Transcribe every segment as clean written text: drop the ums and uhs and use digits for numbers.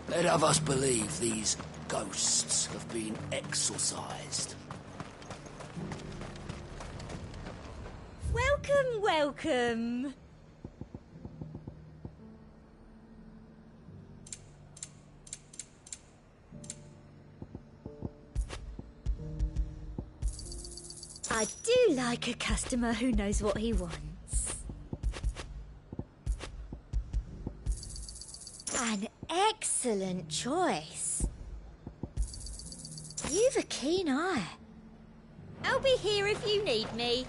Let of us believe these ghosts have been exorcised. Welcome, welcome. I do like a customer who knows what he wants. An excellent choice. You've a keen eye. I'll be here if you need me.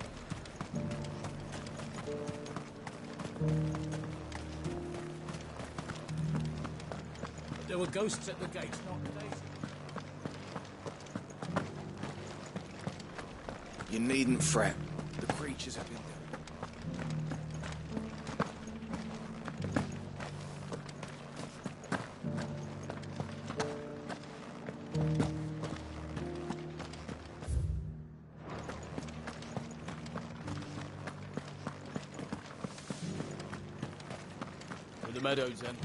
There were ghosts at the gate, not Daisy. You needn't fret. The creatures have been dead. To the meadows, then.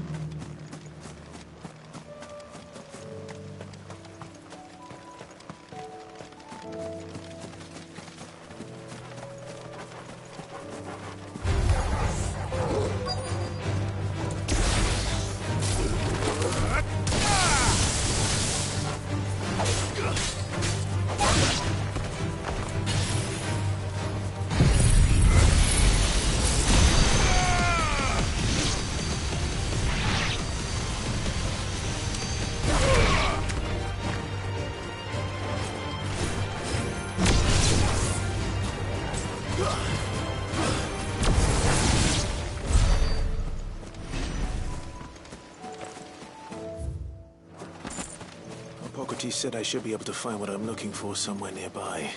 He said I should be able to find what I'm looking for somewhere nearby.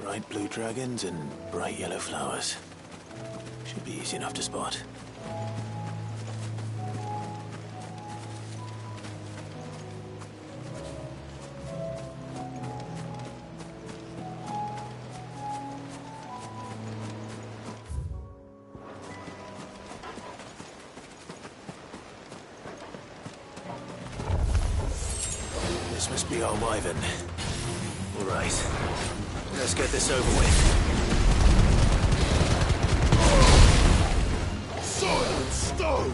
Bright blue dragons and bright yellow flowers. Should be easy enough to spot. This must be our wyvern. All right. Let's get this over with. Silent stone!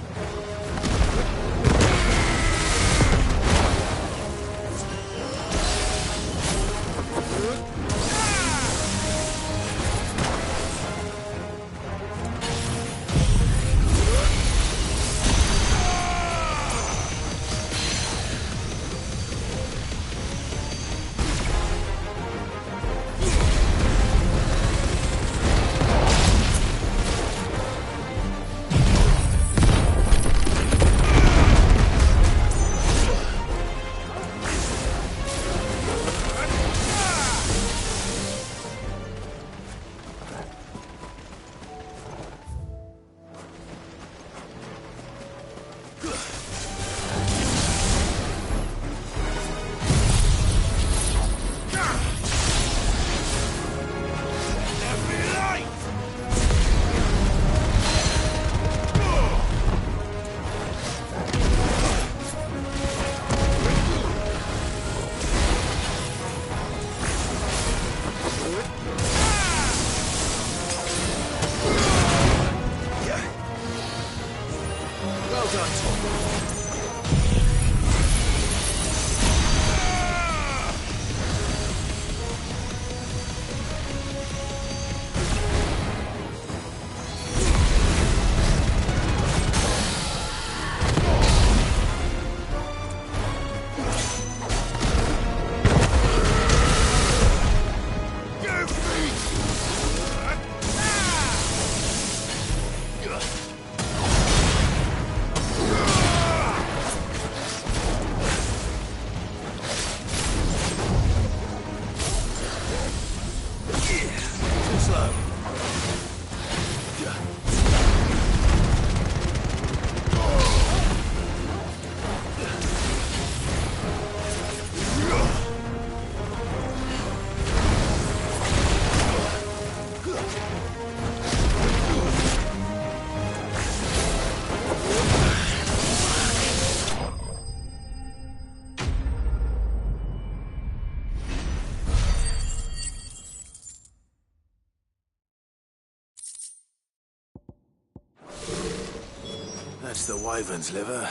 That's the wyvern's liver.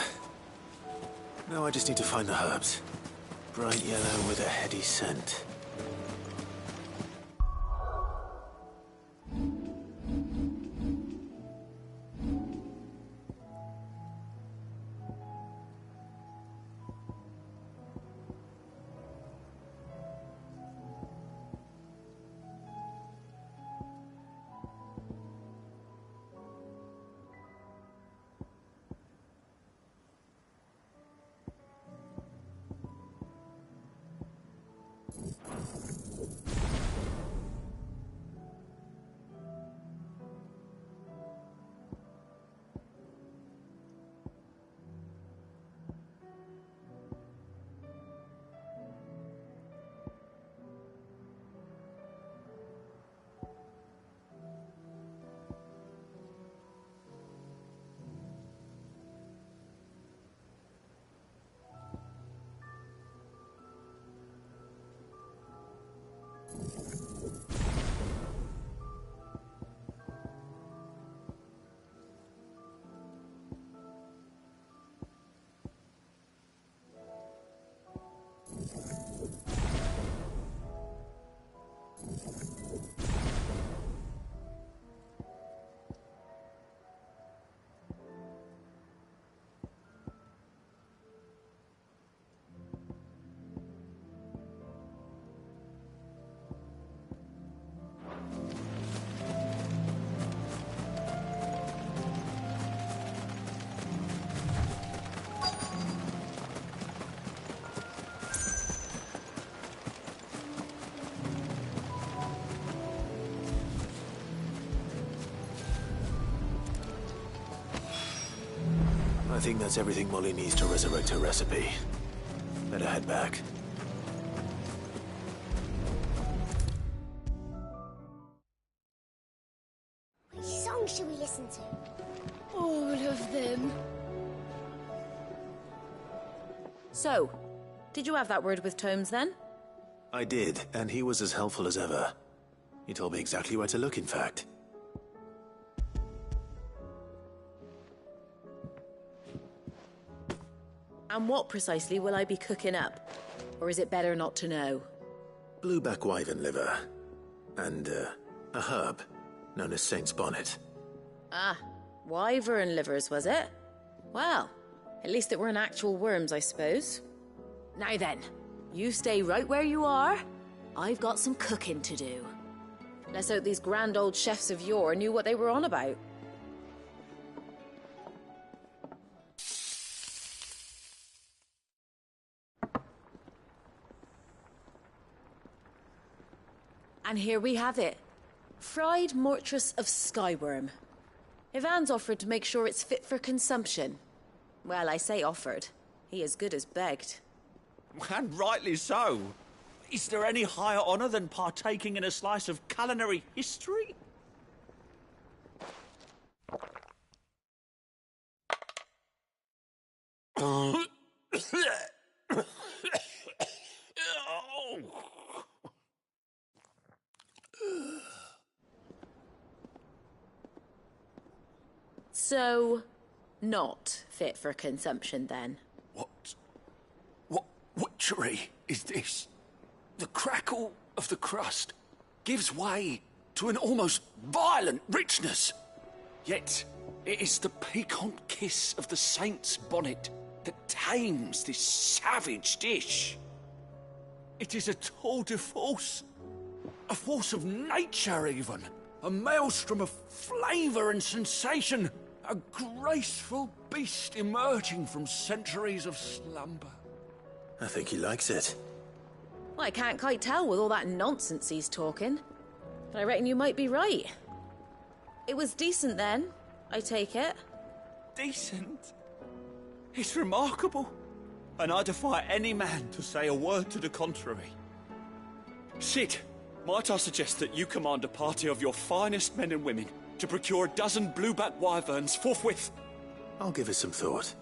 Now I just need to find the herbs. Bright yellow with a heady scent. I think that's everything Molly needs to resurrect her recipe. Better head back. Which song should we listen to? All of them. So, did you have that word with Tomes then? I did, and he was as helpful as ever. He told me exactly where to look, in fact. And what precisely will I be cooking up? Or is it better not to know? Blueback wyvern liver. And, a herb known as Saint's Bonnet. Ah, wyvern livers, was it? Well, at least it weren't actual worms, I suppose. Now then, you stay right where you are. I've got some cooking to do. Let's hope these grand old chefs of yore knew what they were on about. And here we have it. Fried mortress of skyworm. Ivan's offered to make sure it's fit for consumption. Well, I say offered. He as good as begged. And rightly so. Is there any higher honour than partaking in a slice of culinary history? So, not fit for consumption then? What witchery is this? The crackle of the crust gives way to an almost violent richness. Yet, it is the piquant kiss of the saint's bonnet that tames this savage dish. It is a tour de force. A force of nature, even. A maelstrom of flavour and sensation. A graceful beast emerging from centuries of slumber. I think he likes it. Well, I can't quite tell with all that nonsense he's talking. But I reckon you might be right. It was decent then, I take it. Decent? It's remarkable. And I defy any man to say a word to the contrary. Sid, might I suggest that you command a party of your finest men and women to procure a dozen blueback wyverns forthwith? I'll give it some thought.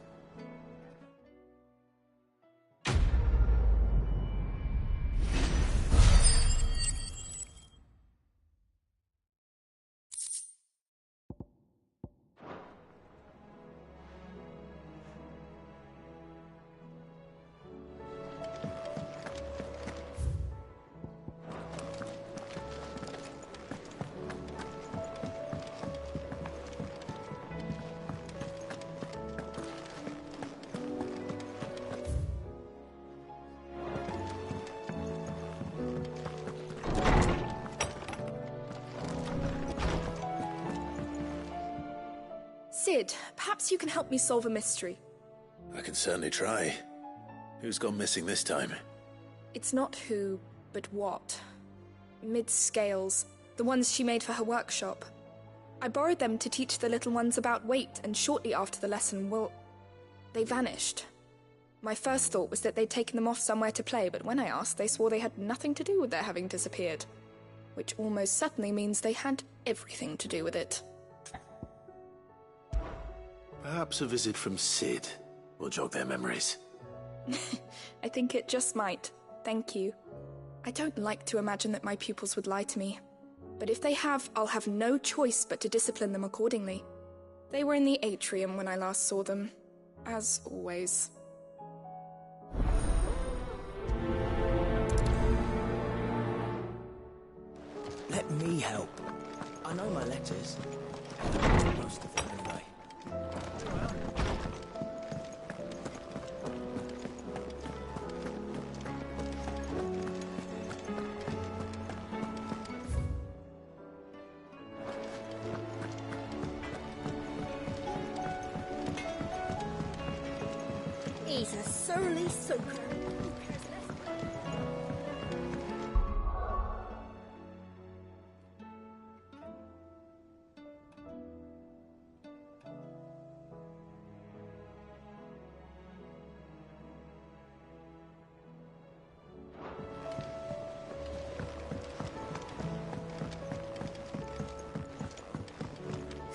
Sid, perhaps you can help me solve a mystery. I can certainly try. Who's gone missing this time? It's not who, but what. Mid's scales, the ones she made for her workshop. I borrowed them to teach the little ones about weight, and shortly after the lesson, well, they vanished. My first thought was that they'd taken them off somewhere to play, but when I asked, they swore they had nothing to do with their having disappeared. Which almost certainly means they had everything to do with it. Perhaps a visit from Sid will jog their memories. I think it just might. Thank you. I don't like to imagine that my pupils would lie to me. But if they have, I'll have no choice but to discipline them accordingly. They were in the atrium when I last saw them. As always. Let me help. I know my letters. Most of them, anyway. He's a surly soaker.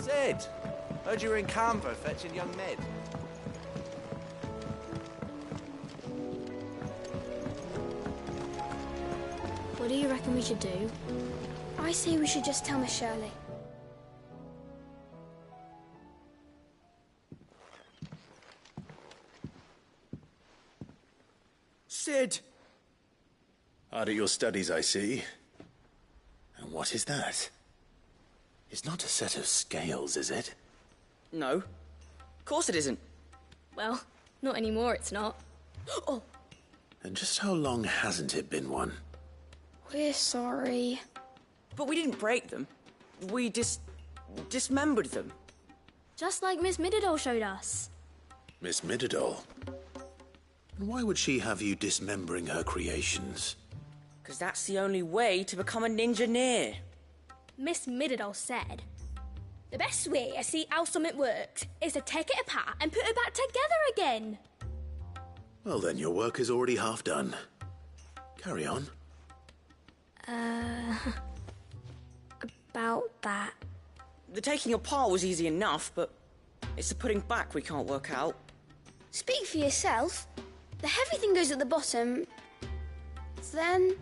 Sid! Heard you were in Canberra fetching young Ned. What do you reckon we should do? I say we should just tell Miss Shirley. Sid! Hard at your studies, I see. And what is that? It's not a set of scales, is it? No. Of course it isn't. Well, not anymore, it's not. Oh! And just how long hasn't it been one? We're sorry. But we didn't break them. We dismembered them. Just like Miss Middledore showed us. Miss Middledore? And why would she have you dismembering her creations? Because that's the only way to become a ninja-neer. Miss Middledore said, the best way to see how something works is to take it apart and put it back together again. Well then, your work is already half done. Carry on. About that. The taking apart was easy enough, but it's the putting back we can't work out. Speak for yourself. The heavy thing goes at the bottom. Then...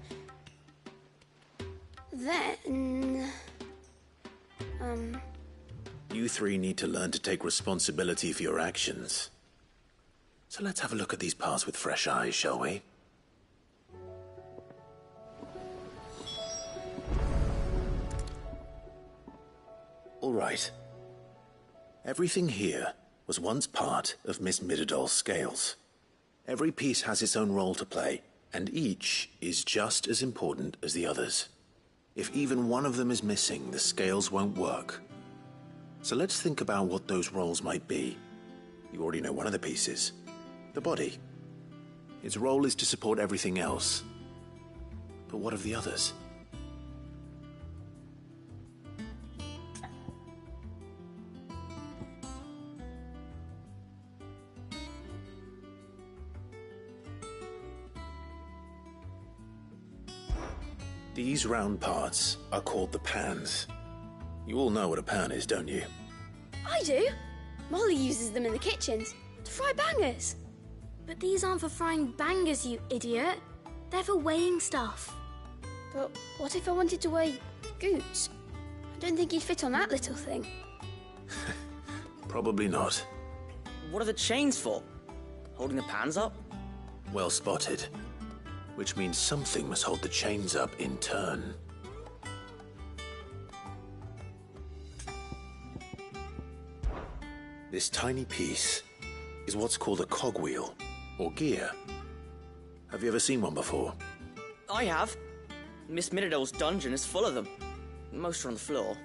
You three need to learn to take responsibility for your actions. So let's have a look at these parts with fresh eyes, shall we? All right. Everything here was once part of Miss Middeldoll's scales. Every piece has its own role to play, and each is just as important as the others. If even one of them is missing, the scales won't work. So let's think about what those roles might be. You already know one of the pieces. The body. Its role is to support everything else. But what of the others? These round parts are called the pans. You all know what a pan is, don't you? I do. Molly uses them in the kitchens to fry bangers. But these aren't for frying bangers, you idiot. They're for weighing stuff. But what if I wanted to weigh Goots? I don't think he'd fit on that little thing. Probably not. What are the chains for? Holding the pans up? Well spotted. Which means something must hold the chains up in turn. This tiny piece is what's called a cogwheel, or gear. Have you ever seen one before? I have. Miss Middledor's dungeon is full of them. Most are on the floor.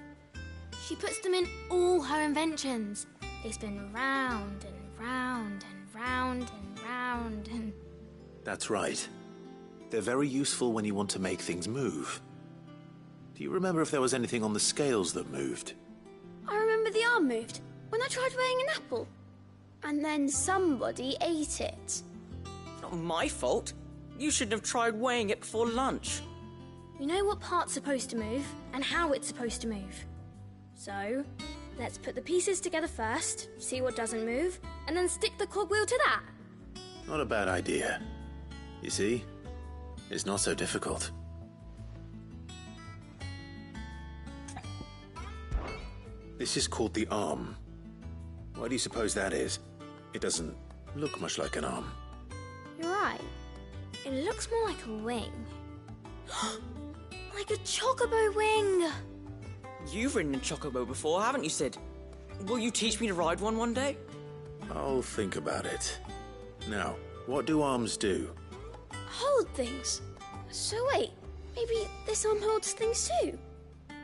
She puts them in all her inventions. They spin round and round and round and round and... That's right. They're very useful when you want to make things move. Do you remember if there was anything on the scales that moved? I remember the arm moved when I tried weighing an apple. And then somebody ate it. Not my fault. You shouldn't have tried weighing it before lunch. We know what part's supposed to move and how it's supposed to move. So, let's put the pieces together first, see what doesn't move, and then stick the cogwheel to that. Not a bad idea. You see? It's not so difficult. This is called the arm. Why do you suppose that is? It doesn't look much like an arm. You're right. It looks more like a wing. Like a chocobo wing! You've ridden a chocobo before, haven't you, Sid? Will you teach me to ride one day? I'll think about it. Now, what do arms do? Hold things. So wait, maybe this arm holds things too?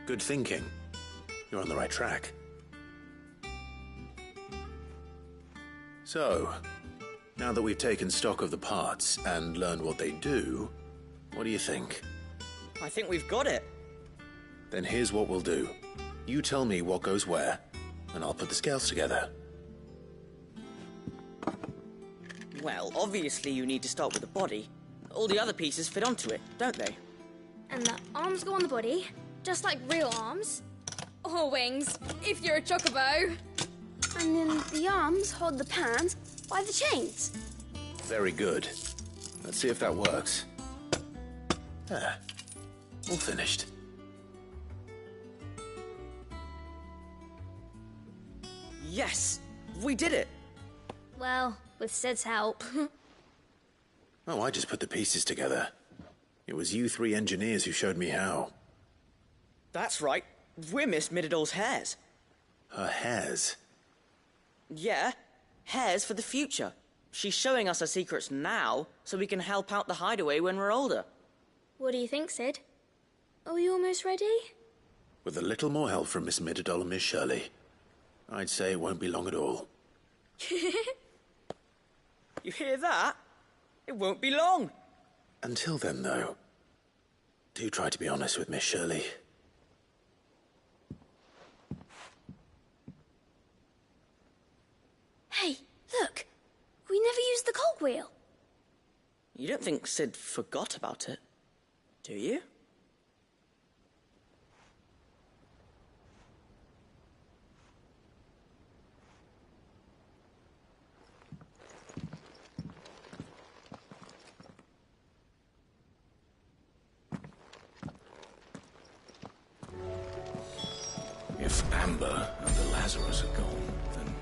Good thinking. You're on the right track. So, now that we've taken stock of the parts and learned what they do, what do you think? I think we've got it. Then here's what we'll do. You tell me what goes where, and I'll put the scales together. Well, obviously you need to start with the body. All the other pieces fit onto it, don't they? And the arms go on the body, just like real arms. Or wings, if you're a chocobo. And then the arms hold the pans by the chains. Very good. Let's see if that works. Ah, all finished. Yes! We did it! Well, with Sid's help. Oh, I just put the pieces together. It was you three engineers who showed me how. That's right. We're Miss Mididol's hairs. Her hairs? Yeah, hairs for the future. She's showing us her secrets now, so we can help out the hideaway when we're older. What do you think, Sid? Are we almost ready? With a little more help from Miss Mididol and Miss Shirley, I'd say it won't be long at all. You hear that? It won't be long. Until then, though, do try to be honest with Miss Shirley. Hey, look! We never used the cogwheel. You don't think Sid forgot about it, do you? If Amber and the Lazarus are gone, then...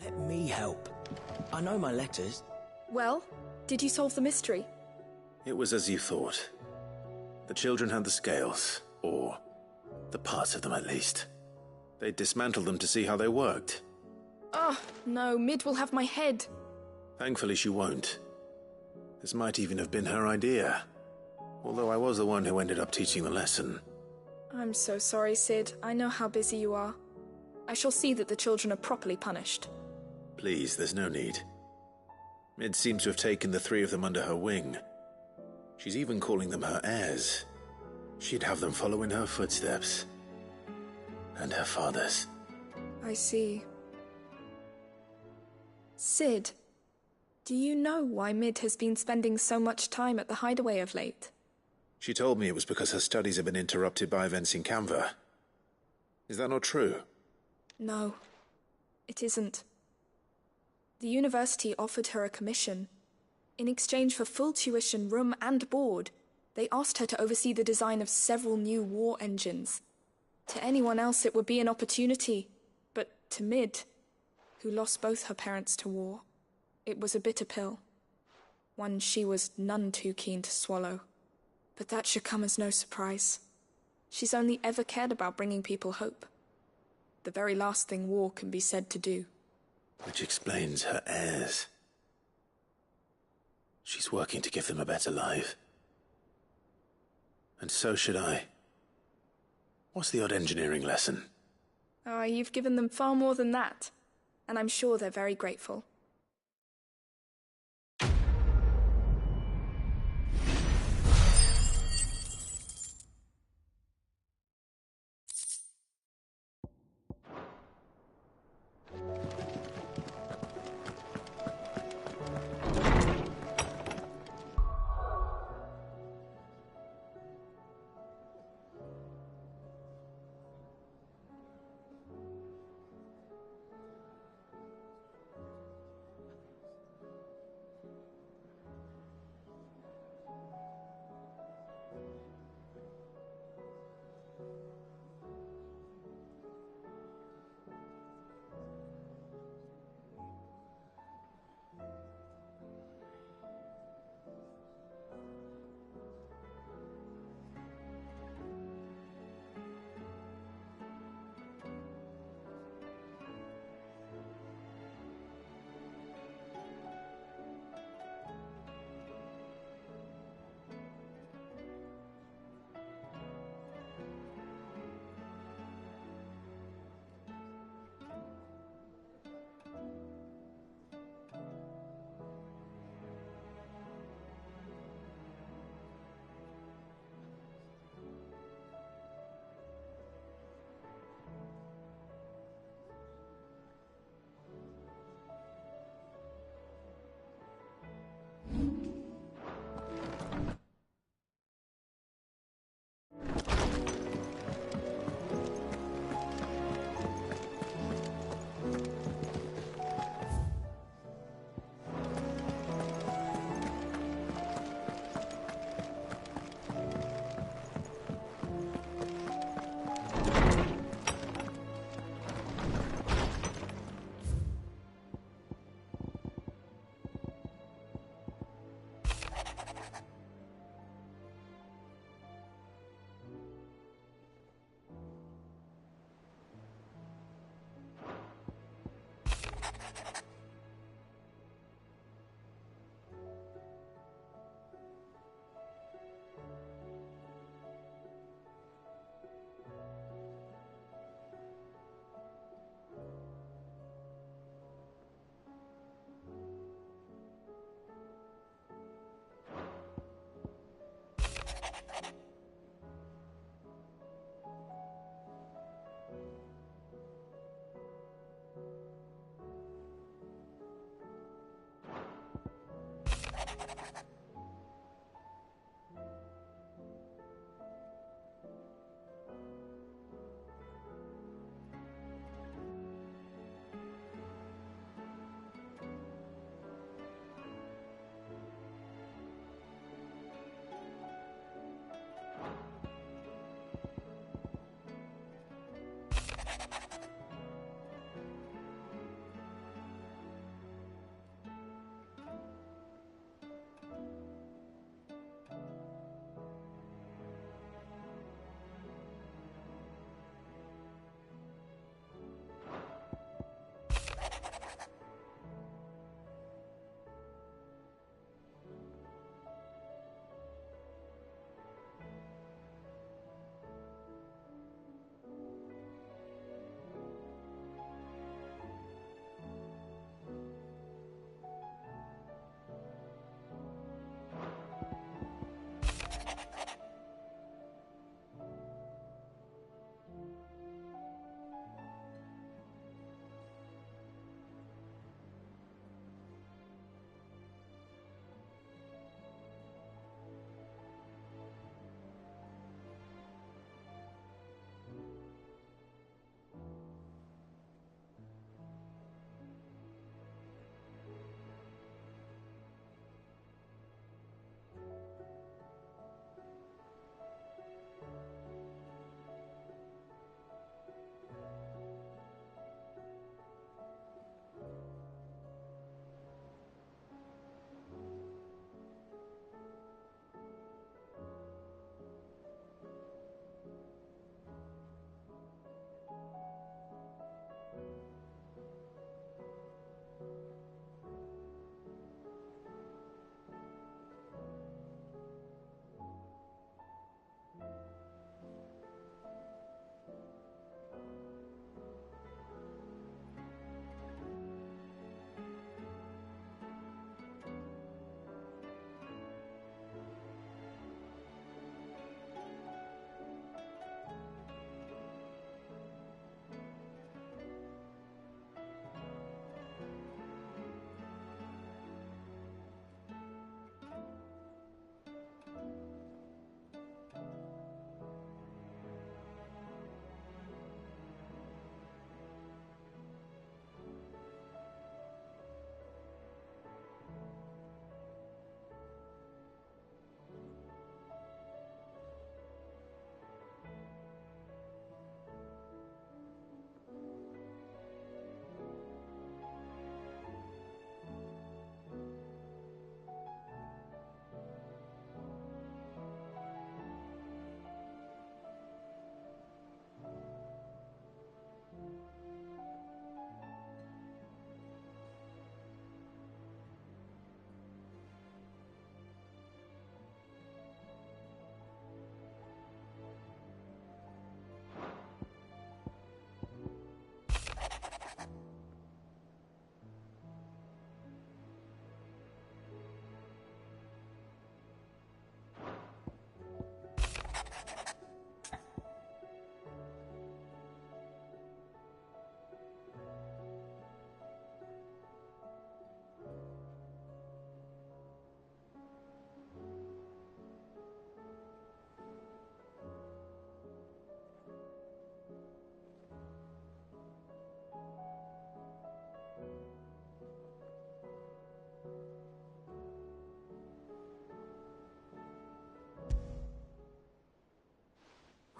Let me help. I know my letters. Well, did you solve the mystery? It was as you thought. The children had the scales, or the parts of them at least. They dismantled them to see how they worked. Oh, no, Mid will have my head. Thankfully she won't. This might even have been her idea. Although I was the one who ended up teaching the lesson. I'm so sorry, Sid. I know how busy you are. I shall see that the children are properly punished. Please, there's no need. Mid seems to have taken the three of them under her wing. She's even calling them her heirs. She'd have them follow in her footsteps. And her father's. I see. Sid, do you know why Mid has been spending so much time at the hideaway of late? She told me it was because her studies have been interrupted by events in Canva. Is that not true? No, it isn't. The university offered her a commission. In exchange for full tuition, room and board, they asked her to oversee the design of several new war engines. To anyone else it would be an opportunity, but to Mid, who lost both her parents to war, it was a bitter pill. One she was none too keen to swallow. But that should come as no surprise. She's only ever cared about bringing people hope. The very last thing war can be said to do. Which explains her heirs. She's working to give them a better life. And so should I. What's the odd engineering lesson? Oh, you've given them far more than that. And I'm sure they're very grateful.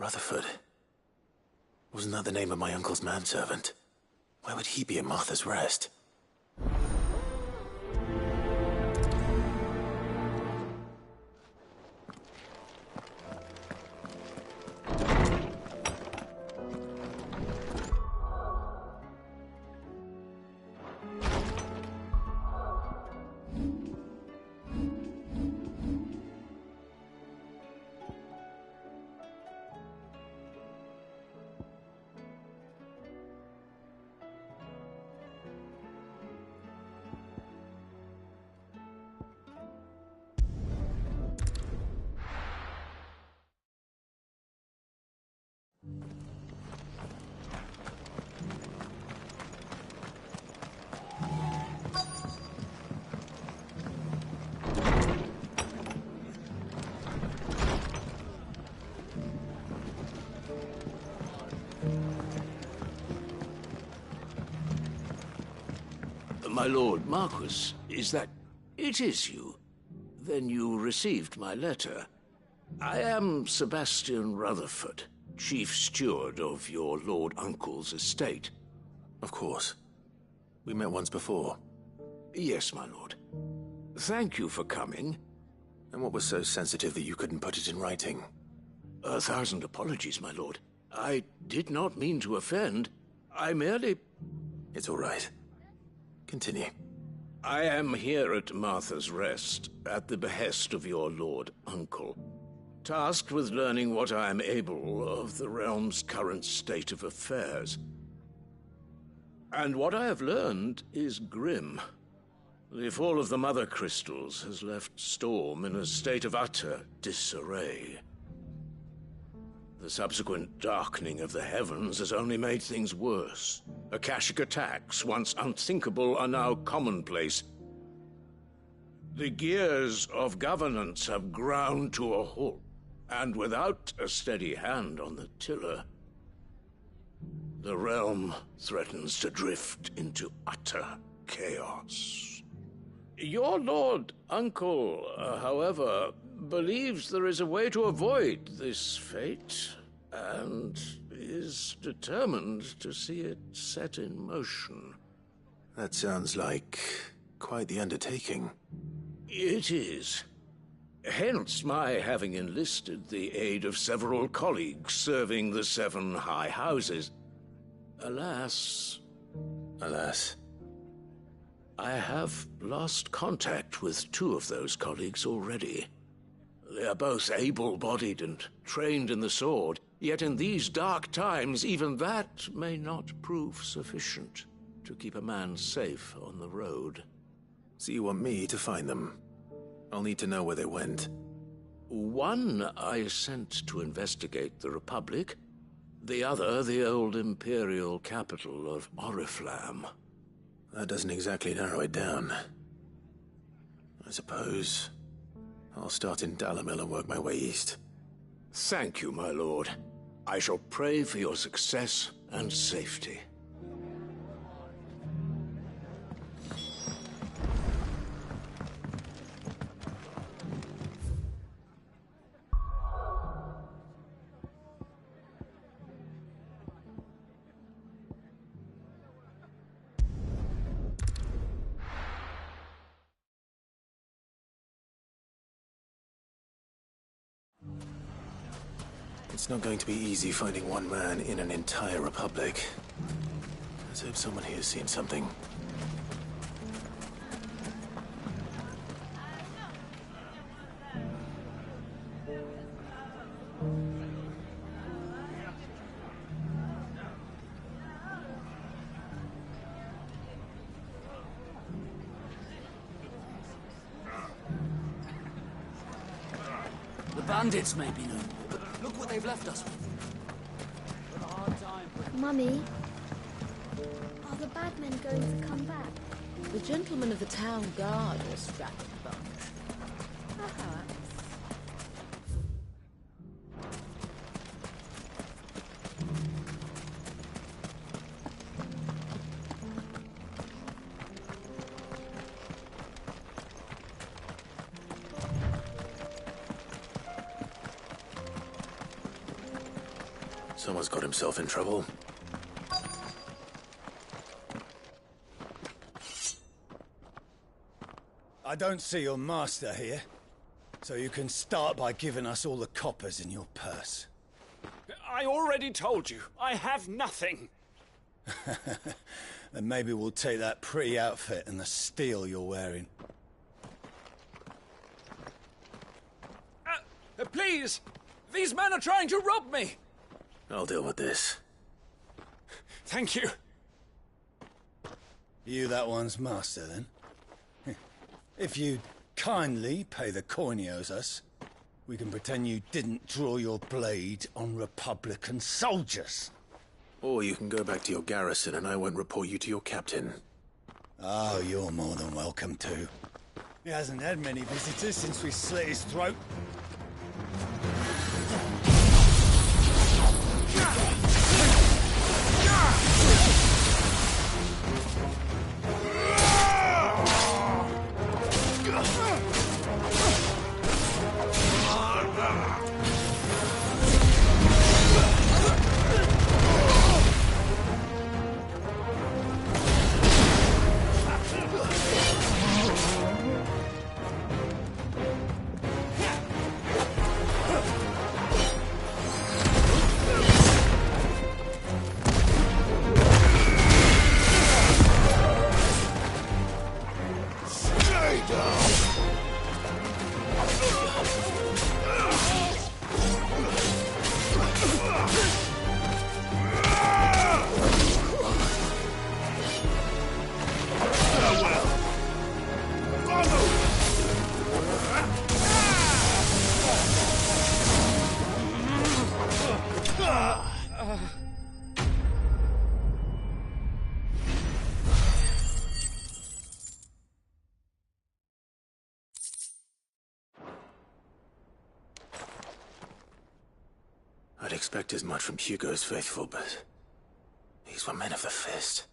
Rutherford. Wasn't that the name of my uncle's manservant? Why would he be at Martha's Rest? My lord Marquis, is that... It is you. Then you received my letter. I am Sebastian Rutherford, chief steward of your lord uncle's estate. Of course. We met once before. Yes, my lord. Thank you for coming. And what was so sensitive that you couldn't put it in writing? 1,000 apologies, my lord. I did not mean to offend. I merely... It's all right. Continue. I am here at Martha's Rest, at the behest of your lord uncle, tasked with learning what I am able of the realm's current state of affairs. And what I have learned is grim. The fall of the Mother Crystals has left Storm in a state of utter disarray. The subsequent darkening of the heavens has only made things worse. Akashic attacks, once unthinkable, are now commonplace. The gears of governance have ground to a halt, and without a steady hand on the tiller, the realm threatens to drift into utter chaos. Your lord uncle, however, believes there is a way to avoid this fate, and is determined to see it set in motion. That sounds like quite the undertaking. It is. Hence my having enlisted the aid of several colleagues serving the 7 high houses. Alas... Alas? I have lost contact with 2 of those colleagues already. They are both able-bodied and trained in the sword, yet in these dark times even that may not prove sufficient to keep a man safe on the road. So you want me to find them? I'll need to know where they went. One I sent to investigate the Republic, the other the old Imperial capital of Oriflamme. That doesn't exactly narrow it down. I suppose I'll start in Dalamil and work my way east. Thank you, my lord. I shall pray for your success and safety. It's not going to be easy finding one man in an entire republic. Let's hope someone here has seen something. The bandits may be known, but look what they've left us with. Mummy, are the bad men going to come back? The gentlemen of the town guard are strapped to the bunch. Perhaps. Someone's got himself in trouble. I don't see your master here, so you can start by giving us all the coppers in your purse. I already told you, I have nothing. Then maybe we'll take that pretty outfit and the steel you're wearing. Please! These men are trying to rob me! I'll deal with this. Thank you. You that one's master, then? If you kindly pay the coin he owes us, we can pretend you didn't draw your blade on Republican soldiers. Or you can go back to your garrison and I won't report you to your captain. Oh, you're more than welcome to. He hasn't had many visitors since we slit his throat. I'd expect as much from Hugo's faithful, but these were men of the fist.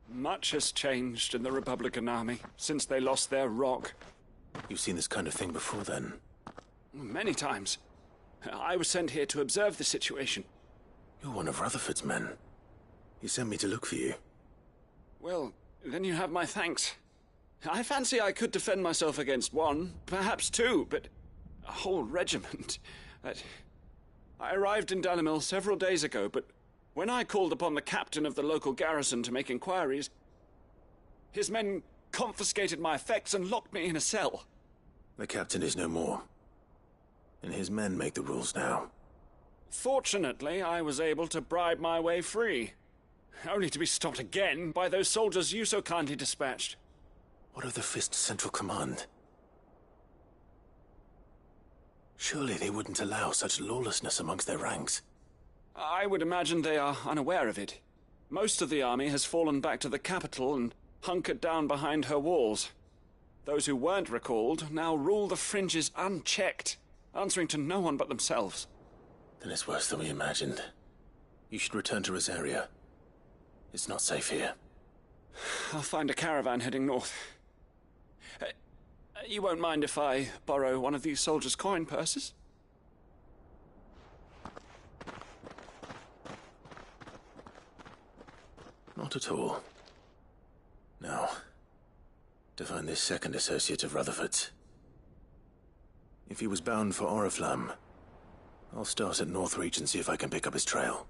Much has changed in the Republican army since they lost their rock. You've seen this kind of thing before, then? Many times. I was sent here to observe the situation. You're one of Rutherford's men. He sent me to look for you. Well, then you have my thanks. I fancy I could defend myself against one, perhaps two, but a whole regiment... I arrived in Dalimil several days ago, but when I called upon the captain of the local garrison to make inquiries, his men confiscated my effects and locked me in a cell. The captain is no more, and his men make the rules now. Fortunately, I was able to bribe my way free, only to be stopped again by those soldiers you so kindly dispatched. What of the Fist's Central Command? Surely they wouldn't allow such lawlessness amongst their ranks. I would imagine they are unaware of it. Most of the army has fallen back to the capital and hunkered down behind her walls. Those who weren't recalled now rule the fringes unchecked, answering to no one but themselves. Then it's worse than we imagined. You should return to Rosaria. It's not safe here. I'll find a caravan heading north. You won't mind if I borrow one of these soldiers' coin purses? Not at all. Now, to find this second associate of Rutherford's. If he was bound for Oriflamme, I'll start at Northreach and see if I can pick up his trail.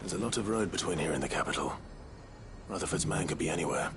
There's a lot of road between here and the capital. Rutherford's man could be anywhere.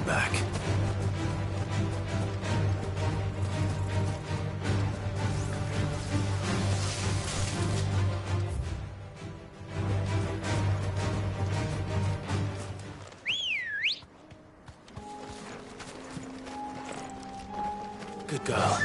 turning back. Good girl.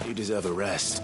You deserve a rest.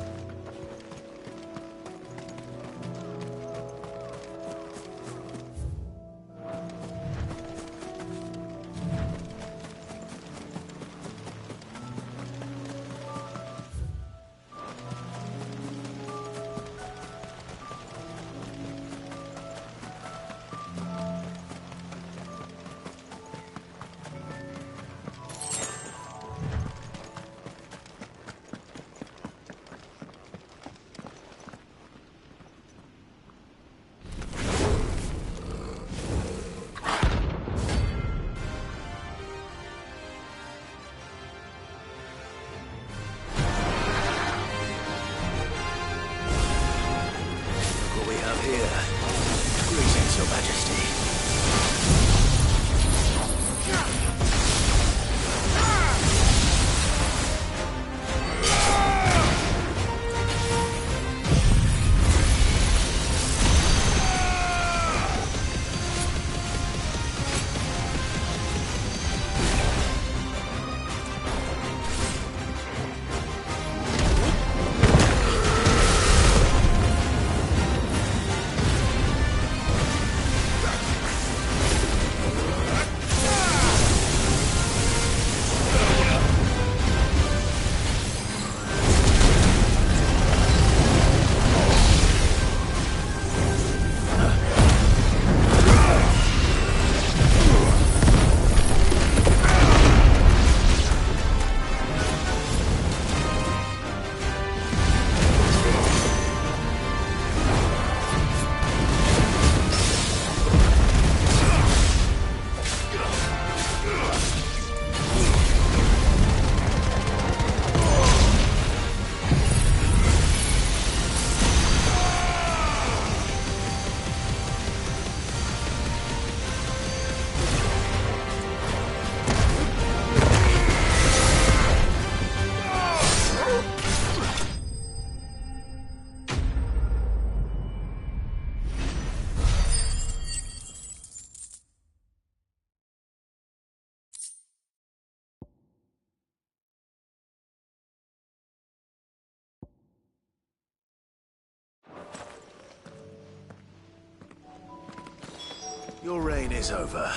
Your reign is over.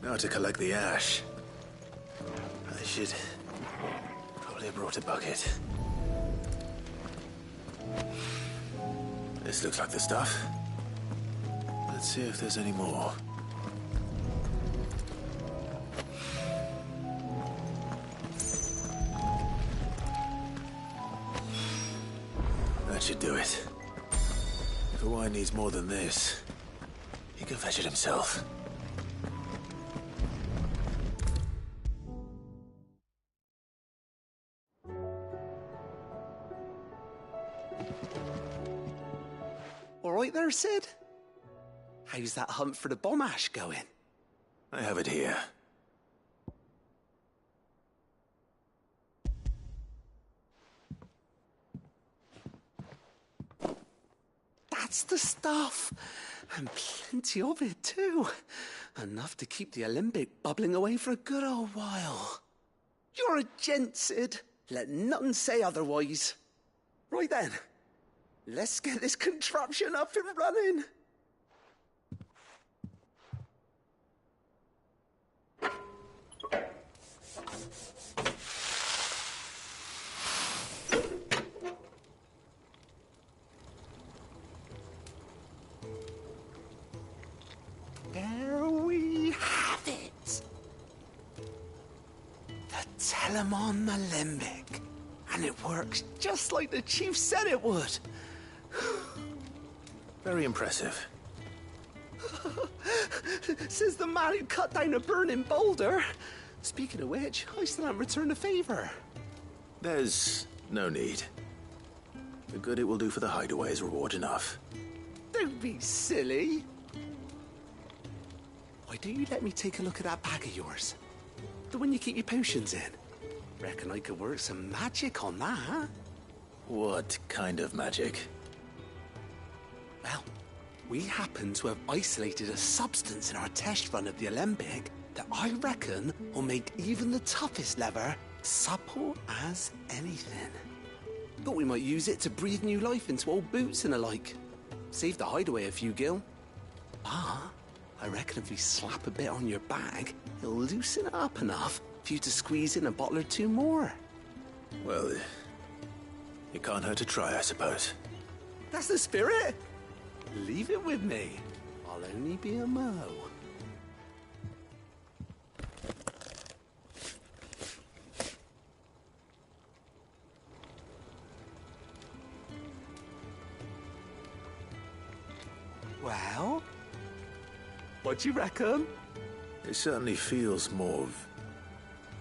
Now to collect the ash. I should probably have brought a bucket. This looks like the stuff. Let's see if there's any more. That should do it. If the wine needs more than this, he can fetch it himself. All right there, Sid? How's that hunt for the bomb ash going? I have it here. That's the stuff. And plenty of it, too. Enough to keep the Alembic bubbling away for a good old while. You're a gent, Sid. Let none say otherwise. Right then, let's get this contraption up and running. There we have it. The Telemon Alembic. And it works just like the chief said it would. Very impressive. Says the man who cut down a burning boulder. Speaking of which, I still haven't returned the favor. There's no need. The good it will do for the hideaway is reward enough. Don't be silly. Why don't you let me take a look at that bag of yours? The one you keep your potions in. Reckon I could work some magic on that. What kind of magic? Well, we happen to have isolated a substance in our test run of the Alembic that I reckon will make even the toughest lever supple as anything. Thought we might use it to breathe new life into old boots and the like. Save the hideaway a few gil. Ah, I reckon if we slap a bit on your bag, it'll loosen it up enough for you to squeeze in a bottle or two more. Well, it can't hurt to try, I suppose. That's the spirit. Leave it with me. I'll only be a mo. Well, what do you reckon? It certainly feels more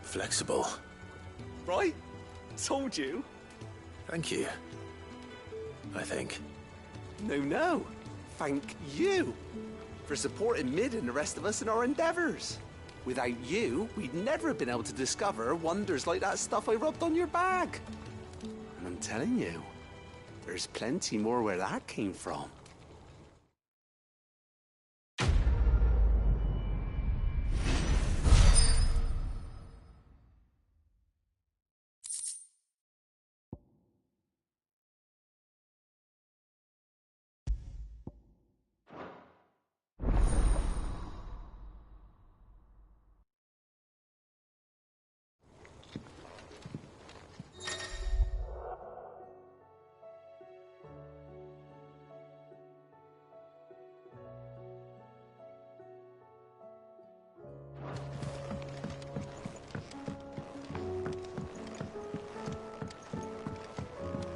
flexible. Right? Told you. Thank you. I think. No. Thank you for supporting Mid and the rest of us in our endeavors. Without you, we'd never have been able to discover wonders like that stuff I rubbed on your bag. And I'm telling you, there's plenty more where that came from.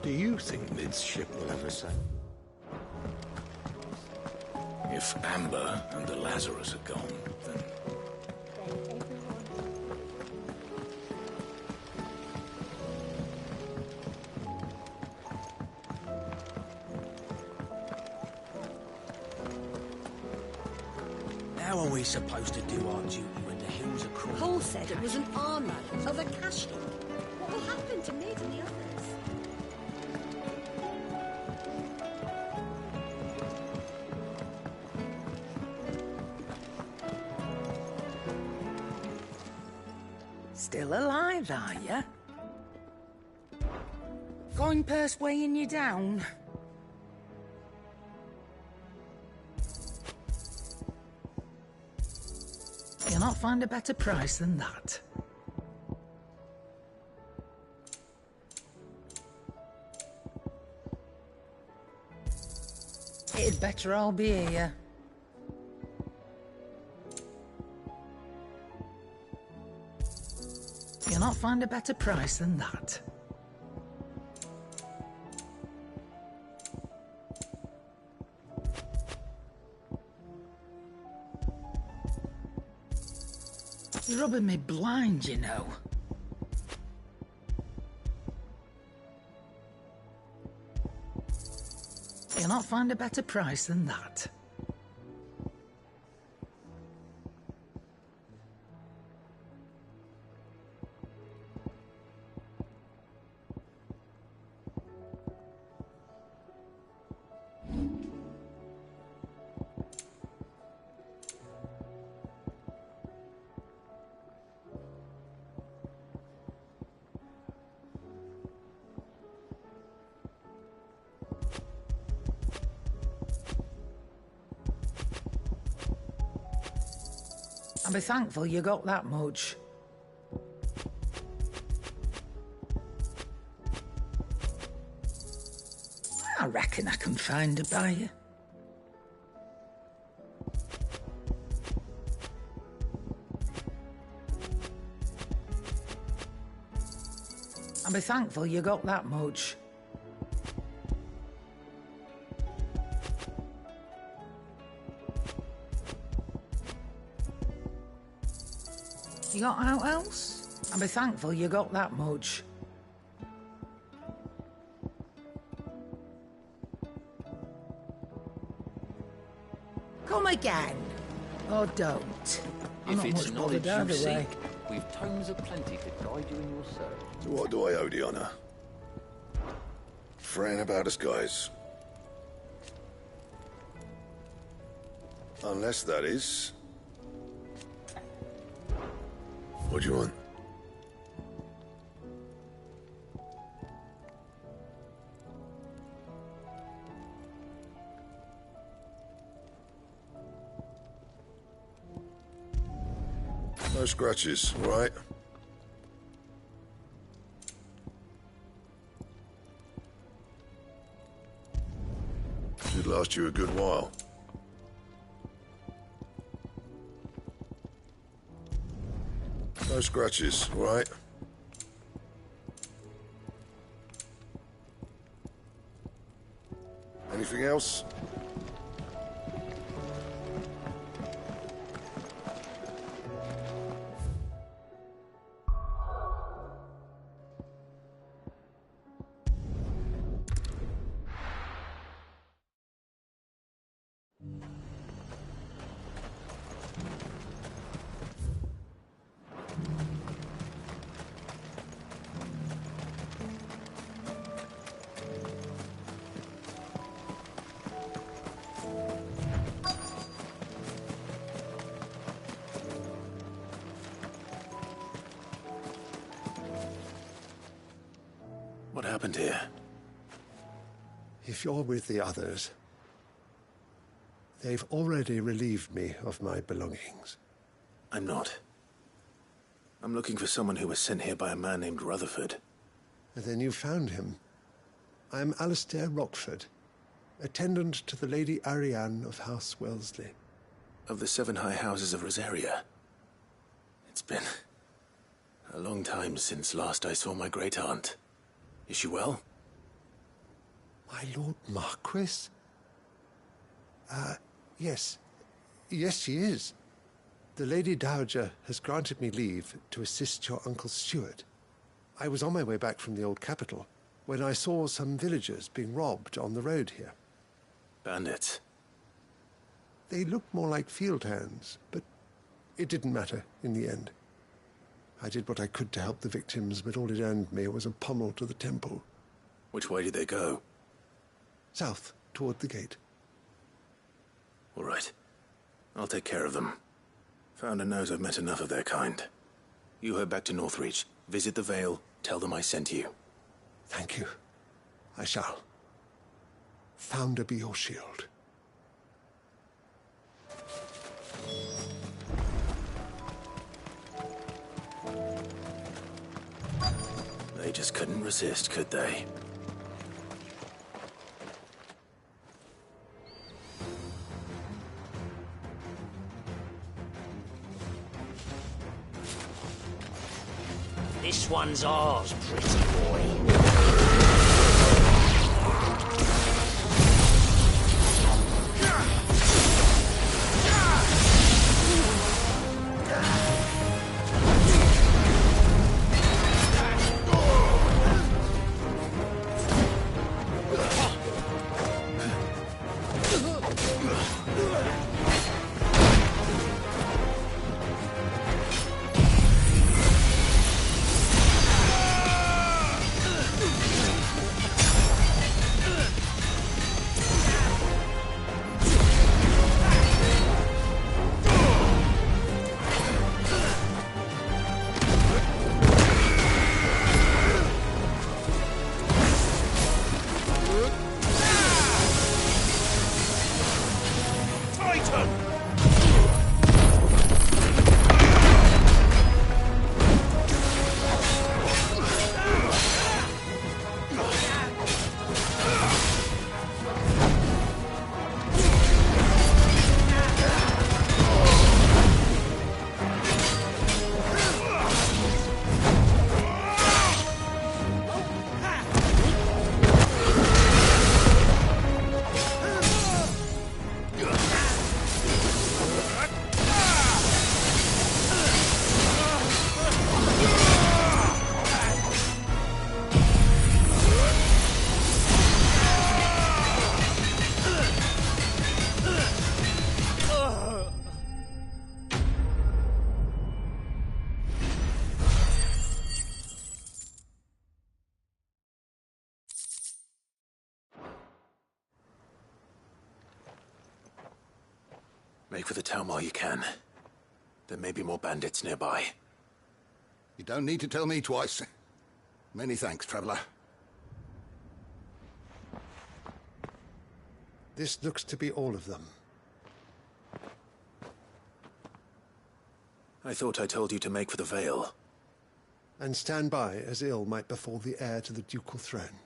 Do you think Mid's ship will ever sail? If Amber and the Lazarus are gone, then... How are we supposed to do our duty when the hills are crawling? Paul said it was an armour of a cashew. What will happen to Mid and the others? Still alive, are you? Coin purse weighing you down? You'll not find a better price than that. It'd better all be here. You'll not find a better price than that. You're rubbing me blind, you know. You'll not find a better price than that. I'll be thankful you got that much. I reckon I can find a buyer. I'll be thankful you got that much. You got out else? I'll be thankful you got that much. Come again. Or don't. I'm If not it's much knowledge bothered you either way. seek, we've tomes aplenty to guide you in your search. To what do I owe the honor? Fran about us, guys. Unless that is... What do you want? No scratches, all right? Should last you a good while. No scratches, all right? Anything else? What happened here? If you're with the others, they've already relieved me of my belongings. I'm not. I'm looking for someone who was sent here by a man named Rutherford. And then you found him. I am Alistair Rockford, attendant to the Lady Ariane of House Wellesley. Of the 7 high houses of Rosaria. It's been a long time since last I saw my great-aunt. Is she well? My Lord Marquis? Yes. Yes, she is. The Lady Dowager has granted me leave to assist your Uncle Stuart. I was on my way back from the old capital when I saw some villagers being robbed on the road here. Bandits? They looked more like field hands, but it didn't matter in the end. I did what I could to help the victims, but all it earned me was a pommel to the temple. Which way did they go? South, toward the gate. All right. I'll take care of them. Founder knows I've met enough of their kind. You head back to Northreach, visit the Vale, tell them I sent you. Thank you. I shall. Founder be your shield. They just couldn't resist, could they? This one's ours, pretty boy. Make for the town while you can. There may be more bandits nearby. You don't need to tell me twice. Many thanks, traveller. This looks to be all of them. I thought I told you to make for the Vale. And stand by as ill might befall the heir to the ducal throne.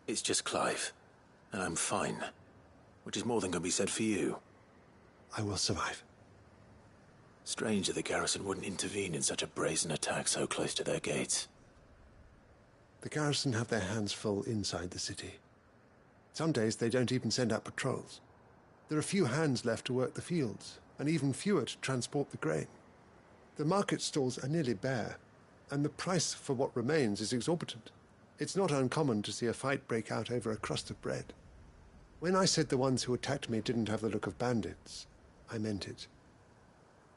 It's just Clive, and I'm fine. Which is more than can be said for you. I will survive. Strange that the garrison wouldn't intervene in such a brazen attack so close to their gates. The garrison have their hands full inside the city. Some days they don't even send out patrols. There are few hands left to work the fields, and even fewer to transport the grain. The market stalls are nearly bare, and the price for what remains is exorbitant. It's not uncommon to see a fight break out over a crust of bread. When I said the ones who attacked me didn't have the look of bandits, I meant it.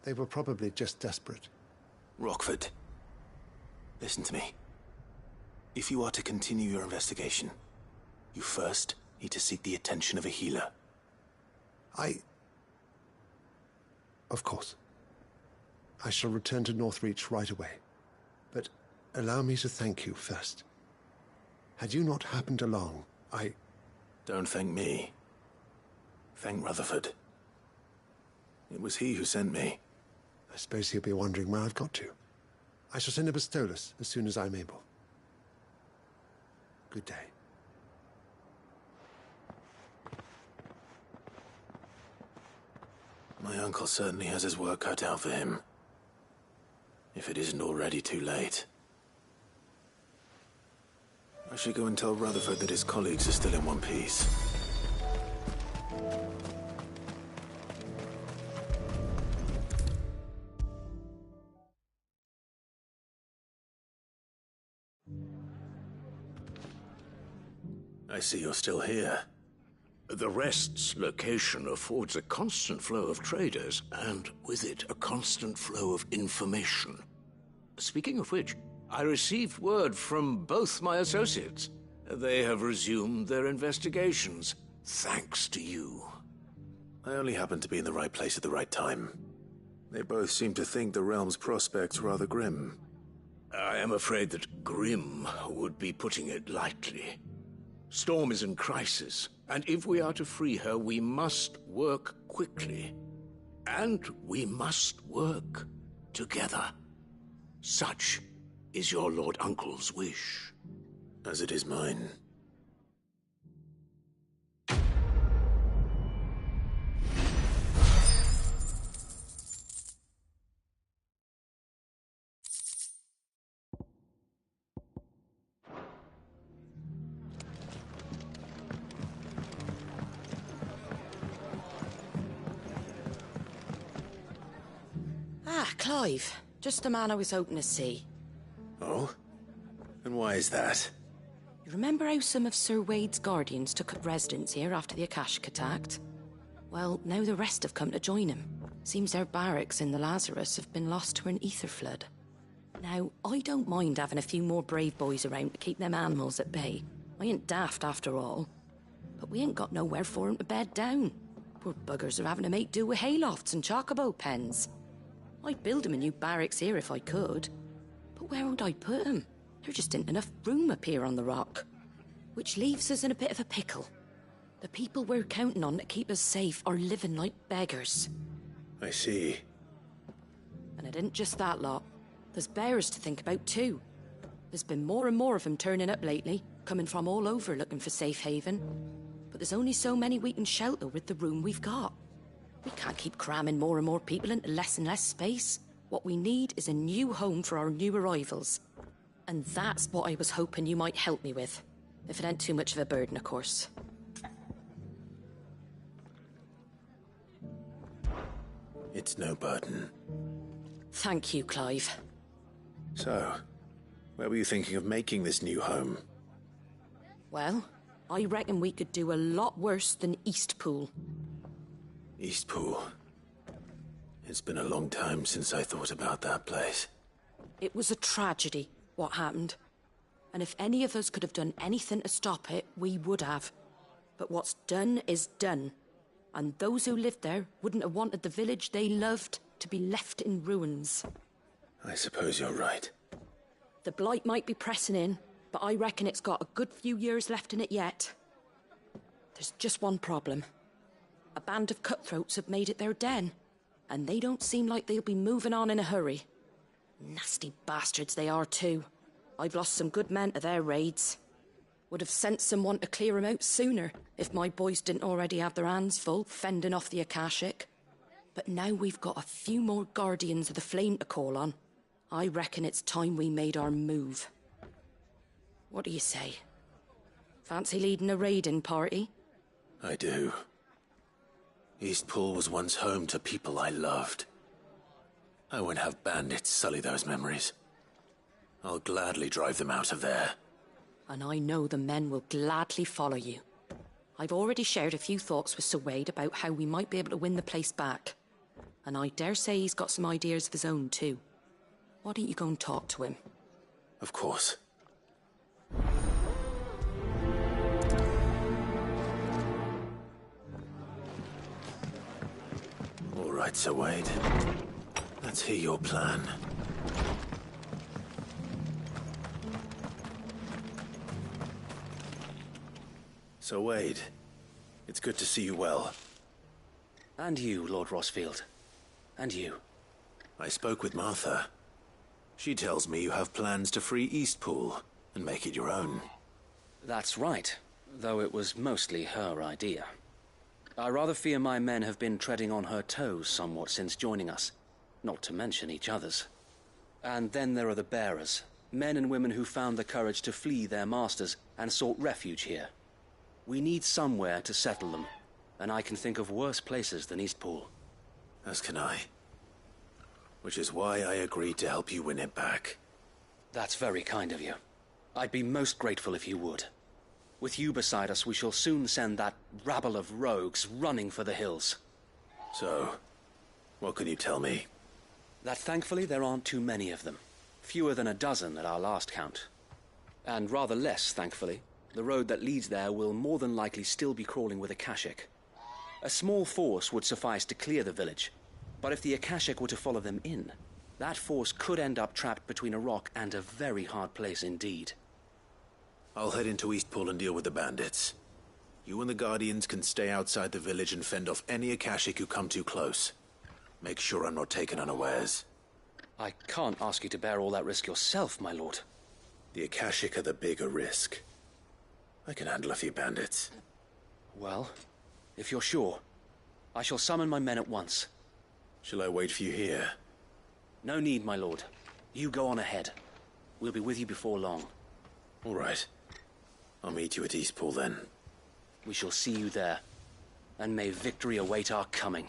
They were probably just desperate. Rockford, listen to me. If you are to continue your investigation, you first need to seek the attention of a healer. Of course. I shall return to Northreach right away. But allow me to thank you first. Had you not happened along, Don't thank me. Thank Rutherford. It was he who sent me. I suppose he'll be wondering where I've got to. I shall send a Bastolus as soon as I'm able. Good day. My uncle certainly has his work cut out for him. If it isn't already too late. I should go and tell Rutherford that his colleagues are still in one piece. I see you're still here. The Rest's location affords a constant flow of traders, and with it, a constant flow of information. Speaking of which, I received word from both my associates. They have resumed their investigations, thanks to you. I only happened to be in the right place at the right time. They both seem to think the realm's prospects rather grim. I am afraid that grim would be putting it lightly. Storm is in crisis, and if we are to free her, we must work quickly. And we must work together. Such is your Lord Uncle's wish. As it is mine. Clive. Just the man I was hoping to see. Oh? And why is that? You remember how some of Sir Wade's guardians took up residence here after the Akashic attacked? Well, now the rest have come to join him. Seems their barracks in the Lazarus have been lost to an ether flood. Now, I don't mind having a few more brave boys around to keep them animals at bay. I ain't daft after all. But we ain't got nowhere for 'em to bed down. Poor buggers are having to make do with haylofts and chocobo pens. I'd build 'em a new barracks here if I could. But where would I put 'em? There just isn't enough room up here on the rock. Which leaves us in a bit of a pickle. The people we're counting on to keep us safe are living like beggars. I see. And it isn't just that lot. There's bears to think about too. There's been more and more of them turning up lately, coming from all over looking for safe haven. But there's only so many we can shelter with the room we've got. We can't keep cramming more and more people into less and less space. What we need is a new home for our new arrivals. And that's what I was hoping you might help me with. If it ain't too much of a burden, of course. It's no burden. Thank you, Clive. So, where were you thinking of making this new home? Well, I reckon we could do a lot worse than Eastpool. Eastpool. It's been a long time since I thought about that place. It was a tragedy, what happened. And if any of us could have done anything to stop it, we would have. But what's done is done. And those who lived there wouldn't have wanted the village they loved to be left in ruins. I suppose you're right. The blight might be pressing in, but I reckon it's got a good few years left in it yet. There's just one problem. A band of cutthroats have made it their den, and they don't seem like they'll be moving on in a hurry. Nasty bastards they are too. I've lost some good men to their raids. Would have sent someone to clear 'em out sooner if my boys didn't already have their hands full fending off the Akashic. But now we've got a few more Guardians of the Flame to call on. I reckon it's time we made our move. What do you say? Fancy leading a raiding party? I do. Eastpool was once home to people I loved. I won't have bandits sully those memories. I'll gladly drive them out of there. And I know the men will gladly follow you. I've already shared a few thoughts with Sir Wade about how we might be able to win the place back. And I dare say he's got some ideas of his own too. Why don't you go and talk to him? Of course. All right, Sir Wade. Let's hear your plan. So, Wade, it's good to see you well. And you, Lord Rossfield. And you. I spoke with Martha. She tells me you have plans to free Eastpool and make it your own. That's right, though it was mostly her idea. I rather fear my men have been treading on her toes somewhat since joining us, not to mention each other's. And then there are the bearers, men and women who found the courage to flee their masters and sought refuge here. We need somewhere to settle them, and I can think of worse places than Eastpool. As can I. Which is why I agreed to help you win it back. That's very kind of you. I'd be most grateful if you would. With you beside us, we shall soon send that rabble of rogues running for the hills. So, what can you tell me? That thankfully there aren't too many of them. Fewer than a dozen at our last count. And rather less, thankfully. The road that leads there will more than likely still be crawling with Akashic. A small force would suffice to clear the village, but if the Akashic were to follow them in, that force could end up trapped between a rock and a very hard place indeed. I'll head into Eastpool and deal with the bandits. You and the Guardians can stay outside the village and fend off any Akashic who come too close. Make sure I'm not taken unawares. I can't ask you to bear all that risk yourself, my lord. The Akashic are the bigger risk. I can handle a few bandits. Well, if you're sure, I shall summon my men at once. Shall I wait for you here? No need, my lord. You go on ahead. We'll be with you before long. All right. I'll meet you at Eastpool then. We shall see you there. And may victory await our coming.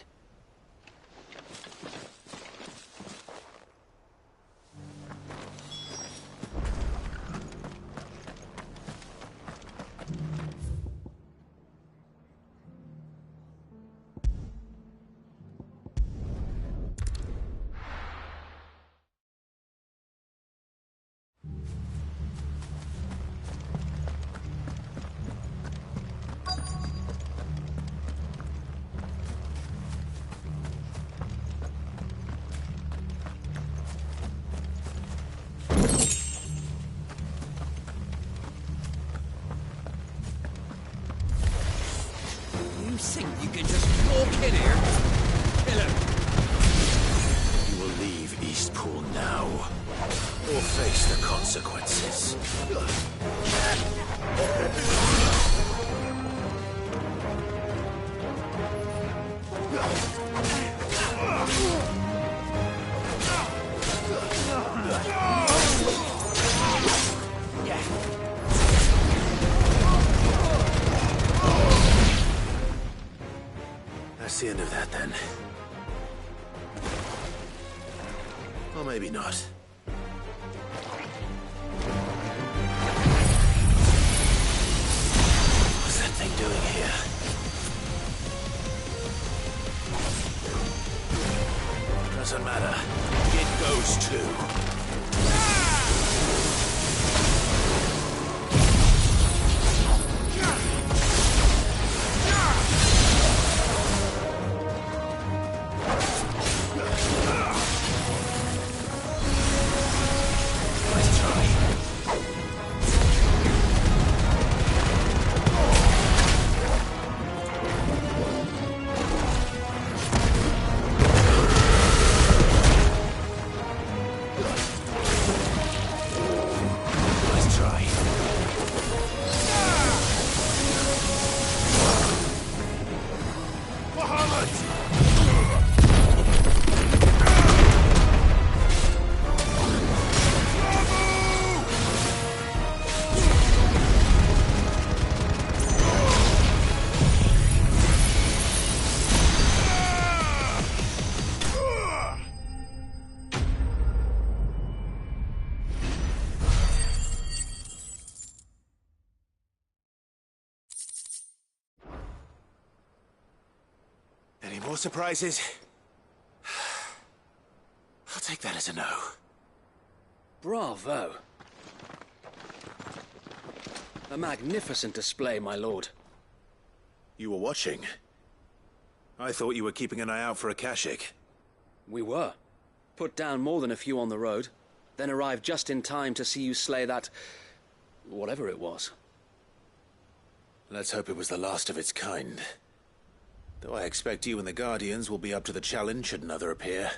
Think you can just walk in here? Kill him. You will leave Eastpool now, or face the consequences. That's the end of that, then. Or maybe not. What's that thing doing here? Doesn't matter. It goes too. Any more surprises? I'll take that as a no. Bravo. A magnificent display, my lord. You were watching? I thought you were keeping an eye out for a Kashik. We were. Put down more than a few on the road, then arrived just in time to see you slay that... whatever it was. Let's hope it was the last of its kind. Though I expect you and the Guardians will be up to the challenge should another appear.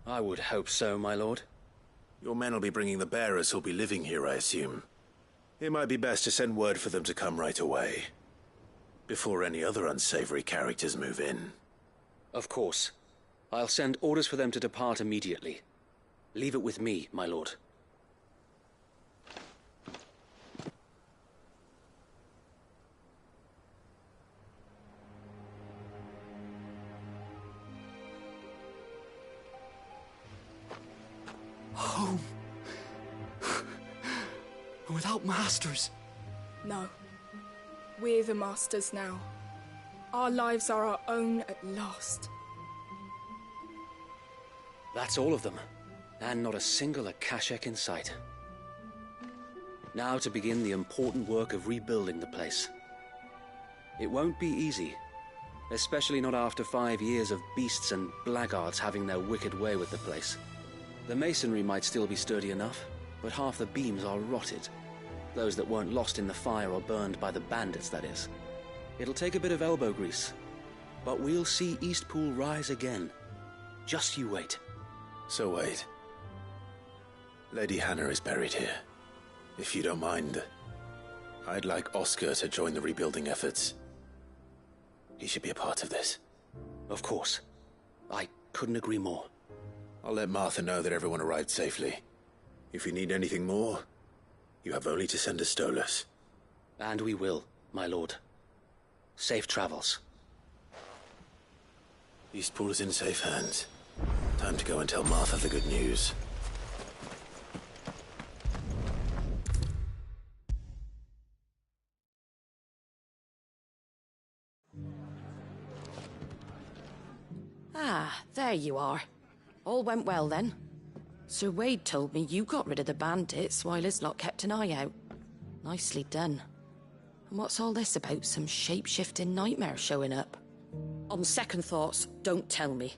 I would hope so, my lord. Your men will be bringing the bearers who'll be living here, I assume. It might be best to send word for them to come right away, before any other unsavory characters move in. Of course. I'll send orders for them to depart immediately. Leave it with me, my lord. Home. Without masters. No. We're the masters now. Our lives are our own at last. That's all of them. And not a single Akashek in sight. Now to begin the important work of rebuilding the place. It won't be easy. Especially not after 5 years of beasts and blackguards having their wicked way with the place. The masonry might still be sturdy enough, but half the beams are rotted. Those that weren't lost in the fire or burned by the bandits, that is. It'll take a bit of elbow grease, but we'll see Eastpool rise again. Just you wait. So wait. Lady Hannah is buried here. If you don't mind, I'd like Oscar to join the rebuilding efforts. He should be a part of this. Of course. I couldn't agree more. I'll let Martha know that everyone arrived safely. If you need anything more, you have only to send a Stolas. And we will, my lord. Safe travels. Eastpool is in safe hands. Time to go and tell Martha the good news. Ah, there you are. All went well then. Sir Wade told me you got rid of the bandits while his lot kept an eye out. Nicely done. And what's all this about some shape-shifting nightmare showing up? On second thoughts, don't tell me.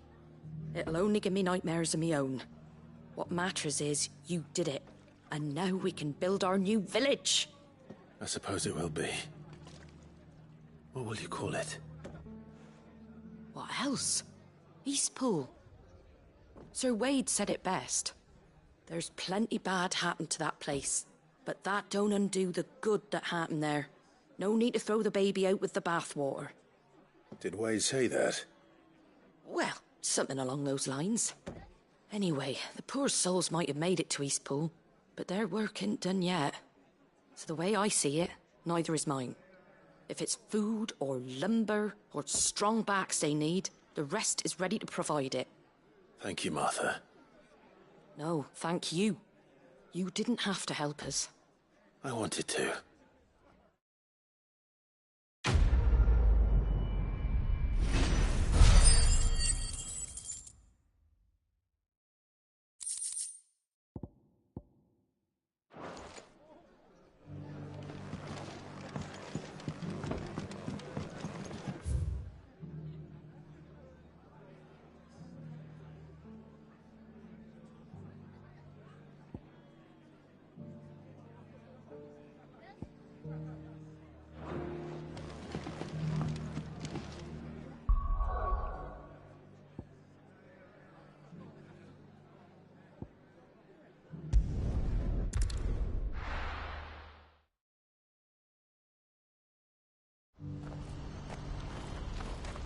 It'll only give me nightmares of me own. What matters is you did it, and now we can build our new village. I suppose it will be. What will you call it? What else? Eastpool. Sir Wade said it best. There's plenty bad happened to that place, but that don't undo the good that happened there. No need to throw the baby out with the bathwater. Did Wade say that? Well, something along those lines. Anyway, the poor souls might have made it to Eastpool, but their work ain't done yet. So the way I see it, neither is mine. If it's food or lumber or strong backs they need, the rest is ready to provide it. Thank you, Martha. No, thank you. You didn't have to help us. I wanted to.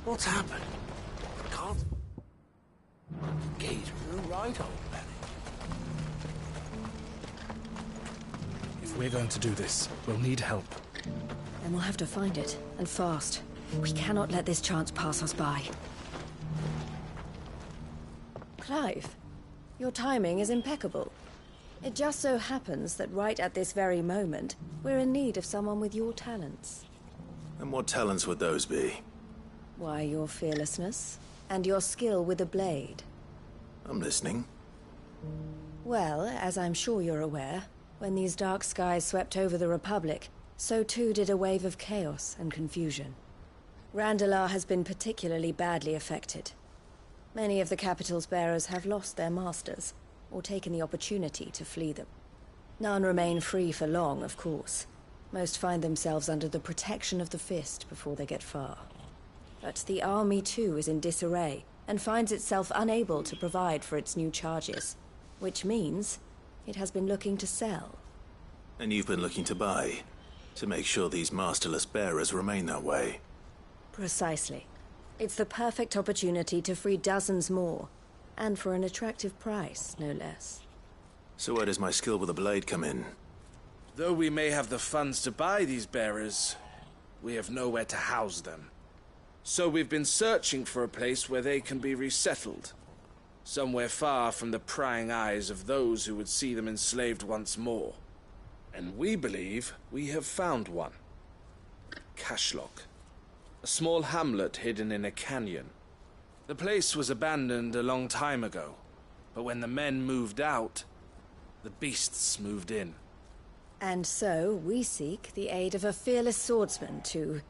What's happened? Can't... Gate grew right, old Benny. If we're going to do this, we'll need help. Then we'll have to find it, and fast. We cannot let this chance pass us by. Clive, your timing is impeccable. It just so happens that right at this very moment, we're in need of someone with your talents. And what talents would those be? Why, your fearlessness and your skill with a blade. I'm listening. Well, as I'm sure you're aware, when these dark skies swept over the Republic, so too did a wave of chaos and confusion. Randalar has been particularly badly affected. Many of the capital's bearers have lost their masters, or taken the opportunity to flee them. None remain free for long, of course. Most find themselves under the protection of the Fist before they get far. But the army too is in disarray, and finds itself unable to provide for its new charges. Which means it has been looking to sell. And you've been looking to buy, to make sure these masterless bearers remain that way. Precisely. It's the perfect opportunity to free dozens more, and for an attractive price, no less. So where does my skill with a blade come in? Though we may have the funds to buy these bearers, we have nowhere to house them. So we've been searching for a place where they can be resettled. Somewhere far from the prying eyes of those who would see them enslaved once more. And we believe we have found one. Cashlock. A small hamlet hidden in a canyon. The place was abandoned a long time ago, but when the men moved out, the beasts moved in. And so we seek the aid of a fearless swordsman to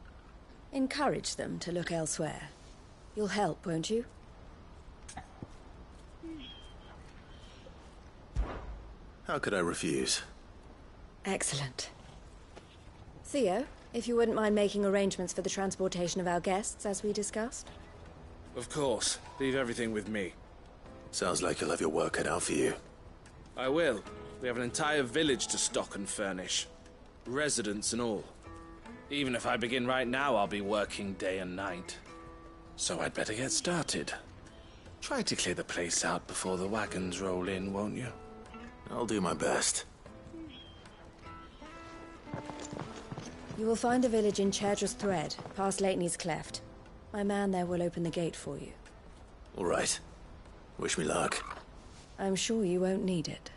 encourage them to look elsewhere. You'll help, won't you? How could I refuse? Excellent. Theo, if you wouldn't mind making arrangements for the transportation of our guests, as we discussed. Of course. Leave everything with me. Sounds like you'll have your work cut out for you. I will. We have an entire village to stock and furnish. Residents and all. Even if I begin right now, I'll be working day and night. So I'd better get started. Try to clear the place out before the wagons roll in, won't you? I'll do my best. You will find a village in Chadra's Thread, past Lateney's Cleft. My man there will open the gate for you. All right. Wish me luck. I'm sure you won't need it.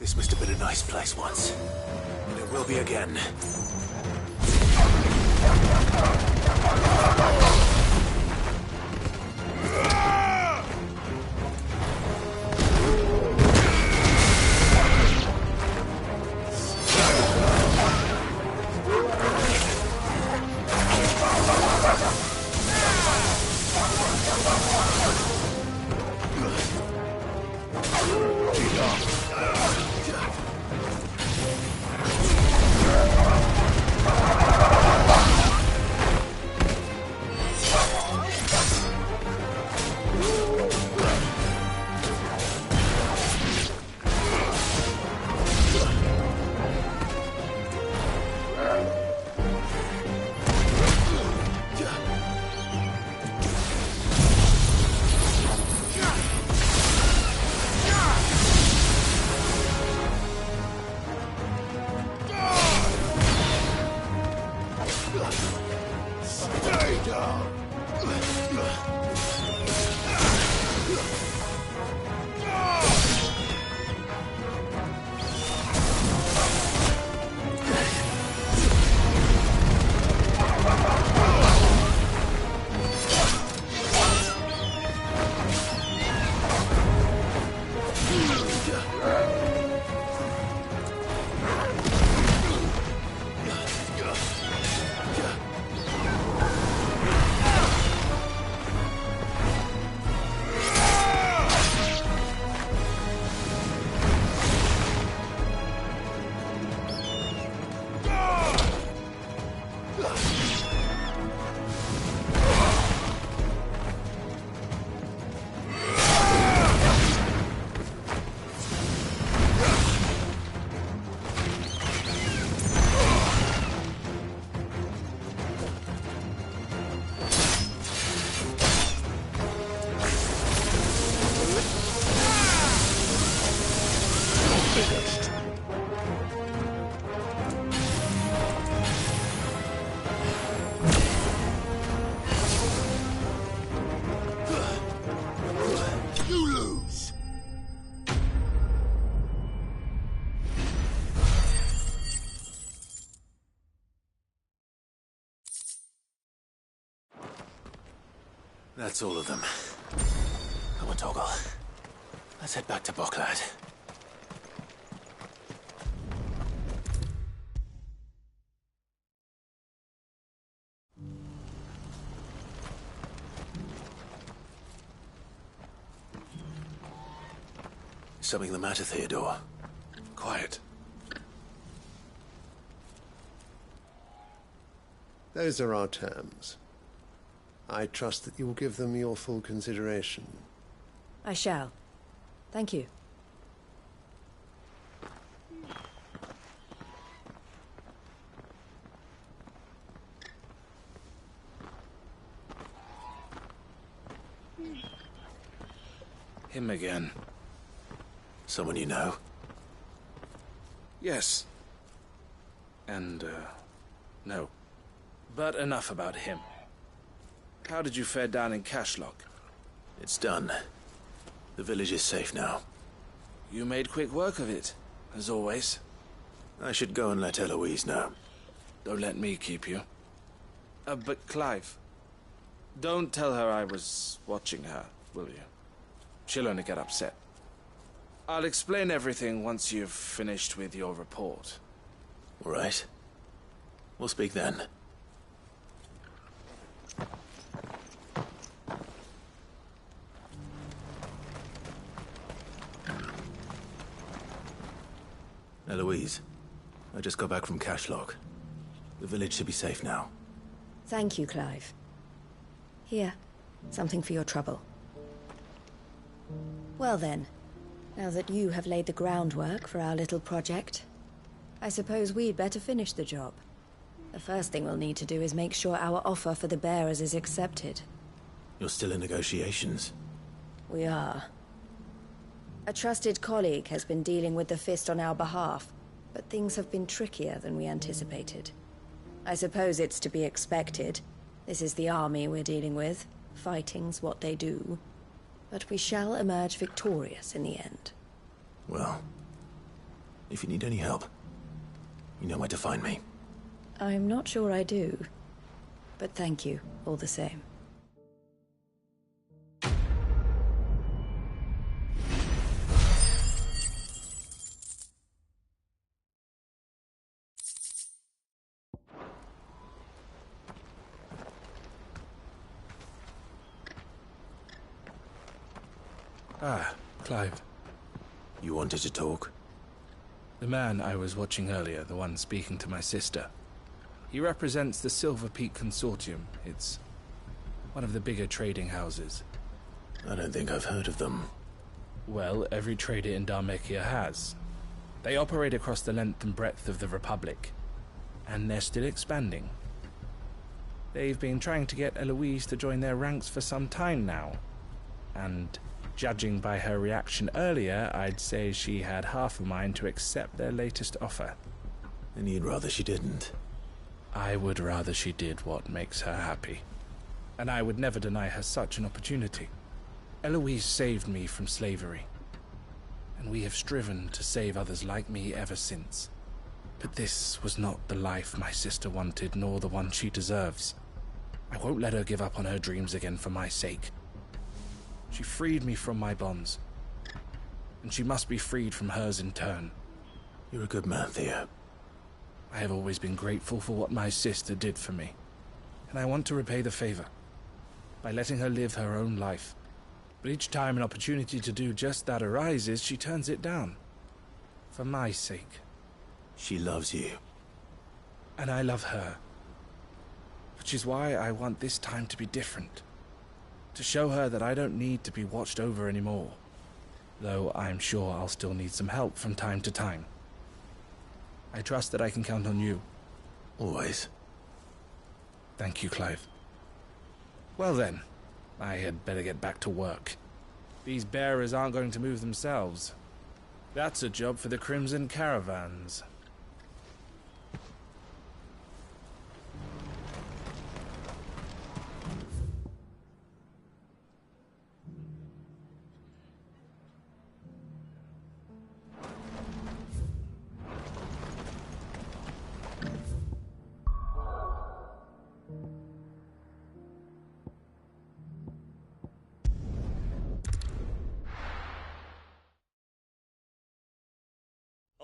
This must have been a nice place once. And it will be again. That's all of them. Come on, Toggle. Let's head back to Boklad. Something the matter, Theodore? Quiet. Those are our terms. I trust that you will give them your full consideration. I shall. Thank you. Him again. Someone you know? Yes. And, no. But enough about him. How did you fare down in Cashlock? It's done. The village is safe now. You made quick work of it, as always. I should go and let Eloise know. Don't let me keep you. But Clive, don't tell her I was watching her, will you? She'll only get upset. I'll explain everything once you've finished with your report. All right. We'll speak then. Eloise, I just got back from Cashlock. The village should be safe now. Thank you, Clive. Here, something for your trouble. Well then, now that you have laid the groundwork for our little project, I suppose we'd better finish the job. The first thing we'll need to do is make sure our offer for the bearers is accepted. You're still in negotiations? We are. A trusted colleague has been dealing with the Fist on our behalf, but things have been trickier than we anticipated. I suppose it's to be expected. This is the army we're dealing with. Fighting's what they do. But we shall emerge victorious in the end. Well, if you need any help, you know where to find me. I'm not sure I do, but thank you all the same. Ah, Clive. You wanted to talk? The man I was watching earlier, the one speaking to my sister. He represents the Silver Peak Consortium. It's one of the bigger trading houses. I don't think I've heard of them. Well, every trader in Dharmekia has. They operate across the length and breadth of the Republic, and they're still expanding. They've been trying to get Eloise to join their ranks for some time now, and judging by her reaction earlier, I'd say she had half a mind to accept their latest offer. And you'd rather she didn't? I would rather she did what makes her happy. And I would never deny her such an opportunity. Eloise saved me from slavery, and we have striven to save others like me ever since. But this was not the life my sister wanted, nor the one she deserves. I won't let her give up on her dreams again for my sake. She freed me from my bonds, and she must be freed from hers in turn. You're a good man, Theo. I have always been grateful for what my sister did for me, and I want to repay the favor by letting her live her own life. But each time an opportunity to do just that arises, she turns it down. For my sake. She loves you. And I love her. Which is why I want this time to be different. To show her that I don't need to be watched over anymore. Though I'm sure I'll still need some help from time to time. I trust that I can count on you. Always. Thank you, Clive. Well then, I had better get back to work. These bearers aren't going to move themselves. That's a job for the Crimson Caravans.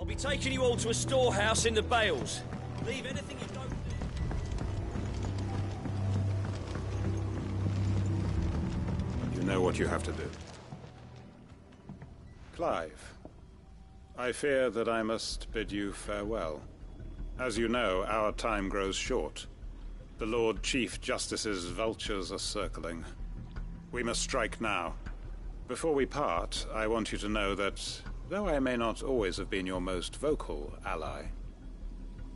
I'll be taking you all to a storehouse in the Bales. Leave anything you don't... You know what you have to do. Clive, I fear that I must bid you farewell. As you know, our time grows short. The Lord Chief Justice's vultures are circling. We must strike now. Before we part, I want you to know that, though I may not always have been your most vocal ally,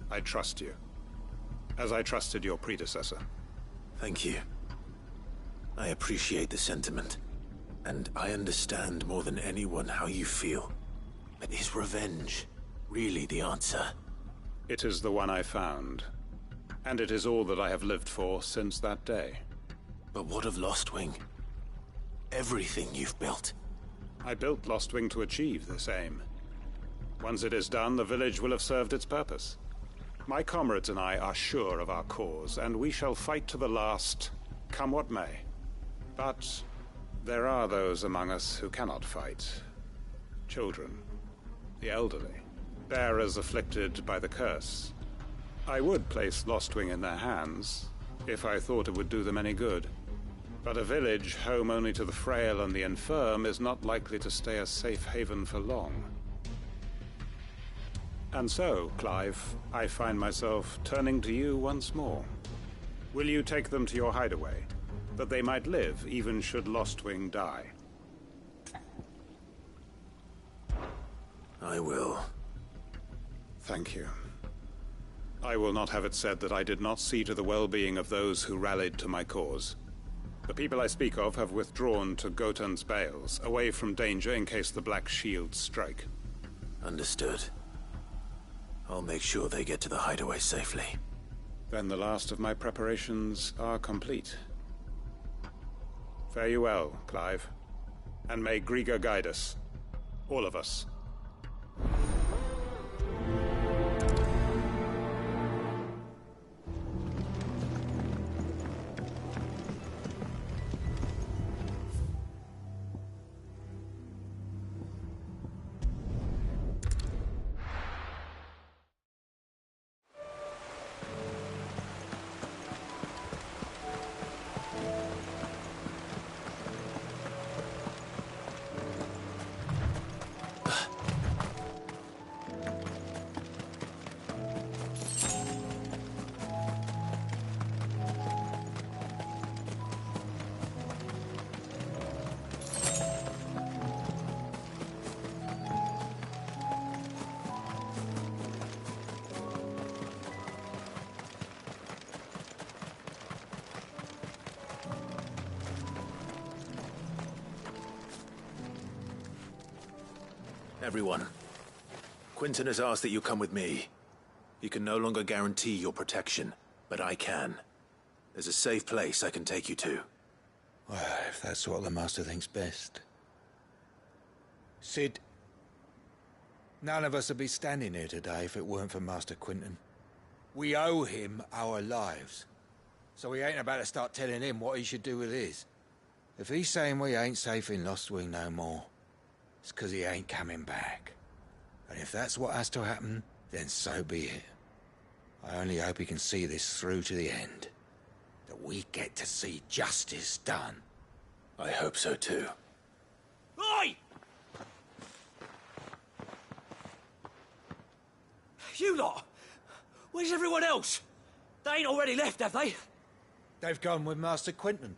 I trust you, as I trusted your predecessor. Thank you. I appreciate the sentiment, and I understand more than anyone how you feel. But is revenge really the answer? It is the one I found, and it is all that I have lived for since that day. But what of Lostwing? Everything you've built. I built Lostwing to achieve this aim. Once it is done, the village will have served its purpose. My comrades and I are sure of our cause, and we shall fight to the last, come what may. But there are those among us who cannot fight. Children, the elderly, bearers afflicted by the curse. I would place Lostwing in their hands, if I thought it would do them any good. But a village home only to the frail and the infirm is not likely to stay a safe haven for long. And so, Clive, I find myself turning to you once more. Will you take them to your hideaway, that they might live even should Lostwing die? I will. Thank you. I will not have it said that I did not see to the well-being of those who rallied to my cause. The people I speak of have withdrawn to Gotan's Bales, away from danger in case the Black Shields strike. Understood. I'll make sure they get to the hideaway safely. Then the last of my preparations are complete. Fare you well, Clive. And may Griga guide us. All of us. Everyone, Quinton has asked that you come with me. He can no longer guarantee your protection, but I can. There's a safe place I can take you to. Well, if that's what the Master thinks best. Sid, none of us would be standing here today if it weren't for Master Quinton. We owe him our lives. So we ain't about to start telling him what he should do with his. If he's saying we ain't safe in Lostwing no more, it's 'cause he ain't coming back. And if that's what has to happen, then so be it. I only hope he can see this through to the end. That we get to see justice done. I hope so too. Oi! You lot! Where's everyone else? They ain't already left, have they? They've gone with Master Quinton.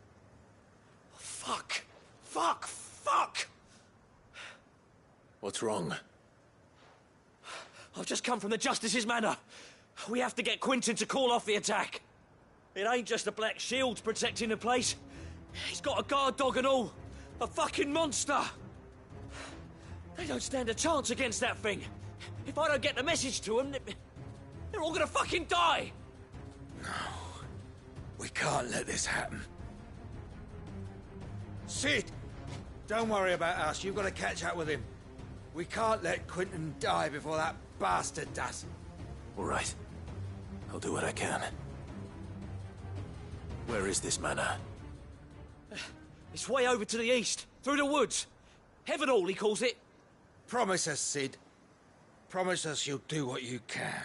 Fuck! Fuck! Fuck! What's wrong? I've just come from the Justice's manor. We have to get Quinton to call off the attack. It ain't just the Black Shields protecting the place. He's got a guard dog and all. A fucking monster. They don't stand a chance against that thing. If I don't get the message to them, they're all gonna fucking die. No. We can't let this happen. Sid! Don't worry about us. You've got to catch up with him. We can't let Quinton die before that bastard does. All right. I'll do what I can. Where is this manor? It's way over to the east, through the woods. Heavenhall, he calls it. Promise us, Sid. Promise us you'll do what you can.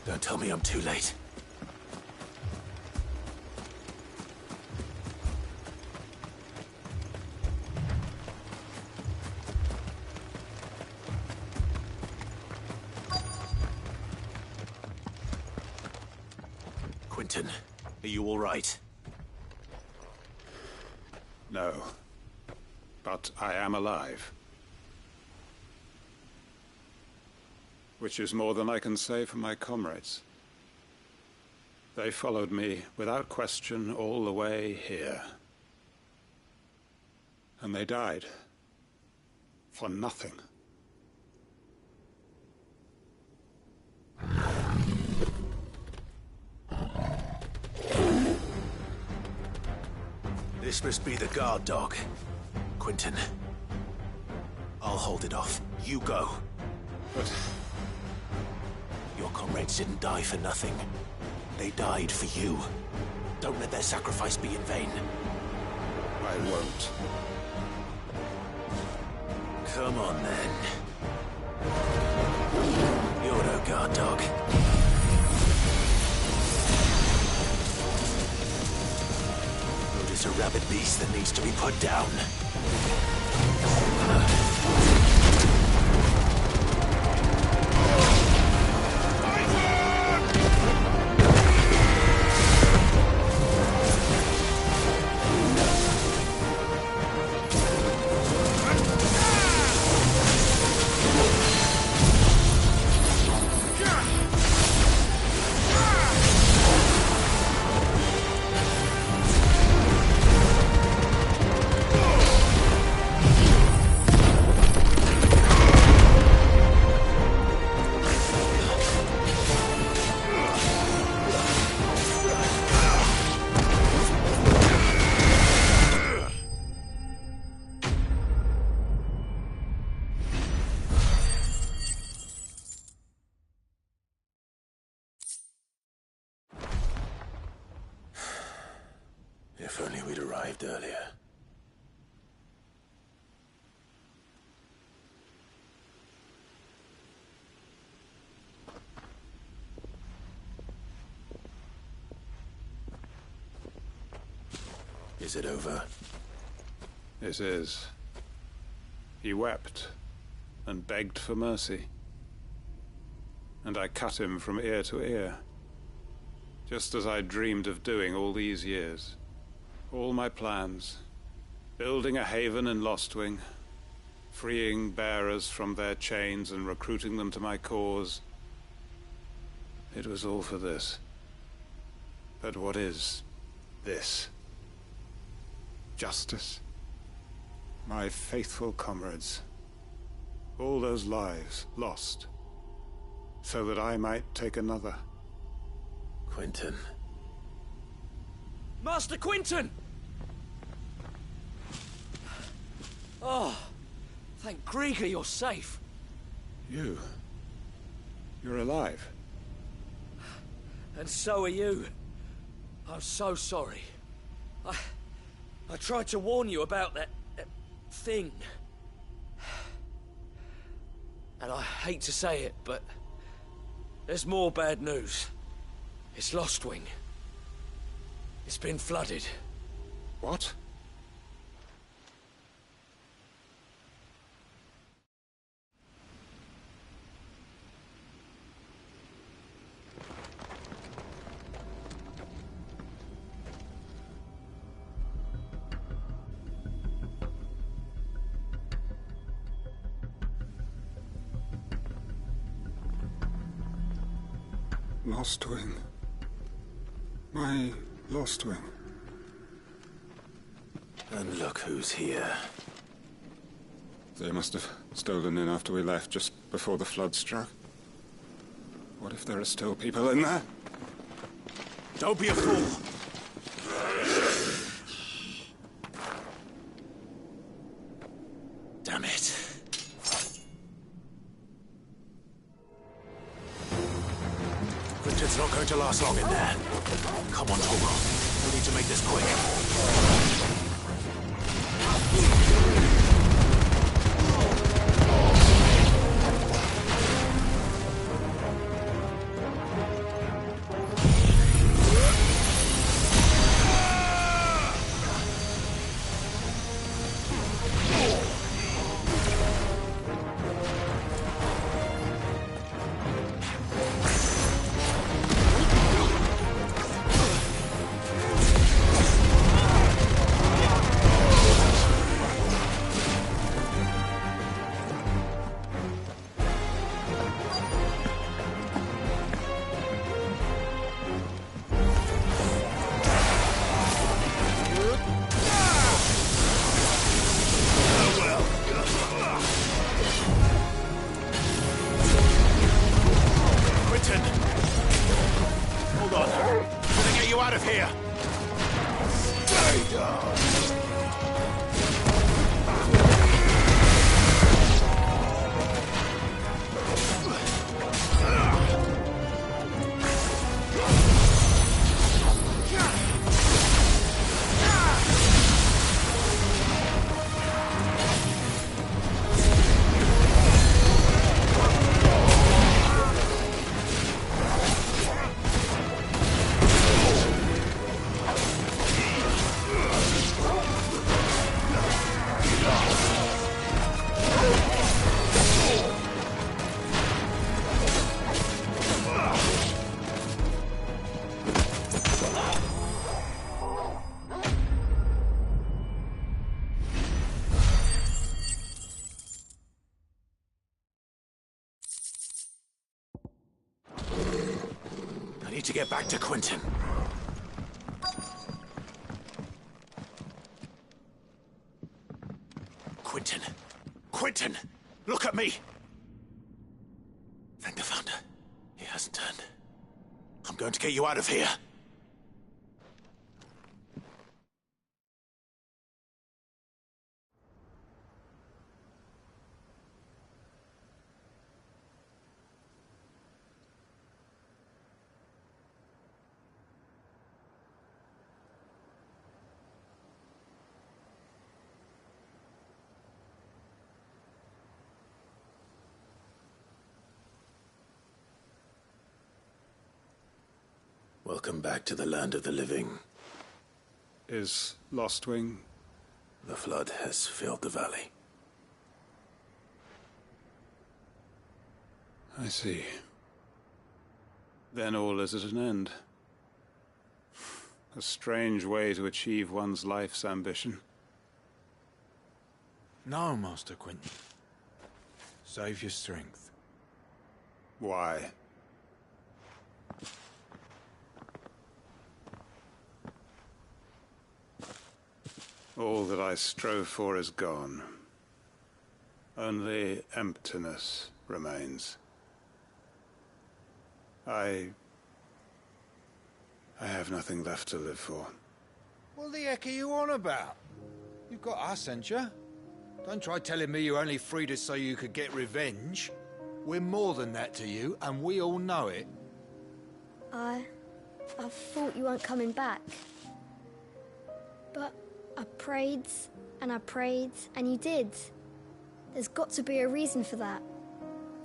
Don't tell me I'm too late. Quentin, are you all right? No. But I am alive. Which is more than I can say for my comrades. They followed me without question all the way here. And they died. For nothing. This must be the guard dog. Quentin. I'll hold it off. You go. But your comrades didn't die for nothing. They died for you. Don't let their sacrifice be in vain. I won't. Come on, then. You're no guard dog. You're just a rabid beast that needs to be put down. If only we'd arrived earlier. Is it over? It is. He wept and begged for mercy. And I cut him from ear to ear, just as I dreamed of doing all these years. All my plans, building a haven in Lostwing, freeing bearers from their chains and recruiting them to my cause. It was all for this. But what is this? Justice? My faithful comrades. All those lives lost, so that I might take another. Quentin. Master Quentin! Oh, thank Grieger you're safe. You're alive. And so are you. I'm so sorry. I tried to warn you about that thing. And I hate to say it, but there's more bad news. It's Lostwing. It's been flooded. What? Lostwing. My Lostwing. And look who's here. They must have stolen in after we left, just before the flood struck. What if there are still people in there? Don't be a fool! Damn it. Quentin's not going to last long in there. Come on, Torgal. We need to make this quick. To get back to Quentin. Quentin! Quentin! Look at me! Thank the Founder. He hasn't turned. I'm going to get you out of here. Welcome back to the land of the living. Is Lostwing? The flood has filled the valley. I see. Then all is at an end. A strange way to achieve one's life's ambition. No, Master Quentin. Save your strength. Why? All that I strove for is gone. Only emptiness remains. I have nothing left to live for. What the heck are you on about? You've got us, ain't you? Don't try telling me you only freed us so you could get revenge. We're more than that to you, and we all know it. I thought you weren't coming back. But I prayed, and you did. There's got to be a reason for that,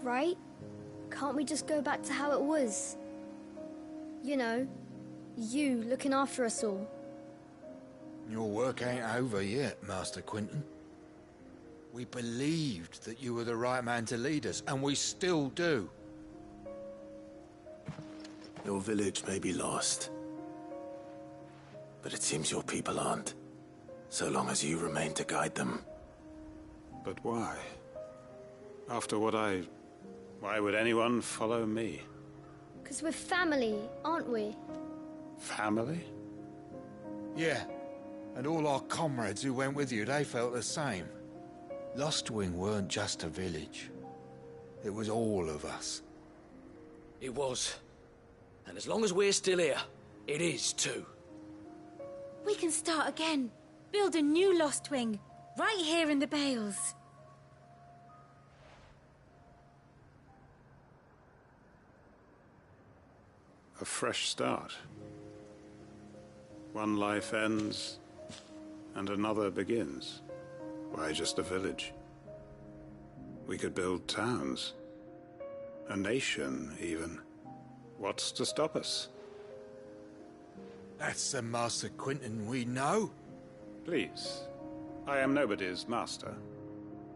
right? Can't we just go back to how it was? You know, you looking after us all. Your work ain't over yet, Master Quentin. We believed that you were the right man to lead us, and we still do. Your village may be lost, but it seems your people aren't, so long as you remain to guide them. But why? After what why would anyone follow me? 'Cause we're family, aren't we? Family? Yeah, and all our comrades who went with you, they felt the same. Lostwing weren't just a village. It was all of us. It was. And as long as we're still here, it is too. We can start again. Build a new Lostwing, right here in the Bales. A fresh start. One life ends, and another begins. Why just a village? We could build towns. A nation, even. What's to stop us? That's the Master Quentin we know. Please. I am nobody's master.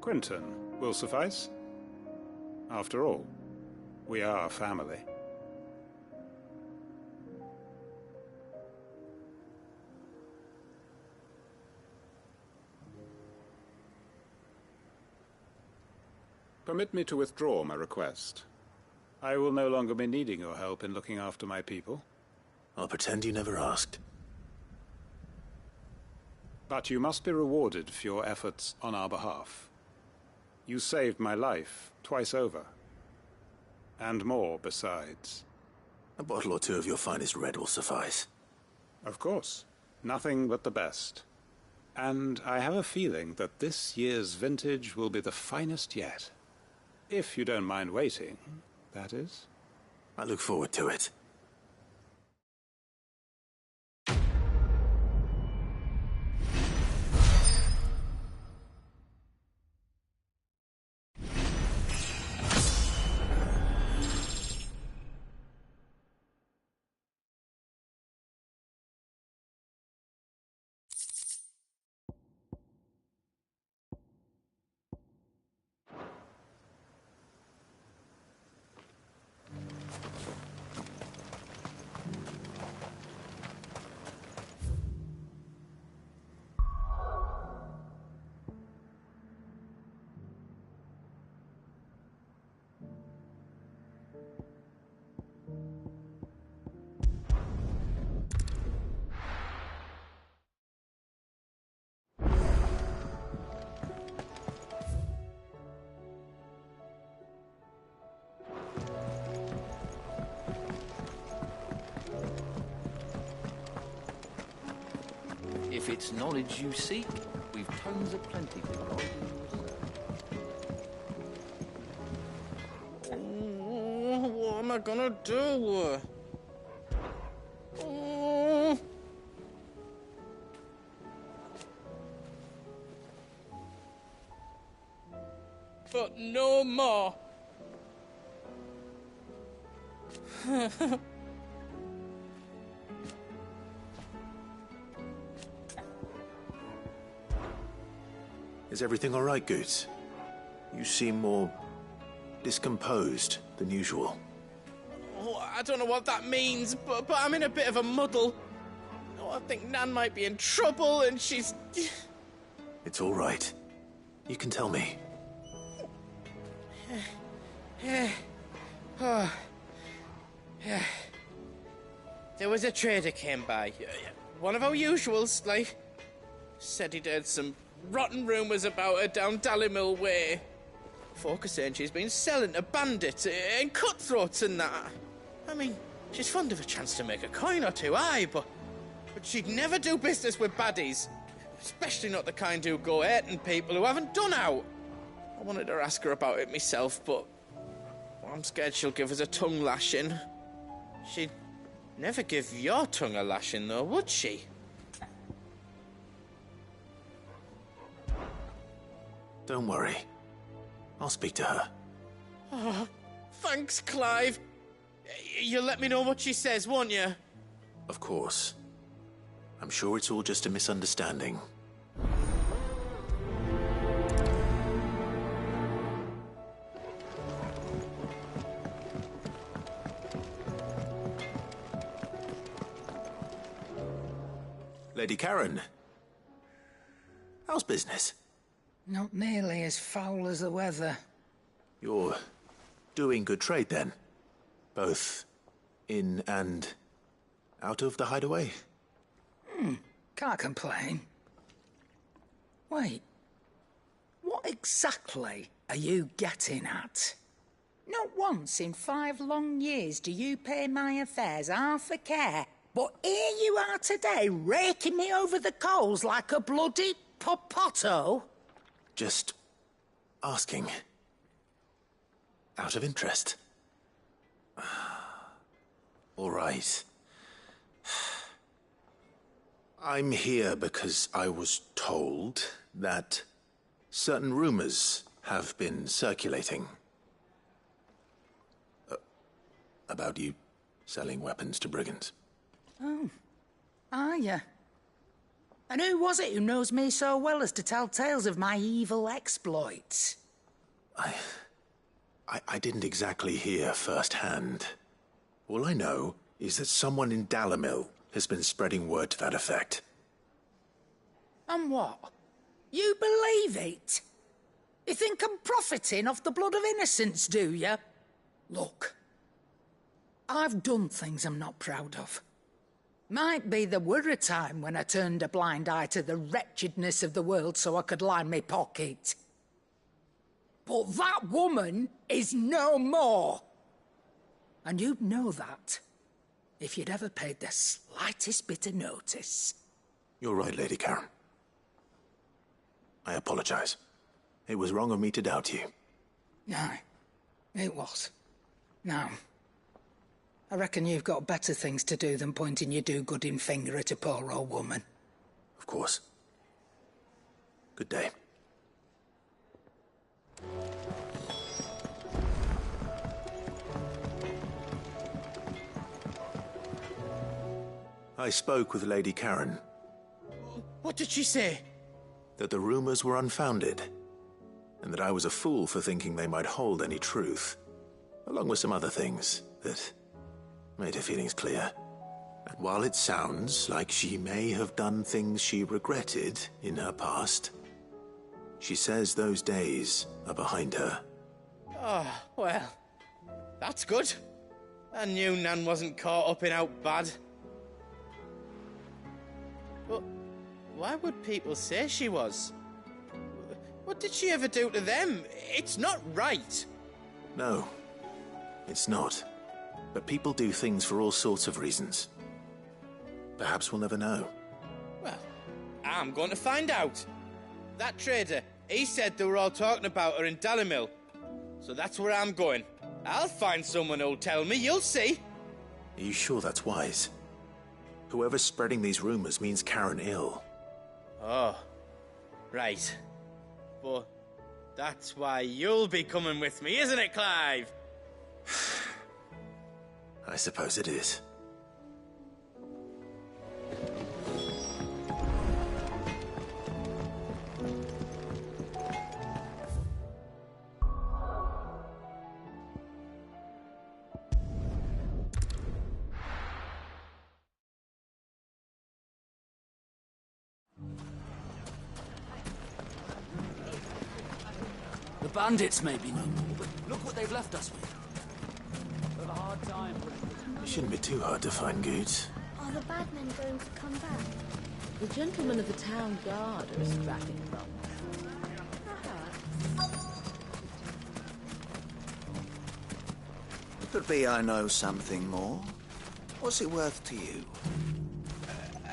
Quentin will suffice. After all, we are family. Permit me to withdraw my request. I will no longer be needing your help in looking after my people. I'll pretend you never asked. But you must be rewarded for your efforts on our behalf. You saved my life twice over. And more besides. A bottle or two of your finest red will suffice. Of course. Nothing but the best. And I have a feeling that this year's vintage will be the finest yet. If you don't mind waiting, that is. I look forward to it. If it's knowledge you seek, we've tomes of plenty to guide you. What am I gonna do? But no more. Is everything all right, Goots? You seem more discomposed than usual. Oh, I don't know what that means, but I'm in a bit of a muddle. Oh, I think Nan might be in trouble and she's... It's all right. You can tell me. Oh. There was a trader came by. One of our usuals, like... Said he'd heard some rotten rumours about her down Dallimil Way. Folk are saying she's been selling to bandits and cutthroats and that. I mean, she's fond of a chance to make a coin or two, aye, but she'd never do business with baddies. Especially not the kind who go hurting people who haven't done out. I wanted to ask her about it myself, but I'm scared she'll give us a tongue lashing. She'd never give your tongue a lashing, though, would she? Don't worry. I'll speak to her. Oh, thanks, Clive. You'll let me know what she says, won't you? Of course. I'm sure it's all just a misunderstanding. Lady Karen. How's business? Not nearly as foul as the weather. You're doing good trade, then? Both in and out of the hideaway? Can't complain. Wait. What exactly are you getting at? Not once in 5 long years do you pay my affairs half a care, but here you are today, raking me over the coals like a bloody popoto? Just asking. Out of interest. All right. I'm here because I was told that certain rumors have been circulating. About you selling weapons to brigands. Oh, are you? And who was it who knows me so well as to tell tales of my evil exploits? I didn't exactly hear firsthand. All I know is that someone in Dallimil has been spreading word to that effect. And what? You believe it? You think I'm profiting off the blood of innocents, do you? Look, I've done things I'm not proud of. Might be there were a time when I turned a blind eye to the wretchedness of the world so I could line my pocket. But that woman is no more. And you'd know that if you'd ever paid the slightest bit of notice. You're right, Lady Karen. I apologize. It was wrong of me to doubt you. Aye, it was. Now, I reckon you've got better things to do than pointing your do-gooding finger at a poor old woman. Of course. Good day. I spoke with Lady Karen. What did she say? That the rumors were unfounded, and that I was a fool for thinking they might hold any truth, along with some other things that made her feelings clear. And while it sounds like she may have done things she regretted in her past, she says those days are behind her. Oh, well, that's good. I knew Nan wasn't caught up in out bad. But why would people say she was? What did she ever do to them? It's not right. No, it's not. But people do things for all sorts of reasons. Perhaps we'll never know. Well, I'm going to find out. That trader, he said they were all talking about her in Dallimil. So that's where I'm going. I'll find someone who'll tell me, you'll see. Are you sure that's wise? Whoever's spreading these rumors means Karen ill. Oh, right. But that's why you'll be coming with me, isn't it, Clive? I suppose it is. The bandits may be no more, but look what they've left us with. We've a hard time. It shouldn't be too hard to find goods. Are the bad men going to come back? The gentlemen of the town guard are strapping them. Could be I know something more. What's it worth to you?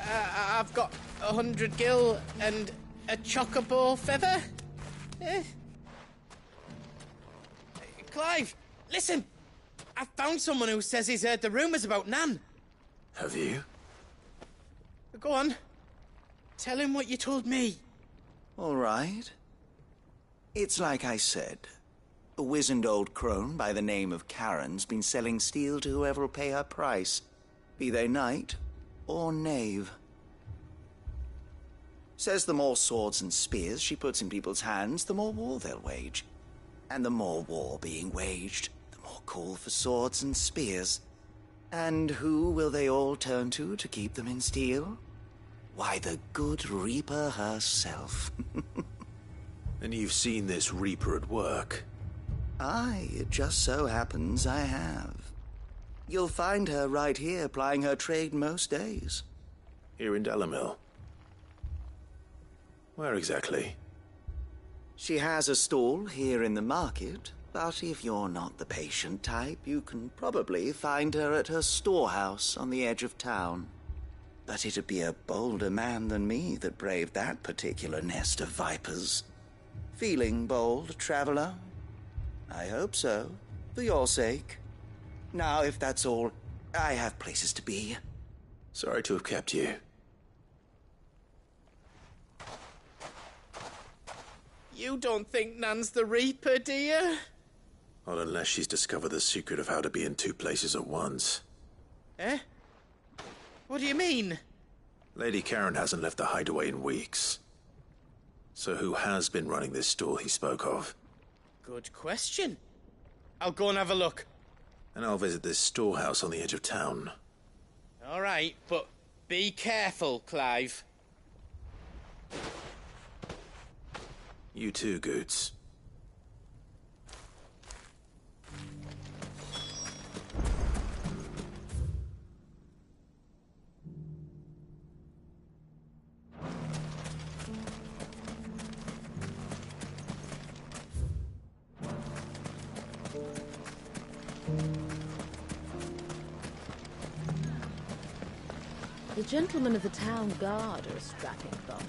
I've got 100 gil and a chocobo feather. Clive, listen! I found someone who says he's heard the rumours about Nan. Have you? Go on. Tell him what you told me. All right. It's like I said. A wizened old crone by the name of Karen's been selling steel to whoever will pay her price, be they knight or knave. Says the more swords and spears she puts in people's hands, the more war they'll wage. And the more war being waged, the more call for swords and spears. And who will they all turn to keep them in steel? Why, the good Reaper herself. And you've seen this Reaper at work? Aye, it just so happens I have. You'll find her right here plying her trade most days. Here in Delamil? Where exactly? She has a stall here in the market, but if you're not the patient type, you can probably find her at her storehouse on the edge of town. But it'd be a bolder man than me that braved that particular nest of vipers. Feeling bold, traveler? I hope so, for your sake. Now, if that's all, I have places to be. Sorry to have kept you. You don't think Nan's the Reaper, do you? Not unless she's discovered the secret of how to be in two places at once. Eh? What do you mean? Lady Karen hasn't left the hideaway in weeks. So who has been running this stall he spoke of? Good question. I'll go and have a look. And I'll visit this storehouse on the edge of town. All right, but be careful, Clive. You too, Goots. The gentlemen of the town guard are a strapping bunch.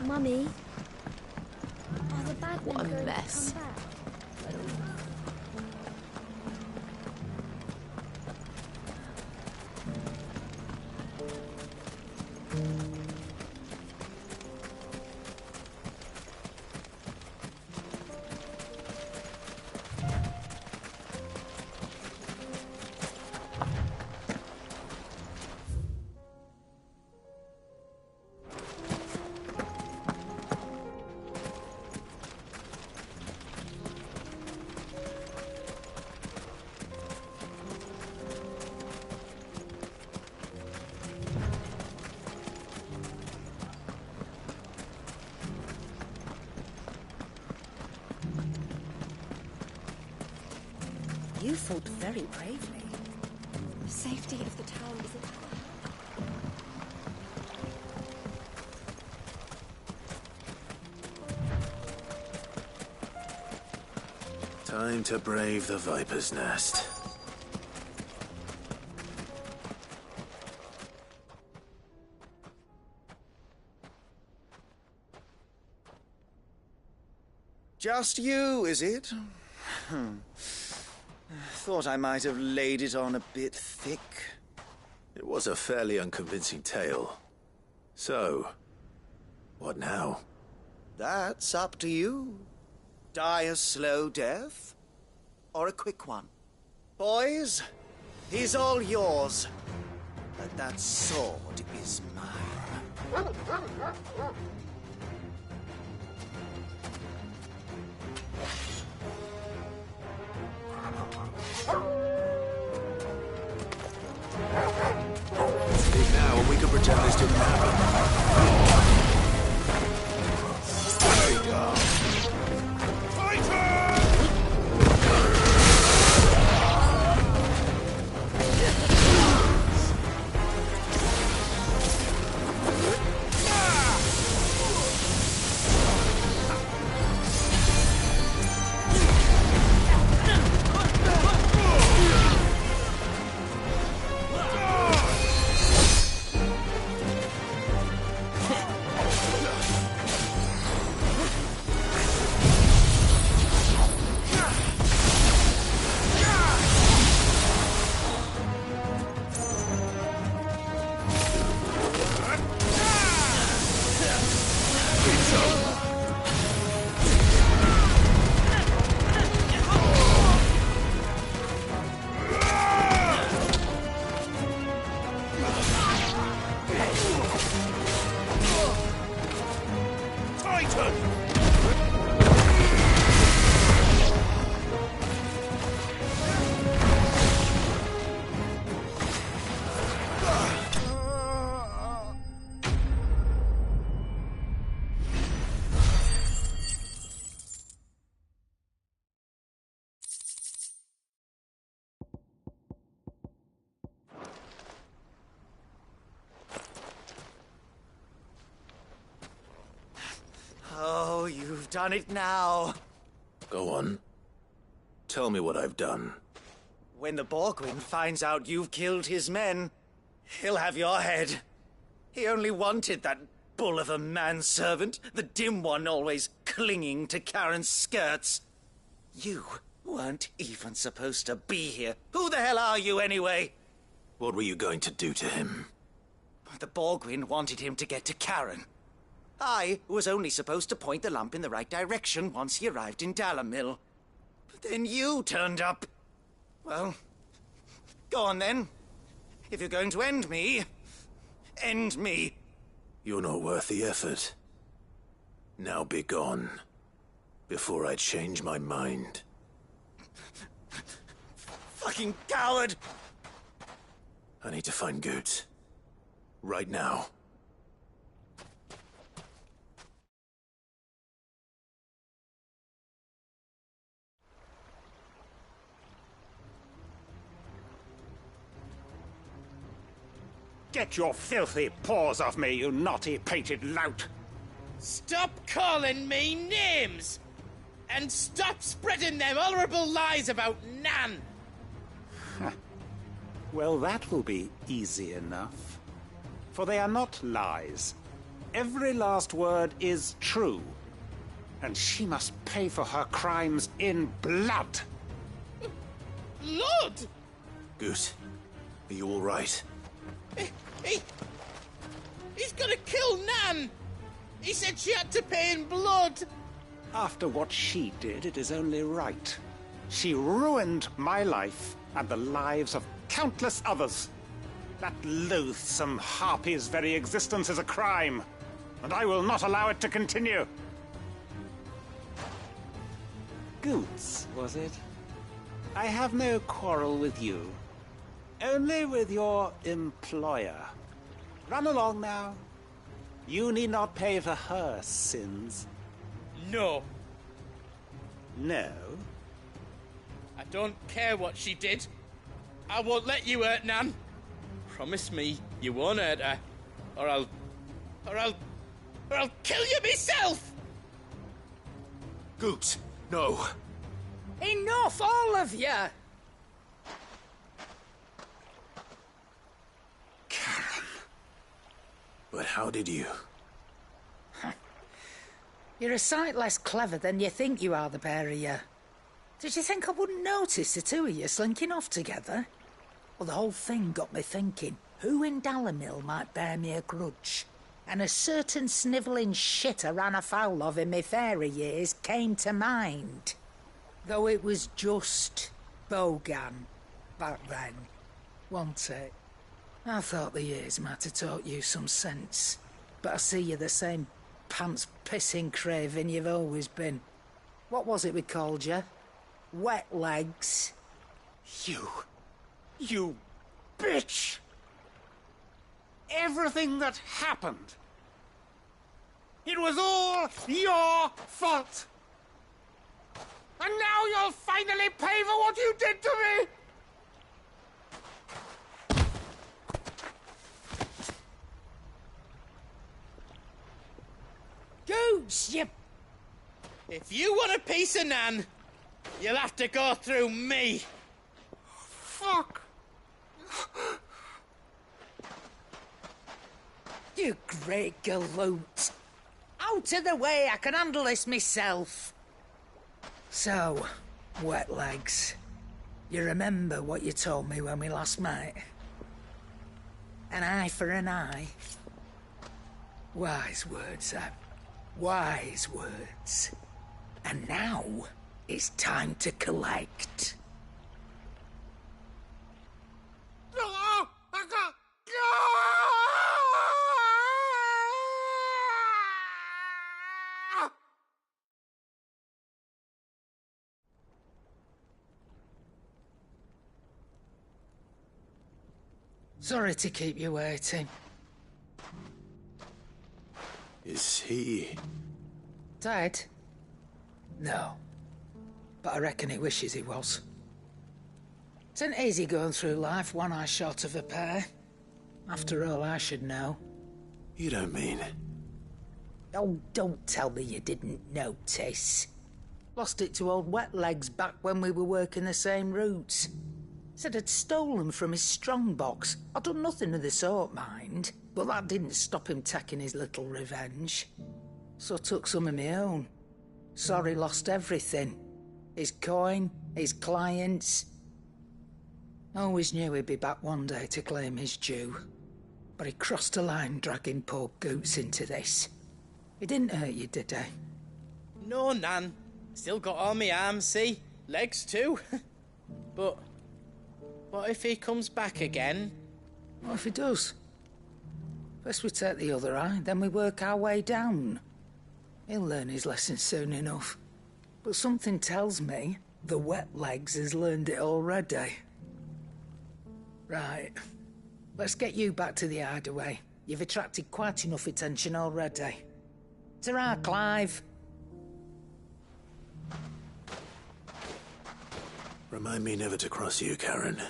Mummy, are the bad men What a going mess. to come back? You fought very bravely. The safety of the town is at Time to brave the Viper's Nest. Just you, is it? Thought I might have laid it on a bit thick. It was a fairly unconvincing tale. So, what now? That's up to you. Die a slow death, or a quick one. Boys, he's all yours. But that sword is mine. Speak now, and we can pretend this didn't happen. There you go. Titan! Oh, you've done it now. Go on. Tell me what I've done. When the Borgwyn finds out you've killed his men, he'll have your head. He only wanted that bull of a manservant, the dim one always clinging to Karen's skirts. You weren't even supposed to be here. Who the hell are you anyway? What were you going to do to him? The Borgwyn wanted him to get to Karen. I was only supposed to point the lamp in the right direction once he arrived in Dalamil. But then you turned up. Well, go on then. If you're going to end me, end me. You're not worth the effort. Now be gone, before I change my mind. Fucking coward! I need to find Goots. Right now. Get your filthy paws off me, you naughty-pated lout! Stop calling me names! And stop spreading them horrible lies about Nan! Well, that will be easy enough. For they are not lies. Every last word is true. And she must pay for her crimes in blood. Blood? Goose, are you all right? He's gonna kill Nan! He said she had to pay in blood! After what she did, it is only right. She ruined my life and the lives of countless others. That loathsome harpy's very existence is a crime, and I will not allow it to continue. Goots, was it? I have no quarrel with you. Only with your employer. Run along now. You need not pay for her sins. No. No? I don't care what she did. I won't let you hurt Nan. Promise me you won't hurt her. Or I'll kill you myself! Goots, no. Enough, all of you! But how did you? You're a sight less clever than you think you are, the pair of you. Did you think I wouldn't notice the two of you slinking off together? Well, the whole thing got me thinking, who in Dalamil might bear me a grudge? And a certain snivelling shit I ran afoul of in my fairy years came to mind. Though it was just Bogan back then, wasn't it? I thought the years might have taught you some sense, but I see you're the same pants-pissing craven you've always been. What was it we called you? Wet legs? You bitch! Everything that happened, it was all your fault! And now you'll finally pay for what you did to me! Goots, you... If you want a piece of Nan, you'll have to go through me. Fuck! You great galoot. Out of the way, I can handle this myself. So, wet legs, you remember what you told me when we last met? An eye for an eye. Wise words, Sam. Wise words. And now, it's time to collect. Sorry to keep you waiting. Is he... Dead? No. But I reckon he wishes he was. It ain't easy going through life one eye short of a pair. After all, I should know. You don't mean... Oh, don't tell me you didn't notice. Lost it to old Wet Legs back when we were working the same routes. Said I'd stolen from his strongbox. I'd done nothing of the sort, mind. But that didn't stop him taking his little revenge. So I took some of my own. Sorry, lost everything. His coin, his clients. Always knew he'd be back one day to claim his due. But he crossed a line dragging poor Goots into this. He didn't hurt you, did he? No, Nan. Still got all my arms, see? Legs too. But what if he comes back again? What if he does? First we take the other eye, then we work our way down. He'll learn his lesson soon enough. But something tells me the Wet Legs has learned it already. Right. Let's get you back to the hideaway. You've attracted quite enough attention already. Ta-ra, Clive. Remind me never to cross you, Karen.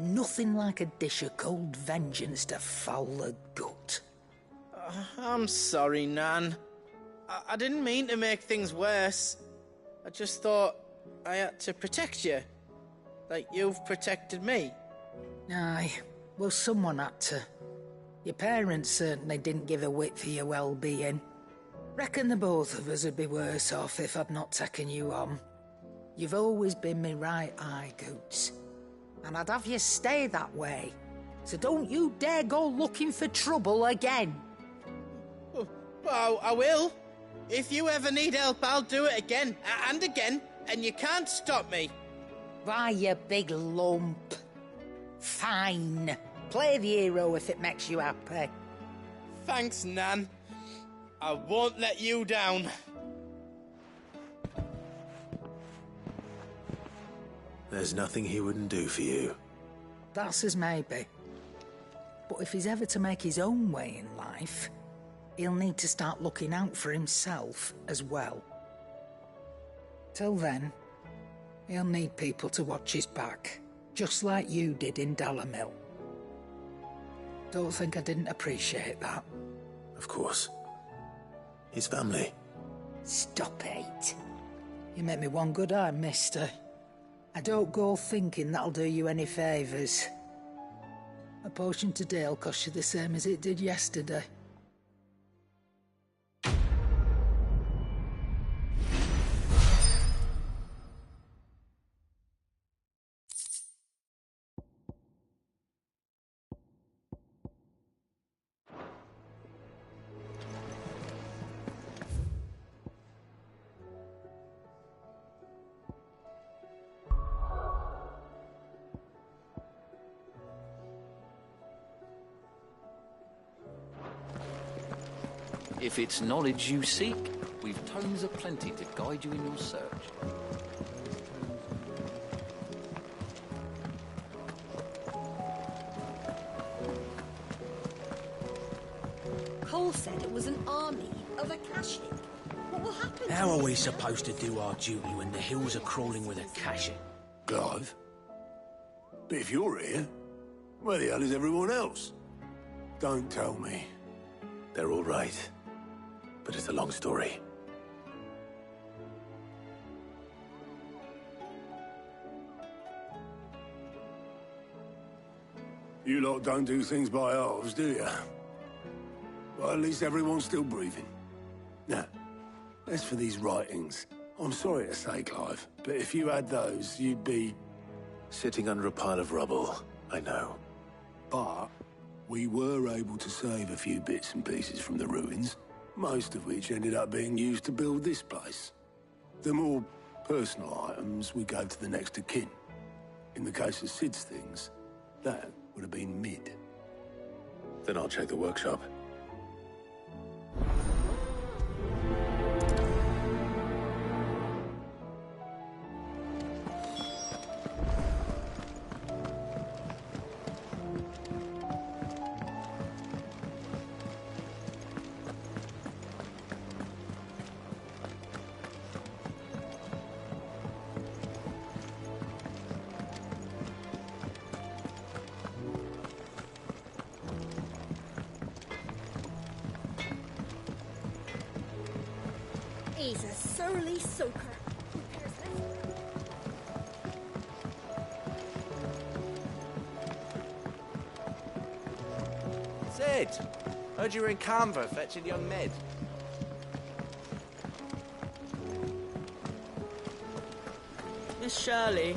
Nothing like a dish of cold vengeance to foul the gut. I'm sorry, Nan. I didn't mean to make things worse. I just thought I had to protect you. Like you've protected me. Aye, well, someone had to. Your parents certainly didn't give a whit for your well-being. Reckon the both of us would be worse off if I'd not taken you on. You've always been me right eye, Goots. And I'd have you stay that way. So don't you dare go looking for trouble again. Well, I will. If you ever need help, I'll do it again and again, and you can't stop me. Why, you big lump. Fine. Play the hero if it makes you happy. Thanks, Nan. I won't let you down. There's nothing he wouldn't do for you. That's as maybe. But if he's ever to make his own way in life, he'll need to start looking out for himself as well. Till then, he'll need people to watch his back, just like you did in Dalamil. Don't think I didn't appreciate that. Of course. His family. Stop it. You make me one good eye, mister. I don't go thinking that'll do you any favours. A potion today'll cost you the same as it did yesterday. If it's knowledge you seek, we've tomes aplenty to guide you in your search. Cole said it was an army of Akashic. What will happen? How are we supposed to do our duty when the hills are crawling with Akashic? Clive? But if you're here, where the hell is everyone else? Don't tell me. They're all right. But it's a long story. You lot don't do things by halves, do you? Well, at least everyone's still breathing. Now, as for these writings, I'm sorry to say, Clive, but if you had those, you'd be... Sitting under a pile of rubble, I know. But we were able to save a few bits and pieces from the ruins, most of which ended up being used to build this place. The more personal items we gave to the next of kin. In the case of Sid's things, that would have been Mid. Then I'll check the workshop. He's a surly soaker. Sid! Heard you were in Canva fetching young Mid. Miss Shirley,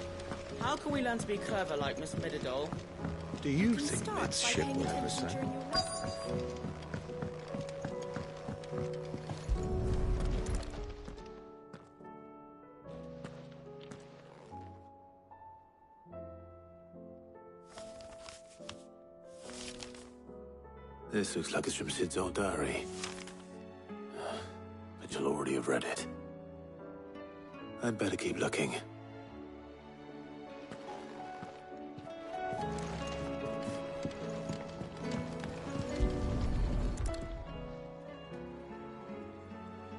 how can we learn to be clever like Miss Mididol? Do you think Mid's ship will ever sink? This looks like it's from Sid's old diary. But you'll already have read it. I'd better keep looking.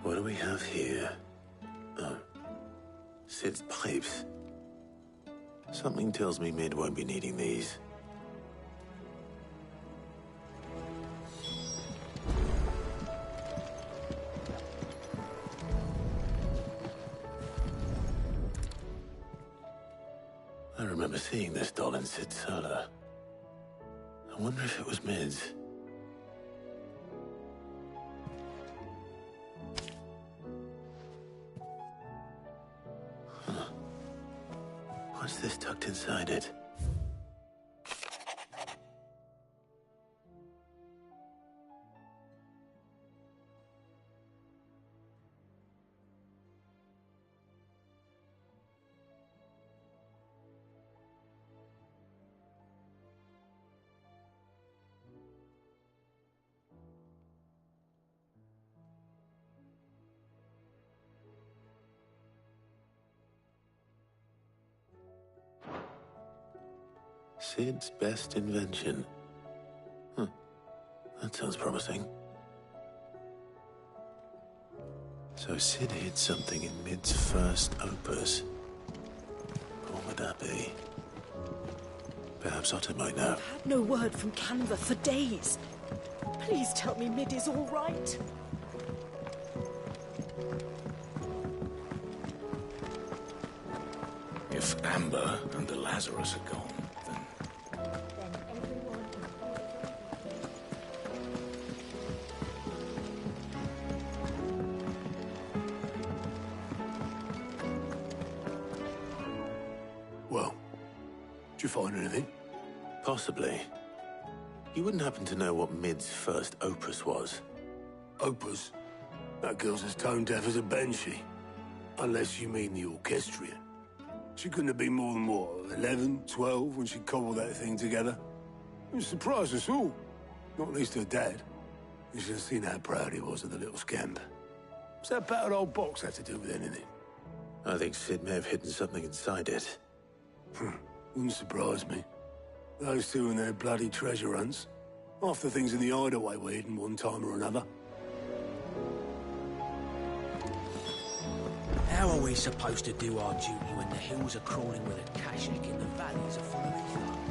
What do we have here? Oh. Sid's pipes. Something tells me Mid won't be needing these. I remember seeing this doll in Sid's cellar. I wonder if it was Mid's. Huh. What's this tucked inside it? Sid's best invention. Huh. That sounds promising. So Sid hid something in Mid's first opus. What would that be? Perhaps Otto might know. I've had no word from Canva for days. Please tell me Mid is all right. If Amber and the Lazarus are gone, Well, did you find anything? Possibly. You wouldn't happen to know what Mid's first opus was? Opus? That girl's as tone deaf as a banshee. Unless you mean the orchestrion. She couldn't have been more than, what, 11, 12 when she cobbled that thing together? It surprised us all. Not least her dad. You should have seen how proud he was of the little scamp. What's that battered old box have to do with anything? I think Sid may have hidden something inside it. Wouldn't surprise me. Those two and their bloody treasure hunts. Half the things in the hideaway were hidden one time or another. how are we supposed to do our duty when the hills are crawling with a Kashik and the valleys are full of ether?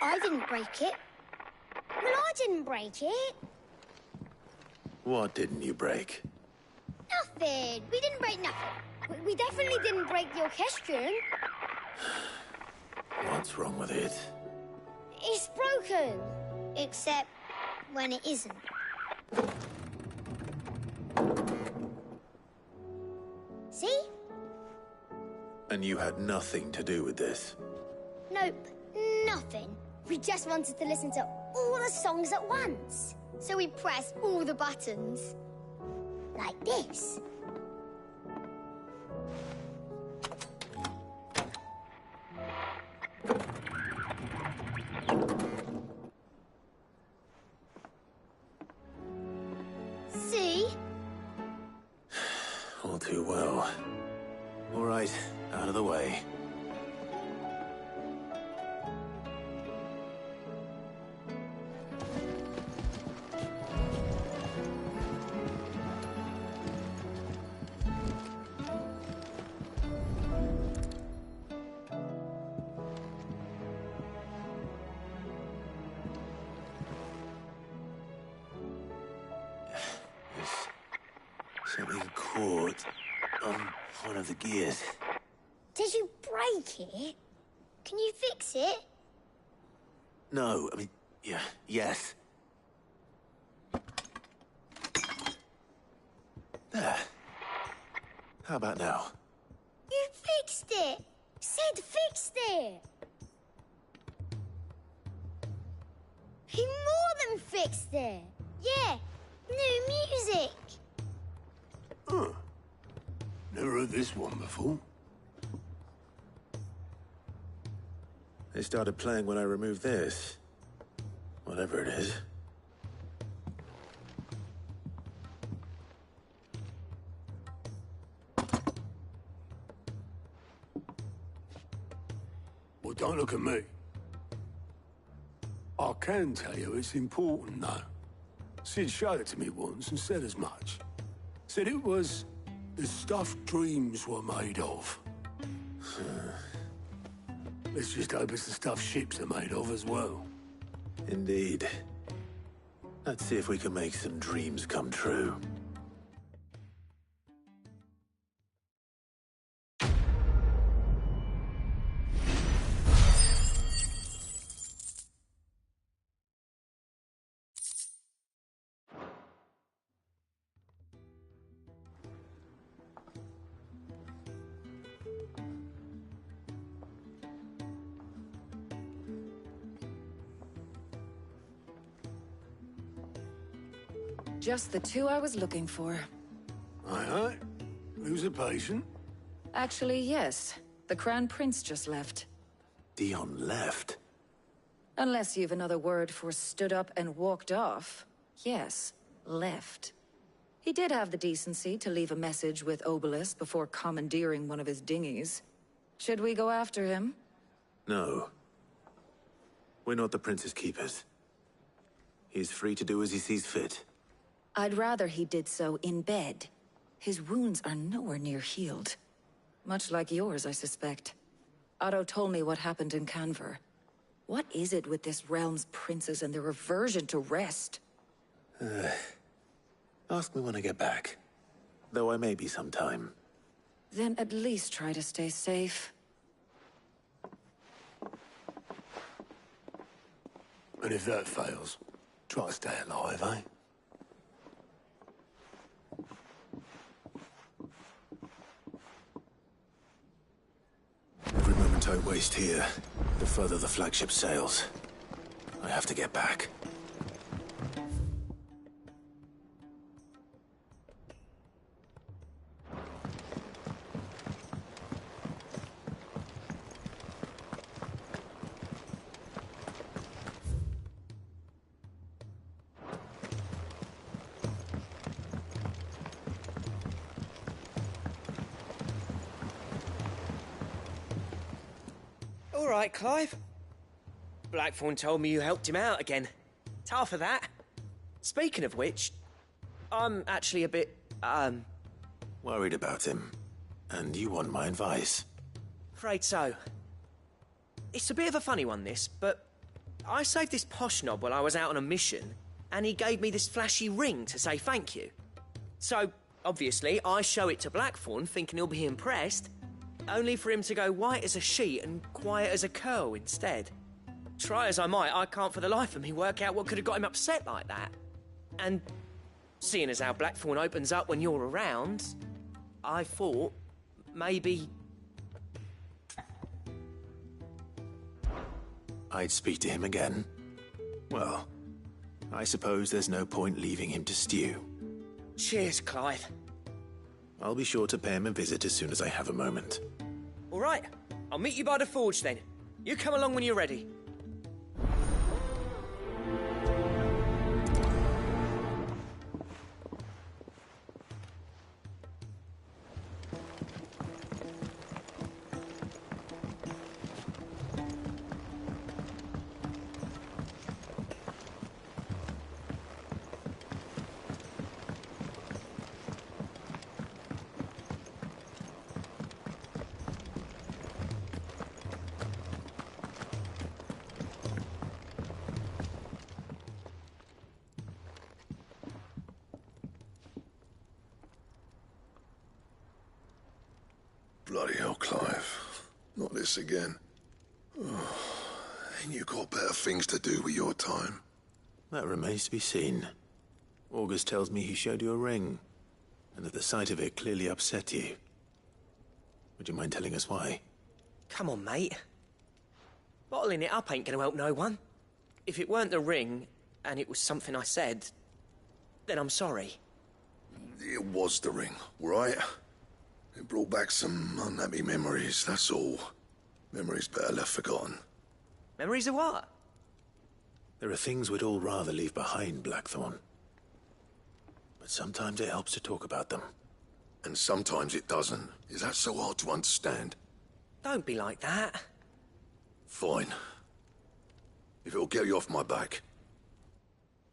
I didn't break it. Well, I didn't break it. What didn't you break? nothing. We didn't break nothing. We definitely didn't break the orchestrion. What's wrong with it? It's broken. Except when it isn't. See? And you had nothing to do with this? Nope, nothing. We just wanted to listen to all the songs at once. So we pressed all the buttons. Like this. See? All too well. All right, out of the way. Something caught on one of the gears. Did you break it? Can you fix it? No, I mean, yes. There. How about now? You fixed it! Sid fixed it! He more than fixed it! Yeah, new music! Huh. Never heard this one before. They started playing when I removed this. Whatever it is. Well, don't look at me. I can tell you it's important, though. Sid showed it to me once and said as much. Said it was the stuff dreams were made of. Let's just hope it's the stuff ships are made of as well. Indeed. Let's see if we can make some dreams come true. Just the two I was looking for. Aye. Who's a patient? Actually, yes. The Crown Prince just left. Dion left? Unless you've another word for stood up and walked off. Yes, left. He did have the decency to leave a message with Obelisk before commandeering one of his dinghies. Should we go after him? No. We're not the Prince's keepers. He's free to do as he sees fit. I'd rather he did so in bed. His wounds are nowhere near healed. Much like yours, I suspect. Otto told me what happened in Canver. What is it with this realm's princes and their aversion to rest? Ask me when I get back. Though I may be sometime. Then at least try to stay safe. And if that fails, try to stay alive, eh? Every moment I waste here, the further the flagship sails. I have to get back. All right, Clive. Blackthorn told me you helped him out again. Tough of that. Speaking of which, I'm actually a bit, Worried about him. And you want my advice? afraid so. It's a bit of a funny one, this, but I saved this posh knob while I was out on a mission, and he gave me this flashy ring to say thank you. So, Obviously, I show it to Blackthorn, thinking he'll be impressed, only for him to go white as a sheet and quiet as a curl instead. Try as I might, I can't for the life of me work out what could have got him upset like that. And seeing as how Blackthorn opens up when you're around, I thought maybe... I'd speak to him again. Well, I suppose there's no point leaving him to stew. Cheers, Clive. I'll be sure to pay him a visit as soon as I have a moment. All right, I'll meet you by the forge then. You come along when you're ready. Bloody hell, Clive. Not this again. Oh, ain't you got better things to do with your time? That remains to be seen. August tells me he showed you a ring, and that the sight of it clearly upset you. Would you mind telling us why? Come on, mate. Bottling it up ain't gonna help no one. If it weren't the ring, and it was something I said, then I'm sorry. It was the ring, right? It brought back some unhappy memories, that's all. Memories better left forgotten. Memories of what? There are things we'd all rather leave behind, Blackthorn. But sometimes it helps to talk about them. And sometimes it doesn't. Is that so hard to understand? Don't be like that. Fine. If it'll get you off my back.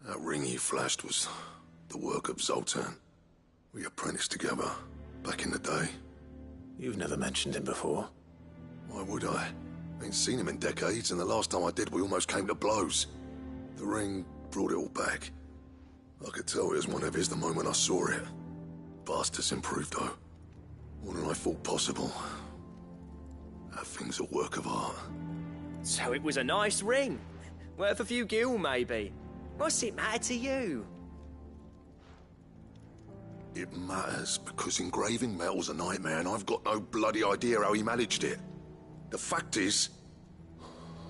That ring you flashed was the work of Zoltan. We apprenticed together. Back in the day. You've never mentioned him before. Why would I? Ain't seen him in decades, and the last time I did, we almost came to blows. The ring brought it all back. I could tell it was one of his the moment I saw it. Bastard's improved, though. More than I thought possible. That thing's a work of art. So it was a nice ring. Worth a few gil, maybe. What's it matter to you? It matters because engraving metal's a nightmare and I've got no bloody idea how he managed it. The fact is,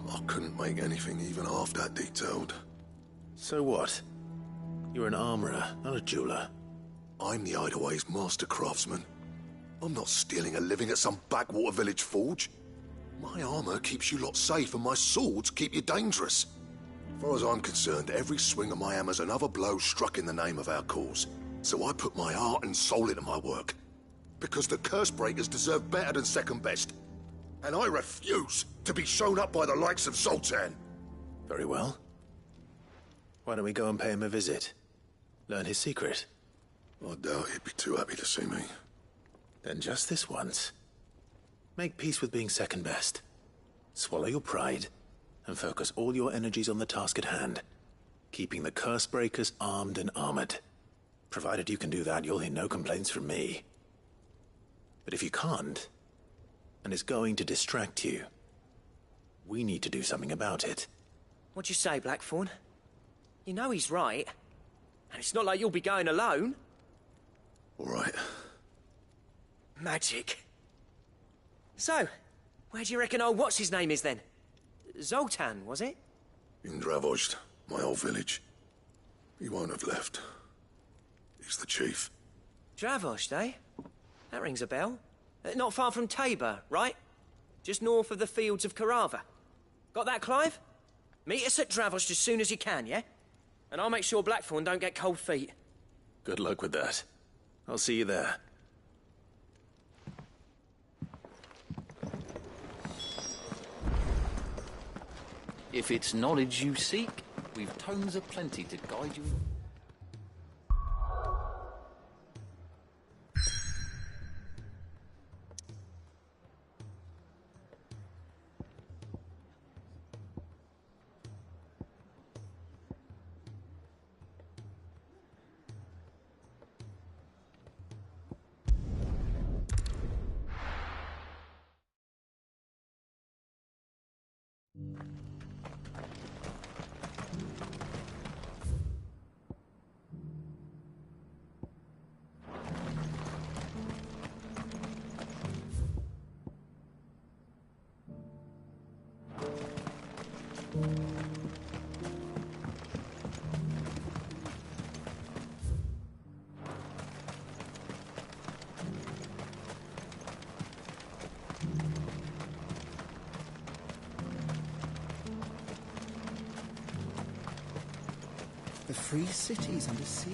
I couldn't make anything even half that detailed. So what? You're an armorer, not a jeweler. I'm the Idaway's master craftsman. I'm not stealing a living at some backwater village forge. My armor keeps you lot safe and my swords keep you dangerous. As far as I'm concerned, every swing of my hammer's another blow struck in the name of our cause. So I put my heart and soul into my work. Because the curse breakers deserve better than second best. And I refuse to be shown up by the likes of Zoltan. Very well. Why don't we go and pay him a visit? Learn his secret. I doubt he'd be too happy to see me. Then just this once. Make peace with being second best. Swallow your pride, and focus all your energies on the task at hand. Keeping the curse breakers armed and armored. Provided you can do that, you'll hear no complaints from me. But if you can't, and it's going to distract you, we need to do something about it. What'd you say, Blackthorn? You know he's right. And it's not like you'll be going alone. All right. Magic. So, where do you reckon old what's-his-name is then? Zoltan, was it? In Dravozd, my old village. He won't have left. He's the chief. Dravozd, eh? That rings a bell. Not far from Tabor, right? Just north of the fields of Carava. Got that, Clive? Meet us at Dravozd as soon as you can, yeah? And I'll make sure Blackthorn don't get cold feet. Good luck with that. I'll see you there. If it's knowledge you seek, we've tomes aplenty to guide you. The free cities under sea?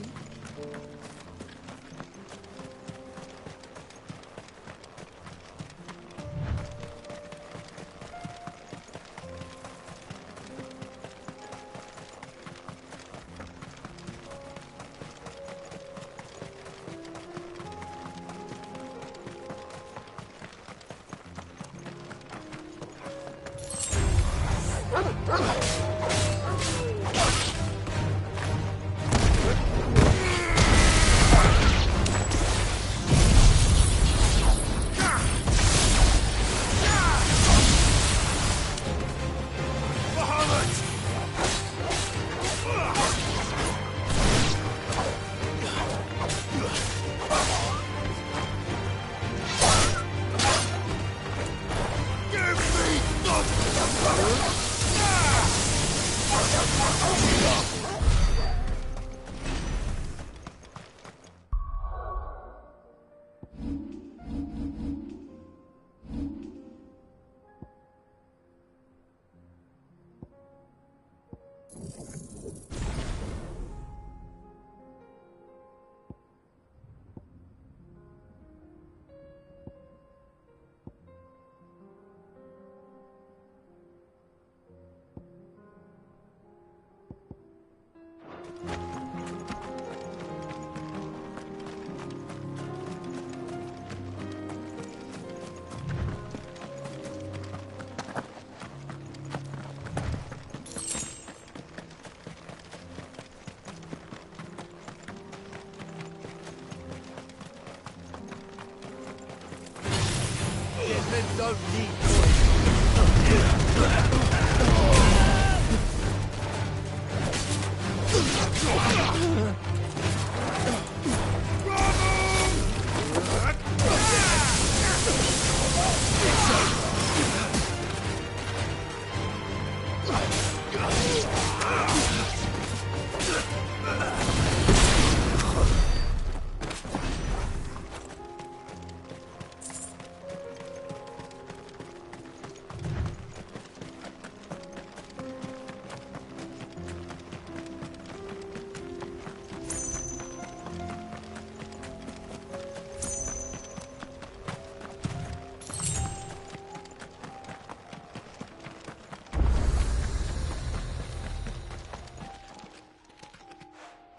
Don't need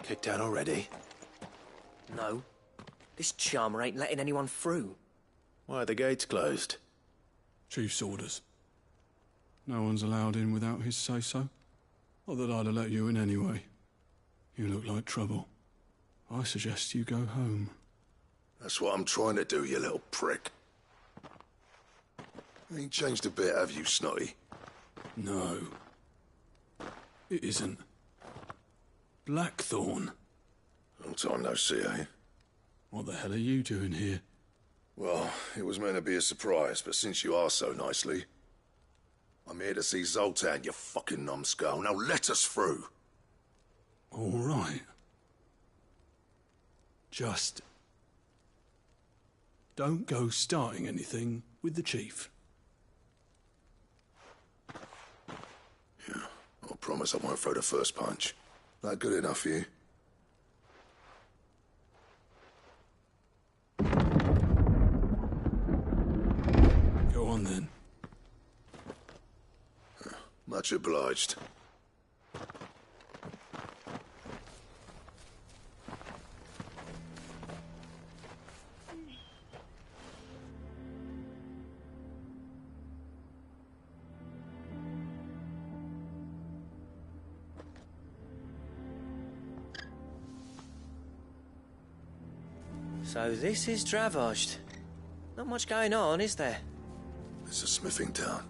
Kicked out already? No. This charmer ain't letting anyone through. Why are the gates closed? Chief's orders. No one's allowed in without his say-so. Not that I'd have let you in anyway. You look like trouble. I suggest you go home. That's what I'm trying to do, you little prick. Ain't changed a bit, have you, Snotty? No. It isn't. Blackthorn. Long time no see, eh? What the hell are you doing here? Well, it was meant to be a surprise, but since you are so nicely, I'm here to see Zoltan, you fucking numbskull. Now let us through. All right. Just don't go starting anything with the chief. Yeah, I promise I won't throw the first punch. That good enough for you? Go on then. Much obliged. So this is Dravosht. Not much going on, is there? It's a smithing town.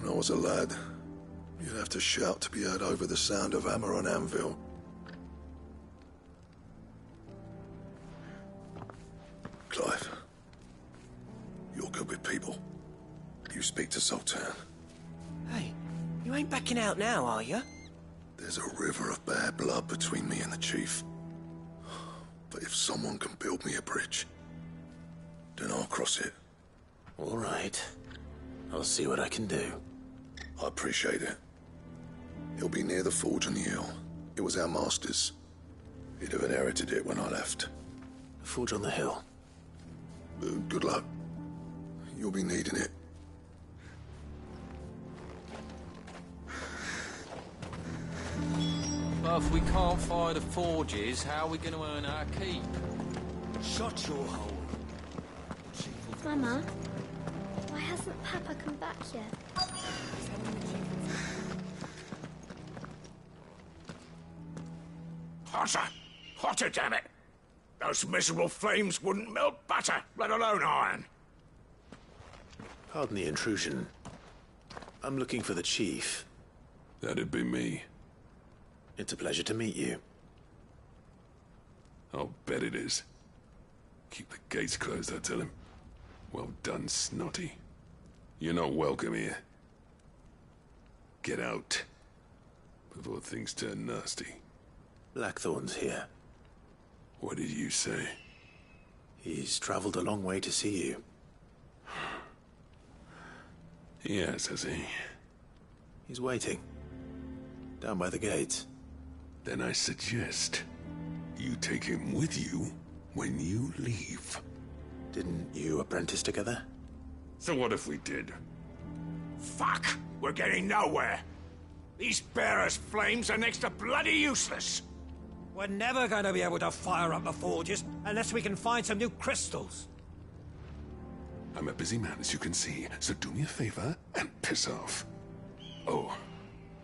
When I was a lad, you'd have to shout to be heard over the sound of hammer on anvil. Clive, you're good with people. You speak to Sultan. Hey, you ain't backing out now, are you? There's a river of bad blood between me and the chief. But if someone can build me a bridge, then I'll cross it. All right. I'll see what I can do. I appreciate it. It'll be near the forge on the hill. It was our master's. He'd have inherited it when I left. The forge on the hill? Good luck. You'll be needing it. But if we can't fire the forges, how are we going to earn our keep? Shut your hole. Mama, why hasn't Papa come back yet? Hotter! Hotter, damn it! Those miserable flames wouldn't melt butter, let alone iron. Pardon the intrusion. I'm looking for the chief. That'd be me. It's a pleasure to meet you. I'll bet it is. Keep the gates closed, I tell him. Well done, Snotty. You're not welcome here. Get out. Before things turn nasty. Blackthorn's here. What did you say? He's traveled a long way to see you. Yes, has he? He's waiting. Down by the gates. Then I suggest you take him with you when you leave. Didn't you apprentice together? So what if we did? Fuck! We're getting nowhere. These bearers' flames are next to bloody useless. We're never going to be able to fire up the forges unless we can find some new crystals. I'm a busy man, as you can see, so do me a favor and piss off. Oh,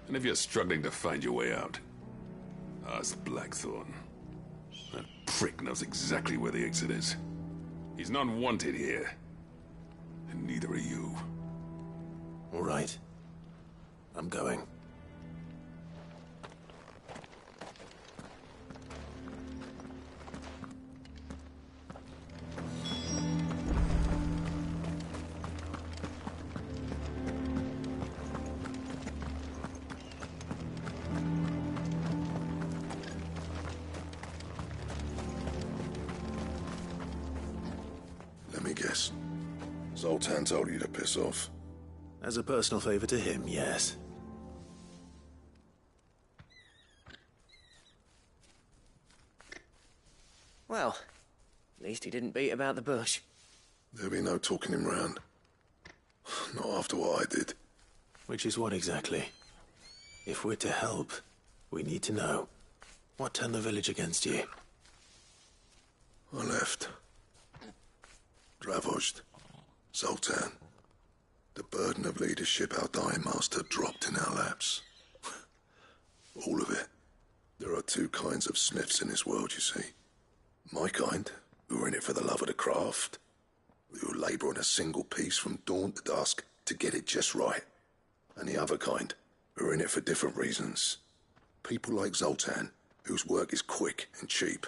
and if you're struggling to find your way out, ask Blackthorn. That prick knows exactly where the exit is. He's not wanted here. And neither are you. All right. I'm going. Let me guess. Zoltan told you to piss off. As a personal favor to him, yes. Well, at least he didn't beat about the bush. There'll be no talking him round. Not after what I did. Which is what exactly? If we're to help, we need to know. What turned the village against you? I left. Dravozd. Zoltan. The burden of leadership our dying master dropped in our laps. All of it. There are two kinds of smiths in this world, you see. My kind, who are in it for the love of the craft, who labour on a single piece from dawn to dusk to get it just right. And the other kind, who are in it for different reasons. People like Zoltan, whose work is quick and cheap.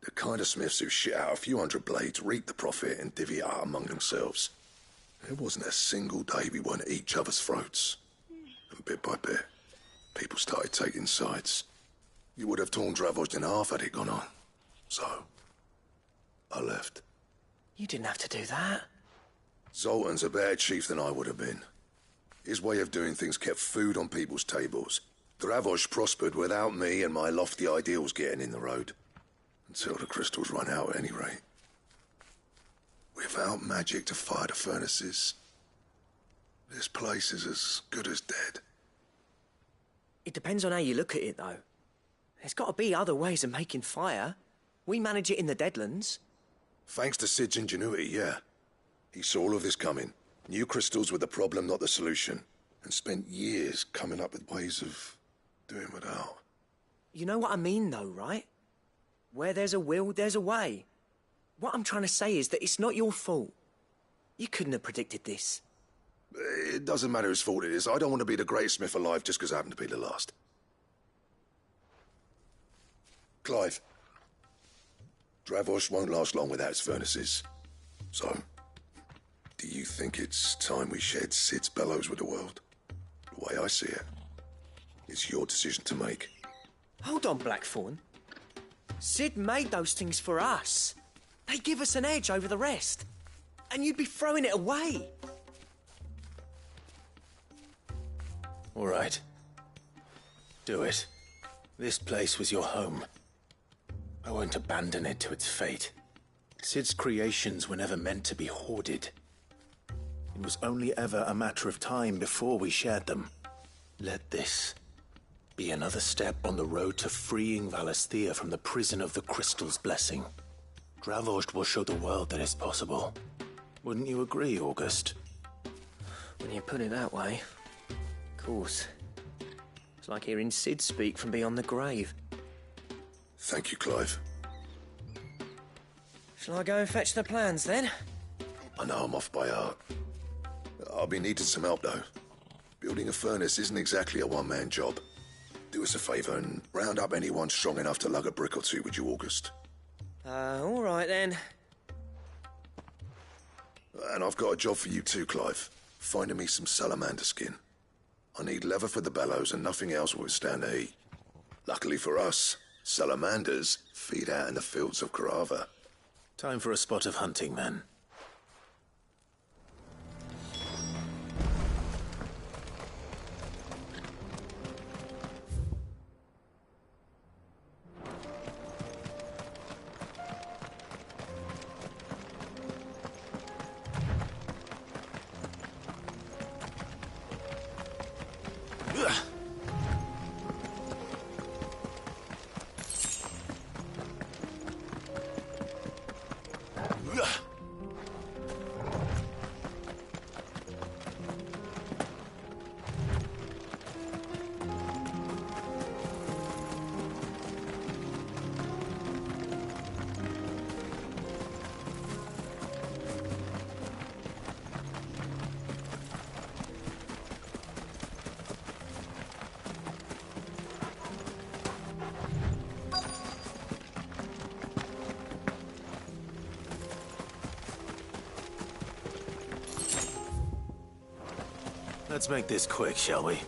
The kind of smiths who shit out a few hundred blades, reap the profit, and divvy it out among themselves. There wasn't a single day we weren't at each other's throats. And bit by bit, people started taking sides. You would have torn Dravozd in half had it gone on. So, I left. You didn't have to do that. Zoltan's a better chief than I would have been. His way of doing things kept food on people's tables. Dravozd prospered without me and my lofty ideals getting in the road. Until the crystals run out at any rate. Without magic to fire the furnaces, this place is as good as dead. It depends on how you look at it, though. There's got to be other ways of making fire. We manage it in the Deadlands. Thanks to Sid's ingenuity, yeah. He saw all of this coming. Knew crystals were the problem, not the solution. And spent years coming up with ways of doing without. You know what I mean, though, right? Where there's a will, there's a way. What I'm trying to say is that it's not your fault. You couldn't have predicted this. It doesn't matter whose fault it is. I don't want to be the greatest smith alive just because I happen to be the last. Clive. Dravosh won't last long without its furnaces. So, do you think it's time we shared Sid's bellows with the world? The way I see it, it's your decision to make. Hold on, Blackthorn. Sid made those things for us. They give us an edge over the rest. And you'd be throwing it away. All right. Do it. This place was your home. I won't abandon it to its fate. Sid's creations were never meant to be hoarded. It was only ever a matter of time before we shared them. Let this be another step on the road to freeing Valisthea from the prison of the Crystal's blessing. Dravosh will show the world that it's possible. Wouldn't you agree, August? When you put it that way, of course. It's like hearing Sid speak from beyond the grave. Thank you, Clive. Shall I go and fetch the plans, then? I know I'm off by heart. I'll be needing some help, though. Building a furnace isn't exactly a one-man job. Do us a favour and round up anyone strong enough to lug a brick or two, would you, August? All right, then. And I've got a job for you too, Clive. Finding me some salamander skin. I need leather for the bellows and nothing else will withstand the heat. Luckily for us, salamanders feed out in the fields of Carava. Time for a spot of hunting, then. Let's make this quick, shall we?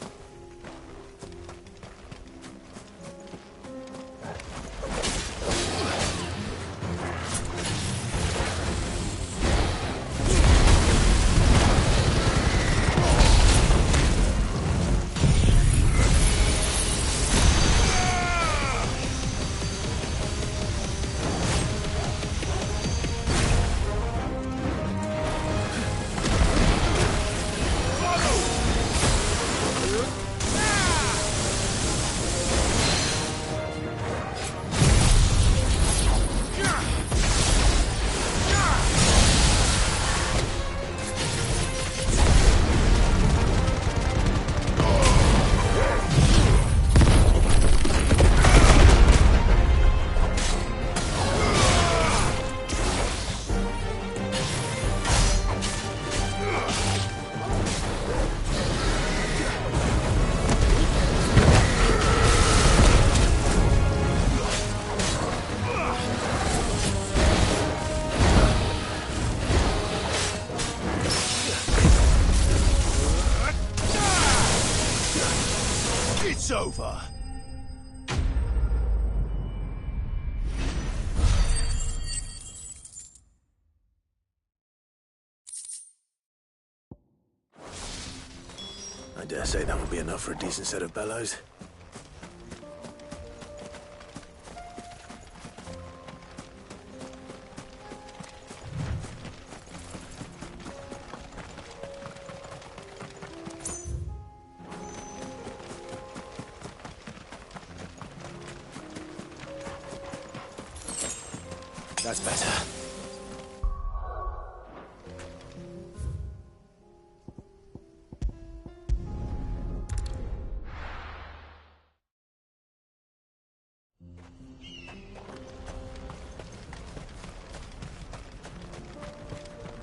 It's over. I dare say that will be enough for a decent set of bellows. That's better.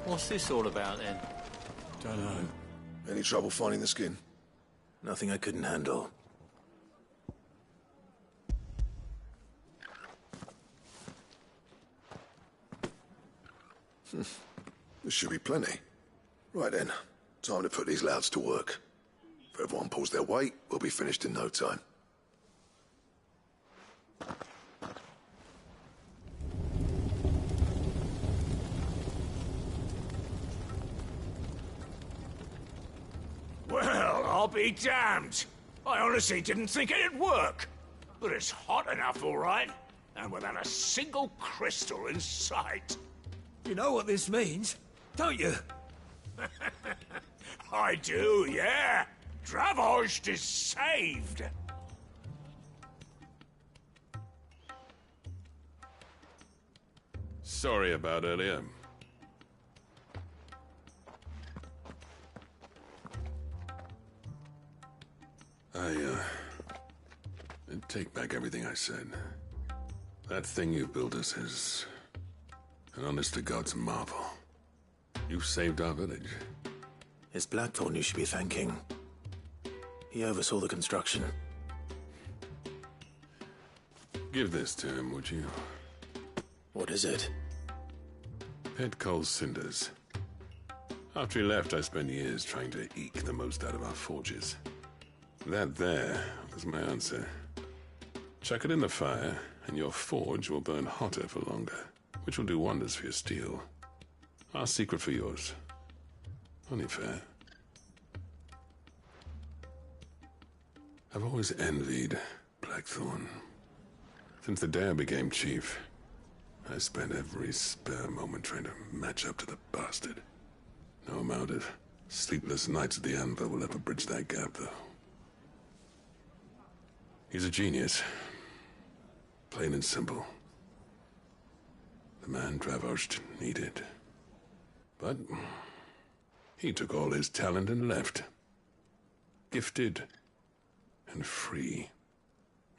What's this all about, then? Don't know. Any trouble finding the skin? Nothing I couldn't handle. There should be plenty. Right then, time to put these louds to work. If everyone pulls their weight, we'll be finished in no time. Well, I'll be damned. I honestly didn't think it'd work. But it's hot enough, all right. And without a single crystal in sight. You know what this means, don't you? I do, yeah. Dravost is saved. Sorry about earlier. I take back everything I said. That thing you built us is an honest-to-God's marvel. You saved our village. It's Blackthorn you should be thanking. He oversaw the construction. Give this to him, would you? What is it? Pet Cole's cinders. After he left, I spent years trying to eke the most out of our forges. That there was my answer. Chuck it in the fire, and your forge will burn hotter for longer, which will do wonders for your steel. Our secret for yours. Only fair. I've always envied Blackthorn. Since the day I became chief, I spent every spare moment trying to match up to the bastard. No amount of sleepless nights at the Anvil will ever bridge that gap, though. He's a genius. Plain and simple. The man Dravost needed. But he took all his talent and left. Gifted and free.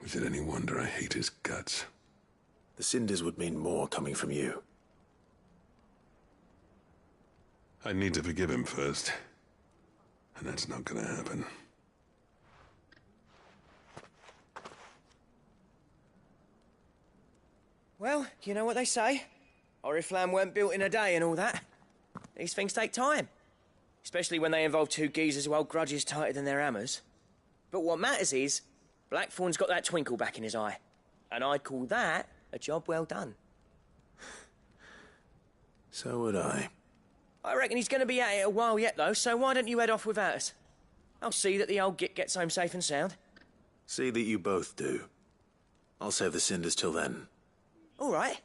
Is it any wonder I hate his guts? The cinders would mean more coming from you. I need to forgive him first. And that's not gonna happen. Well, you know what they say. Oriflamme weren't built in a day and all that. These things take time. Especially when they involve two geezers who hold grudges tighter than their hammers. But what matters is, Blackthorn's got that twinkle back in his eye. And I'd call that a job well done. So would I. I reckon he's going to be at it a while yet, though, so why don't you head off without us? I'll see that the old git gets home safe and sound. See that you both do. I'll save the cinders till then. All right.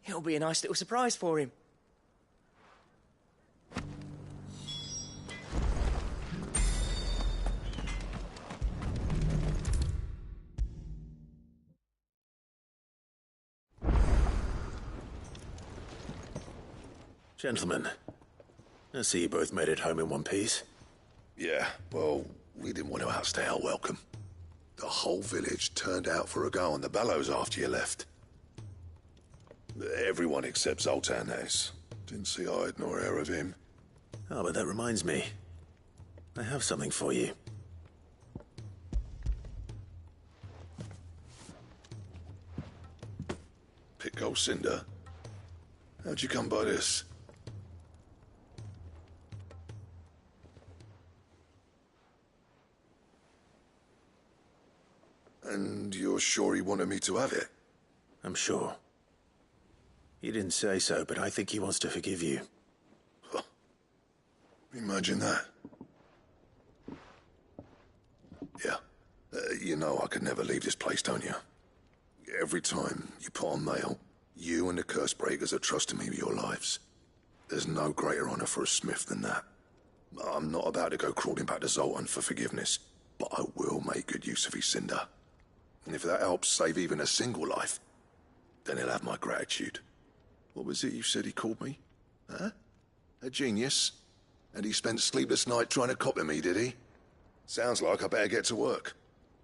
It'll be a nice little surprise for him. Gentlemen, I see you both made it home in one piece. Yeah, well, we didn't want to outstay our welcome. The whole village turned out for a go on the bellows after you left. Everyone except Zoltan, that is. Didn't see hide nor hair of him. Oh, but that reminds me. I have something for you. Pit Gold Cinder? How'd you come by this? And you're sure he wanted me to have it? I'm sure. He didn't say so, but I think he wants to forgive you. Huh. Imagine that. Yeah. You know I could never leave this place, don't you? Every time you put on mail, you and the curse breakers are trusting me with your lives. There's no greater honor for a smith than that. I'm not about to go crawling back to Zoltan for forgiveness, but I will make good use of his cinder. And if that helps save even a single life, then he'll have my gratitude. What was it you said he called me? Huh? A genius? And he spent sleepless night trying to copy me, did he? Sounds like I better get to work.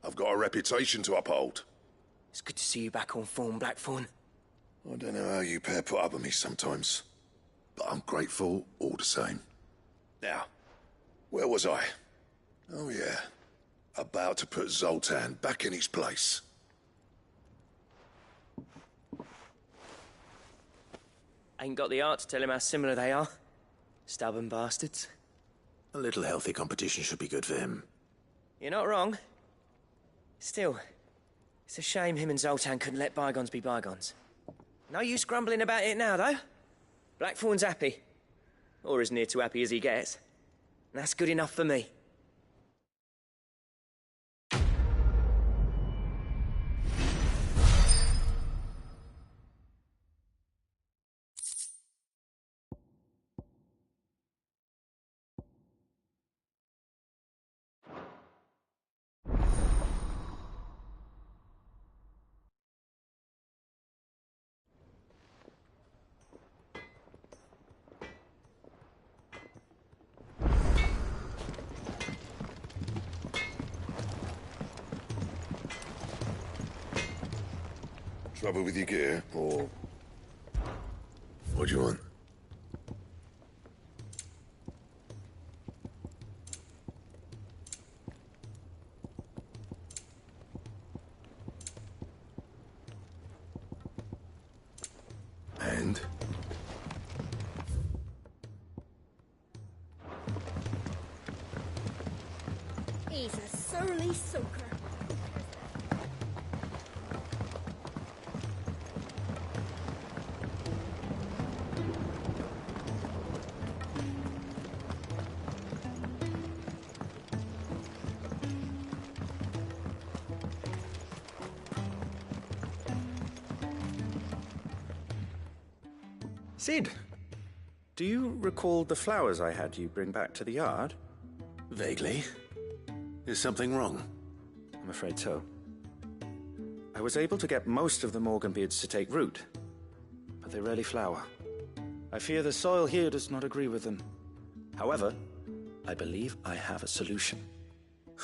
I've got a reputation to uphold. It's good to see you back on form, Blackthorn. I don't know how you pair put up with me sometimes, but I'm grateful all the same. Now, Where was I? Oh, yeah. About to put Zoltan back in his place. Ain't got the art to tell him how similar they are. Stubborn bastards. A little healthy competition should be good for him. You're not wrong. Still, it's a shame him and Zoltan couldn't let bygones be bygones. No use grumbling about it now, though. Blackthorn's happy. Or as near to happy as he gets. And that's good enough for me. Trouble with your gear, or... What do you want? And? He's a surly soaker. Sid, do you recall the flowers I had you bring back to the yard? Vaguely. Is something wrong? I'm afraid so. I was able to get most of the Morganbeards to take root, but they rarely flower. I fear the soil here does not agree with them. However, I believe I have a solution.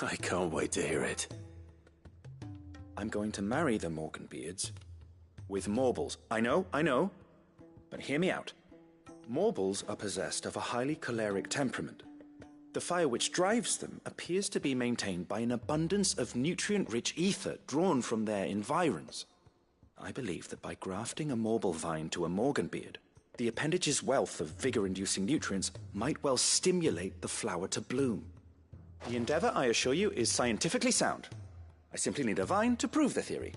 I can't wait to hear it. I'm going to marry the Morganbeards with Morbles. I know. But hear me out. Morbles are possessed of a highly choleric temperament. The fire which drives them appears to be maintained by an abundance of nutrient-rich ether drawn from their environs. I believe that by grafting a Morble vine to a Morganbeard, the appendage's wealth of vigor-inducing nutrients might well stimulate the flower to bloom. The endeavor, I assure you, is scientifically sound. I simply need a vine to prove the theory.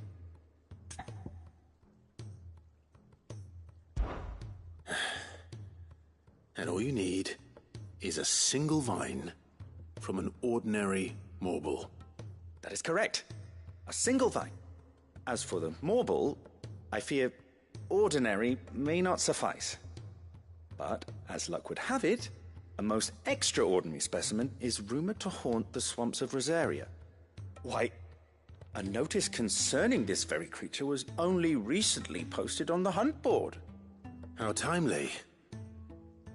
And all you need is a single vine from an ordinary Morble. That is correct. A single vine. As for the Morble, I fear ordinary may not suffice. But, as luck would have it, a most extraordinary specimen is rumored to haunt the swamps of Rosaria. Why, a notice concerning this very creature was only recently posted on the hunt board. How timely.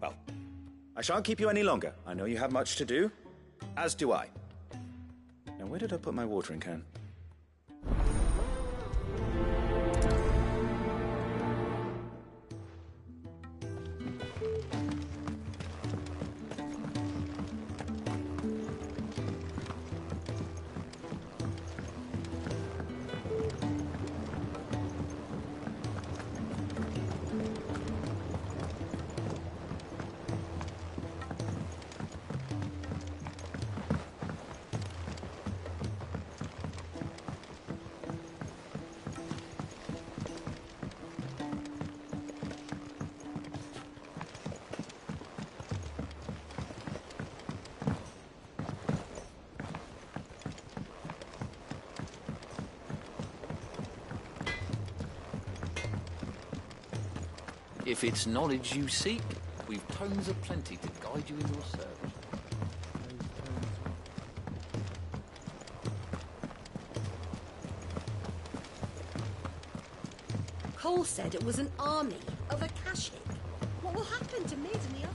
Well, I shan't keep you any longer. I know you have much to do, as do I. Now, where did I put my watering can? If it's knowledge you seek, we've tomes aplenty to guide you in your search. Cole said it was an army of Akashic. What will happen to Mid and the others?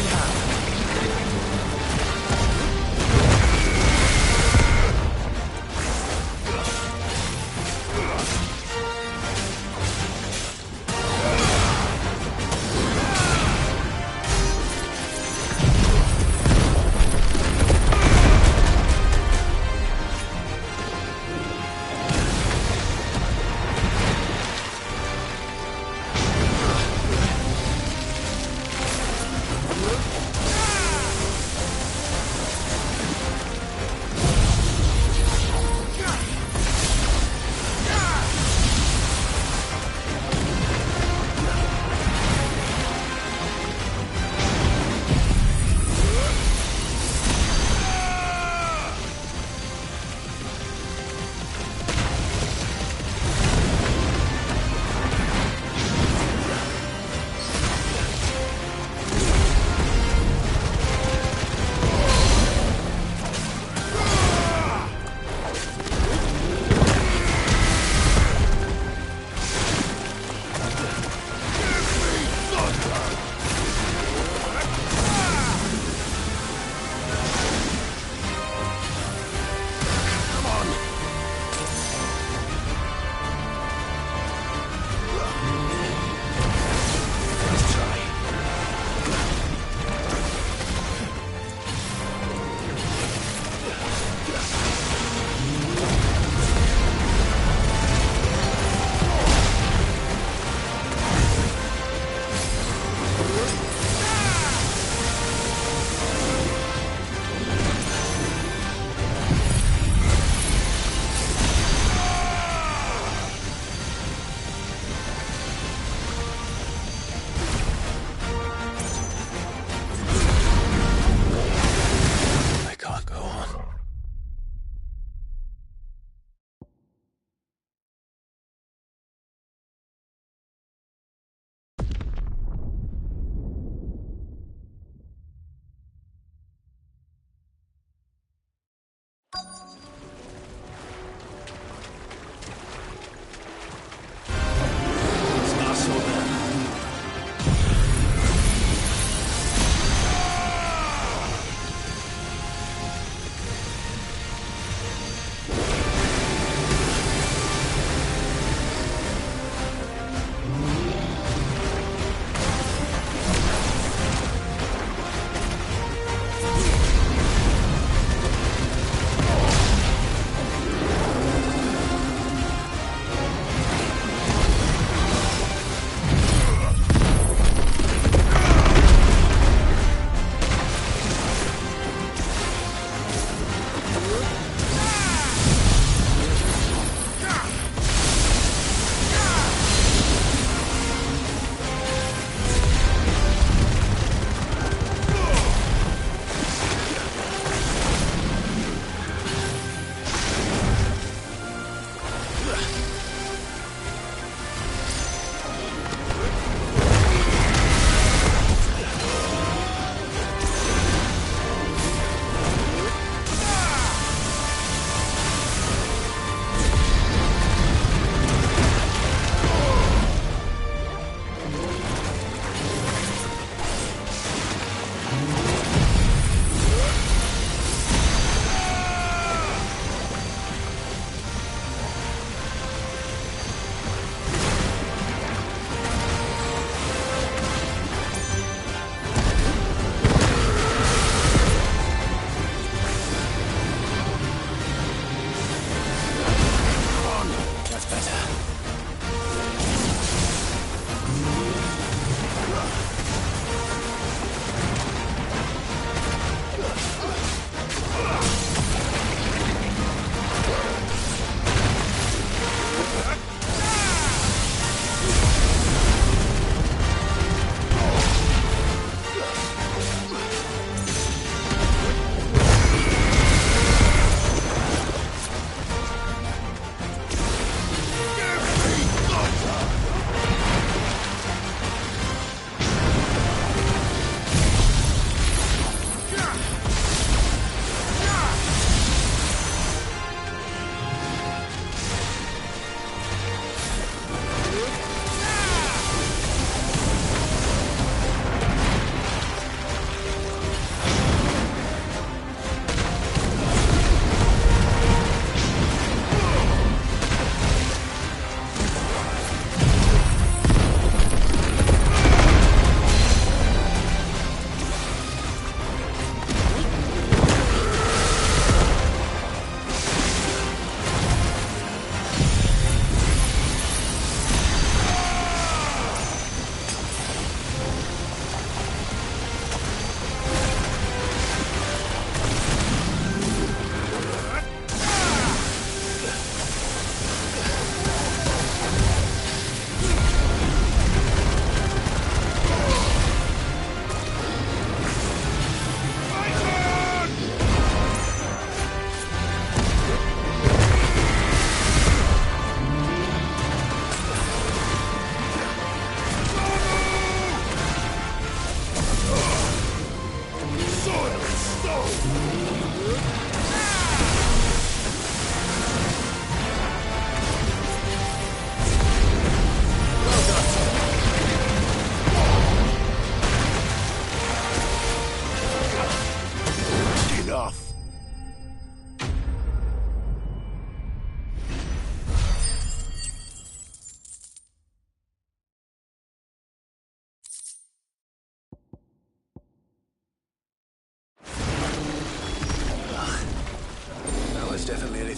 you have.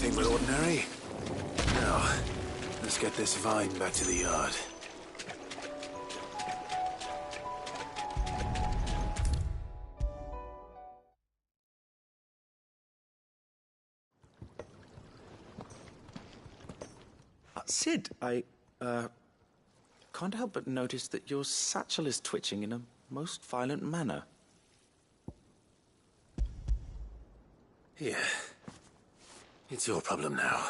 anything but ordinary. Now, let's get this vine back to the yard. Sid, I can't help but notice that your satchel is twitching in a most violent manner. Here. It's your problem now.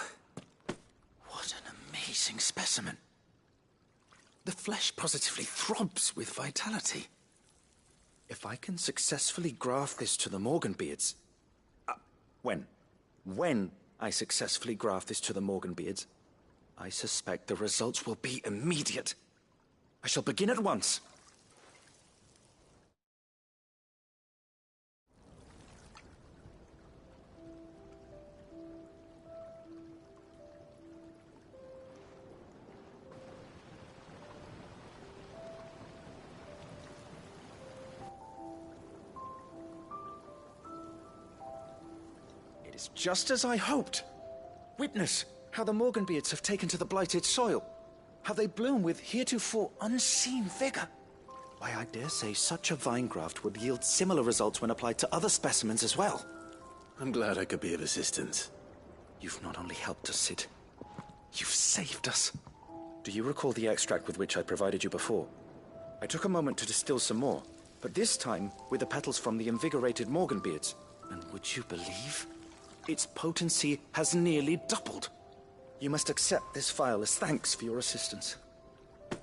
What an amazing specimen. The flesh positively throbs with vitality. If I can successfully graft this to the Morganbeards... When I successfully graft this to the Morganbeards, I suspect the results will be immediate. I shall begin at once. It is just as I hoped. Witness how the Morganbeards have taken to the blighted soil. How they bloom with heretofore unseen vigor. Why, I dare say such a vine graft would yield similar results when applied to other specimens as well. I'm glad I could be of assistance. You've not only helped us, Sid, you've saved us. Do you recall the extract with which I provided you before? I took a moment to distill some more, but this time with the petals from the invigorated Morganbeards. And would you believe? Its potency has nearly doubled. You must accept this vial as thanks for your assistance.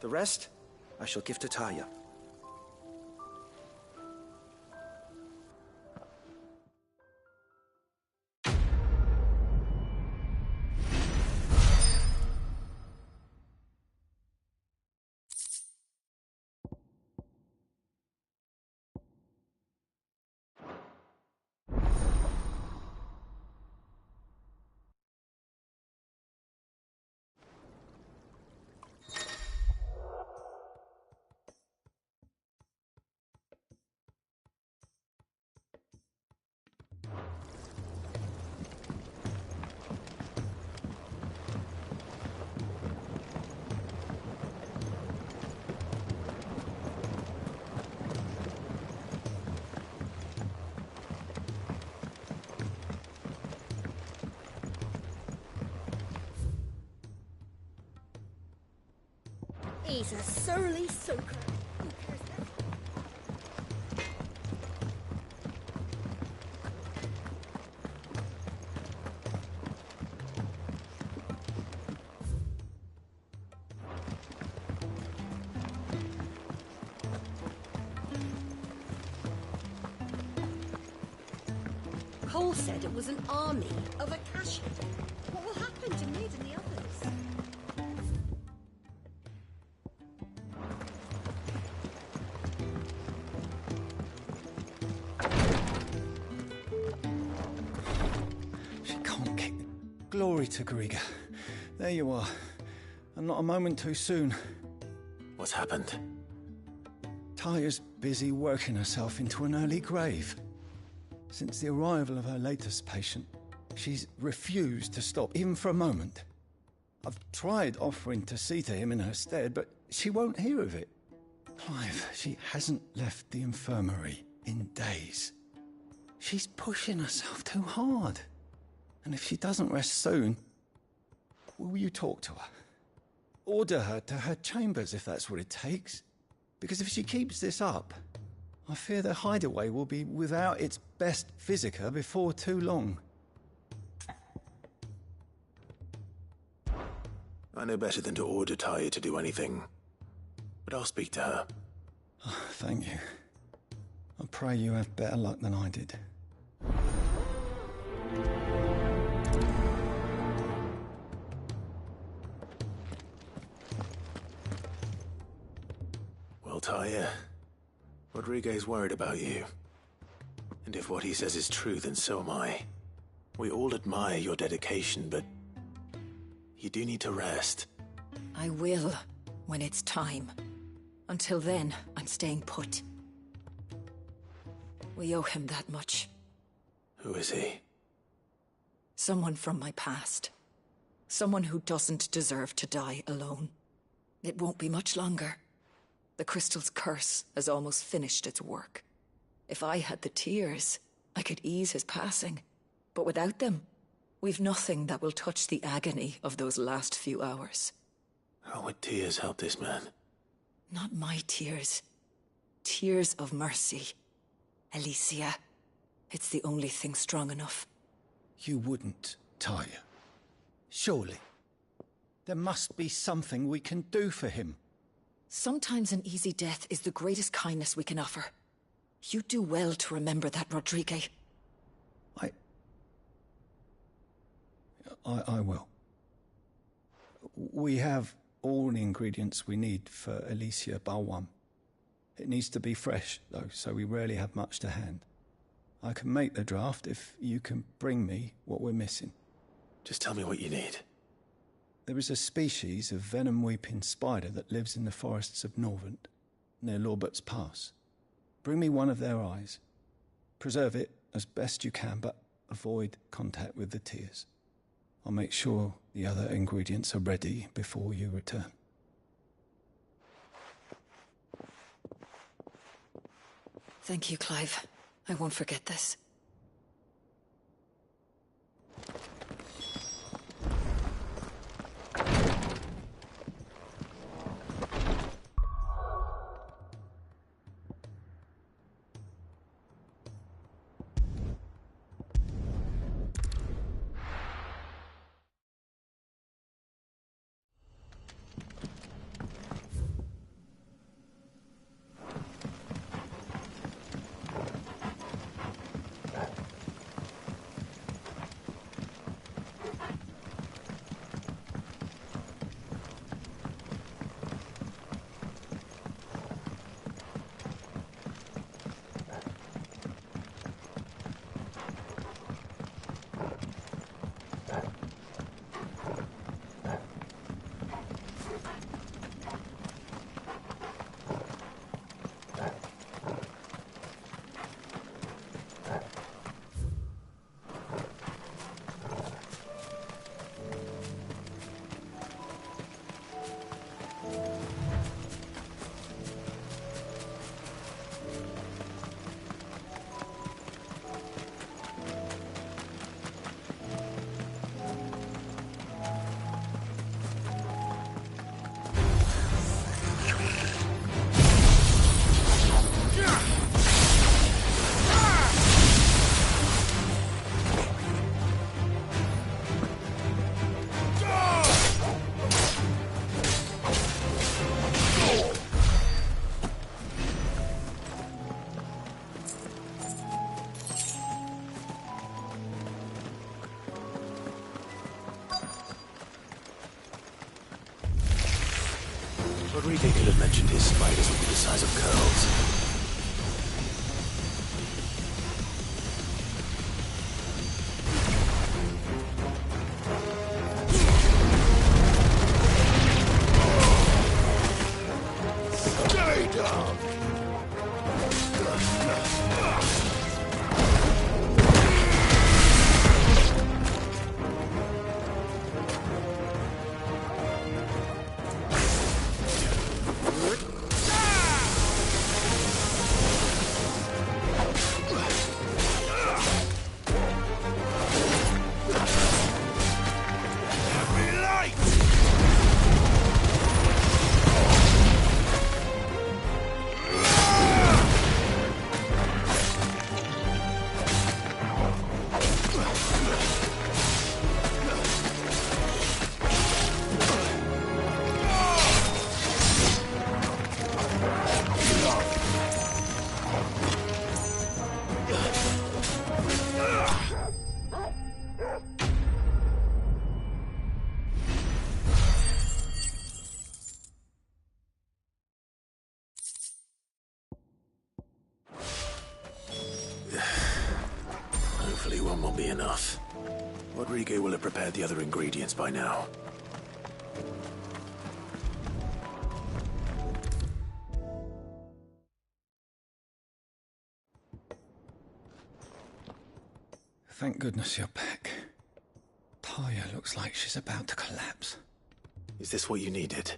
The rest, I shall give to Taya. He's a surly soaker. Cole said it was an army of Akashi. What will happen to Mid and the others? Glory to Griga. There you are. And not a moment too soon. What's happened? Taya's busy working herself into an early grave. Since the arrival of her latest patient, she's refused to stop, even for a moment. I've tried offering to see to him in her stead, but she won't hear of it. Clive, she hasn't left the infirmary in days. She's pushing herself too hard. And if she doesn't rest soon, will you talk to her? Order her to her chambers if that's what it takes. Because if she keeps this up, I fear the hideaway will be without its best physica before too long. I know better than to order Taya to do anything. But I'll speak to her. Oh, thank you. I pray you have better luck than I did. Well, Taya, Rodriguez worried about you. And if what he says is true, then so am I. We all admire your dedication, but you do need to rest. I will, when it's time. Until then, I'm staying put. We owe him that much. Who is he? Someone from my past. Someone who doesn't deserve to die alone. It won't be much longer. The crystal's curse has almost finished its work. If I had the tears, I could ease his passing. But without them, we've nothing that will touch the agony of those last few hours. How would tears help this man? Not my tears. Tears of mercy. Alicia. It's the only thing strong enough. You wouldn't, Talia. Surely. There must be something we can do for him. Sometimes an easy death is the greatest kindness we can offer. You do well to remember that, Rodrigue. I will. We have all the ingredients we need for Alicia Balwam. It needs to be fresh, though, so we rarely have much to hand. I can make the draft if you can bring me what we're missing. Just tell me what you need. There is a species of venom-weeping spider that lives in the forests of Norvent, near Lorbert's Pass. Bring me one of their eyes. Preserve it as best you can, but avoid contact with the tears. I'll make sure the other ingredients are ready before you return. Thank you, Clive. I won't forget this. Rodrigue could have mentioned his spiders would be the size of curls. Hopefully one won't be enough. Rodrigue will have prepared the other ingredients by now. Thank goodness you're back. Taya looks like she's about to collapse. Is this what you needed?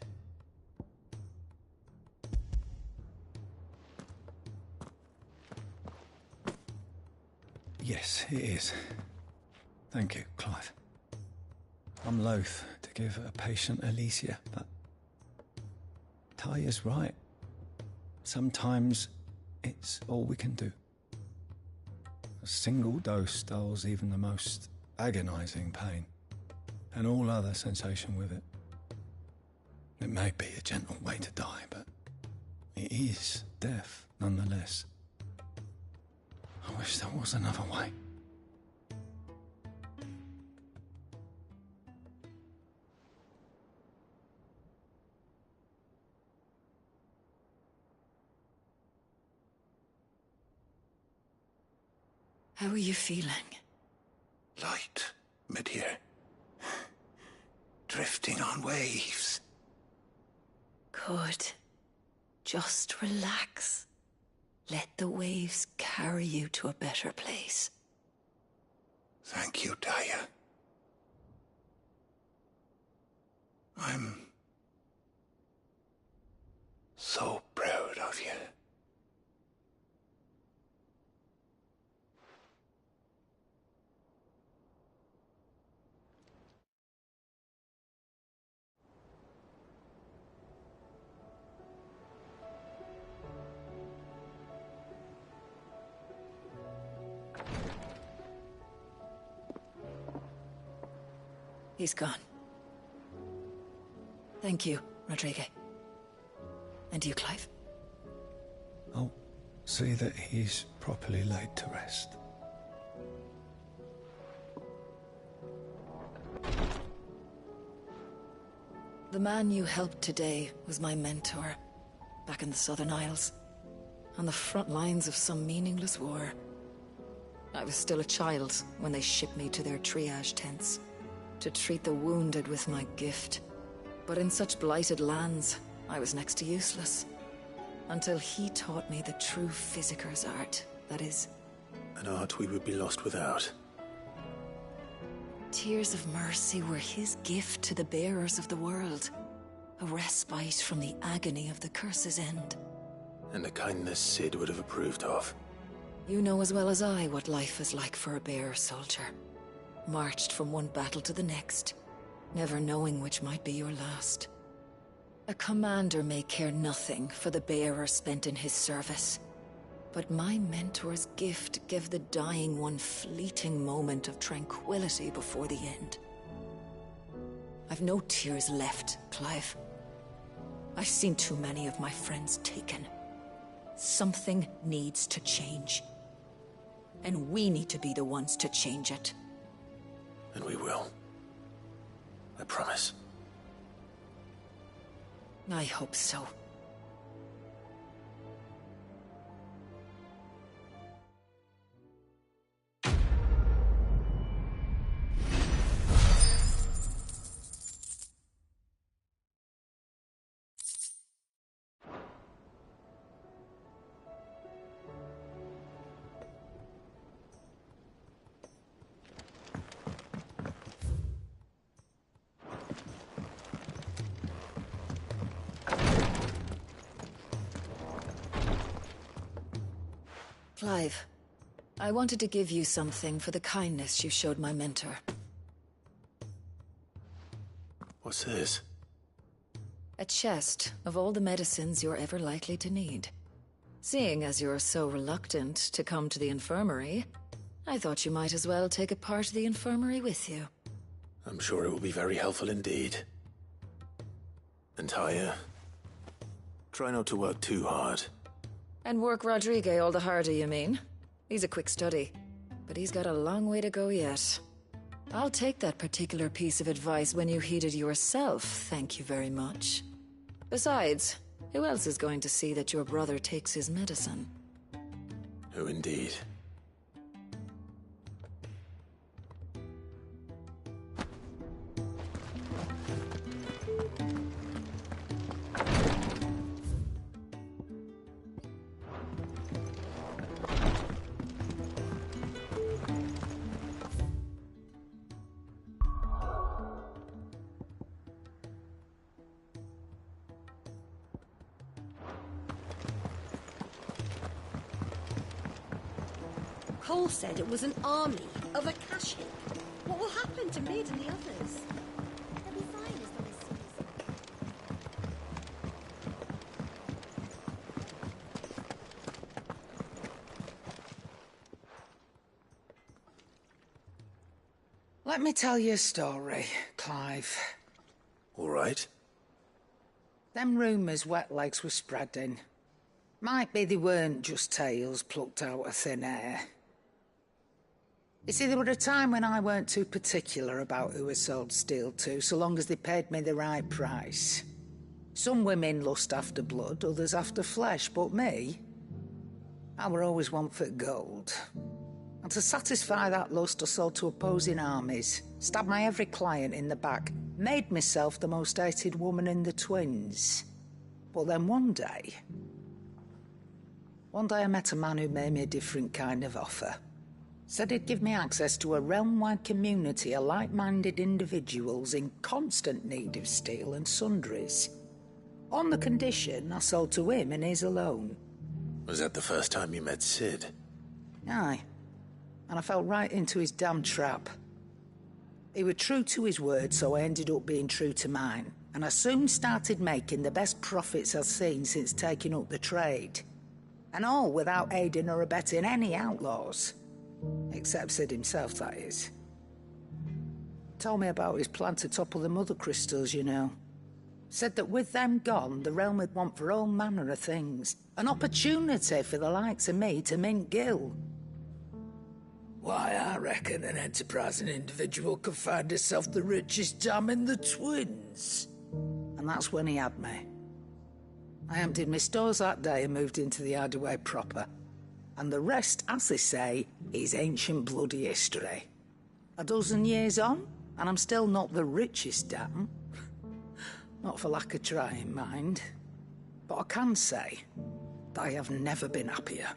Yes, it is. Thank you, Clive. I'm loath to give a patient Alicia, but Taya's right. Sometimes it's all we can do. A single dose dulls even the most agonizing pain, and all other sensation with it. It may be a gentle way to die, but it is death nonetheless. I wish there was another way. How are you feeling? Light, mid-here. Drifting on waves. Good. Just relax. Let the waves carry you to a better place. Thank you, Taya. I'm so proud of you. He's gone. Thank you, Rodrigue. And you, Clive? I'll see that he's properly laid to rest. The man you helped today was my mentor, back in the Southern Isles, on the front lines of some meaningless war. I was still a child when they shipped me to their triage tents, to treat the wounded with my gift. But in such blighted lands, I was next to useless. Until he taught me the true physicker's art, that is. An art we would be lost without. Tears of mercy were his gift to the bearers of the world. A respite from the agony of the curse's end. And a kindness Sid would have approved of. You know as well as I what life is like for a bearer soldier. Marched from one battle to the next, never knowing which might be your last. A commander may care nothing for the bearer spent in his service, but my mentor's gift gave the dying one fleeting moment of tranquility before the end. I've no tears left, Clive. I've seen too many of my friends taken. Something needs to change. And we need to be the ones to change it. And we will. I promise. I hope so. Clive, I wanted to give you something for the kindness you showed my mentor. What's this? A chest of all the medicines you're ever likely to need. Seeing as you're so reluctant to come to the infirmary, I thought you might as well take a part of the infirmary with you. I'm sure it will be very helpful indeed. And Taya, try not to work too hard. And work Rodrigue all the harder, you mean? He's a quick study, but he's got a long way to go yet. I'll take that particular piece of advice when you heed it yourself, thank you very much. Besides, who else is going to see that your brother takes his medicine? Who indeed? Cole said it was an army of Akashic. What will happen to Mid and the others? They'll be fine as long as Let me tell you a story, Clive. All right. Them rumours wet legs were spreading. Might be they weren't just tales plucked out of thin air. You see, there were a time when I weren't too particular about who I sold steel to, so long as they paid me the right price. Some women lust after blood, others after flesh, but me, I were always one for gold. And to satisfy that lust, I sold to opposing armies, stabbed my every client in the back, made myself the most hated woman in the twins. But then one day I met a man who made me a different kind of offer. Said he'd give me access to a realm-wide community of like-minded individuals in constant need of steel and sundries. On the condition I sold to him and his alone. Was that the first time you met Sid? Aye. And I fell right into his damn trap. He was true to his word, so I ended up being true to mine. And I soon started making the best profits I've seen since taking up the trade. And all without aiding or abetting any outlaws. Except Sid himself, that is. Told me about his plan to topple the mother crystals, you know. Said that with them gone, the realm would want for all manner of things. An opportunity for the likes of me to mint gil. Why, I reckon an enterprising individual could find himself the richest dam in the twins. And that's when he had me. I emptied my stores that day and moved into the hideaway proper. And the rest, as they say, is ancient bloody history. A dozen years on, and I'm still not the richest dam. Not for lack of trying, mind. But I can say that I have never been happier.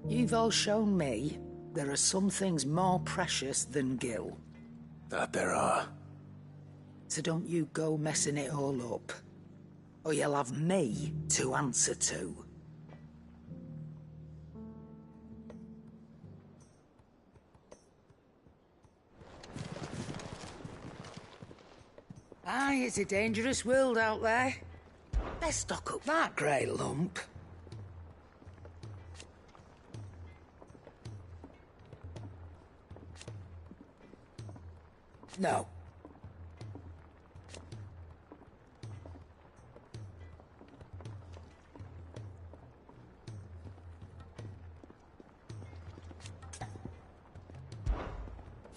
You've all shown me there are some things more precious than gil. That there are. So don't you go messing it all up. Or you'll have me to answer to. Aye, it's a dangerous world out there. Best stock up that grey lump. No.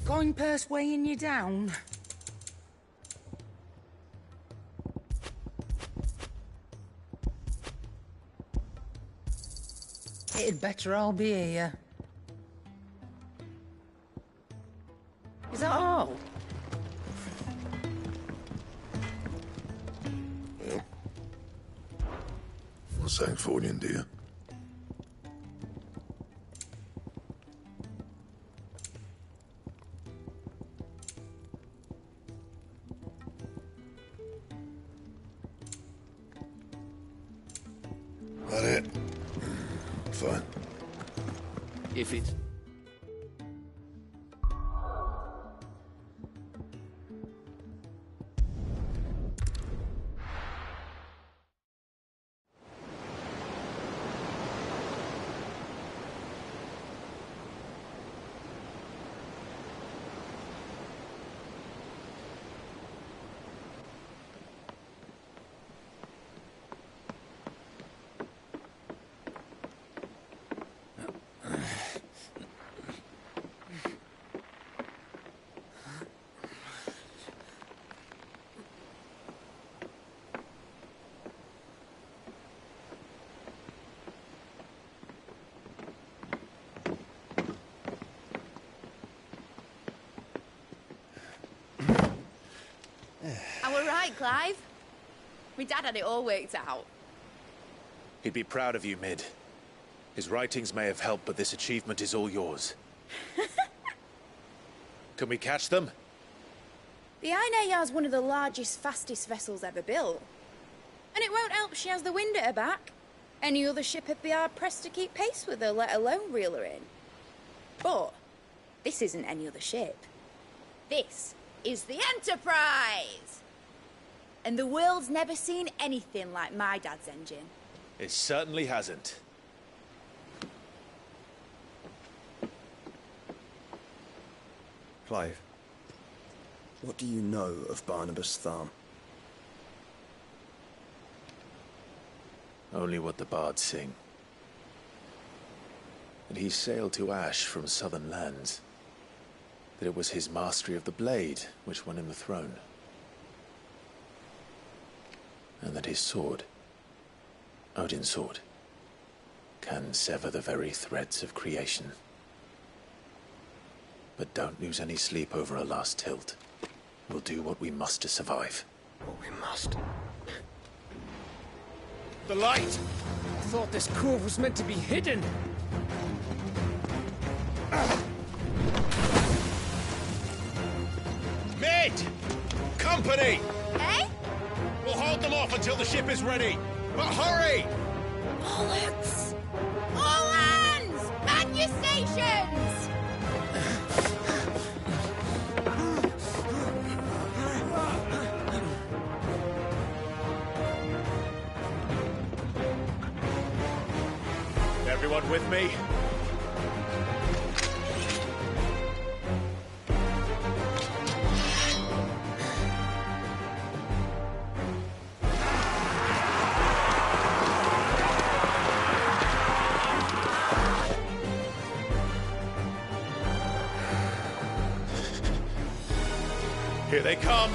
Coin purse weighing you down? It'd better all be here. Is that all? Well, what's something for you, dear? That it? Fine. If it's... I were right, Clive. My dad had it all worked out. He'd be proud of you, Mid. His writings may have helped, but this achievement is all yours. Can we catch them? The Ainayar's one of the largest, fastest vessels ever built. And it won't help she has the wind at her back. Any other ship would be hard-pressed to keep pace with her, let alone reel her in. But this isn't any other ship. This is the Enterprise! And the world's never seen anything like my dad's engine. It certainly hasn't. Clive, what do you know of Barnabas Tharm? Only what the bards sing. That he sailed to Ash from southern lands. That it was his mastery of the blade which won him the throne. And that his sword, Odin's sword, can sever the very threads of creation. But don't lose any sleep over a last tilt. We'll do what we must to survive. What we must. The light! I thought this cove was meant to be hidden. Mid! Company! Eh? We'll hold them off until the ship is ready. But hurry! Bollocks! All hands! Man your stations! Everyone with me? Here they come!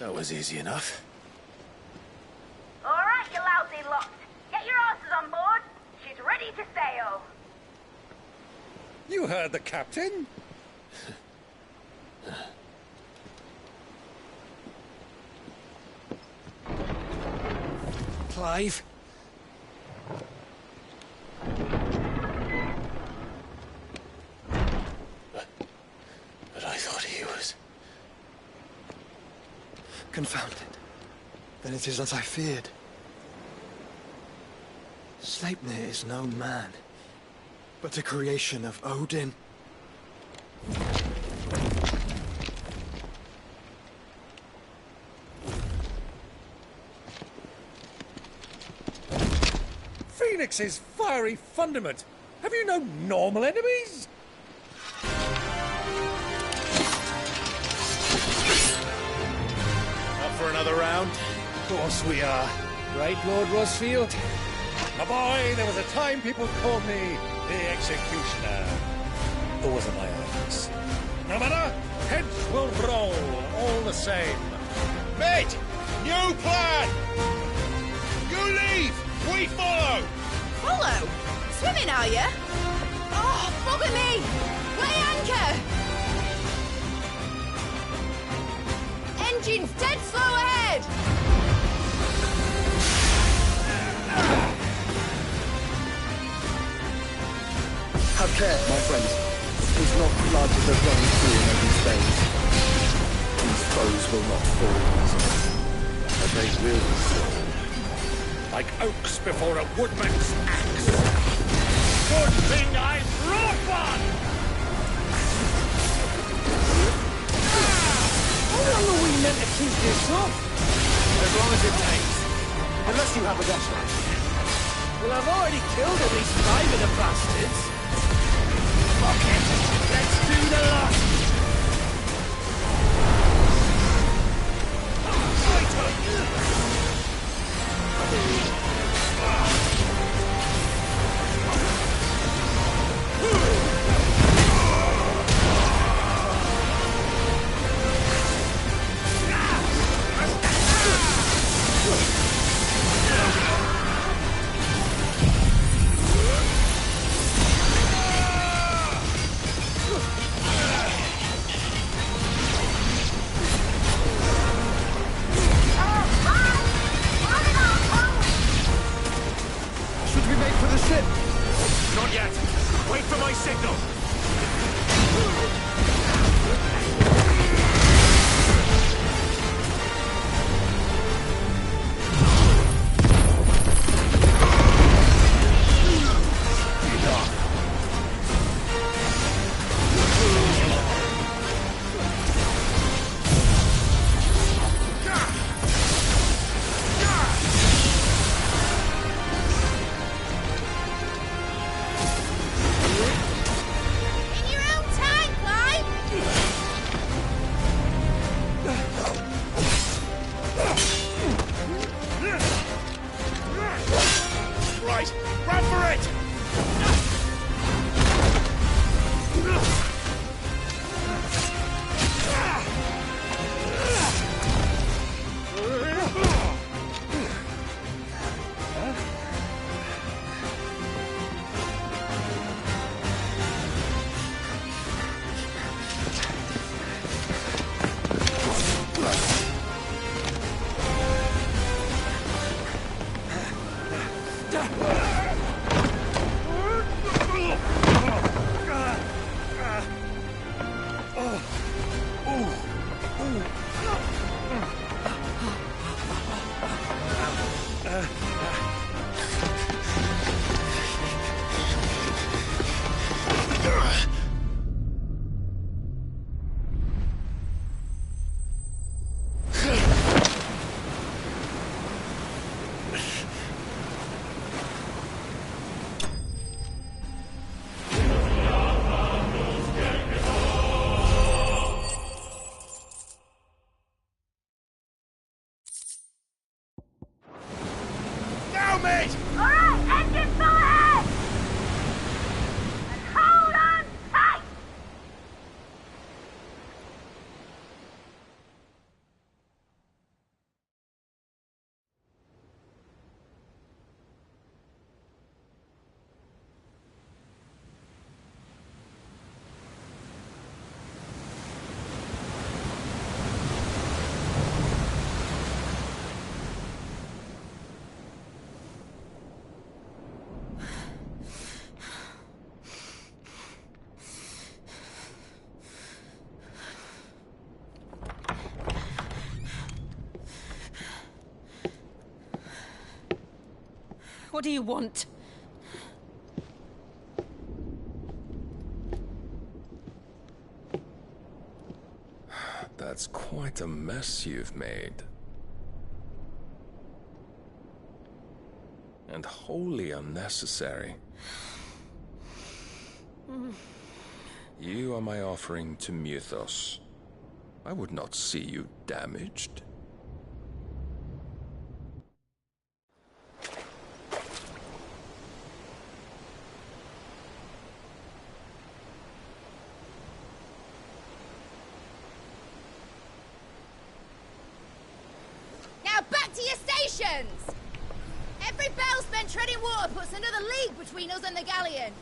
That was easy enough. All right, you lousy lot. Get your asses on board. She's ready to sail. You heard the captain. Clive? But I thought he was... Confounded. Then it is as I feared. Sleipnir is no man, but a creation of Odin. Phoenix's fiery fundament. Have you no normal enemies? Up for another round? Of course we are. Right, Lord Rosfield? My boy, there was a time people called me the Executioner. Those are my orders. No matter, heads will roll all the same. Mate! New plan! You leave! We follow! Follow? Swimming, are you? Oh, bugger me! Weigh anchor! Engine's dead slow ahead! Have care, my friends. Is not blood that runs through in every veins. These foes will not fall easily, but they will fall. Like oaks before a woodman's axe. Good thing I brought one! How long are we meant to keep this up? As long as it takes. Unless you have a deadline. Well, I've already killed at least 5 of the bastards. Fuck it. Let's do the lot. Not yet. Wait for my signal. What do you want? That's quite a mess you've made. And wholly unnecessary. You are my offering to Mythos. I would not see you damaged. Now back to your stations! Every bell spent treading water puts another league between us and the galleon.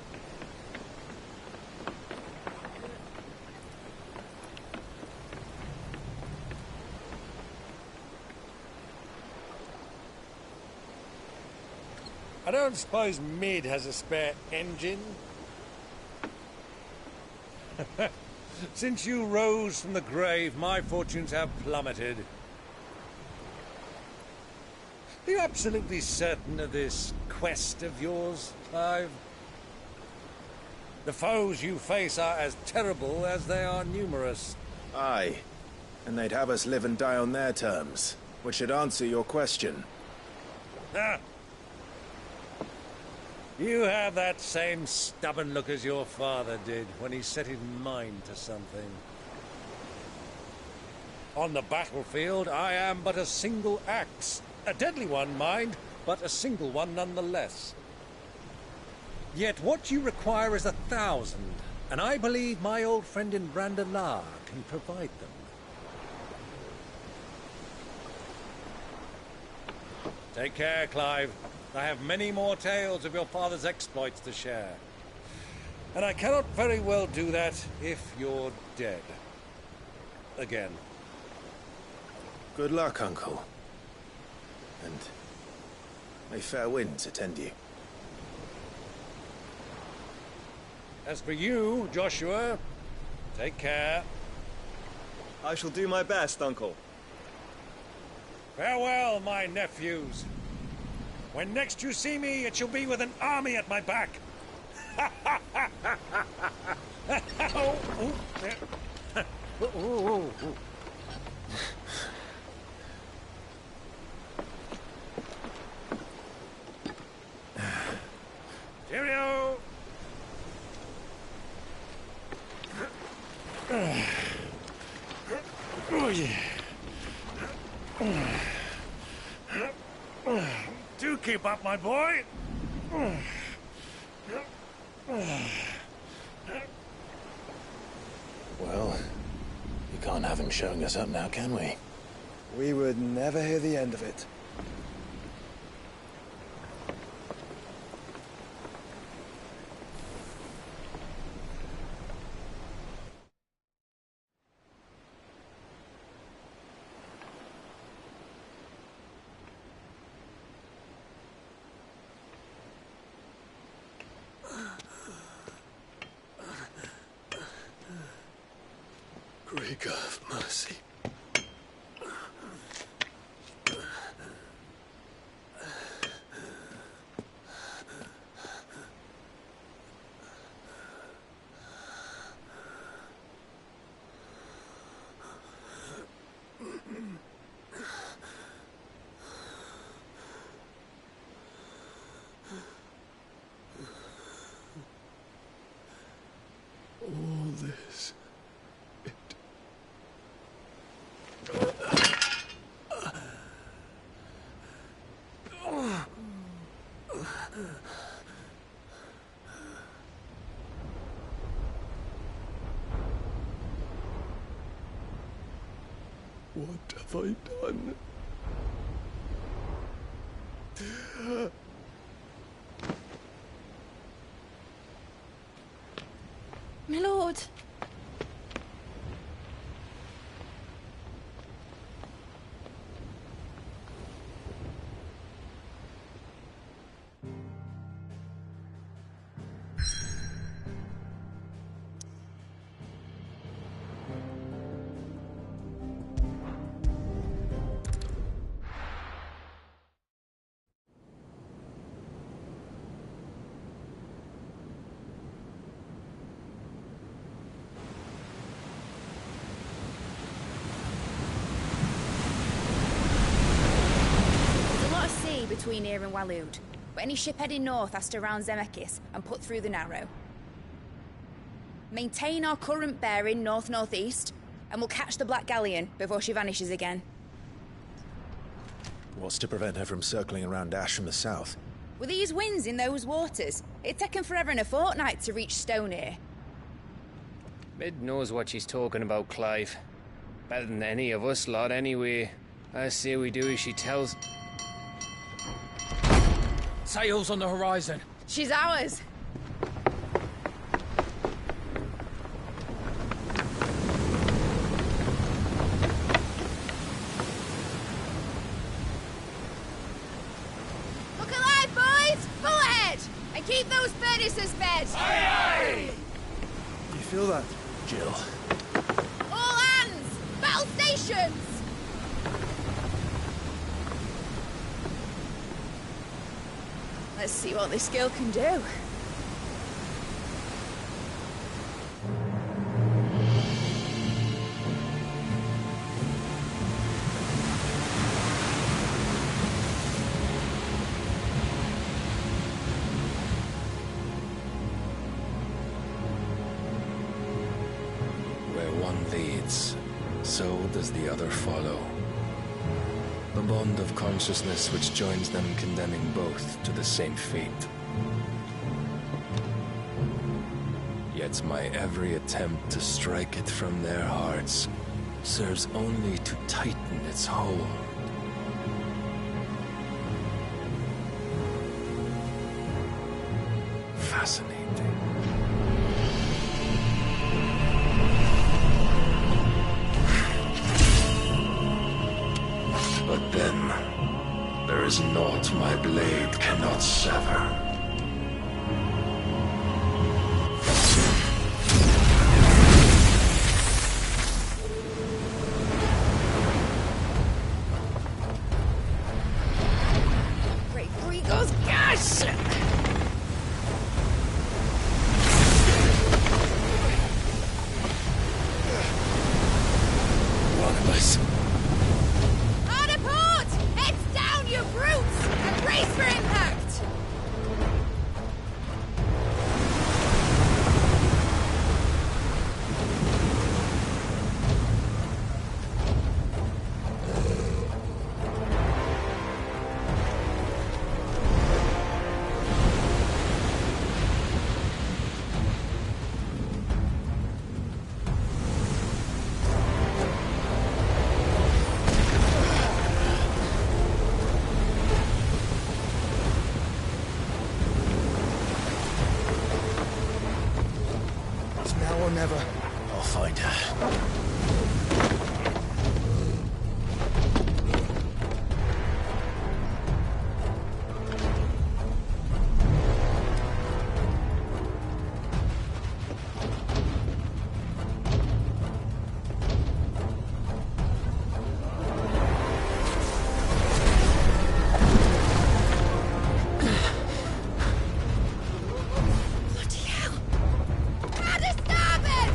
I don't suppose Mid has a spare engine? Since you rose from the grave, my fortunes have plummeted. Are you absolutely certain of this quest of yours, Clive? The foes you face are as terrible as they are numerous. Aye, and they'd have us live and die on their terms, which should answer your question. Ah. You have that same stubborn look as your father did when he set his mind to something. On the battlefield, I am but a single axe. A deadly one, mind, but a single one nonetheless. Yet what you require is 1,000, and I believe my old friend in Brandalar can provide them. Take care, Clive. I have many more tales of your father's exploits to share. And I cannot very well do that if you're dead. Again. Good luck, Uncle. And may fair winds attend you. As for you, Joshua, take care. I shall do my best, Uncle. Farewell, my nephews. When next you see me, it shall be with an army at my back. Cheerio! Oh, yeah. Do keep up, my boy. Well, we can't have him showing us up now, can we? We would never hear the end of it. Great God of mercy. All this. What have I done? My lord. between here and Waloed, but any ship heading north has to round Zemeckis and put through the Narrow. Maintain our current bearing north-northeast, and we'll catch the Black Galleon before she vanishes again. What's to prevent her from circling around Ash from the south? With these winds in those waters, it'd taken forever and a fortnight to reach Stonehenge. Mid knows what she's talking about, Clive. Better than any of us lot, anyway. I say we do as she tells. Sails on the horizon. She's ours. Look alive, boys! Full ahead! And keep those furnaces fed! Aye, aye! Do you feel that, Jill? All hands! Battle stations! Let's see what this girl can do. Where one leads, so does the other follow. The bond of consciousness which joins them condemning both to the same fate. Yet my every attempt to strike it from their hearts serves only to tighten its hold. Fascinating. But then, there is naught my blade cannot sever. Great Grigor's gas! One of us. Hard a port! Heads down, you brutes! And brace for impact! It's now or never. I'll find her. Bloody hell! Hard a starboard!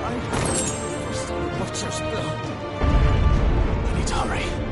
Butcher's bill. I need to hurry.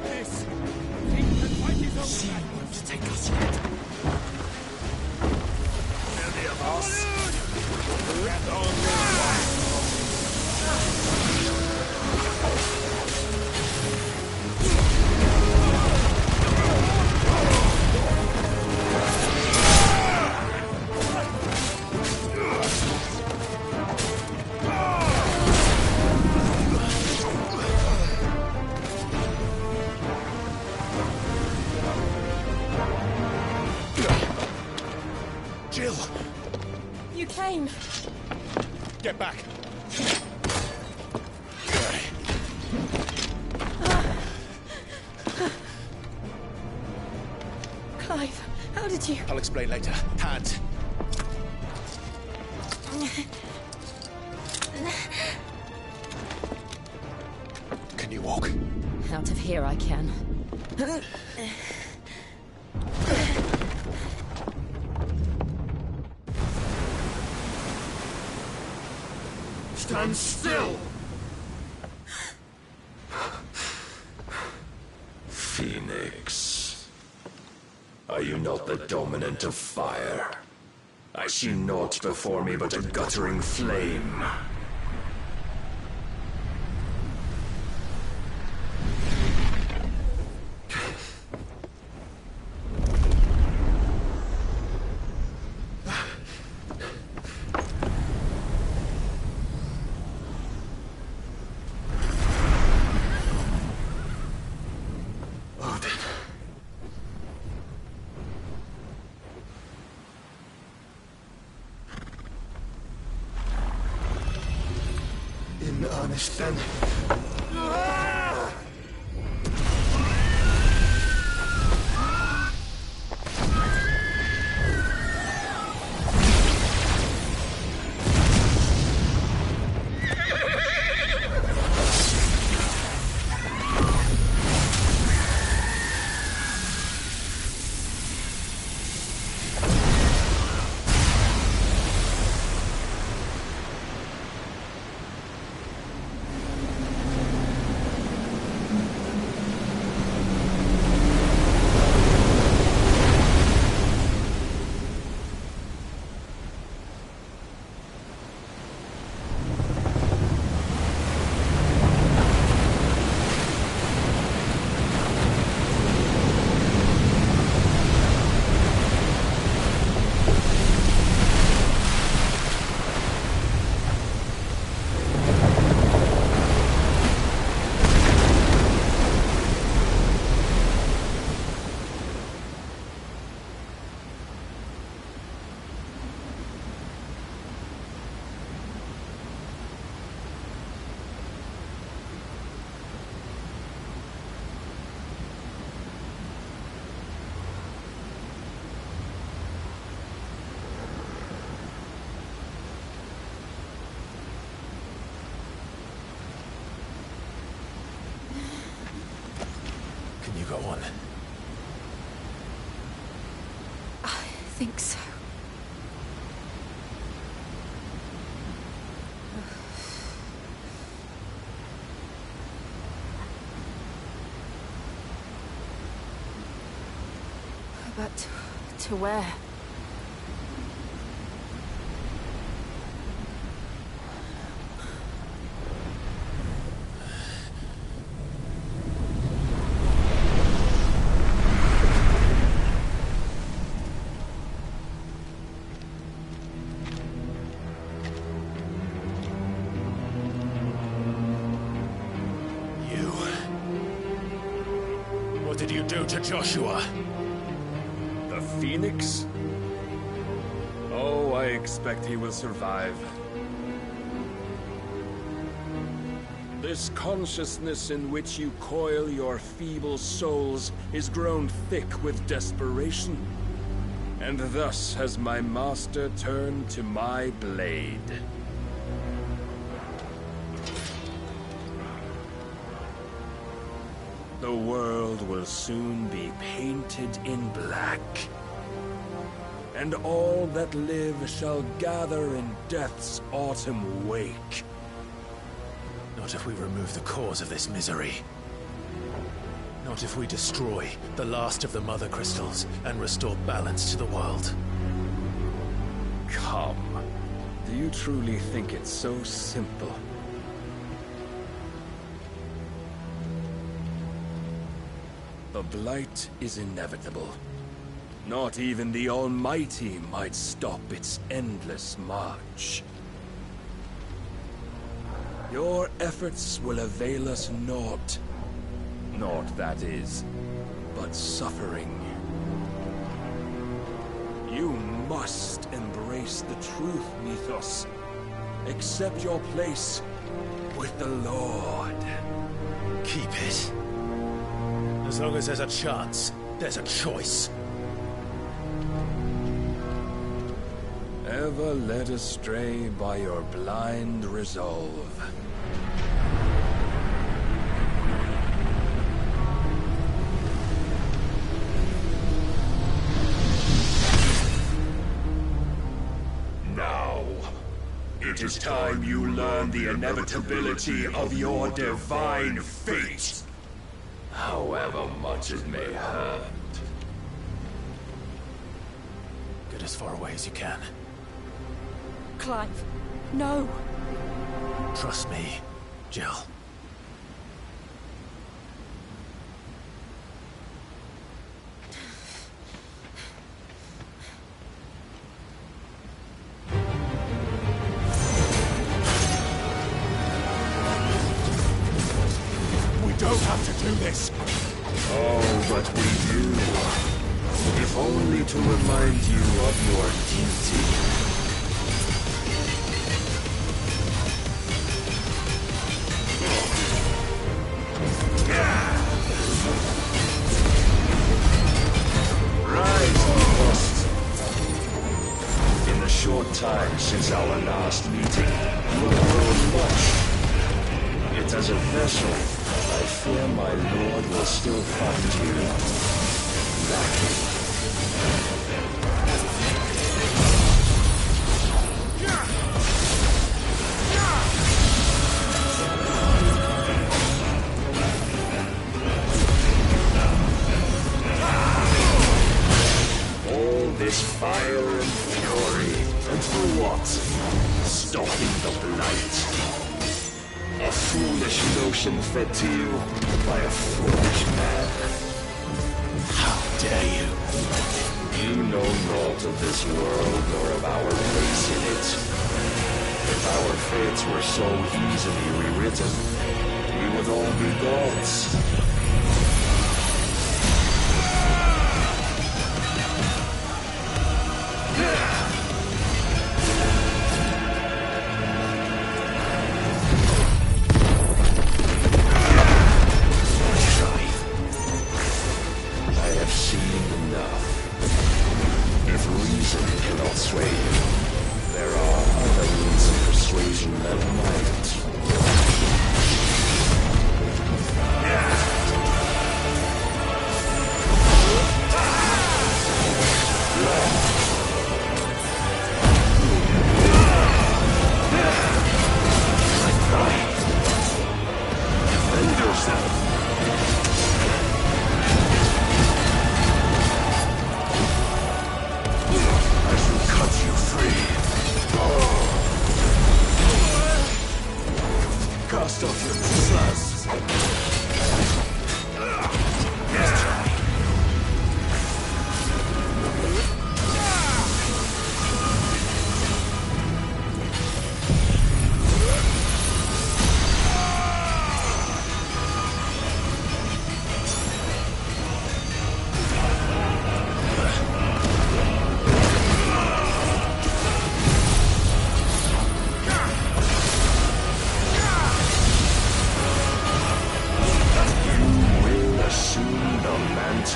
This king can fight his own She battles. won't take us yet. Many of us. Get on Jill! You came. Get back. Clive, how did you... I'll explain later. Hands. Can you walk? Out of here I can. Stand still! Phoenix. Are you not the dominant of fire? I see naught before me but a guttering flame. In earnest, then. Can you go on? I think so. But to where? What did you do to Joshua? The Phoenix? Oh, I expect he will survive. This consciousness in which you coil your feeble souls is grown thick with desperation. And thus has my master turned to my blade. The world will soon be painted in black. And all that live shall gather in death's autumn wake. Not if we remove the cause of this misery. Not What if we destroy the last of the Mother Crystals and restore balance to the world? Come. Do you truly think it's so simple? The Blight is inevitable. Not even the Almighty might stop its endless march. Your efforts will avail us naught. Naught, that is, but suffering. You must embrace the truth, Mythos. Accept your place with the Lord. Keep it. As long as there's a chance, there's a choice. Ever led astray by your blind resolve. Now, it is time you learn the inevitability of your divine fate, however much it may hurt. Get as far away as you can. Clive, no. Trust me, Jill. We don't have to do this. Oh, but we do. If only to remind you of your duty. In the short time since our last meeting, you have grown much. Yet as a vessel, I fear my lord will still find you lacking. All this fire and fury, and for what? Stopping the blight. A foolish notion fed to you by a foolish man. How dare you? You know naught of this world nor of our place in it. If our fates were so easily rewritten, we would all be gods.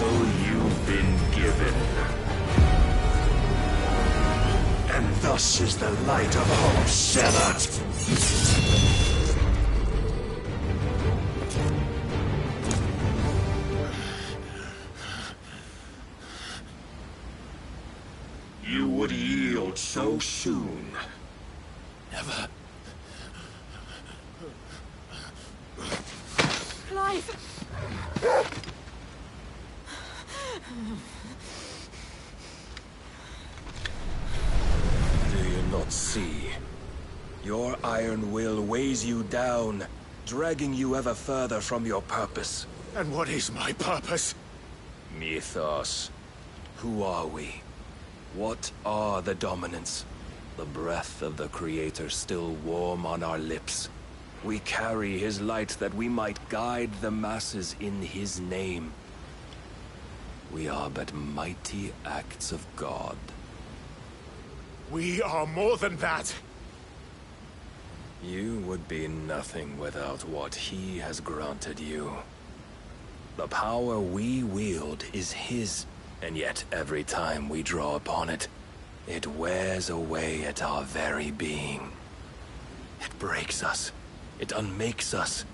You've been given. And thus is the light of hope severed. You would yield so soon. Never. Clive! see. Your iron will weighs you down, dragging you ever further from your purpose. And what is my purpose? Mythos. Who are we? What are the dominants? The breath of the Creator still warm on our lips. We carry his light that we might guide the masses in his name. We are but mighty acts of God. We are more than that. You would be nothing without what he has granted you. The power we wield is his, and yet every time we draw upon it, it wears away at our very being. It breaks us. It unmakes us,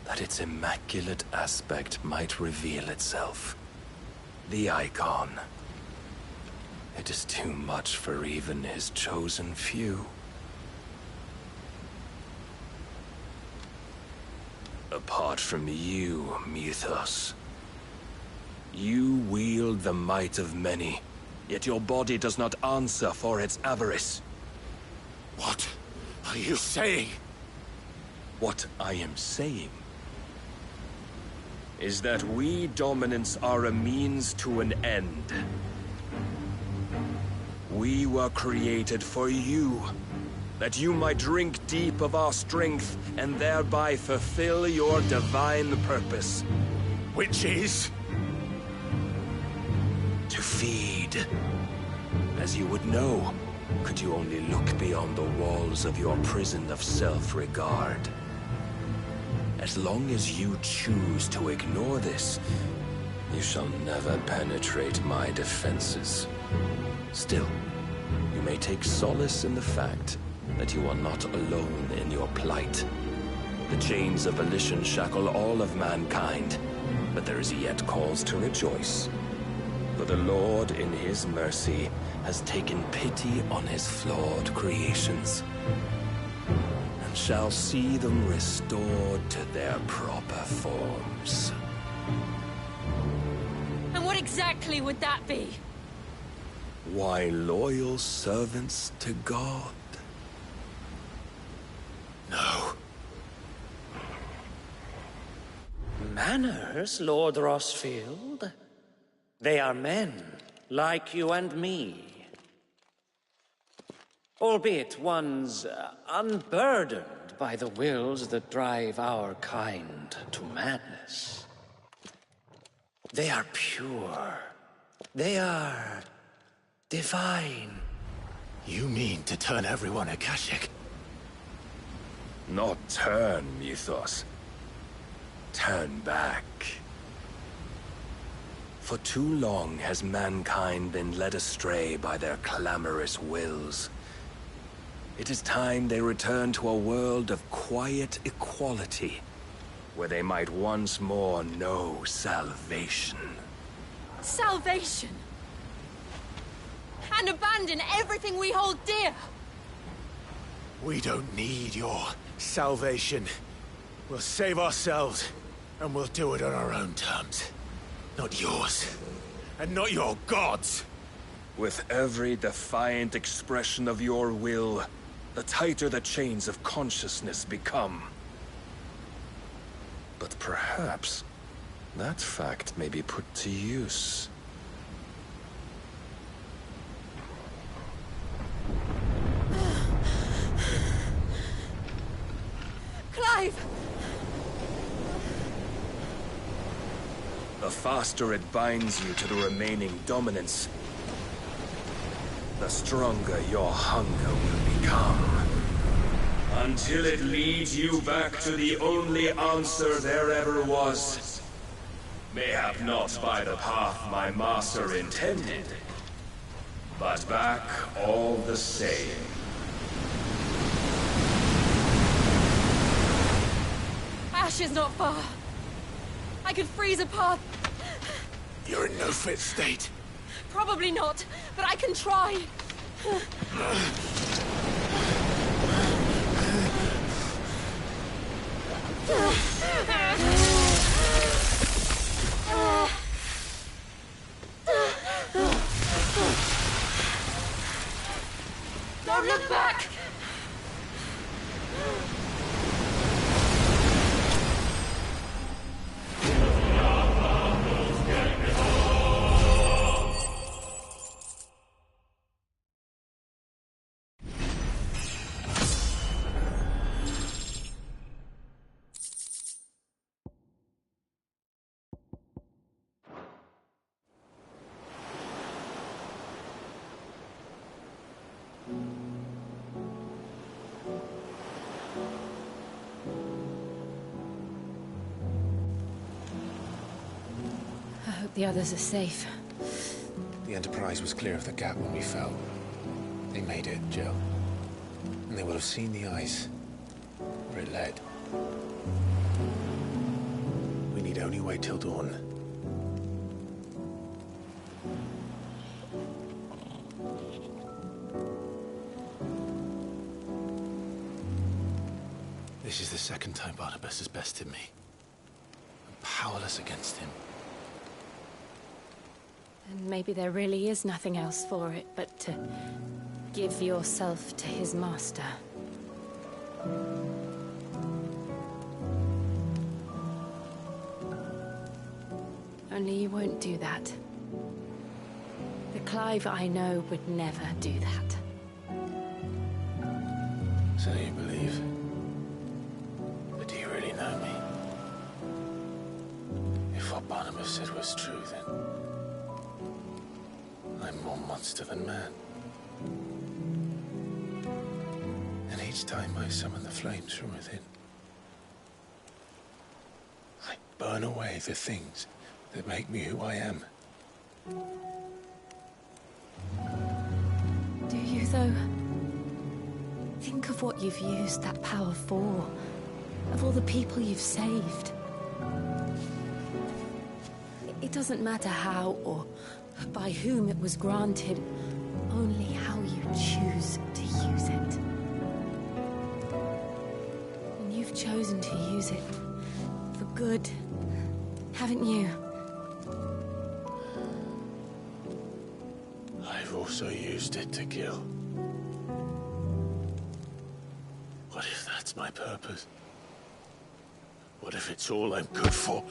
that its immaculate aspect might reveal itself. The icon. It is too much for even his chosen few. Apart from you, Mythos, you wield the might of many, yet your body does not answer for its avarice. What are you saying? What I am saying is that we dominants are a means to an end. We were created for you, that you might drink deep of our strength and thereby fulfill your divine purpose. Which is? To feed. As you would know, could you only look beyond the walls of your prison of self-regard. As long as you choose to ignore this, you shall never penetrate my defenses. Still, you may take solace in the fact that you are not alone in your plight. The chains of volition shackle all of mankind, but there is yet cause to rejoice. For the Lord, in his mercy, has taken pity on his flawed creations, and shall see them restored to their proper forms. And what exactly would that be? Why, loyal servants to God. No. Manners, Lord Rossfield? They are men, like you and me. Albeit ones unburdened by the wills that drive our kind to madness. They are pure. They are divine. You mean to turn everyone Akashic? Not turn, Mythos. Turn back. For too long has mankind been led astray by their clamorous wills. It is time they return to a world of quiet equality, where they might once more know salvation. Salvation? And abandon everything we hold dear? We don't need your salvation. We'll save ourselves, and we'll do it on our own terms. Not yours, and not your gods. With every defiant expression of your will, the tighter the chains of consciousness become. But perhaps that fact may be put to use. Clive! The faster it binds you to the remaining dominance, the stronger your hunger will become. Until it leads you back to the only answer there ever was. Mayhap not by the path my master intended, but back all the same. Ash is not far. I could freeze a path. You're in no fit state. Probably not, but I can try. Don't look back! I hope the others are safe. The Enterprise was clear of the gap when we fell. They made it, Jill. And they will have seen the ice where it led. We need only wait till dawn. This is the second time Barnabas has bested me. I'm powerless against him. And maybe there really is nothing else for it but to give yourself to his master. Only you won't do that. The Clive I know would never do that. So you believe? But do you really know me? If what Barnabas said was true, then I'm more monster than man. And each time I summon the flames from within, I burn away the things that make me who I am. Do you, though? Think of what you've used that power for. Of all the people you've saved. It doesn't matter how or by whom it was granted, only how you choose to use it. And you've chosen to use it for good, haven't you? I've also used it to kill. What if that's my purpose? What if it's all I'm good for?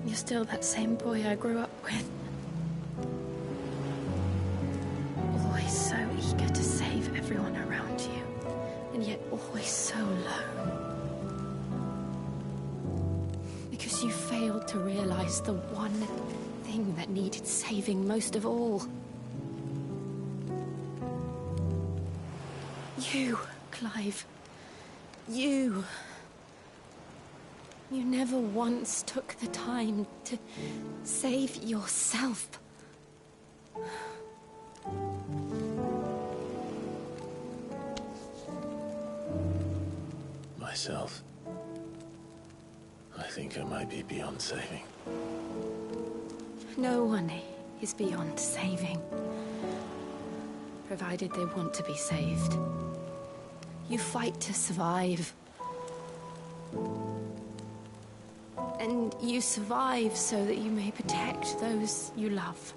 You're still that same boy I grew up with. Always so eager to save everyone around you, and yet always so lone. Because you failed to realize the one thing that needed saving most of all. You, Clive. You. You never once took the time to save yourself. Myself? I think I might be beyond saving. No one is beyond saving. Provided they want to be saved. You fight to survive. And you survive so that you may protect those you love.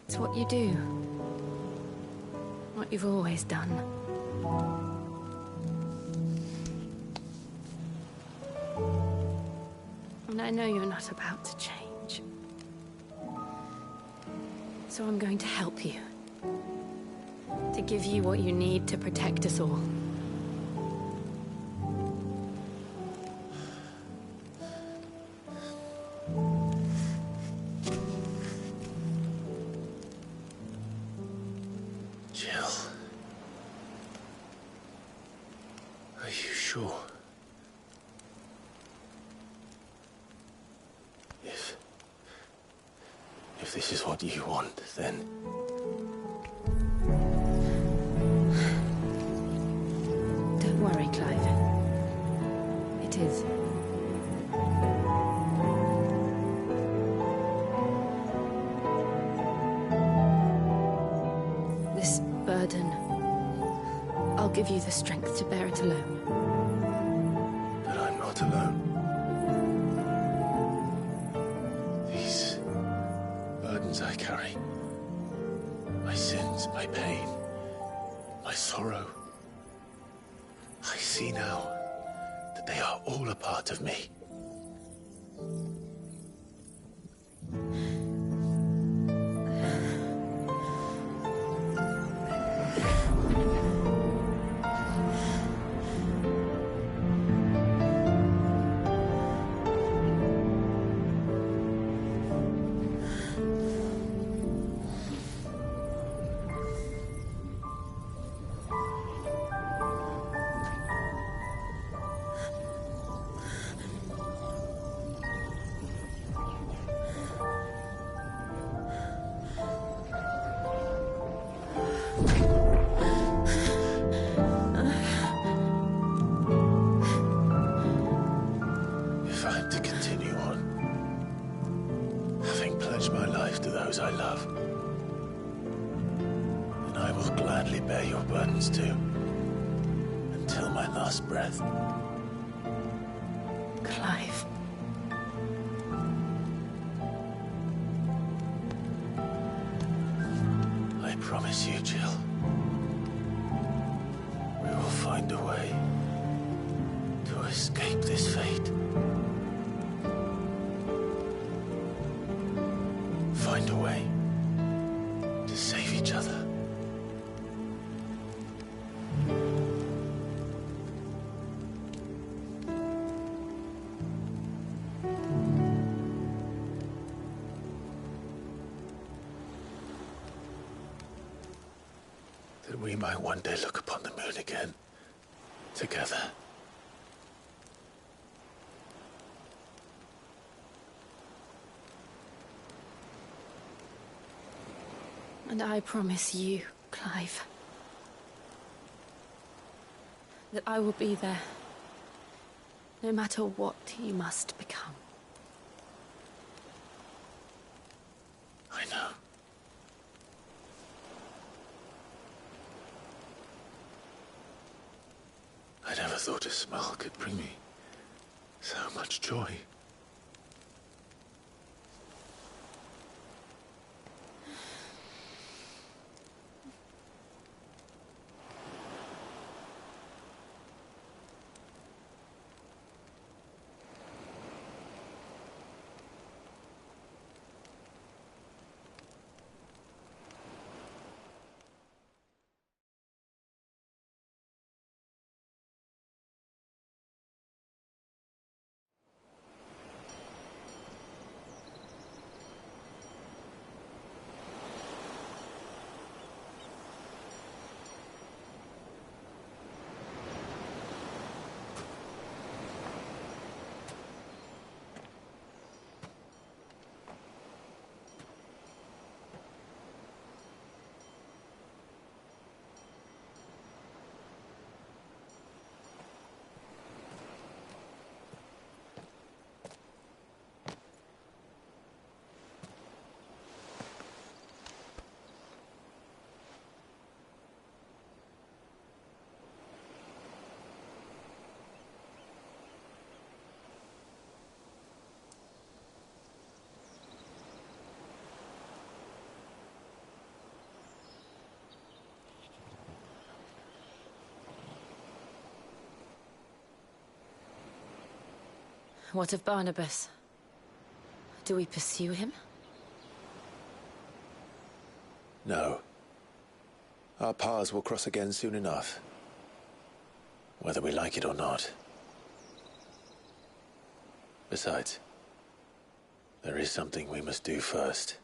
It's what you do. What you've always done. And I know you're not about to change. So I'm going to help you. To give you what you need to protect us all. Jill. Are you sure? If this is what you want, then... Don't worry, Clive. It is. This burden, I'll I'll give you the strength to bear it alone. But I'm not alone. These burdens I carry, my sins, my pain, my sorrow, I see now that they are all a part of me. If I'm to continue on, having pledged my life to those I love, then I will gladly bear your burdens too, until my last breath. Clive. I promise you, Jill, we will find a way to escape this fate. Find a way to save each other. That we might one day look upon the moon again, together. And I promise you, Clive, that I will be there, no matter what you must become. I know. I never thought a smile could bring me so much joy. What of Barnabas? Do we pursue him? No. Our paths will cross again soon enough. Whether we like it or not. Besides, there is something we must do first.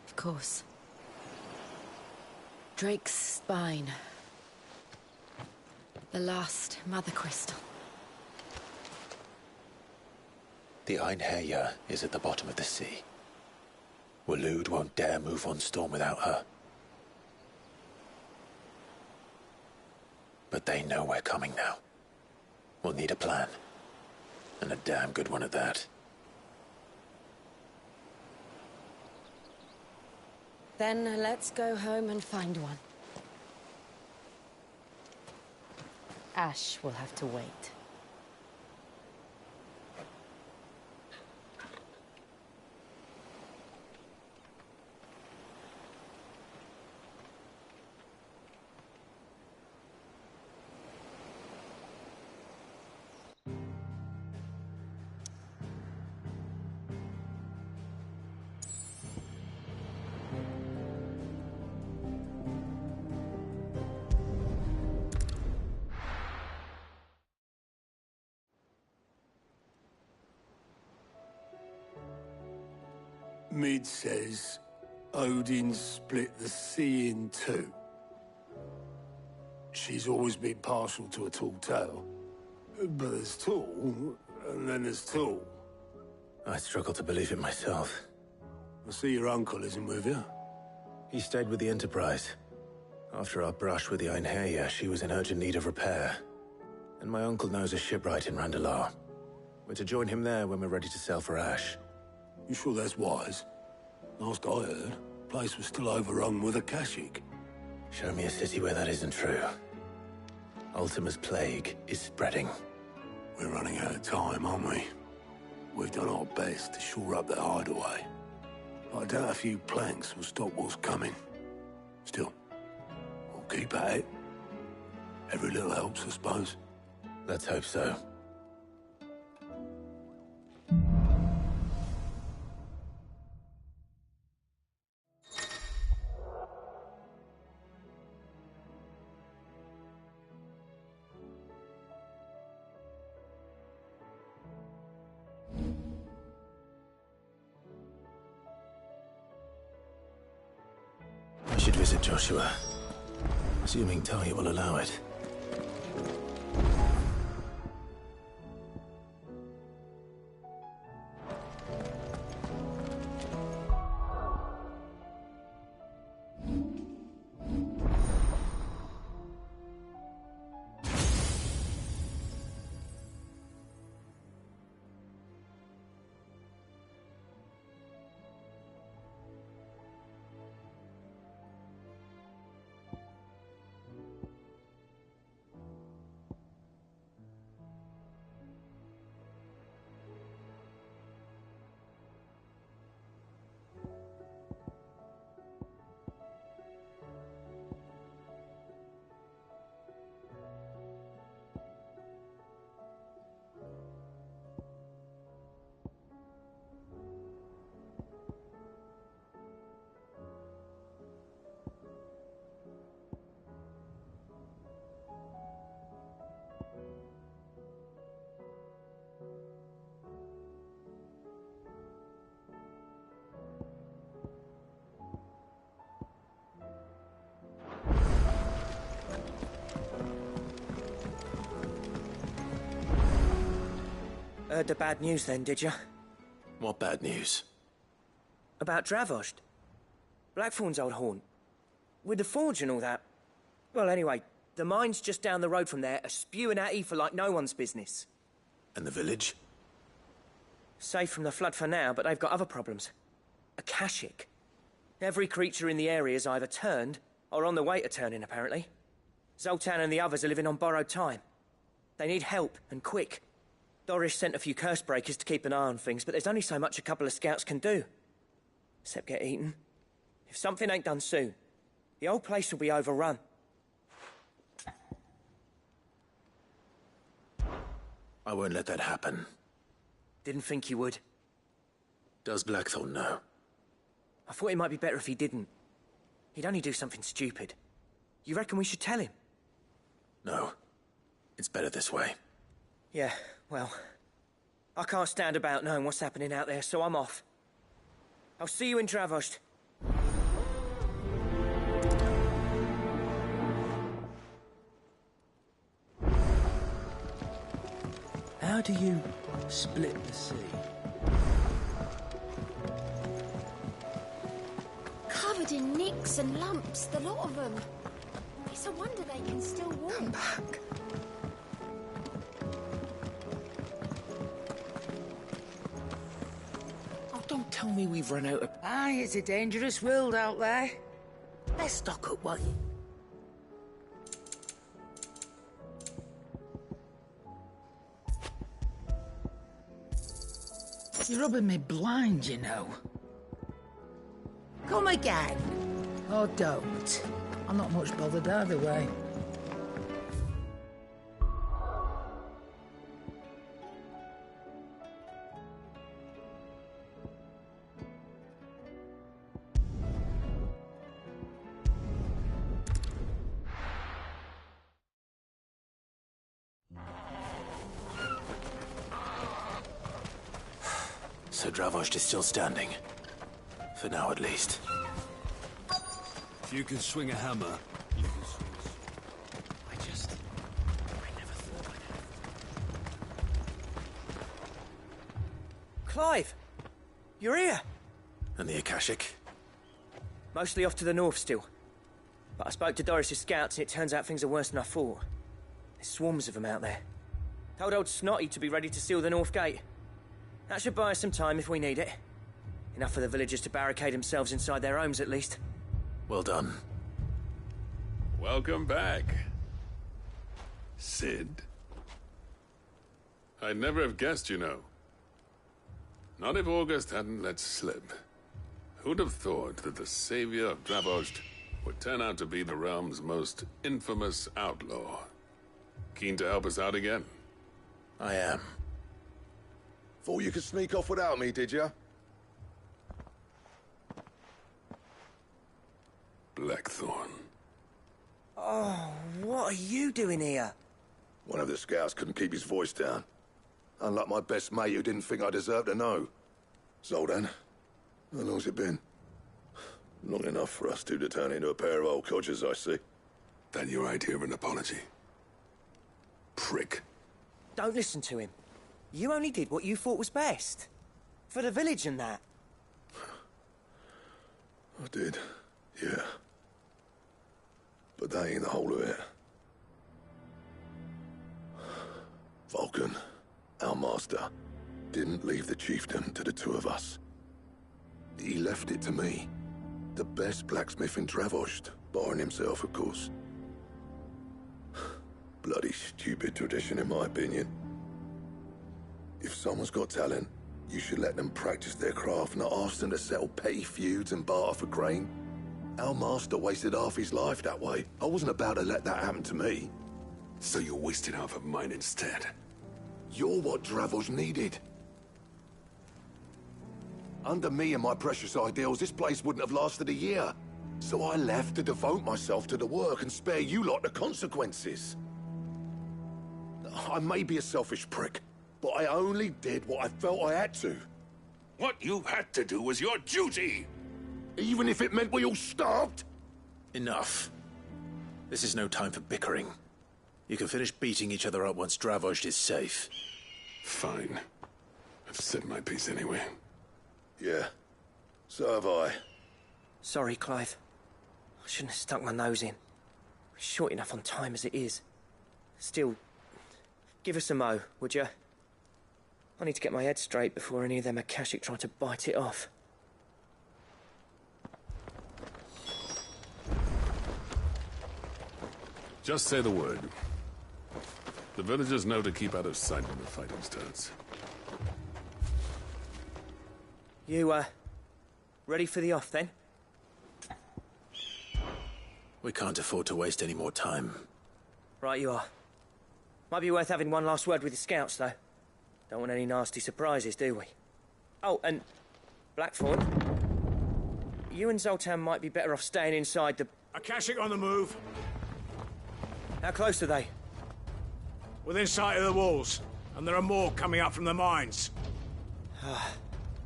Of course. Drake's spine. The last Mother Crystal. The Einherja is at the bottom of the sea. Waloed won't dare move on Storm without her. But they know we're coming now. We'll need a plan. And a damn good one at that. Then let's go home and find one. Ash will have to wait. Mid says Odin split the sea in two. She's always been partial to a tall tale. But there's tall, and then there's tall. I struggle to believe it myself. I see your uncle isn't with you. He stayed with the Enterprise. After our brush with the Einherja, she was in urgent need of repair. And my uncle knows a shipwright in Randalar. We're to join him there when we're ready to sail for Ash. You sure that's wise? Last I heard, the place was still overrun with Akashic. Show me a city where that isn't true. Ultima's plague is spreading. We're running out of time, aren't we? We've done our best to shore up that hideaway. But I doubt a few planks will stop what's coming. Still, we'll keep at it. Every little helps, I suppose. Let's hope so. I should visit Joshua, assuming Talia will allow it. Heard the bad news then, did you? What bad news? About Dravost. Blackthorn's old haunt. With the forge and all that. Well, anyway, the mines just down the road from there are spewing out ether like no one's business. And the village? Safe from the flood for now, but they've got other problems. Akashic. Every creature in the area is either turned, or on the way to turning, apparently. Zoltan and the others are living on borrowed time. They need help, and quick. Doris sent a few curse breakers to keep an eye on things, but there's only so much a couple of scouts can do. Except get eaten. If something ain't done soon, the whole place will be overrun. I won't let that happen. Didn't think you would. Does Blackthorn know? I thought it might be better if he didn't. He'd only do something stupid. You reckon we should tell him? No. It's better this way. Yeah, well, I can't stand about knowing what's happening out there, so I'm off. I'll see you in Dravost. How do you split the sea? Covered in nicks and lumps, the lot of them. It's a wonder they can still walk. Come back. Oh, don't tell tell me we've run out of... Aye, it's a dangerous world out there. Let's stock up, what? You're rubbing me blind, you know. Come again. Or don't. I'm not much bothered either way. So Dravost is still standing. For now, at least. If you can swing a hammer, you can swing I never thought I'd have... Clive! You're here! And the Akashic? Mostly off to the north still. But I spoke to Doris's scouts and it turns out things are worse than I thought. There's swarms of them out there. Told old Snotty to be ready to seal the north gate. That should buy us some time if we need it. Enough for the villagers to barricade themselves inside their homes, at least. Well done. Welcome back, Sid. I'd never have guessed, you know. Not if August hadn't let slip. Who'd have thought that the savior of Dravost would turn out to be the realm's most infamous outlaw? Keen to help us out again? I am. Thought you could sneak off without me, did you? Blackthorn. Oh, what are you doing here? One of the scouts couldn't keep his voice down. Unlike my best mate who didn't think I deserved to know. Zoltan, how long's it been? Long enough for us two to turn into a pair of old codgers, I see. That your idea of an apology? Prick. Don't listen to him. You only did what you thought was best. For the village and that. I did, yeah. But that ain't the whole of it. Vulcan, our master, didn't leave the chiefdom to the two of us. He left it to me. The best blacksmith in Dravost, barring himself, of course. Bloody stupid tradition, in my opinion. If someone's got talent, you should let them practice their craft, not ask them to settle petty feuds and barter for grain. Our master wasted half his life that way. I wasn't about to let that happen to me. So you wasted half of mine instead? You're what Dravost needed. Under me and my precious ideals, this place wouldn't have lasted a year. So I left to devote myself to the work and spare you lot the consequences. I may be a selfish prick, but I only did what I felt I had to. What you had to do was your duty! Even if it meant we all starved? Enough. This is no time for bickering. You can finish beating each other up once Dravost is safe. Fine. I've said my piece anyway. Yeah. So have I. Sorry, Clive. I shouldn't have stuck my nose in. We're short enough on time as it is. Still, give us a mo, would you? I need to get my head straight before any of them Akashic try to bite it off. Just say the word. The villagers know to keep out of sight when the fighting starts. You, ready for the off, then? We can't afford to waste any more time. Right you are. Might be worth having one last word with the scouts, though. Don't want any nasty surprises, do we? Oh, and Blackthorn, you and Zoltan might be better off staying inside the... Akashic on the move. How close are they? Within sight of the walls, and there are more coming up from the mines.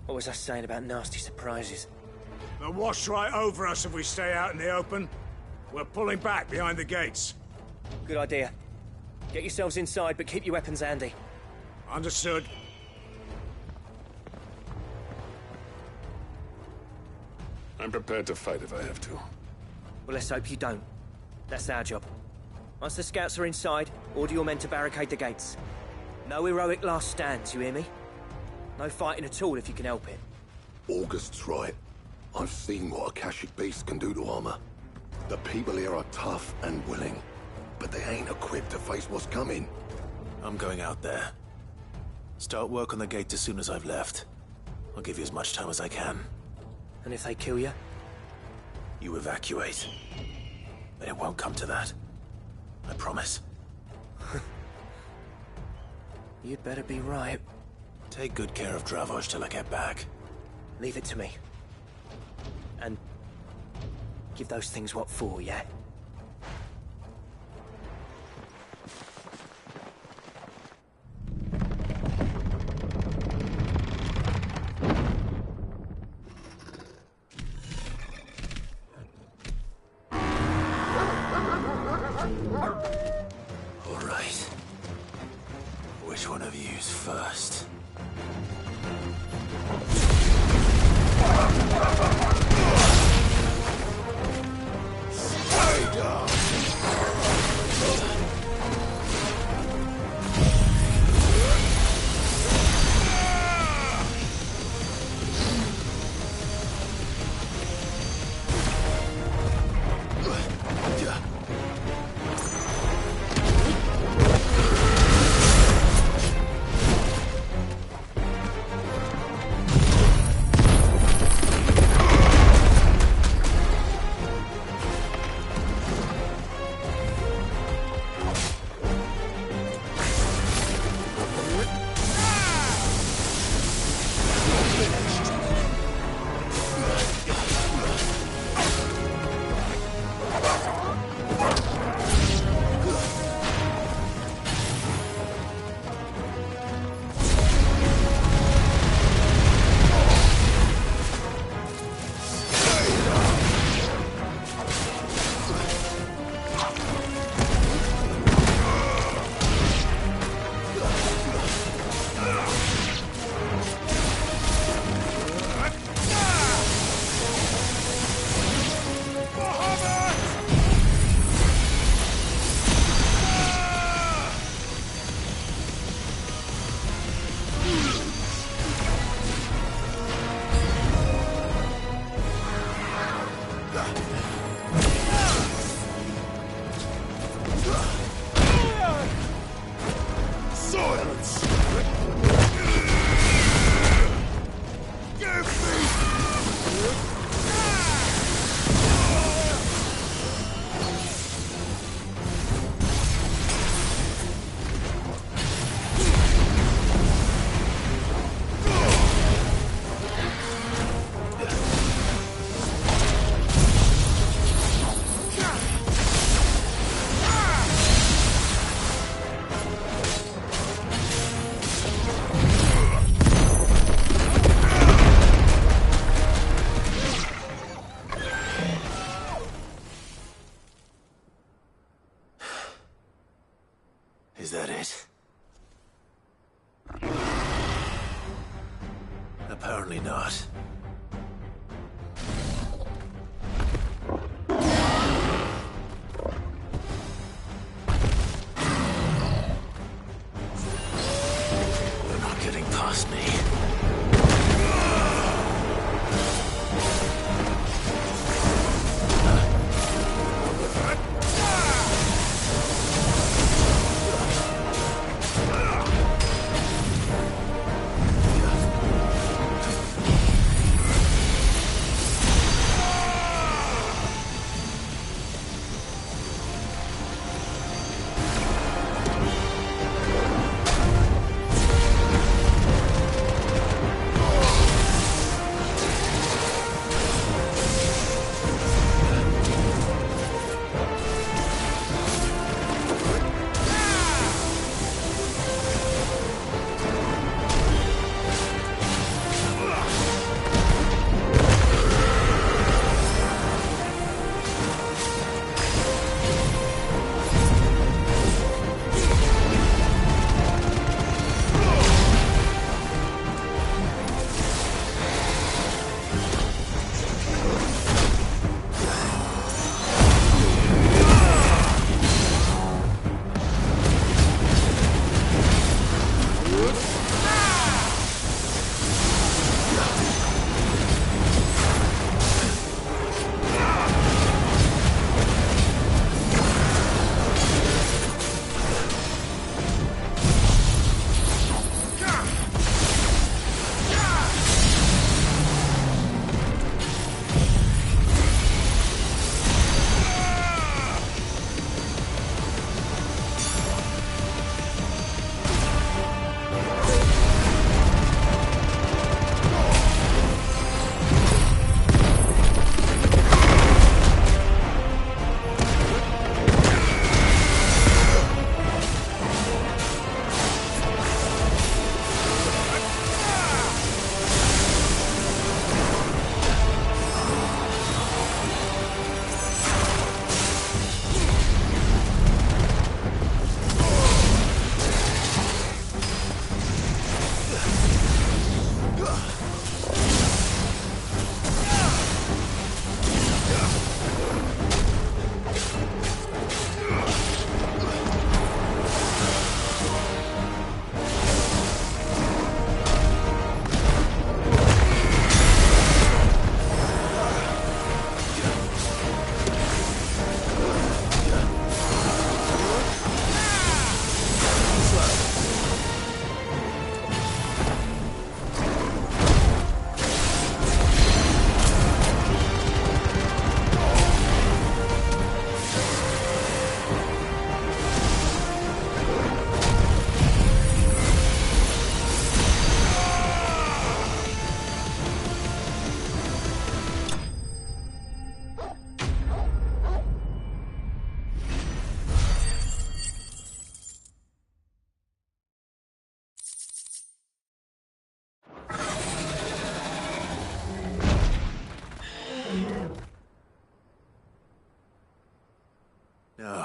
What was I saying about nasty surprises? They'll wash right over us if we stay out in the open. We're pulling back behind the gates. Good idea. Get yourselves inside, but keep your weapons handy. Understood. I'm prepared to fight if I have to. Well, let's hope you don't. That's our job. Once the scouts are inside, order your men to barricade the gates. No heroic last stands, you hear me? No fighting at all if you can help it. August's right. I've seen what Akashic beasts can do to armor. The people here are tough and willing, but they ain't equipped to face what's coming. I'm going out there. Start work on the gate as soon as I've left. I'll give you as much time as I can. And if they kill you? You evacuate. But it won't come to that. I promise. You'd better be right. Take good care of Dravos till I get back. Leave it to me. And give those things what for, yeah? All right. Which one of you's first? Is that it? Apparently not. They're not getting past me.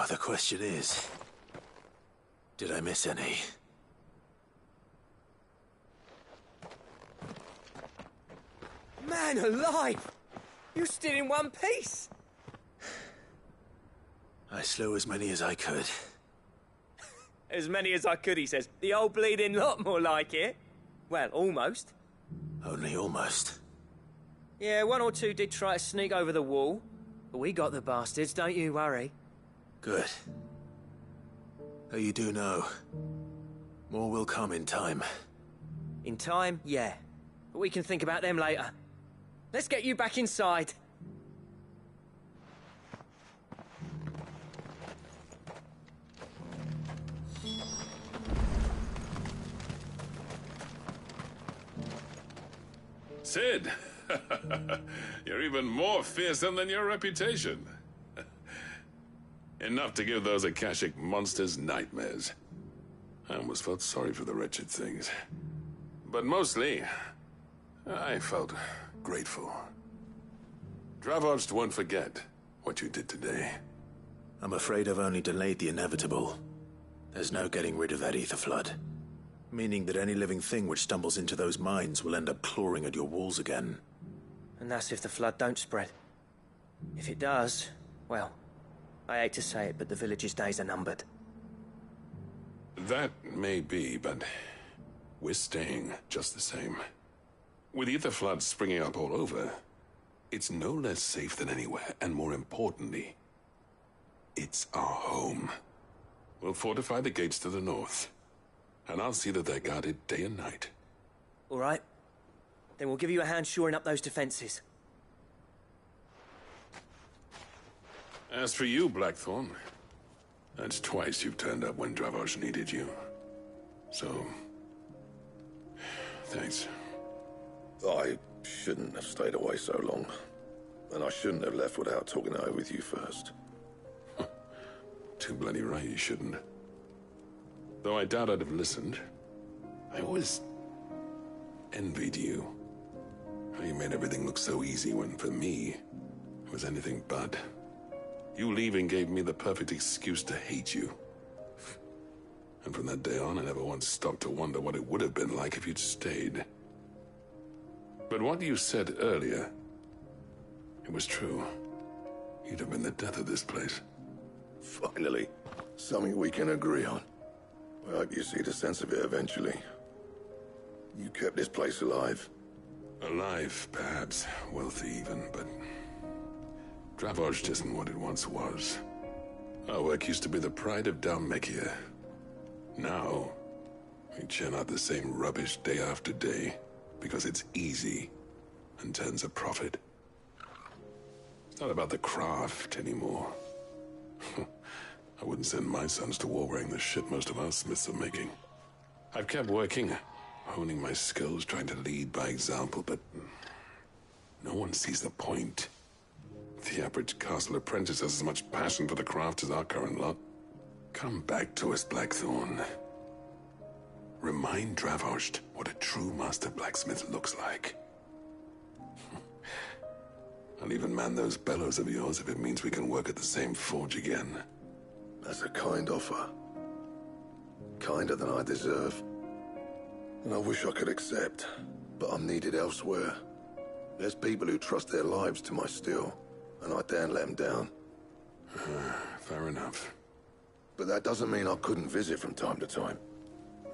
Oh, the question is, did I miss any? Man alive! You're still in one piece! I slew as many as I could. As many as I could, he says. The old bleeding lot, more like it. Well, almost. Only almost. Yeah, one or two did try to sneak over the wall. But we got the bastards, don't you worry. Good. Though you do know, more will come in time. In time, yeah. But we can think about them later. Let's get you back inside. Sid! You're even more fearsome than your reputation. Enough to give those Akashic monsters nightmares. I almost felt sorry for the wretched things. But mostly, I felt grateful. Dravost won't forget what you did today. I'm afraid I've only delayed the inevitable. There's no getting rid of that ether flood. Meaning that any living thing which stumbles into those mines will end up clawing at your walls again. And that's if the flood don't spread. If it does, well, I hate to say it, but the village's days are numbered. That may be, but we're staying just the same. With ether floods springing up all over, it's no less safe than anywhere, and more importantly, it's our home. We'll fortify the gates to the north, and I'll see that they're guarded day and night. All right. Then we'll give you a hand shoring up those defenses. As for you, Blackthorn, that's twice you've turned up when Dravosh needed you. So, thanks. I shouldn't have stayed away so long. And I shouldn't have left without talking it over with you first. Too bloody right you shouldn't. Though I doubt I'd have listened. I always envied you. How you made everything look so easy when, for me, it was anything but. You leaving gave me the perfect excuse to hate you. And from that day on, I never once stopped to wonder what it would have been like if you'd stayed. But what you said earlier, it was true. You'd have been the death of this place. Finally, something we can agree on. I hope you see the sense of it eventually. You kept this place alive. Alive, perhaps. Wealthy even, but Dravosh isn't what it once was. Our work used to be the pride of Dalmekia. Now, we churn out the same rubbish day after day because it's easy and turns a profit. It's not about the craft anymore. I wouldn't send my sons to war wearing the shit most of our smiths are making. I've kept working, honing my skills, trying to lead by example, but no one sees the point. The average castle apprentice has as much passion for the craft as our current lot. Come back to us, Blackthorn. Remind Dravosh what a true master blacksmith looks like. I'll even man those bellows of yours if it means we can work at the same forge again. That's a kind offer. Kinder than I deserve. And I wish I could accept, but I'm needed elsewhere. There's people who trust their lives to my steel, and I daren't let them down. Fair enough. But that doesn't mean I couldn't visit from time to time.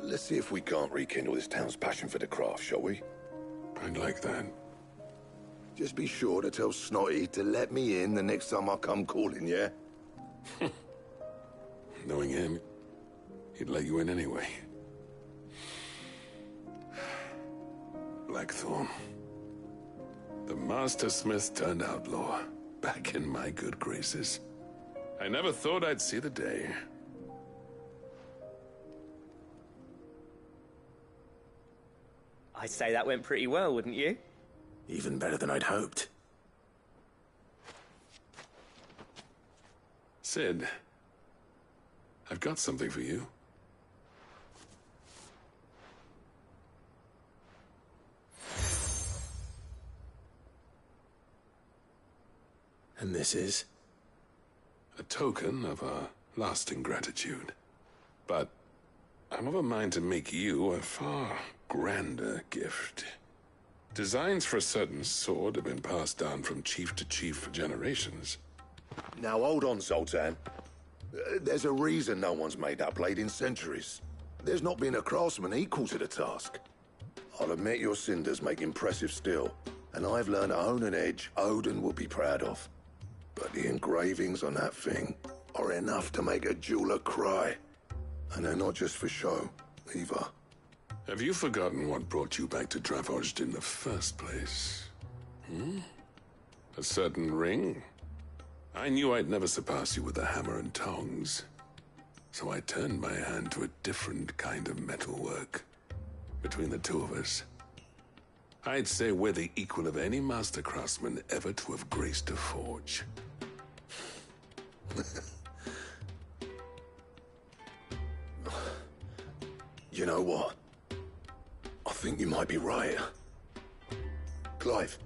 Let's see if we can't rekindle this town's passion for the craft, shall we? I'd like that. Just be sure to tell Snotty to let me in the next time I come calling, yeah? Knowing him, he'd let you in anyway. Blackthorn. The Master Smith turned outlaw, back in my good graces. I never thought I'd see the day. I'd say that went pretty well, wouldn't you? Even better than I'd hoped. Sid, I've got something for you. And this is? A token of our lasting gratitude. But I'm of a mind to make you a far grander gift. Designs for a certain sword have been passed down from chief to chief for generations. Now hold on, Zoltan. There's a reason no one's made that blade in centuries. There's not been a craftsman equal to the task. I'll admit your cinders make impressive steel, and I've learned to own an edge Odin will be proud of. But the engravings on that thing are enough to make a jeweler cry. And they're not just for show, either. Have you forgotten what brought you back to Dravojd in the first place? Hmm? A certain ring? I knew I'd never surpass you with the hammer and tongs. So I turned my hand to a different kind of metalwork. Between the two of us, I'd say we're the equal of any master craftsman ever to have graced a forge. You know what? I think you might be right. Clive,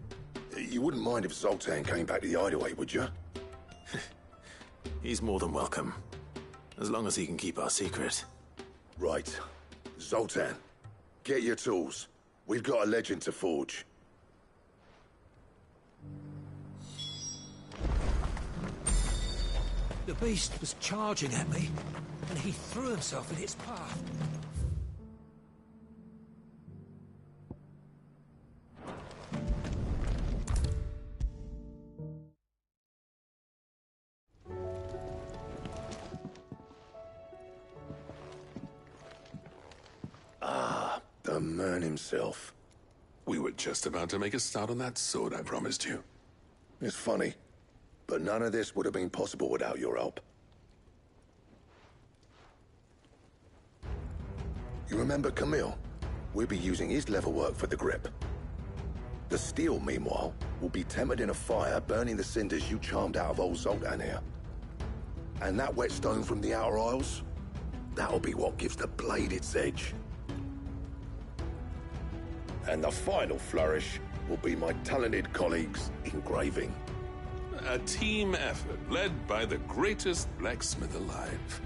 you wouldn't mind if Zoltan came back to the Hideaway, would you? He's more than welcome. As long as he can keep our secret. Right. Zoltan, get your tools. We've got a legend to forge. The beast was charging at me, and he threw himself in its path. The man himself. We were just about to make a start on that sword I promised you. It's funny, but none of this would have been possible without your help. You remember Camille? We'll be using his leatherwork for the grip. The steel, meanwhile, will be tempered in a fire, burning the cinders you charmed out of old Zoltan here. And that whetstone from the Outer Isles, that'll be what gives the blade its edge. And the final flourish will be my talented colleagues' engraving. A team effort led by the greatest blacksmith alive.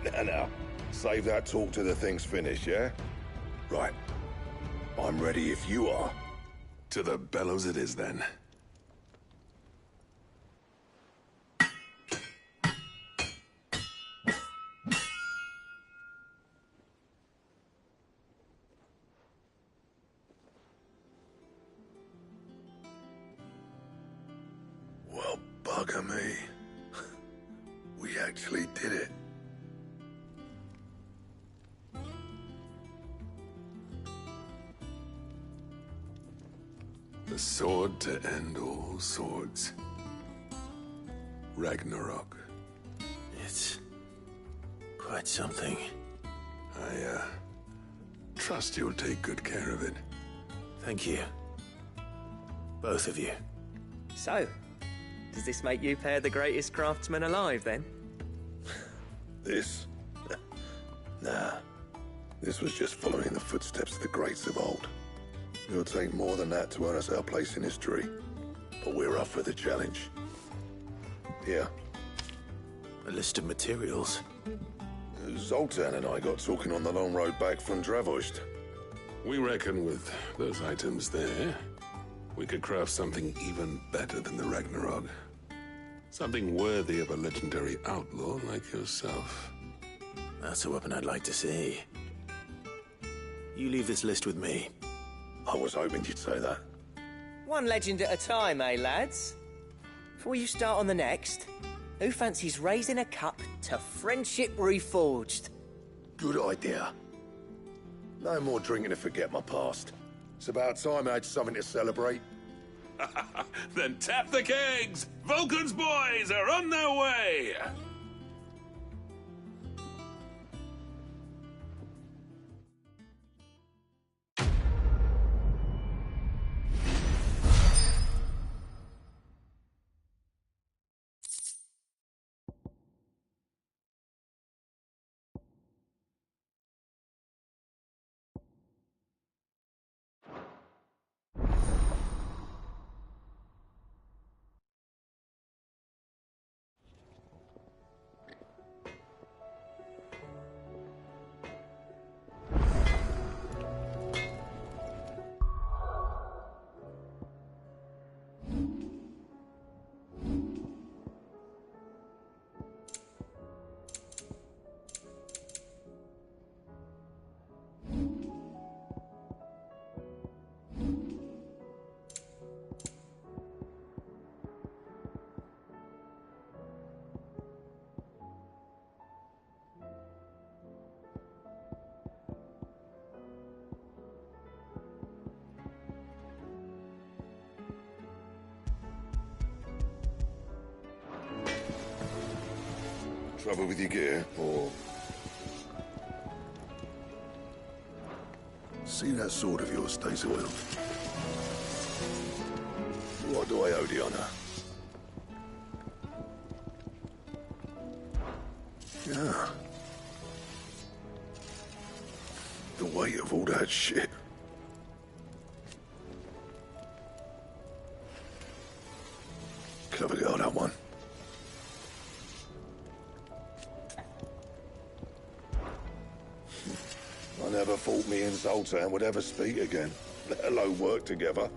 Now, save that talk till the thing's finished, yeah? Right. I'm ready if you are. To the bellows it is, then. Well, bugger me. We actually did it. The sword to end all swords. Ragnarok. It's quite something. I, trust you'll take good care of it. Thank you. Both of you. So, does this make you pair the greatest craftsmen alive, then? This? Nah. This was just following the footsteps of the greats of old. It'll take more than that to earn us our place in history. But we're up for the challenge. Here. A list of materials. Zoltan and I got talking on the long road back from Dravojd. We reckon with those items there, we could craft something even better than the Ragnarok. Something worthy of a legendary outlaw like yourself. That's a weapon I'd like to see. You leave this list with me. I was hoping you'd say that. One legend at a time, eh, lads? Before you start on the next, who fancies raising a cup to Friendship Reforged? Good idea. No more drinking to forget my past. It's about time I had something to celebrate. Then tap the kegs! Vulcan's boys are on their way! Trouble with your gear, or... See that sword of yours stays oiled. What do I owe the honor? Yeah. The weight of all that shit. Clever girl, that one. I never thought me and Zoltan would ever speak again, let alone work together.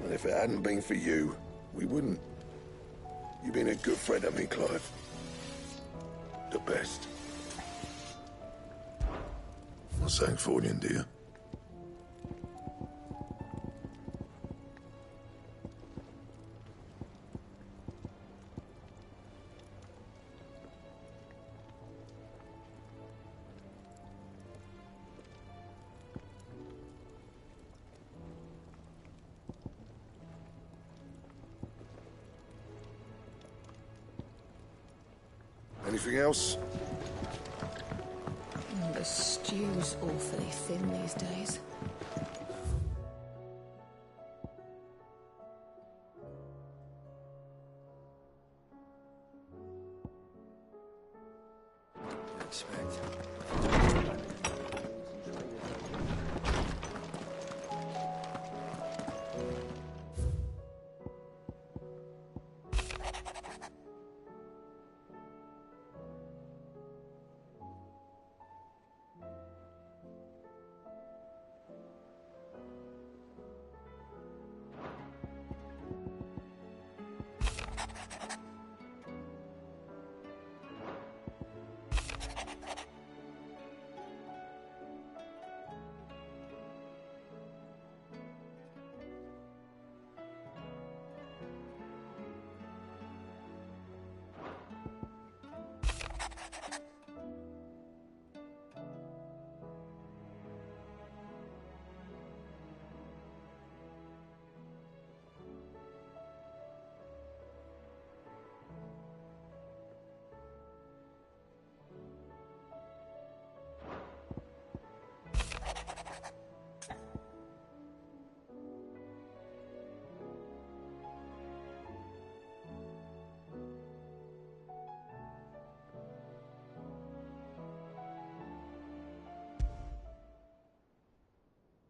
And if it hadn't been for you, we wouldn't. You've been a good friend to me, Clive. The best. I sang for you, dear. Anything else? The stew's awfully thin these days.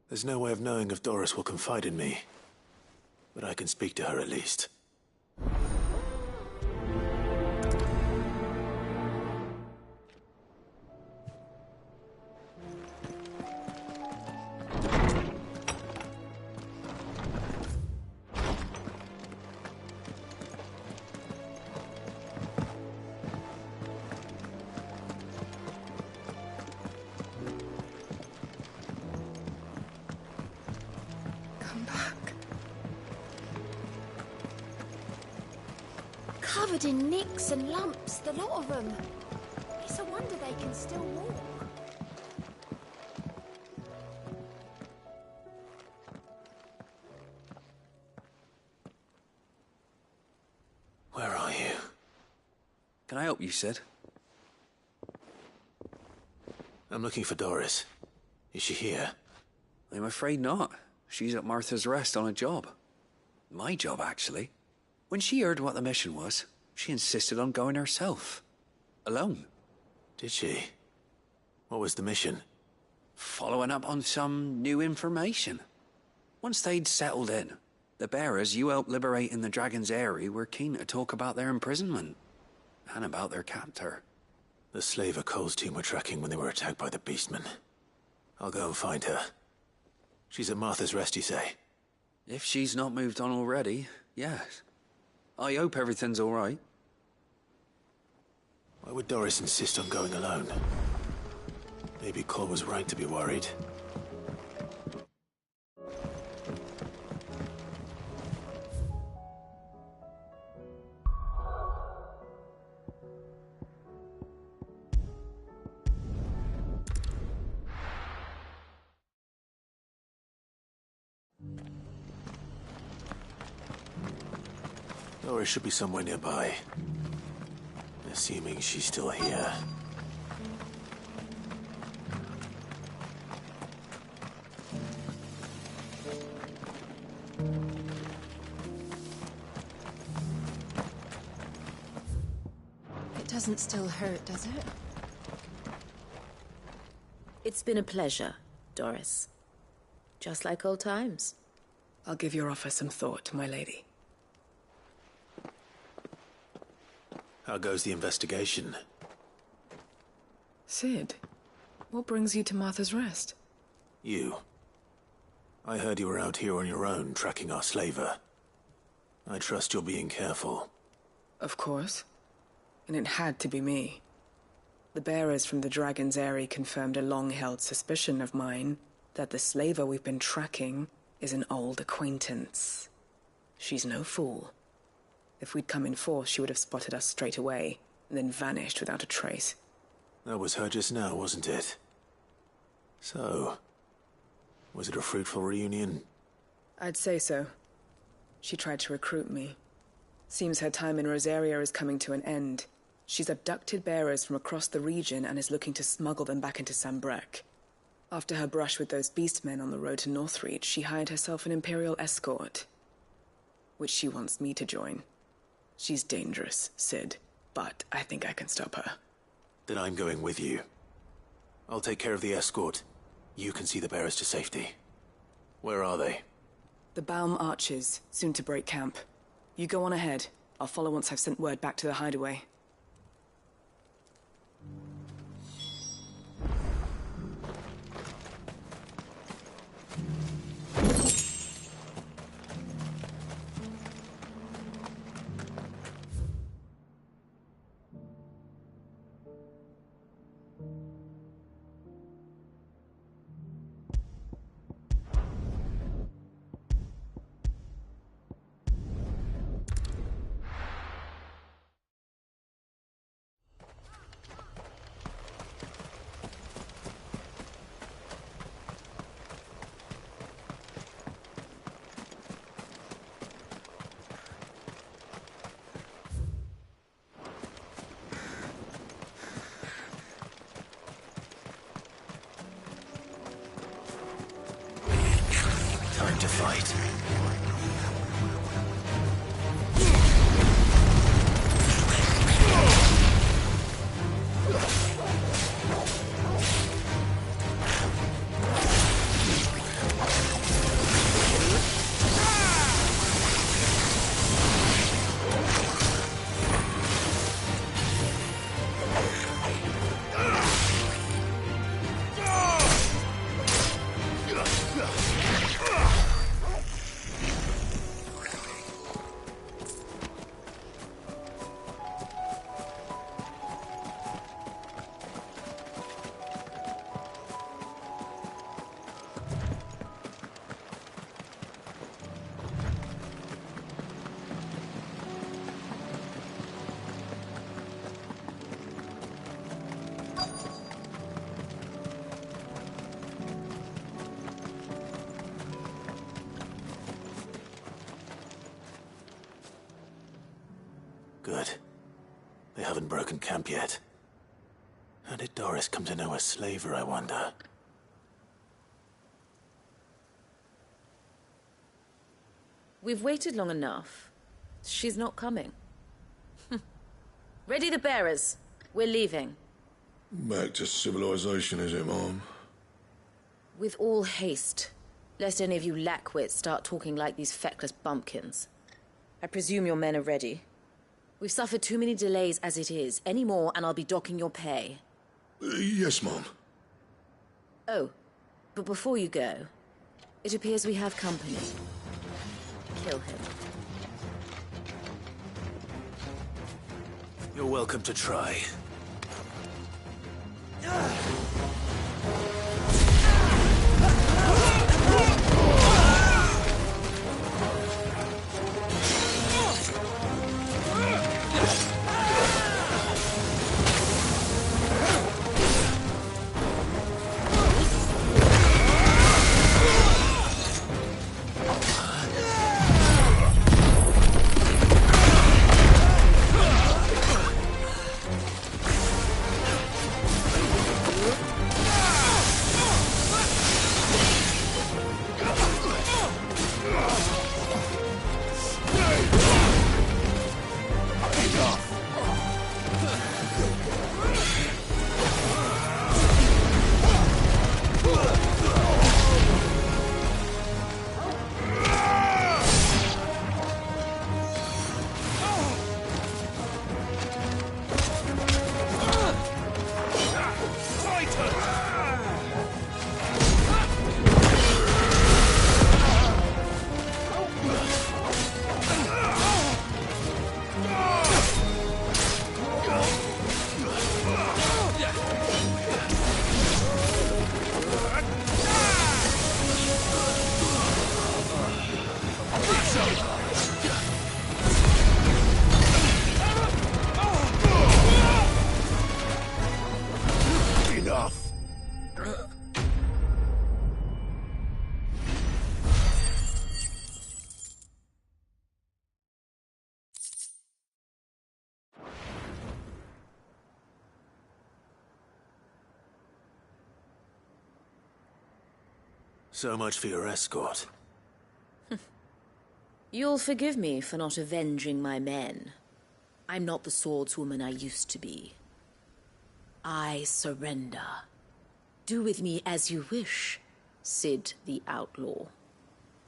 There's no way of knowing if Doris will confide in me, but I can speak to her at least. Covered in nicks and lumps, the lot of them. It's a wonder they can still walk. Where are you? Can I help you, Sid? I'm looking for Doris. Is she here? I'm afraid not. She's at Martha's Rest on a job. My job, actually. When she heard what the mission was, she insisted on going herself. Alone. Did she? What was the mission? Following up on some new information. Once they'd settled in, the bearers you helped liberate in the Dragon's Eyrie were keen to talk about their imprisonment. And about their captor. The slaver Cole's team were tracking when they were attacked by the Beastmen. I'll go and find her. She's at Martha's Rest, you say? If she's not moved on already, yes. I hope everything's all right. Why would Doris insist on going alone? Maybe Cole was right to be worried. Doris should be somewhere nearby. Assuming she's still here. It doesn't still hurt, does it? It's been a pleasure, Doris. Just like old times. I'll give your offer some thought, my lady. How goes the investigation? Sid, what brings you to Martha's Rest? You. I heard you were out here on your own, tracking our slaver. I trust you're being careful. Of course. And it had to be me. The bearers from the Dragon's Eyrie confirmed a long-held suspicion of mine that the slaver we've been tracking is an old acquaintance. She's no fool. If we'd come in force, she would have spotted us straight away, and then vanished without a trace. That was her just now, wasn't it? So, was it a fruitful reunion? I'd say so. She tried to recruit me. Seems her time in Rosaria is coming to an end. She's abducted bearers from across the region and is looking to smuggle them back into Sambrec. After her brush with those beastmen on the road to Northreach, she hired herself an Imperial escort, which she wants me to join. She's dangerous, Sid, but I think I can stop her. Then I'm going with you. I'll take care of the escort. You can see the bearers to safety. Where are they? The Baum Archers, soon to break camp. You go on ahead. I'll follow once I've sent word back to the hideaway. Time to fight. Good. They haven't broken camp yet. How did Doris come to know a slaver, I wonder? We've waited long enough. She's not coming. Ready the bearers. We're leaving. Back to civilization, is it, Mom? With all haste, lest any of you lackwits start talking like these feckless bumpkins. I presume your men are ready. We've suffered too many delays as it is. Any more and I'll be docking your pay. Yes, Mom. Oh, but before you go, it appears we have company. Kill him. You're welcome to try. So much for your escort. You'll forgive me for not avenging my men. I'm not the swordswoman I used to be. I surrender. Do with me as you wish, Cid the Outlaw.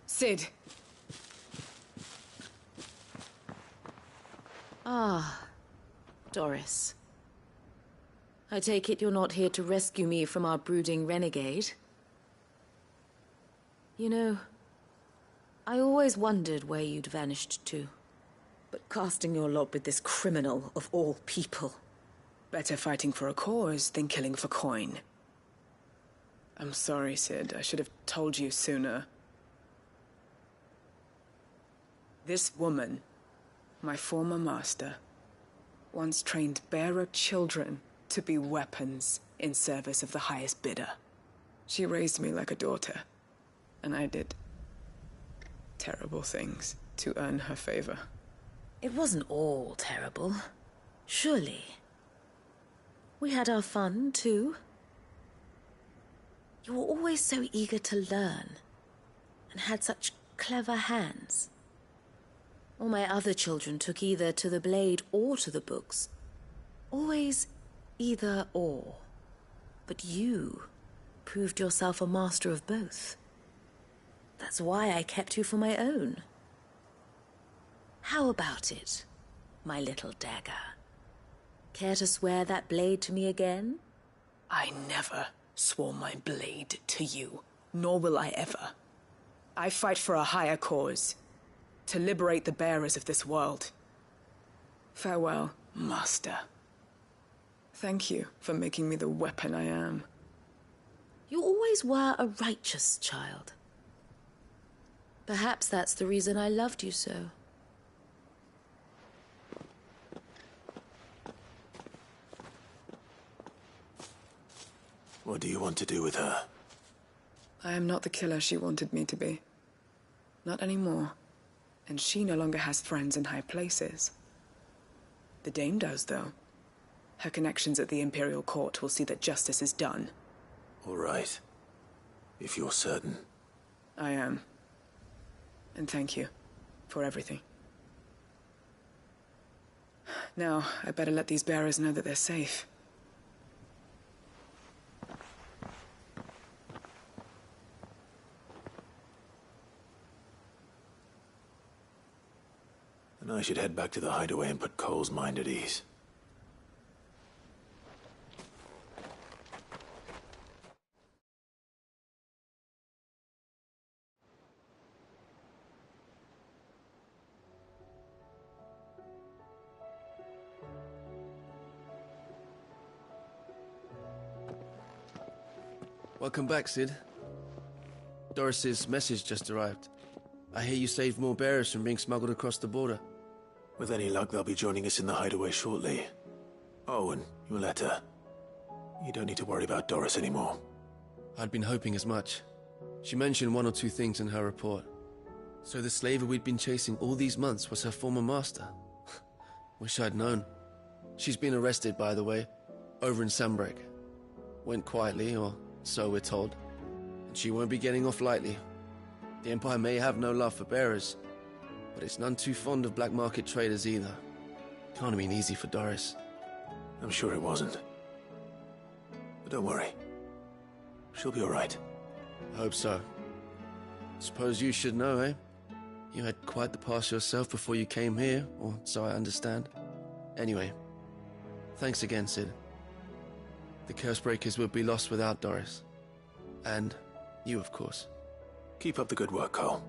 Cid! Ah, Doris. I take it you're not here to rescue me from our brooding renegade? You know, I always wondered where you'd vanished to. But casting your lot with this criminal of all people... Better fighting for a cause than killing for coin. I'm sorry, Cid. I should have told you sooner. This woman, my former master, once trained bearer children to be weapons in service of the highest bidder. She raised me like a daughter, and I did terrible things to earn her favor. It wasn't all terrible, surely. We had our fun, too. You were always so eager to learn, and had such clever hands. All my other children took either to the blade or to the books. Always either or. But you proved yourself a master of both. That's why I kept you for my own. How about it, my little dagger? Care to swear that blade to me again? I never swore my blade to you, nor will I ever. I fight for a higher cause, to liberate the bearers of this world. Farewell, Master. Thank you for making me the weapon I am. You always were a righteous child. Perhaps that's the reason I loved you so. What do you want to do with her? I am not the killer she wanted me to be. Not anymore. And she no longer has friends in high places. The Dame does, though. Her connections at the Imperial Court will see that justice is done. All right. If you're certain. I am. And thank you for everything. Now, I better let these bearers know that they're safe. And I should head back to the hideaway and put Cole's mind at ease. Welcome back, Cid. Doris's message just arrived. I hear you saved more bearers from being smuggled across the border. With any luck, they'll be joining us in the hideaway shortly. Oh, and your letter. You don't need to worry about Doris anymore. I'd been hoping as much. She mentioned one or two things in her report. So the slaver we'd been chasing all these months was her former master. Wish I'd known. She's been arrested, by the way, over in Sandbreak. Went quietly, or so we're told. And she won't be getting off lightly. The Empire may have no love for bearers, but it's none too fond of black market traders either. Can't have been easy for Doris. I'm sure it wasn't. But don't worry. She'll be all right. I hope so. Suppose you should know, eh? You had quite the past yourself before you came here, or so I understand. Anyway, thanks again, Cid. The Cursebreakers would be lost without Doris. And you, of course. Keep up the good work, Cole.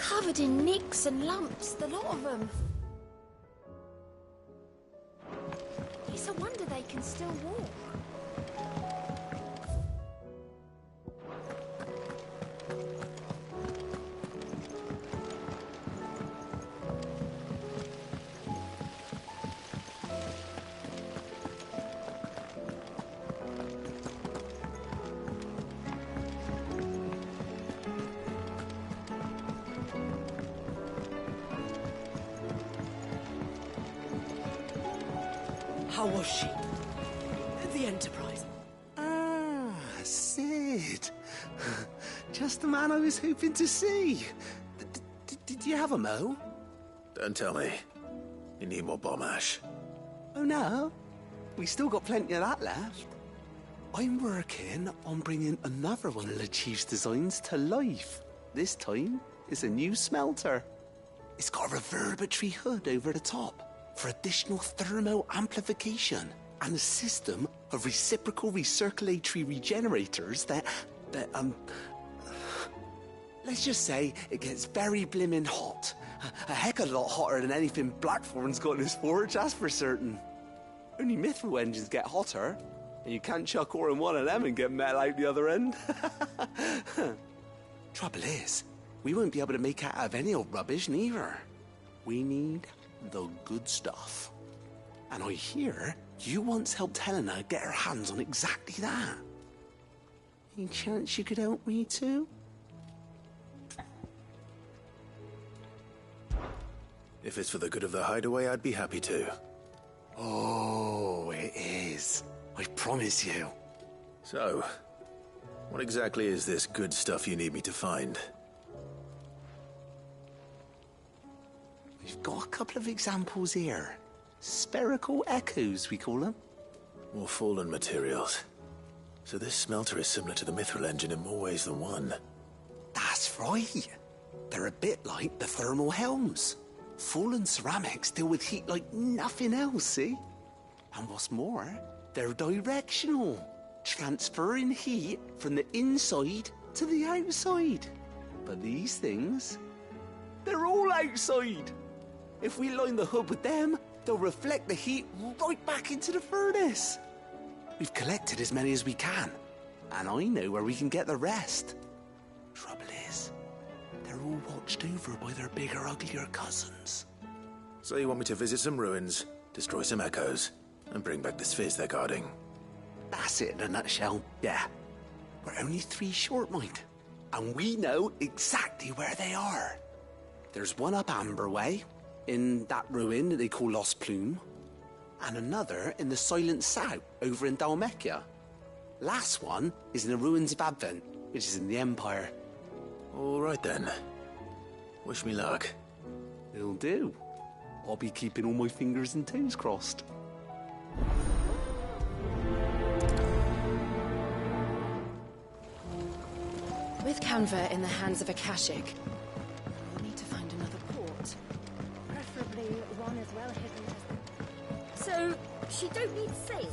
Covered in nicks and lumps, the lot of them. It's a wonder they can still walk. How was she? The Enterprise? Ah, Sid. Just the man I was hoping to see. Did you have a mo? Don't tell me. You need more bomb ash. Oh no, we still got plenty of that left. I'm working on bringing another one of the Chief's designs to life. This time, it's a new smelter. It's got a reverberatory hood over the top for additional thermal amplification and a system of reciprocal recirculatory regenerators that let's just say it gets very blimmin' hot. A heck of a lot hotter than anything Blackthorn's got in his forge, that's for certain. Only Mithril engines get hotter, and you can't chuck ore in one of them and get metal out the other end. Trouble is, we won't be able to make it out of any old rubbish neither. We need the good stuff. And I hear you once helped Helena get her hands on exactly that. Any chance you could help me too? If it's for the good of the hideaway, I'd be happy to. Oh, it is. I promise you. So, what exactly is this good stuff you need me to find? We've got a couple of examples here. Spherical echoes, we call them. More fallen materials. So this smelter is similar to the Mithril engine in more ways than one. That's right. They're a bit like the thermal helms. Fallen ceramics deal with heat like nothing else, see? And what's more, they're directional, transferring heat from the inside to the outside. But these things, they're all outside. If we line the hood with them, they'll reflect the heat right back into the furnace. We've collected as many as we can, and I know where we can get the rest. Trouble is, they're all watched over by their bigger, uglier cousins. So you want me to visit some ruins, destroy some echoes, and bring back the spheres they're guarding? That's it in a nutshell, yeah. We're only 3 short, mind, and we know exactly where they are. There's one up Amber Way, in that ruin that they call Lost Plume, and another in the Silent South, over in Dalmekia. Last one is in the ruins of Advent, which is in the Empire. All right then. Wish me luck. It'll do. I'll be keeping all my fingers and toes crossed. With Canva in the hands of Akashic, we'll need to find another port. Preferably one as well hidden as... So, she don't need sail?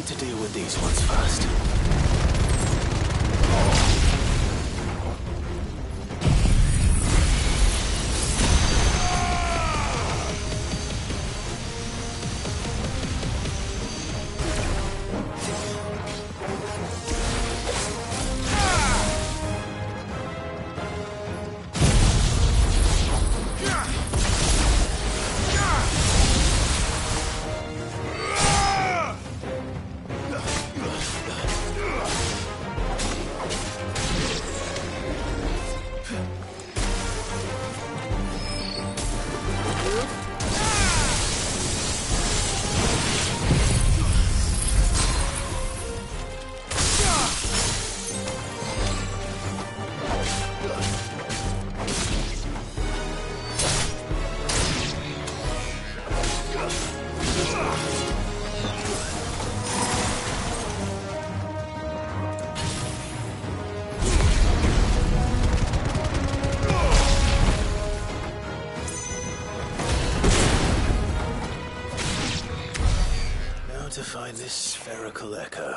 to deal with these ones first. To find this spherical echo.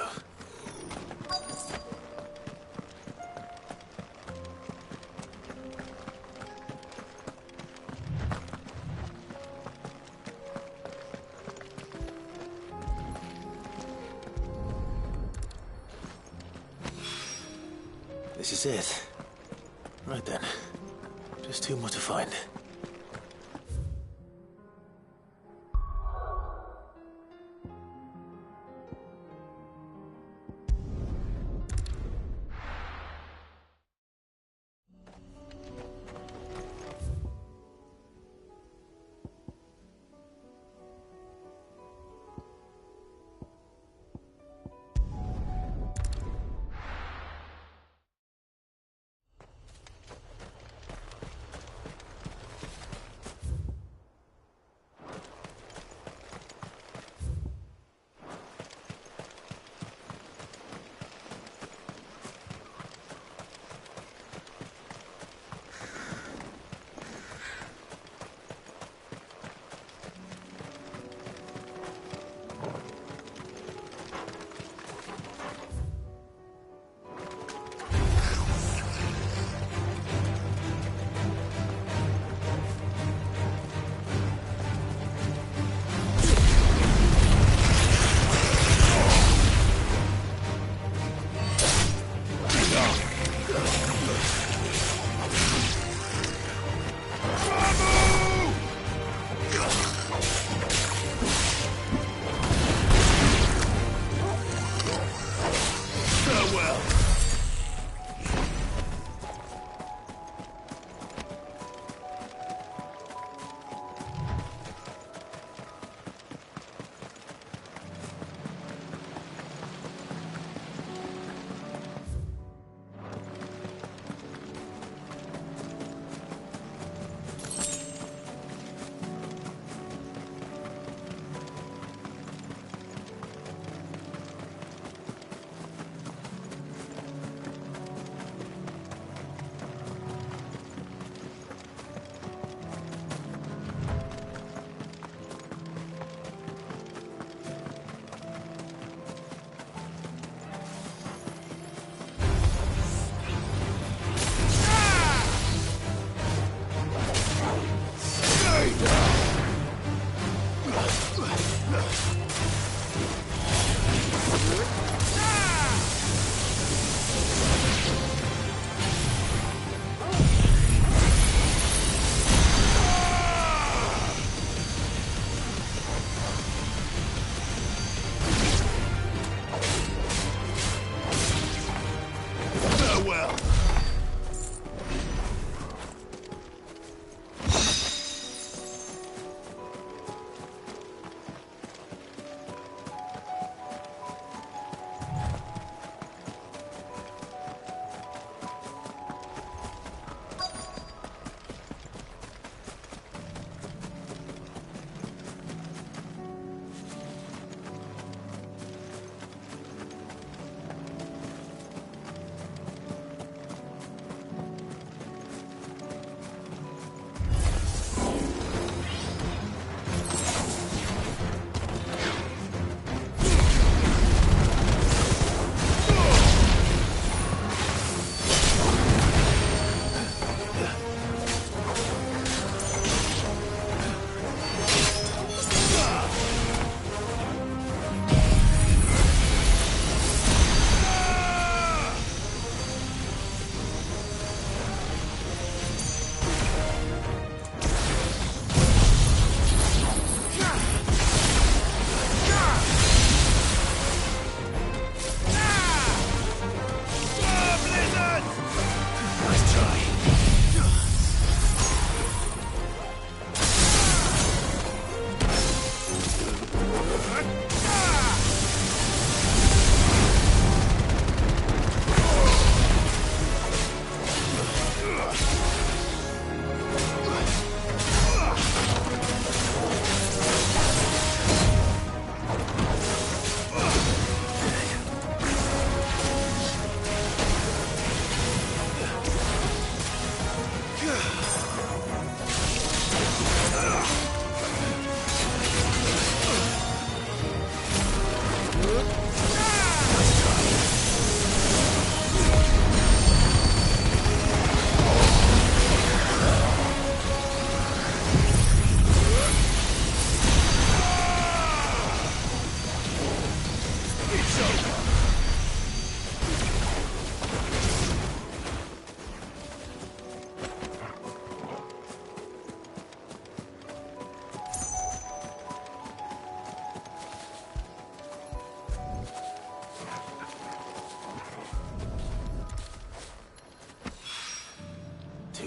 This is it. Right then. Just two more to find.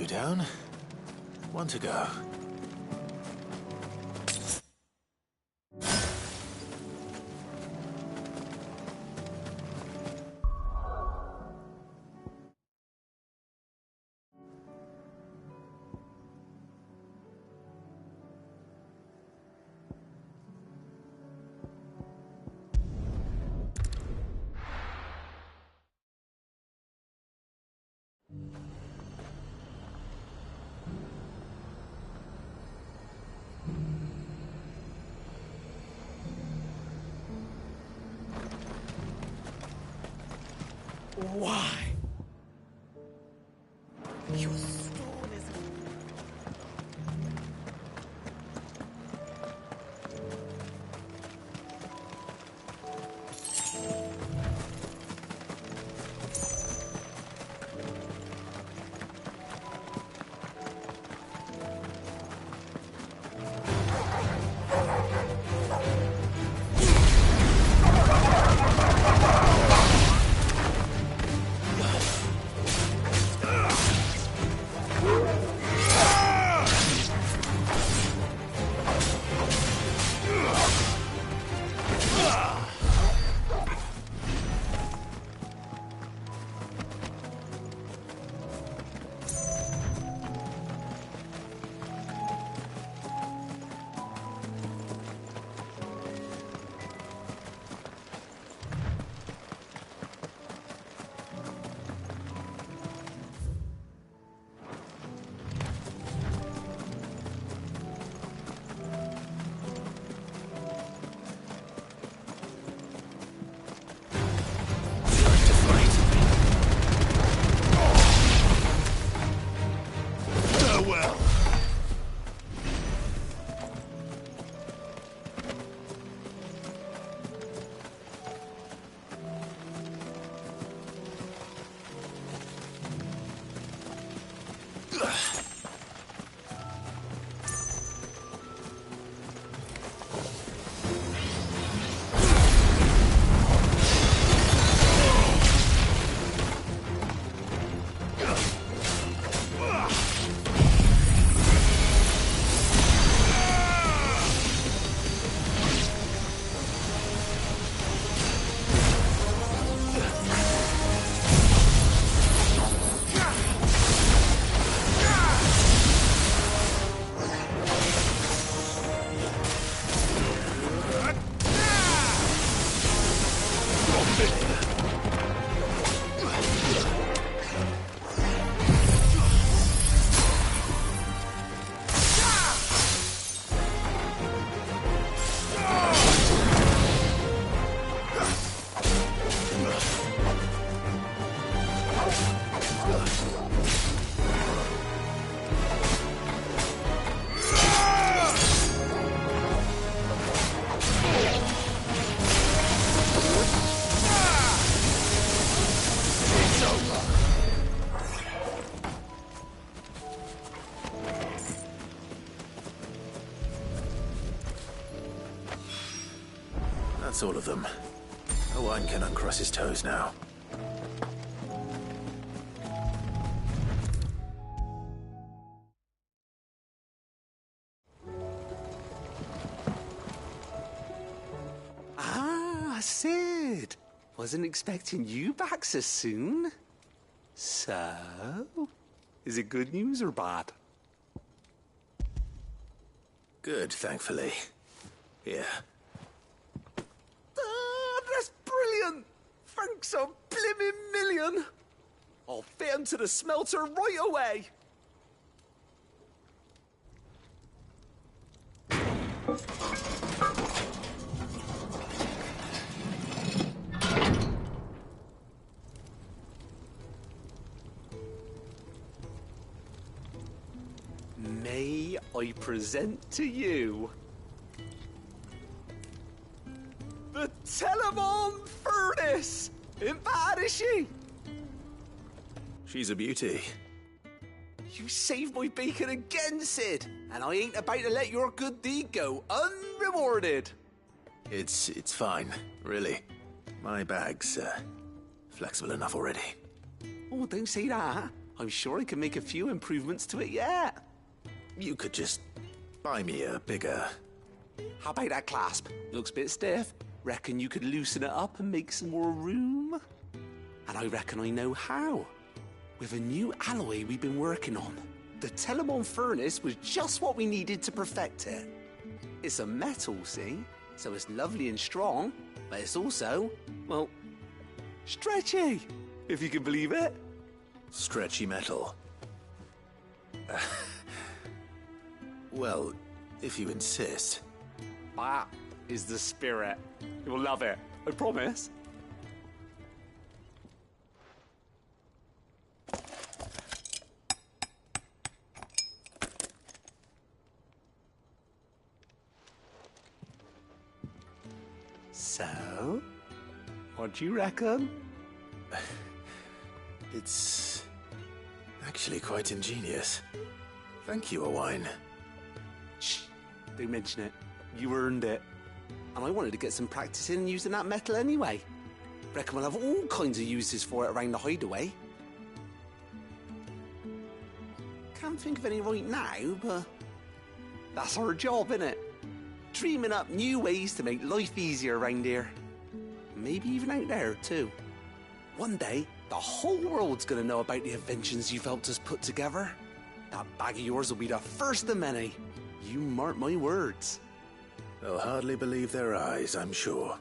2 down. 1 to go. Why? Your stone is... That's all of them. No one can uncross his toes now. Ah, Sid. Wasn't expecting you back so soon. So, is it good news or bad? Good, thankfully. Here. Ah, that's brilliant! Thanks a blimmin' million! I'll fit 'em to the smelter right away! May I present to you the Telemon Furnace! Ain't bad, is she? She's a beauty. You saved my bacon again, Sid, and I ain't about to let your good deed go unrewarded. It's fine, really. My bag's flexible enough already. Oh, don't say that. I'm sure I can make a few improvements to it yet. You could just buy me a bigger... How about that clasp? Looks a bit stiff. Reckon you could loosen it up and make some more room? And I reckon I know how. With a new alloy we've been working on. The Telemon furnace was just what we needed to perfect it. It's a metal, see? So it's lovely and strong, but it's also, well, stretchy, if you can believe it. Stretchy metal. Well, if you insist. That is the spirit. You'll love it, I promise. So, what do you reckon? It's actually quite ingenious. Thank you, Owain. Shh, don't mention it. You earned it. And I wanted to get some practice in using that metal anyway. Reckon we'll have all kinds of uses for it around the hideaway. Can't think of any right now, but that's our job, innit? Dreaming up new ways to make life easier around here. Maybe even out there, too. One day, the whole world's gonna know about the inventions you've helped us put together. That bag of yours will be the first of many. You mark my words. They'll hardly believe their eyes, I'm sure.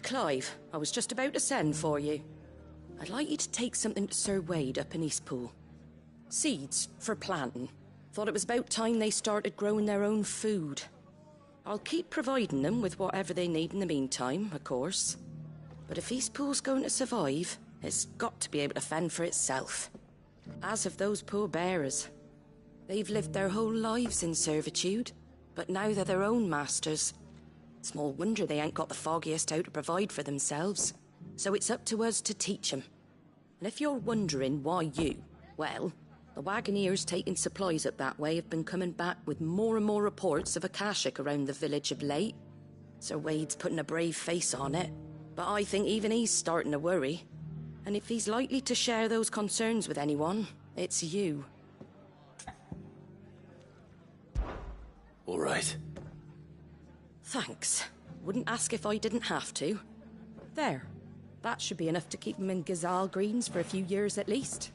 Clive, I was just about to send for you. I'd like you to take something to Sir Wade up in Eastpool. Seeds for planting. Thought it was about time they started growing their own food. I'll keep providing them with whatever they need in the meantime, of course. But if Eastpool's going to survive, it's got to be able to fend for itself. As of those poor bearers. They've lived their whole lives in servitude, but now they're their own masters. Small wonder they ain't got the foggiest how to provide for themselves. So it's up to us to teach them. And if you're wondering why you, well, the wagoneers taking supplies up that way have been coming back with more and more reports of Akashic around the village of late. Sir Wade's putting a brave face on it, but I think even he's starting to worry. And if he's likely to share those concerns with anyone, it's you. All right. Thanks. Wouldn't ask if I didn't have to. There. That should be enough to keep them in Gazal Greens for a few years at least.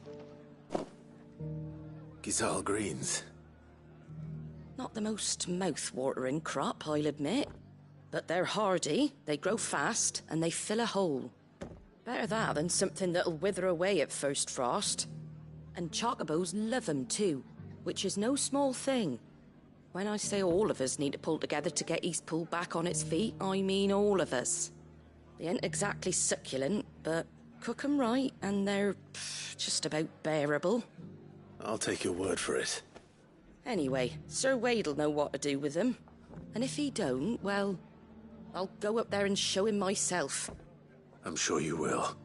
Gazal Greens? Not the most mouth-watering crop, I'll admit. But they're hardy, they grow fast, and they fill a hole. Better that than something that'll wither away at first frost. And chocobos love 'em too, which is no small thing. When I say all of us need to pull together to get Eastpool back on its feet, I mean all of us. They ain't exactly succulent, but cook 'em right and they're just about bearable. I'll take your word for it. Anyway, Sir Wade'll know what to do with them. And if he don't, well, I'll go up there and show him myself. I'm sure you will.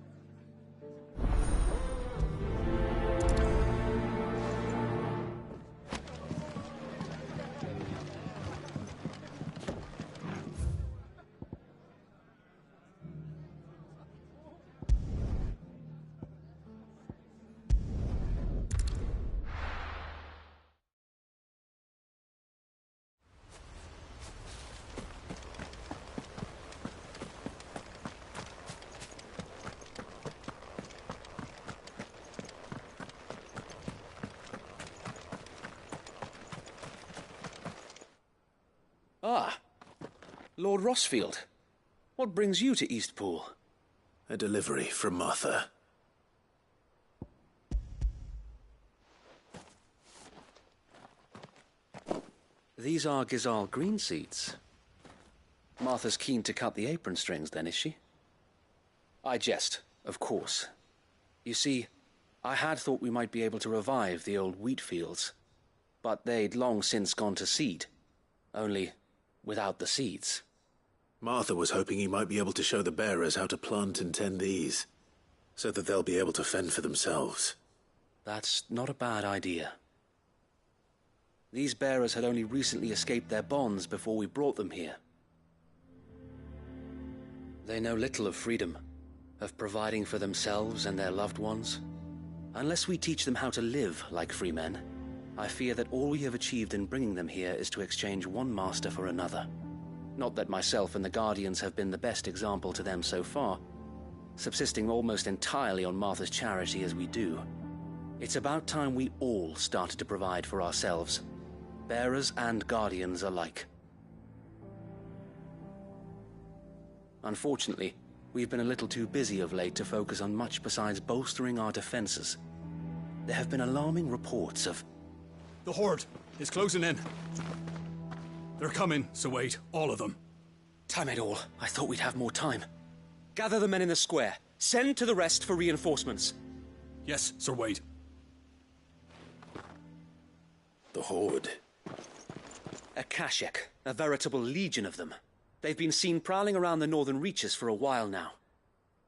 Lord Rossfield, what brings you to Eastpool? A delivery from Martha. These are Gizal green seeds. Martha's keen to cut the apron strings, then, is she? I jest, of course. You see, I had thought we might be able to revive the old wheat fields, but they'd long since gone to seed, only without the seeds. Martha was hoping he might be able to show the bearers how to plant and tend these, so that they'll be able to fend for themselves. That's not a bad idea. These bearers had only recently escaped their bonds before we brought them here. They know little of freedom, of providing for themselves and their loved ones. Unless we teach them how to live like free men, I fear that all we have achieved in bringing them here is to exchange one master for another. Not that myself and the Guardians have been the best example to them so far, subsisting almost entirely on Martha's charity as we do. It's about time we all started to provide for ourselves, bearers and Guardians alike. Unfortunately, we've been a little too busy of late to focus on much besides bolstering our defenses. There have been alarming reports of... The Horde is closing in. They're coming, so wait, all of them. Damn it all, I thought we'd have more time. Gather the men in the square. Send to the rest for reinforcements. Yes, Sir Wade. The Horde. A Kashek, a veritable legion of them. They've been seen prowling around the northern reaches for a while now.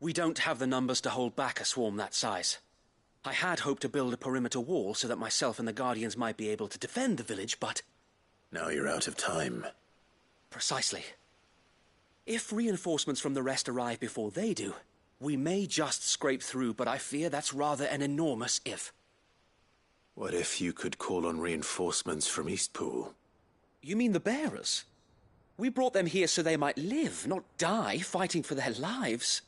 We don't have the numbers to hold back a swarm that size. I had hoped to build a perimeter wall so that myself and the Guardians might be able to defend the village, but... Now you're out of time. Precisely. If reinforcements from the rest arrive before they do, we may just scrape through, but I fear that's rather an enormous if. What if you could call on reinforcements from Eastpool? You mean the bearers? We brought them here so they might live, not die, fighting for their lives.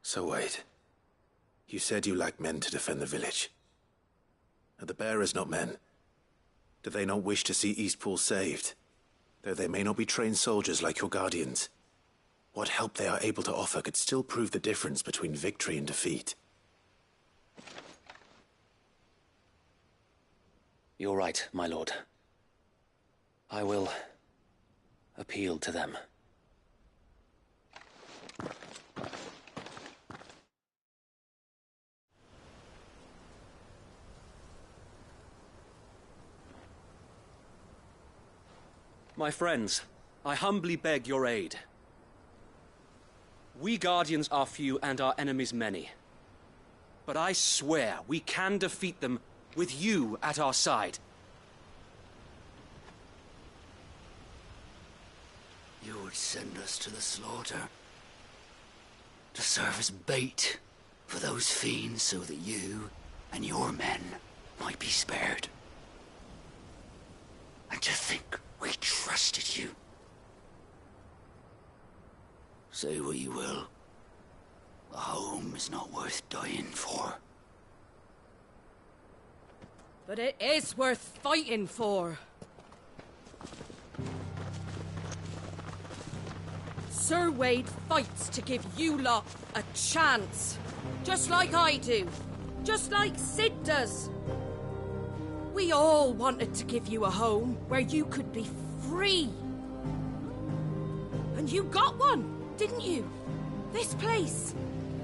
So wait. You said you lack men to defend the village. Are the bearers not men? Do they not wish to see Eastpool saved? Though they may not be trained soldiers like your Guardians, what help they are able to offer could still prove the difference between victory and defeat. You're right, my lord. I will appeal to them. My friends, I humbly beg your aid. We Guardians are few and our enemies many. But I swear we can defeat them with you at our side. You would send us to the slaughter, to serve as bait for those fiends so that you and your men might be spared. And to think we trusted you. Say what you will, a home is not worth dying for. But it is worth fighting for. Sir Wade fights to give you lot a chance. Just like I do. Just like Sid does. We all wanted to give you a home where you could be free. And you got one, didn't you? This place,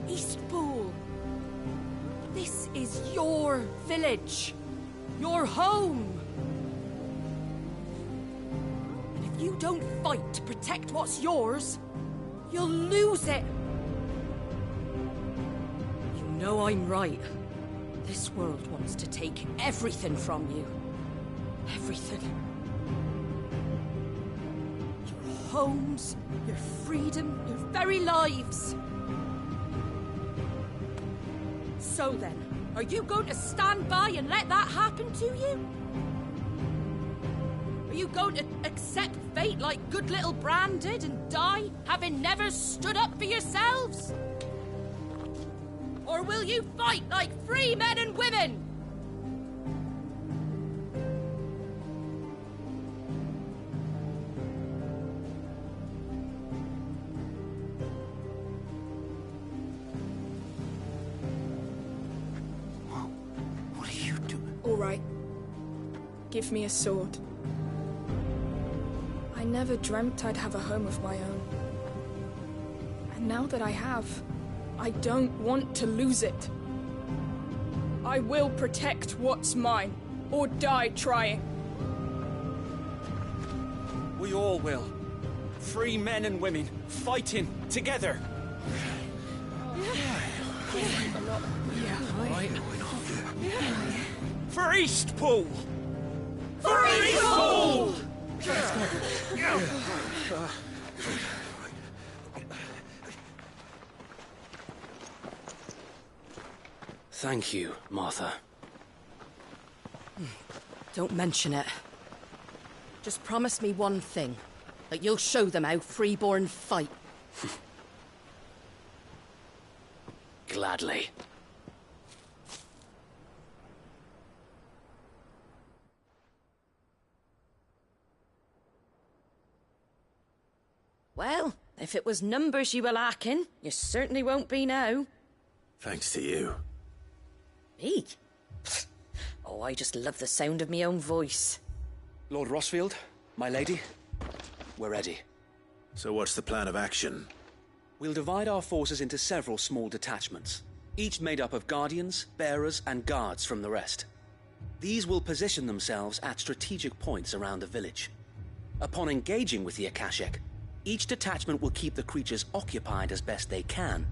Eastpool. This is your village. Your home. And if you don't fight to protect what's yours, you'll lose it. You know I'm right. This world wants to take everything from you. Everything. Your homes, your freedom, your very lives. So then, are you going to stand by and let that happen to you? Are you going to accept fate like good little Bran did and die, having never stood up for yourselves? Or will you fight like free men and women? right. Give me a sword. I never dreamt I'd have a home of my own. And now that I have, I don't want to lose it. I will protect what's mine, or die trying. We all will. Free men and women, fighting together. For Eastpool! For Eastpool! Thank you, Martha. Don't mention it. Just promise me one thing. That you'll show them how freeborn fight. Gladly. Well, if it was numbers you were lacking, you certainly won't be now. Thanks to you. Me? Oh, I just love the sound of my own voice. Lord Rosfield, my lady, we're ready. So what's the plan of action? We'll divide our forces into several small detachments, each made up of guardians, bearers, and guards from the rest. These will position themselves at strategic points around the village. Upon engaging with the Akashic, each detachment will keep the creatures occupied as best they can,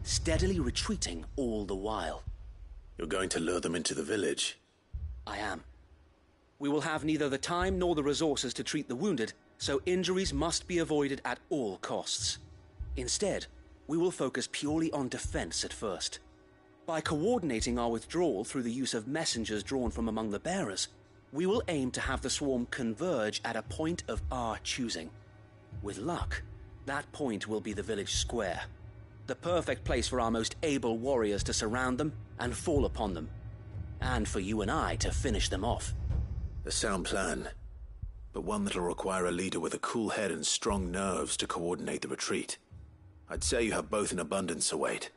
steadily retreating all the while. You're going to lure them into the village? I am. We will have neither the time nor the resources to treat the wounded, so injuries must be avoided at all costs. Instead, we will focus purely on defense at first. By coordinating our withdrawal through the use of messengers drawn from among the bearers, we will aim to have the swarm converge at a point of our choosing. With luck, that point will be the village square, the perfect place for our most able warriors to surround them and fall upon them, and for you and I to finish them off. A sound plan, but one that'll require a leader with a cool head and strong nerves to coordinate the retreat. I'd say you have both in abundance, Await,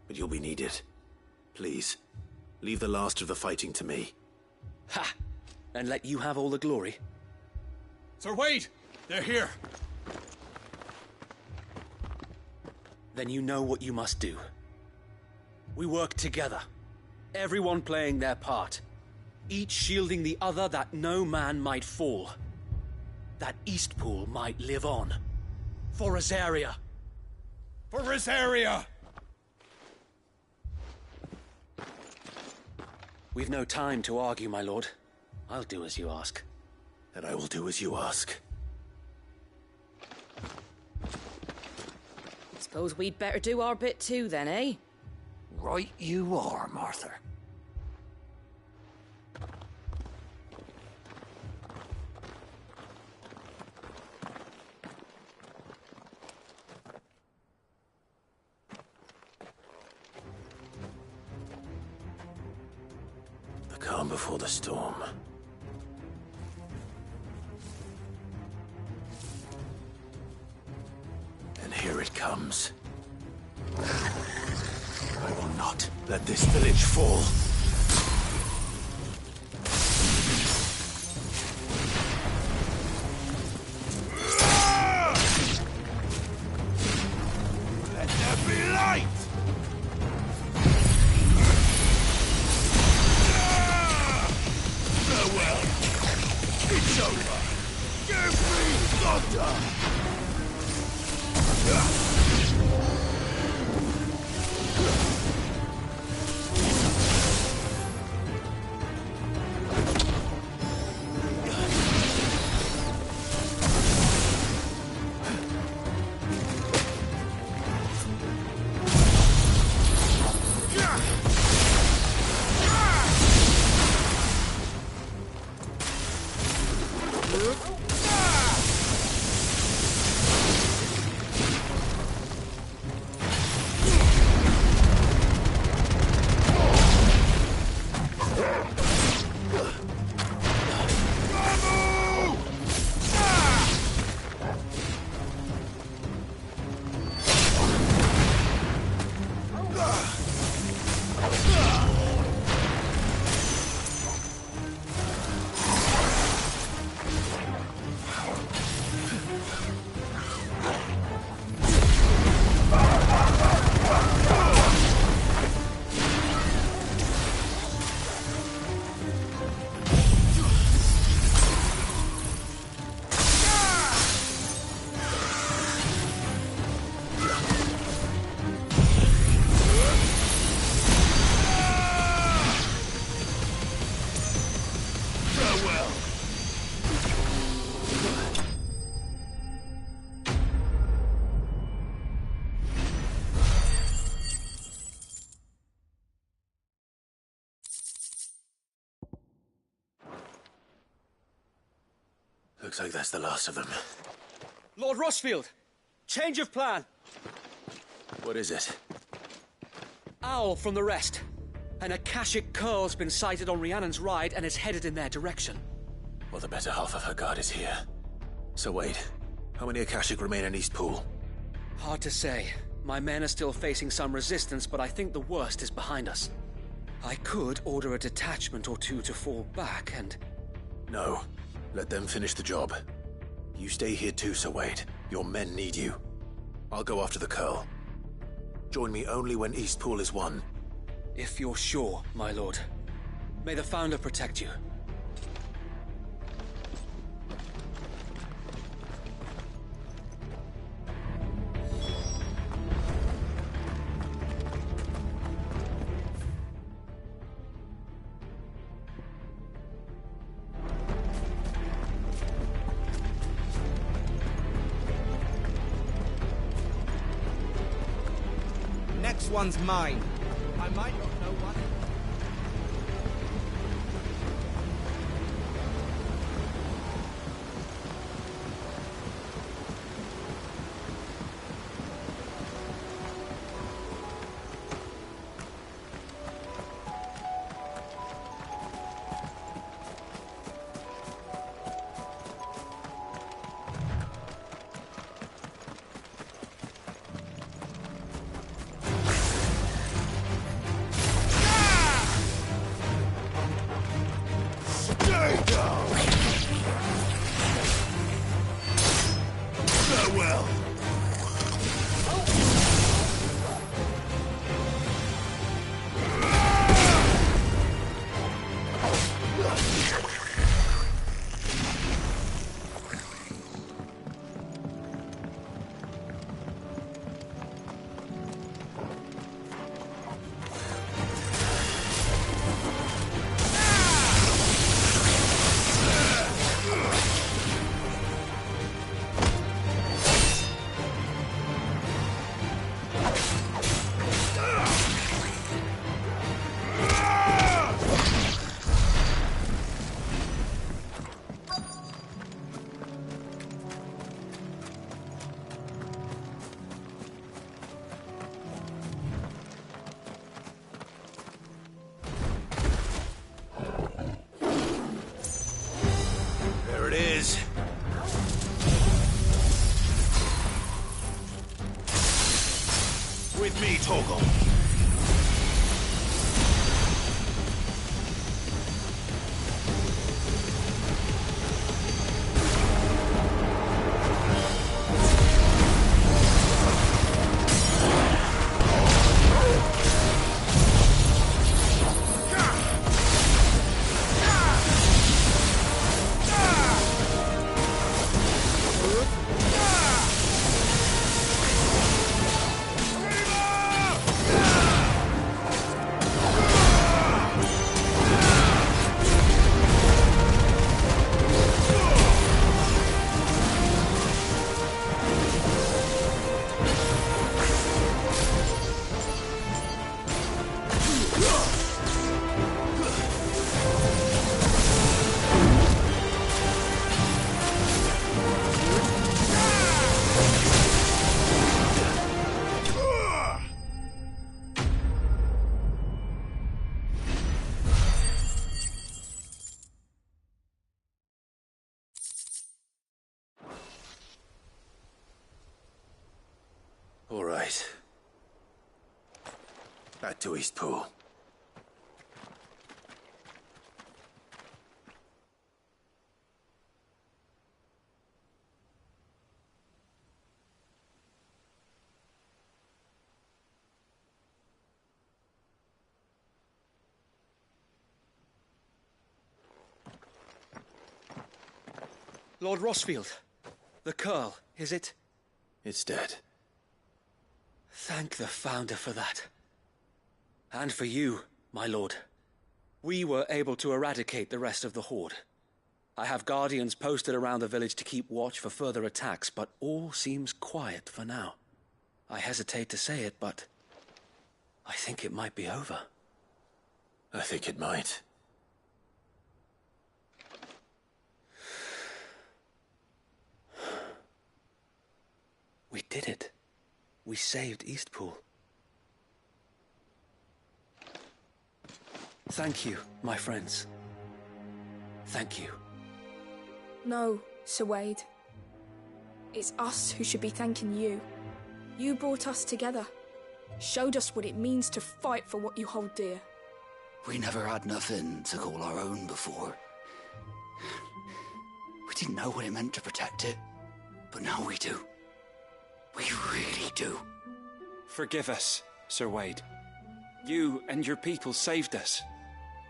but you'll be needed. Please, leave the last of the fighting to me. Ha! And let you have all the glory. Sir Wade! They're here! Then you know what you must do. We work together, everyone playing their part, each shielding the other that no man might fall, that Eastpool might live on. For Rosaria! For Rosaria! We've no time to argue, my lord. I'll do as you ask. And I will do as you ask. Suppose we'd better do our bit too, then, eh? Right you are, Martha. The calm before the storm. And here it comes. I will not let this village fall. Let there be light! Farewell. It's over. Give me Doctor! Looks like that's the last of them. Lord Rosfield! Change of plan! What is it? Owl from the rest. An Akashic curl's been sighted on Rhiannon's ride and is headed in their direction. Well, the better half of her guard is here. So wait, how many Akashic remain in East Pool? Hard to say. My men are still facing some resistance, but I think the worst is behind us. I could order a detachment or two to fall back and... No. Let them finish the job. You stay here too, Sir Wade. Your men need you. I'll go after the curl. Join me only when East Pool is won. If you're sure, my lord. May the Founder protect you. Next one's mine. I might not know what. With me, Torgal. All right. Back to East Pool. Lord Rosfield, the curl, is it? It's dead. Thank the Founder for that. And for you, my lord. We were able to eradicate the rest of the Horde. I have guardians posted around the village to keep watch for further attacks, but all seems quiet for now. I hesitate to say it, but I think it might be over. I think it might. We did it. We saved Eastpool. Thank you, my friends. Thank you. No, Sir Wade. It's us who should be thanking you. You brought us together. Showed us what it means to fight for what you hold dear. We never had nothing to call our own before. We didn't know what it meant to protect it, but now we do. We really do. Forgive us, Sir Wade. You and your people saved us,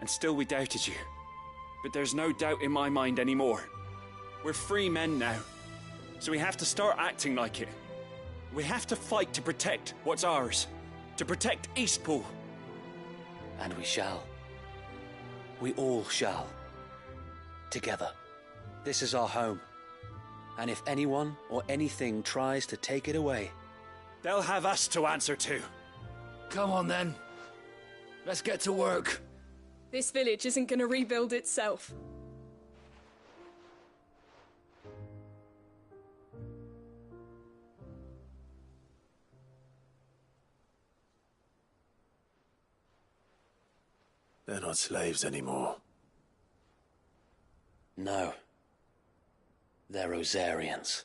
and still we doubted you. But there's no doubt in my mind anymore. We're free men now, so we have to start acting like it. We have to fight to protect what's ours, to protect Eastpool. And we shall. We all shall. Together. This is our home. And if anyone or anything tries to take it away, they'll have us to answer to. Come on then. Let's get to work. This village isn't going to rebuild itself. They're not slaves anymore. No. They're Rosarians.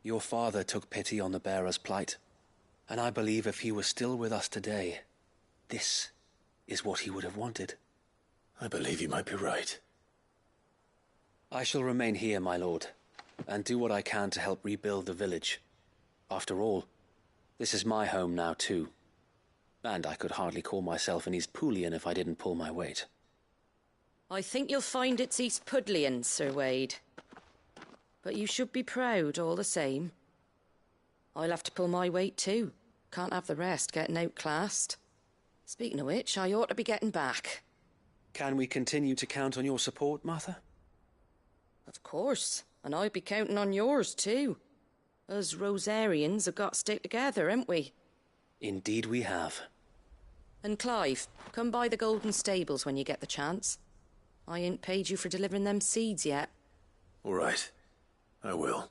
Your father took pity on the bearer's plight, and I believe if he was still with us today, this is what he would have wanted. I believe you might be right. I shall remain here, my lord, and do what I can to help rebuild the village. After all, this is my home now too, and I could hardly call myself an Eastpoolian if I didn't pull my weight. I think you'll find it's East Pudlian, Sir Wade. But you should be proud all the same. I'll have to pull my weight too. Can't have the rest getting outclassed. Speaking of which, I ought to be getting back. Can we continue to count on your support, Martha? Of course, and I'd be counting on yours too. Us Rosarians have got to stick together, haven't we? Indeed we have. And Clive, come by the Golden Stables when you get the chance. I ain't paid you for delivering them seeds yet. All right. I will.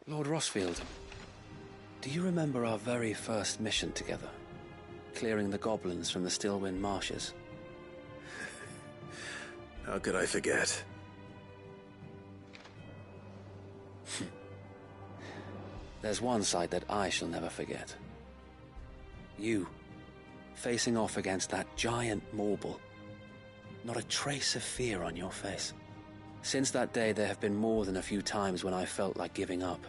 Lord Rosfield, do you remember our very first mission together? Clearing the goblins from the Stillwind marshes? How could I forget? There's one sight that I shall never forget. You, facing off against that giant Morble. Not a trace of fear on your face. Since that day, there have been more than a few times when I felt like giving up.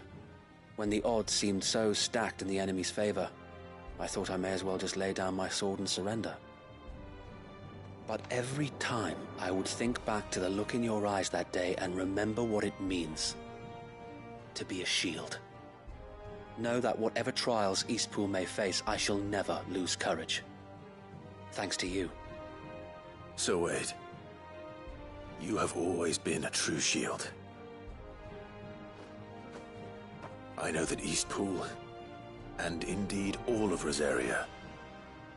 When the odds seemed so stacked in the enemy's favor, I thought I may as well just lay down my sword and surrender. But every time I would think back to the look in your eyes that day and remember what it means to be a shield. Know that whatever trials Eastpool may face, I shall never lose courage. Thanks to you. So Wade, you have always been a true shield. I know that Eastpool, and indeed all of Rosaria,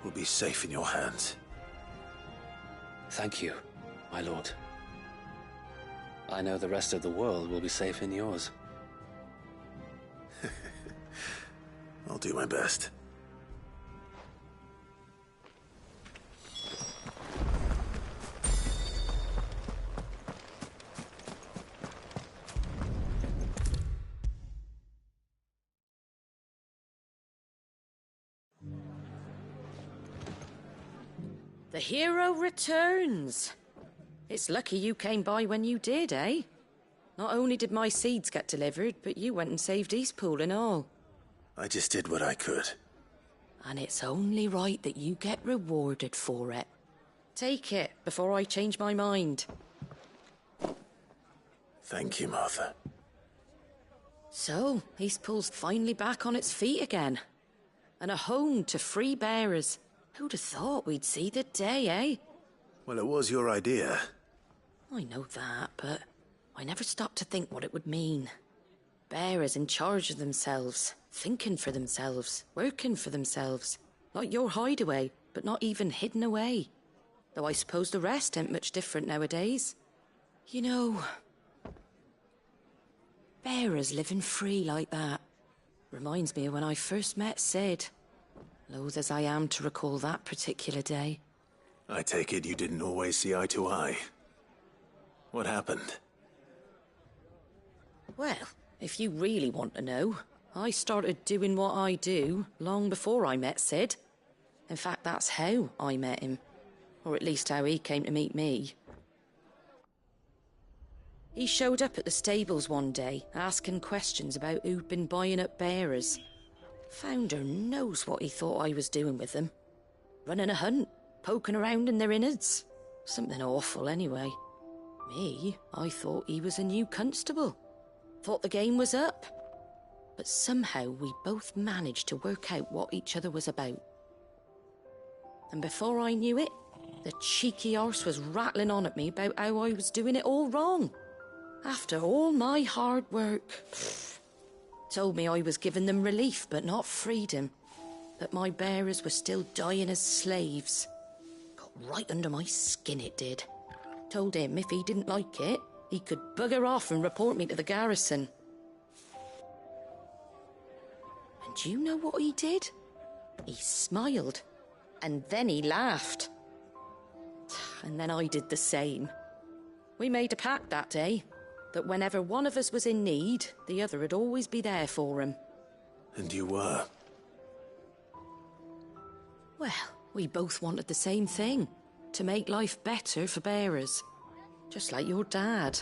will be safe in your hands. Thank you, my lord. I know the rest of the world will be safe in yours. I'll do my best. The hero returns. It's lucky you came by when you did, eh? Not only did my seeds get delivered, but you went and saved Eastpool and all. I just did what I could. And it's only right that you get rewarded for it. Take it before I change my mind. Thank you, Martha. So, Eastpool's finally back on its feet again. And a home to free bearers. Who'd have thought we'd see the day, eh? Well, it was your idea. I know that, but I never stopped to think what it would mean. Bearers in charge of themselves, thinking for themselves, working for themselves. Like your hideaway, but not even hidden away. Though I suppose the rest ain't much different nowadays. You know, bearers living free like that reminds me of when I first met Sid. Loath as I am to recall that particular day. I take it you didn't always see eye to eye. What happened? Well, if you really want to know, I started doing what I do long before I met Sid. In fact, that's how I met him. Or at least how he came to meet me. He showed up at the stables one day, asking questions about who'd been buying up bearers. Founder knows what he thought I was doing with them. Running a hunt, poking around in their innards. Something awful, anyway. Me, I thought he was a new constable. Thought the game was up. But somehow we both managed to work out what each other was about. And before I knew it, the cheeky arse was rattling on at me about how I was doing it all wrong. After all my hard work. Told me I was giving them relief, but not freedom. That my bearers were still dying as slaves. Got right under my skin, it did. Told him if he didn't like it, he could bugger off and report me to the garrison. And do you know what he did? He smiled. And then he laughed. And then I did the same. We made a pact that day, that whenever one of us was in need, the other would always be there for him. And you were? Well, we both wanted the same thing. To make life better for bearers. Just like your dad.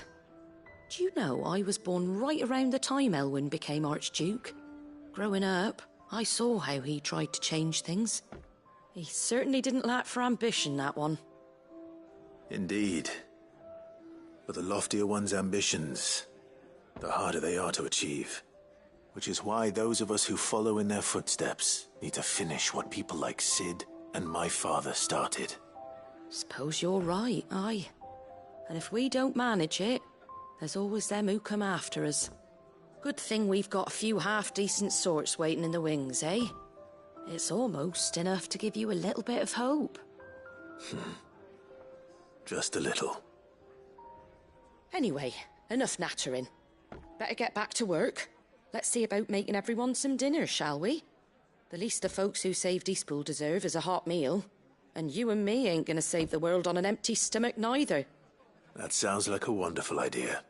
Do you know I was born right around the time Elwyn became Archduke? Growing up, I saw how he tried to change things. He certainly didn't lack for ambition, that one. Indeed. But the loftier one's ambitions, the harder they are to achieve. Which is why those of us who follow in their footsteps need to finish what people like Sid and my father started. Suppose you're right, aye. And if we don't manage it, there's always them who come after us. Good thing we've got a few half-decent sorts waiting in the wings, eh? It's almost enough to give you a little bit of hope. Just a little. Anyway, enough nattering. Better get back to work. Let's see about making everyone some dinner, shall we? The least the folks who saved Eastpool deserve is a hot meal. And you and me ain't gonna save the world on an empty stomach neither. That sounds like a wonderful idea.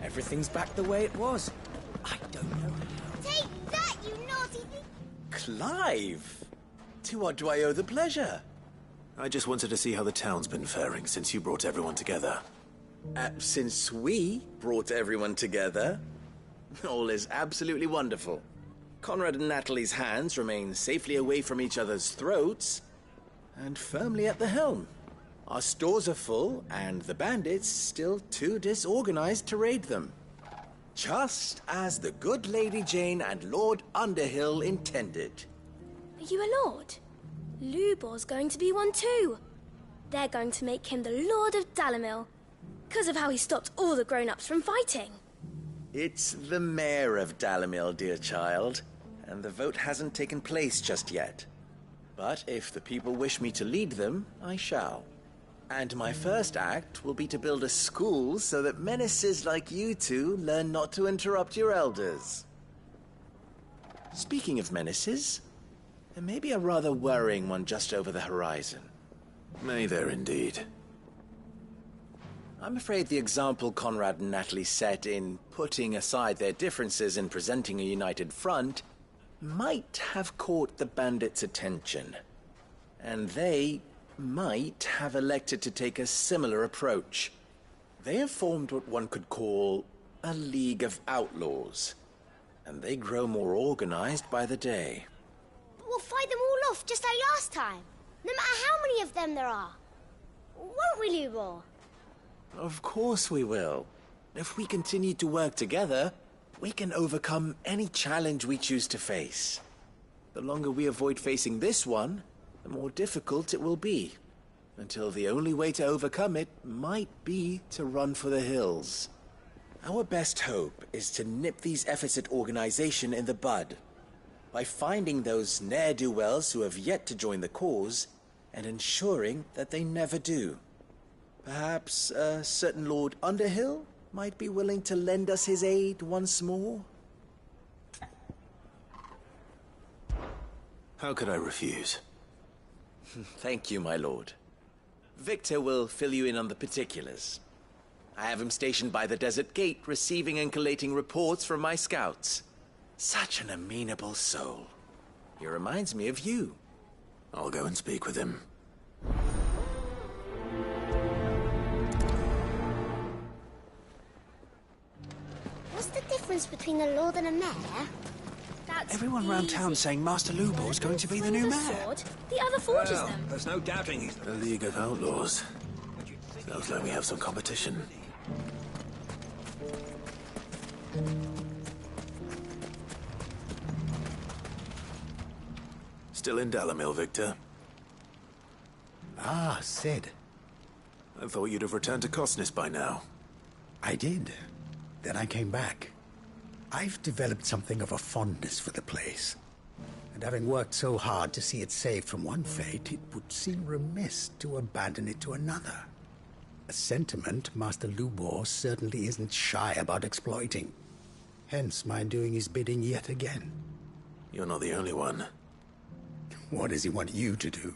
Everything's back the way it was. I don't know how. Take that, you naughty thing! Clive! To what do I owe the pleasure? I just wanted to see how the town's been faring since you brought everyone together. Since we brought everyone together, all is absolutely wonderful. Conrad and Natalie's hands remain safely away from each other's throats, and firmly at the helm. Our stores are full, and the bandits still too disorganized to raid them. Just as the good Lady Jane and Lord Underhill intended. Are you a lord? Lubor's going to be one too. They're going to make him the Lord of Dalimil, because of how he stopped all the grown-ups from fighting. It's the mayor of Dalimil, dear child, and the vote hasn't taken place just yet. But if the people wish me to lead them, I shall. And my first act will be to build a school so that menaces like you two learn not to interrupt your elders. Speaking of menaces, There may be a rather worrying one just over the horizon. May there indeed. I'm afraid the example Conrad and Natalie set in putting aside their differences and presenting a united front might have caught the bandits' attention. And they might have elected to take a similar approach. They have formed what one could call a League of Outlaws, and they grow more organized by the day. We'll fight them all off just like last time, no matter how many of them there are. Won't we, Lubor? Of course we will. If we continue to work together, we can overcome any challenge we choose to face. The longer we avoid facing this one, the more difficult it will be. Until the only way to overcome it might be to run for the hills. Our best hope is to nip these efforts at organization in the bud, by finding those ne'er-do-wells who have yet to join the cause, and ensuring that they never do. Perhaps a certain Lord Underhill might be willing to lend us his aid once more? How could I refuse? Thank you, my lord. Victor will fill you in on the particulars. I have him stationed by the desert gate, receiving and collating reports from my scouts. Such an amenable soul. He reminds me of you. I'll go and speak with him. What's the difference between a lord and a mayor? That's Everyone round town saying Master Lubor's going to be the new mayor. Sword. The other forges Well, them. there's no doubting he's... A League of Outlaws. Sounds like we have some competition. Still in Dalamil, Victor? Ah, Sid. I thought you'd have returned to Cosnis by now. I did. Then I came back. I've developed something of a fondness for the place. And having worked so hard to see it saved from one fate, it would seem remiss to abandon it to another. A sentiment Master Lubor certainly isn't shy about exploiting. Hence my doing his bidding yet again. You're not the only one. What does he want you to do?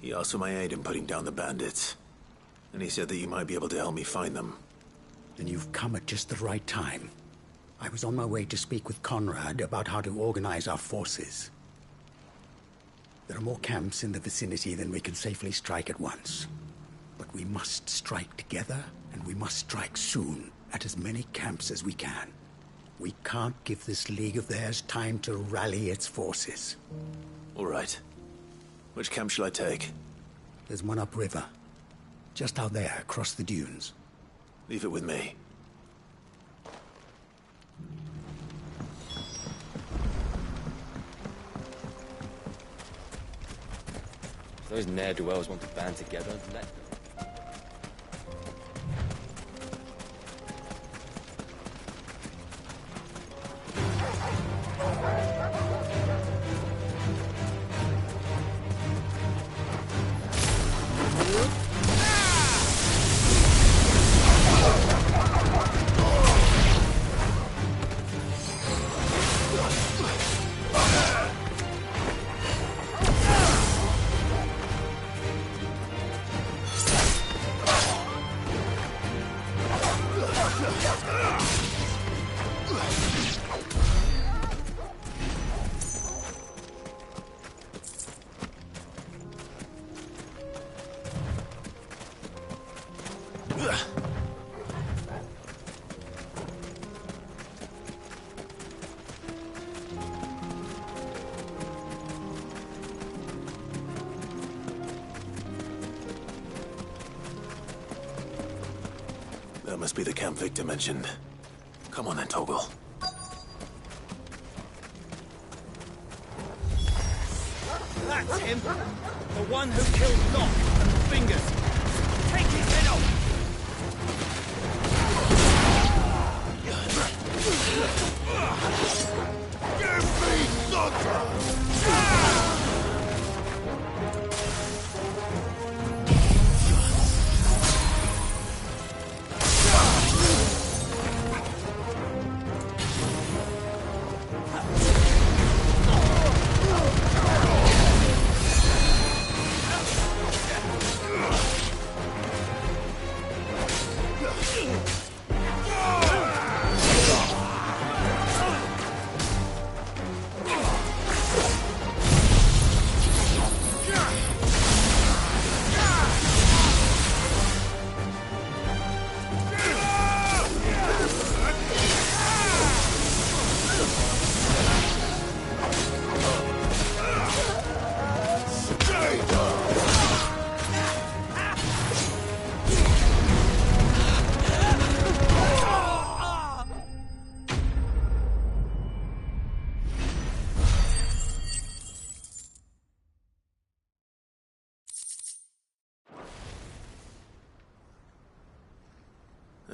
He asked for my aid in putting down the bandits. And he said that you might be able to help me find them. Then you've come at just the right time. I was on my way to speak with Conrad about how to organize our forces. There are more camps in the vicinity than we can safely strike at once. But we must strike together, and we must strike soon, at as many camps as we can. We can't give this league of theirs time to rally its forces. All right. Which camp shall I take? There's one upriver. Just out there, across the dunes. Leave it with me. If those ne'er-do-wells want to band together, let them. That must be the camp Victor mentioned. Come on then, Toggle. That's him! The one who killed Locke and Fingers! Take his head off! Give me Sutter!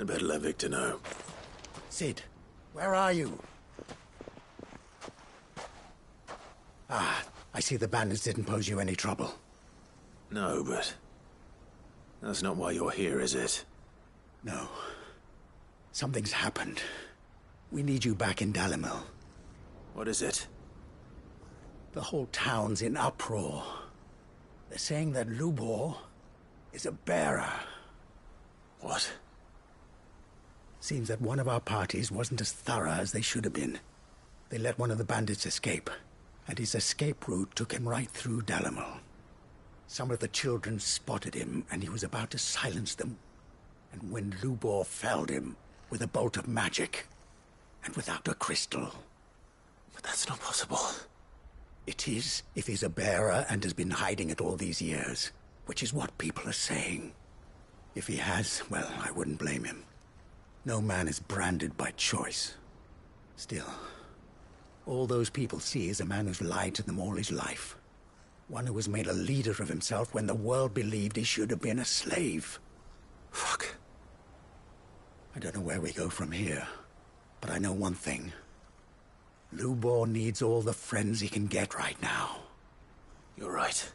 I'd better let Victor know. Sid, where are you? Ah, I see the bandits didn't pose you any trouble. No, but that's not why you're here, is it? No. Something's happened. We need you back in Dalimil. What is it? The whole town's in uproar. They're saying that Lubor is a bearer. What? Seems that one of our parties wasn't as thorough as they should have been. They let one of the bandits escape, and his escape route took him right through Dalimil. Some of the children spotted him, and he was about to silence them. And when Lubor felled him with a bolt of magic, and without a crystal. But that's not possible. It is, if he's a bearer and has been hiding it all these years, which is what people are saying. If he has, well, I wouldn't blame him. No man is branded by choice. Still, all those people see is a man who's lied to them all his life. One who was made a leader of himself when the world believed he should have been a slave. Fuck. I don't know where we go from here, but I know one thing. Lubor needs all the friends he can get right now. You're right.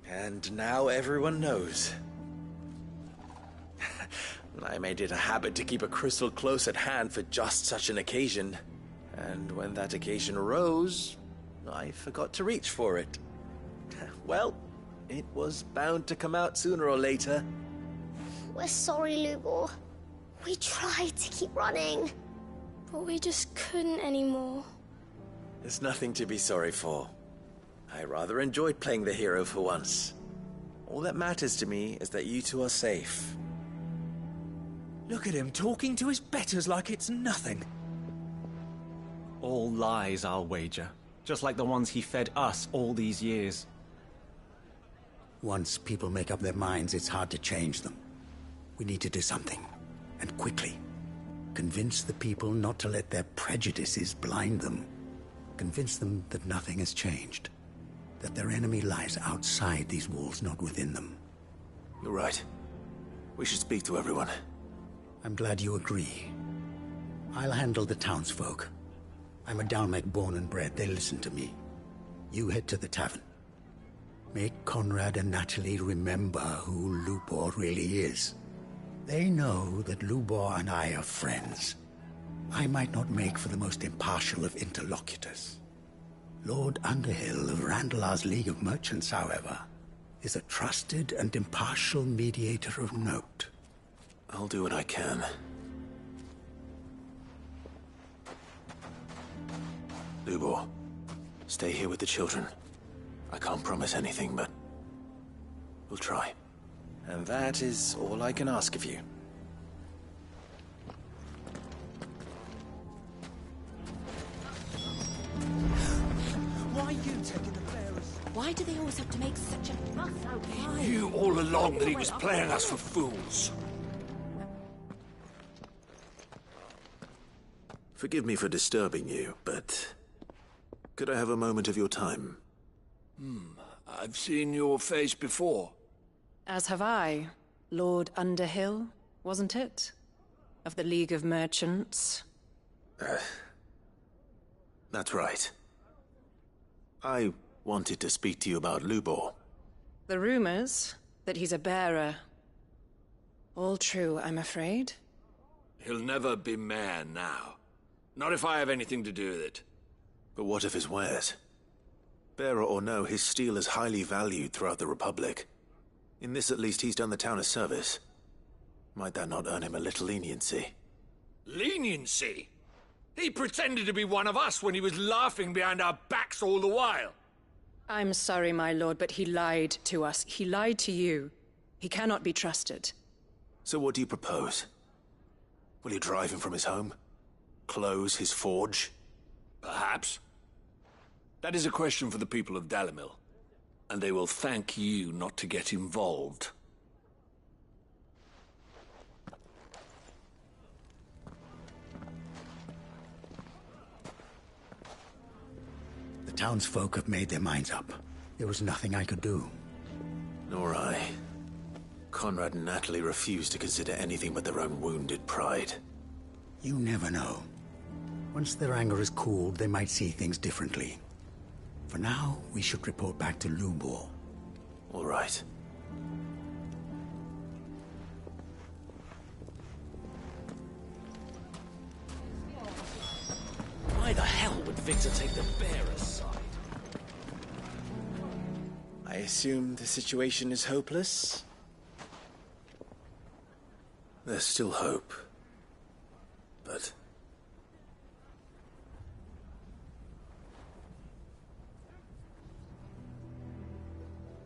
And now everyone knows. I made it a habit to keep a crystal close at hand for just such an occasion. And when that occasion arose, I forgot to reach for it. Well, it was bound to come out sooner or later. We're sorry, Lubor. We tried to keep running, but we just couldn't anymore. There's nothing to be sorry for. I rather enjoyed playing the hero for once. All that matters to me is that you two are safe. Look at him talking to his betters like it's nothing. All lies, I'll wager. Just like the ones he fed us all these years. Once people make up their minds, it's hard to change them. We need to do something, and quickly. Convince the people not to let their prejudices blind them. Convince them that nothing has changed. That their enemy lies outside these walls, not within them. You're right. We should speak to everyone. I'm glad you agree. I'll handle the townsfolk. I'm a Dalmec born and bred. They listen to me. You head to the tavern. Make Conrad and Natalie remember who Lubor really is. They know that Lubor and I are friends. I might not make for the most impartial of interlocutors. Lord Underhill of Randalar's League of Merchants, however, is a trusted and impartial mediator of note. I'll do what I can. Lubor, stay here with the children. I can't promise anything, but we'll try. And that is all I can ask of you. Why are you taking the bearers? Why do they always have to make such a fuss outside? He knew all along that he was playing us for fools. Forgive me for disturbing you, but could I have a moment of your time? I've seen your face before. As have I. Lord Underhill, wasn't it? Of the League of Merchants. That's right. I wanted to speak to you about Lubor. The rumors that he's a bearer. All true, I'm afraid. He'll never be mayor now. Not if I have anything to do with it. But what of his wares? Bearer or no, his steel is highly valued throughout the Republic. In this, at least, he's done the town a service. Might that not earn him a little leniency? Leniency? He pretended to be one of us when he was laughing behind our backs all the while. I'm sorry, my lord, but he lied to us. He lied to you. He cannot be trusted. So what do you propose? Will you drive him from his home? Close his forge? Perhaps. That is a question for the people of Dalimil. And they will thank you not to get involved. townsfolk have made their minds up. There was nothing I could do. Nor I. Conrad and Natalie refused to consider anything but their own wounded pride. You never know. Once their anger is cooled, they might see things differently. For now, we should report back to Lubor. All right. Why the hell would Victor take the bearer's side? I assume the situation is hopeless? There's still hope. But...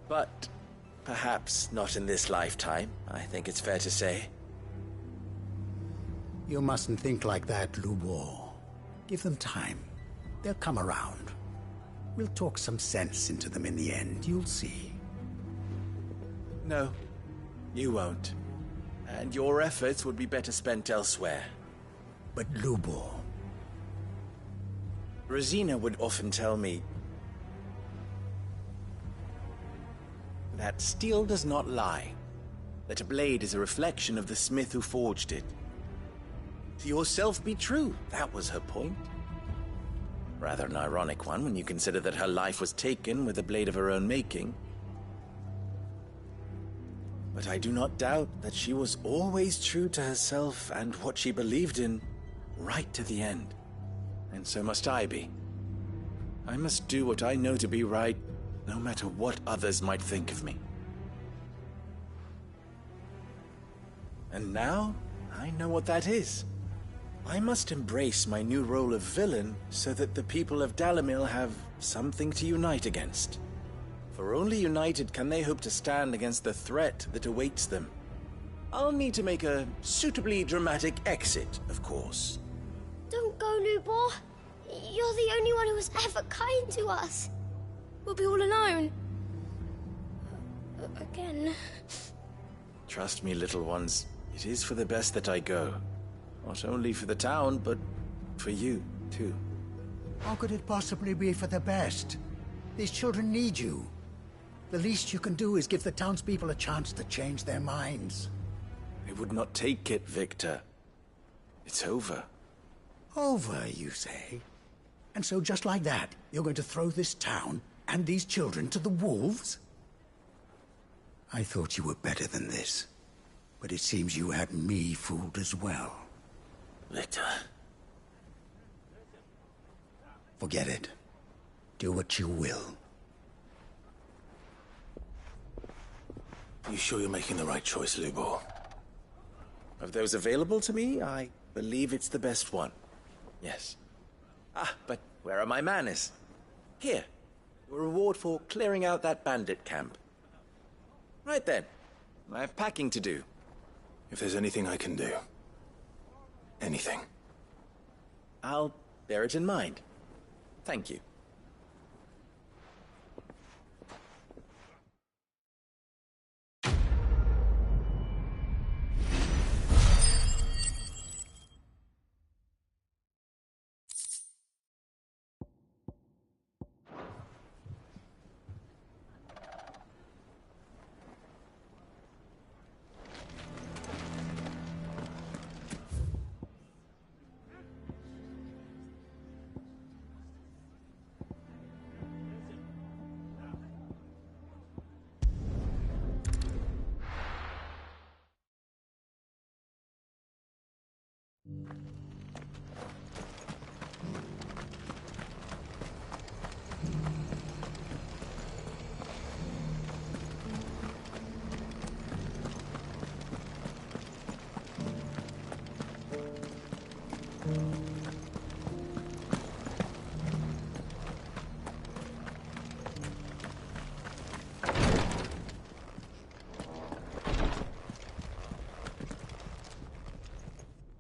But perhaps not in this lifetime, I think it's fair to say. You mustn't think like that, Lubor. Give them time. They'll come around. We'll talk some sense into them in the end, you'll see. No, you won't. And your efforts would be better spent elsewhere. But Lubor... Rosina would often tell me that steel does not lie, that a blade is a reflection of the smith who forged it. To yourself be true, that was her point. Rather an ironic one when you consider that her life was taken with a blade of her own making. But I do not doubt that she was always true to herself and what she believed in, right to the end. And so must I be. I must do what I know to be right, no matter what others might think of me. And now, I know what that is. I must embrace my new role of villain so that the people of Dalimil have something to unite against. For only united can they hope to stand against the threat that awaits them. I'll need to make a suitably dramatic exit, of course. Don't go, Lubor. You're the only one who was ever kind to us. We'll be all alone. Again. Trust me, little ones. It is for the best that I go. Not only for the town, but for you, too. How could it possibly be for the best? These children need you. The least you can do is give the townspeople a chance to change their minds. I would not take it, Victor. It's over. Over, you say? And so just like that, you're going to throw this town and these children to the wolves? I thought you were better than this. But it seems you had me fooled as well. Victor. Forget it. Do what you will. You sure you're making the right choice, Lubor? Of those available to me, I believe it's the best one. Yes. Ah, but where are my manners? Here. A reward for clearing out that bandit camp. Right then. I have packing to do. If there's anything I can do. Anything. I'll bear it in mind. Thank you.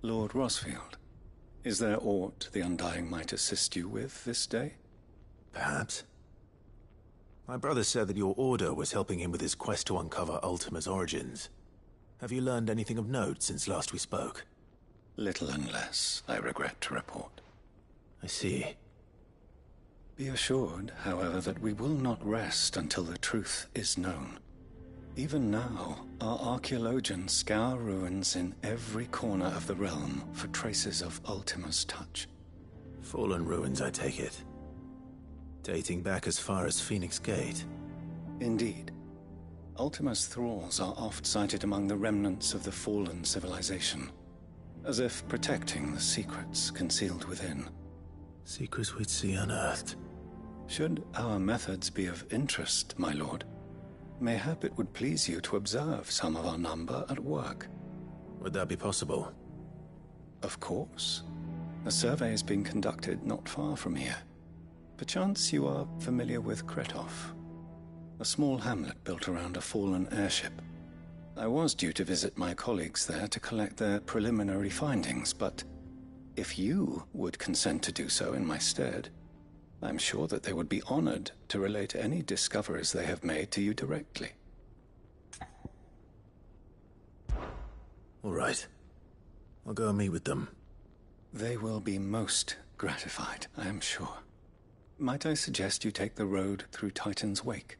Lord Rosfield, is there aught the Undying might assist you with this day? Perhaps. My brother said that your order was helping him with his quest to uncover Ultima's origins. Have you learned anything of note since last we spoke? Little and less, I regret to report. I see. Be assured, however, that we will not rest until the truth is known. Even now, our archaeologians scour ruins in every corner of the realm for traces of Ultima's touch. Fallen ruins, I take it. Dating back as far as Phoenix Gate. Indeed. Ultima's thralls are oft sighted among the remnants of the fallen civilization, as if protecting the secrets concealed within. Secrets we'd see unearthed. Should our methods be of interest, my lord, mayhap it would please you to observe some of our number at work. Would that be possible? Of course. A survey is being conducted not far from here. Perchance you are familiar with Kretov, a small hamlet built around a fallen airship. I was due to visit my colleagues there to collect their preliminary findings, but if you would consent to do so in my stead, I'm sure that they would be honored to relate any discoveries they have made to you directly. All right. I'll go and meet with them. They will be most gratified, I am sure. Might I suggest you take the road through Titan's Wake?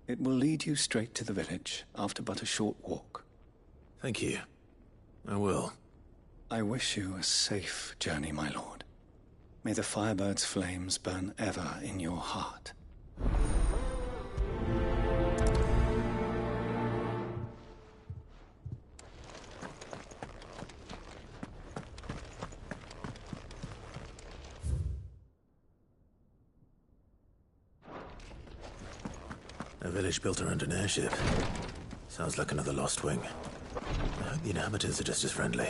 It will lead you straight to the village after but a short walk. Thank you. I will. I wish you a safe journey, my lord. May the Firebird's flames burn ever in your heart. A village built around an airship. Sounds like another Lost Wing. I hope the inhabitants are just as friendly.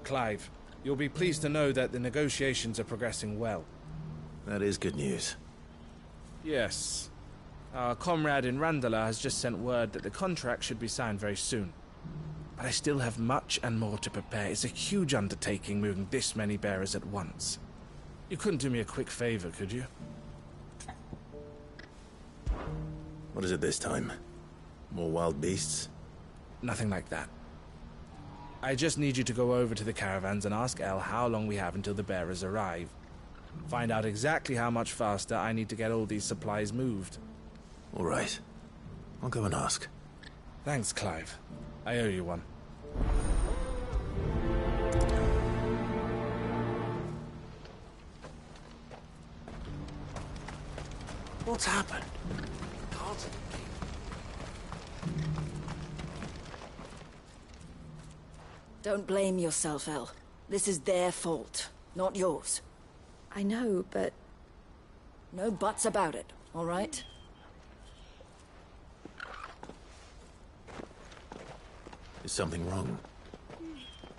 Clive, you'll be pleased to know that the negotiations are progressing well. That is good news. Yes. Our comrade in Randala has just sent word that the contract should be signed very soon. But I still have much and more to prepare. It's a huge undertaking moving this many bearers at once. You couldn't do me a quick favor, could you? What is it this time? More wild beasts? Nothing like that. I just need you to go over to the caravans and ask El how long we have until the bearers arrive. Find out exactly how much faster I need to get all these supplies moved. All right. I'll go and ask. Thanks, Clive. I owe you one. What's happened? Don't blame yourself, El. This is their fault, not yours. I know, but... No buts about it, all right? Is something wrong?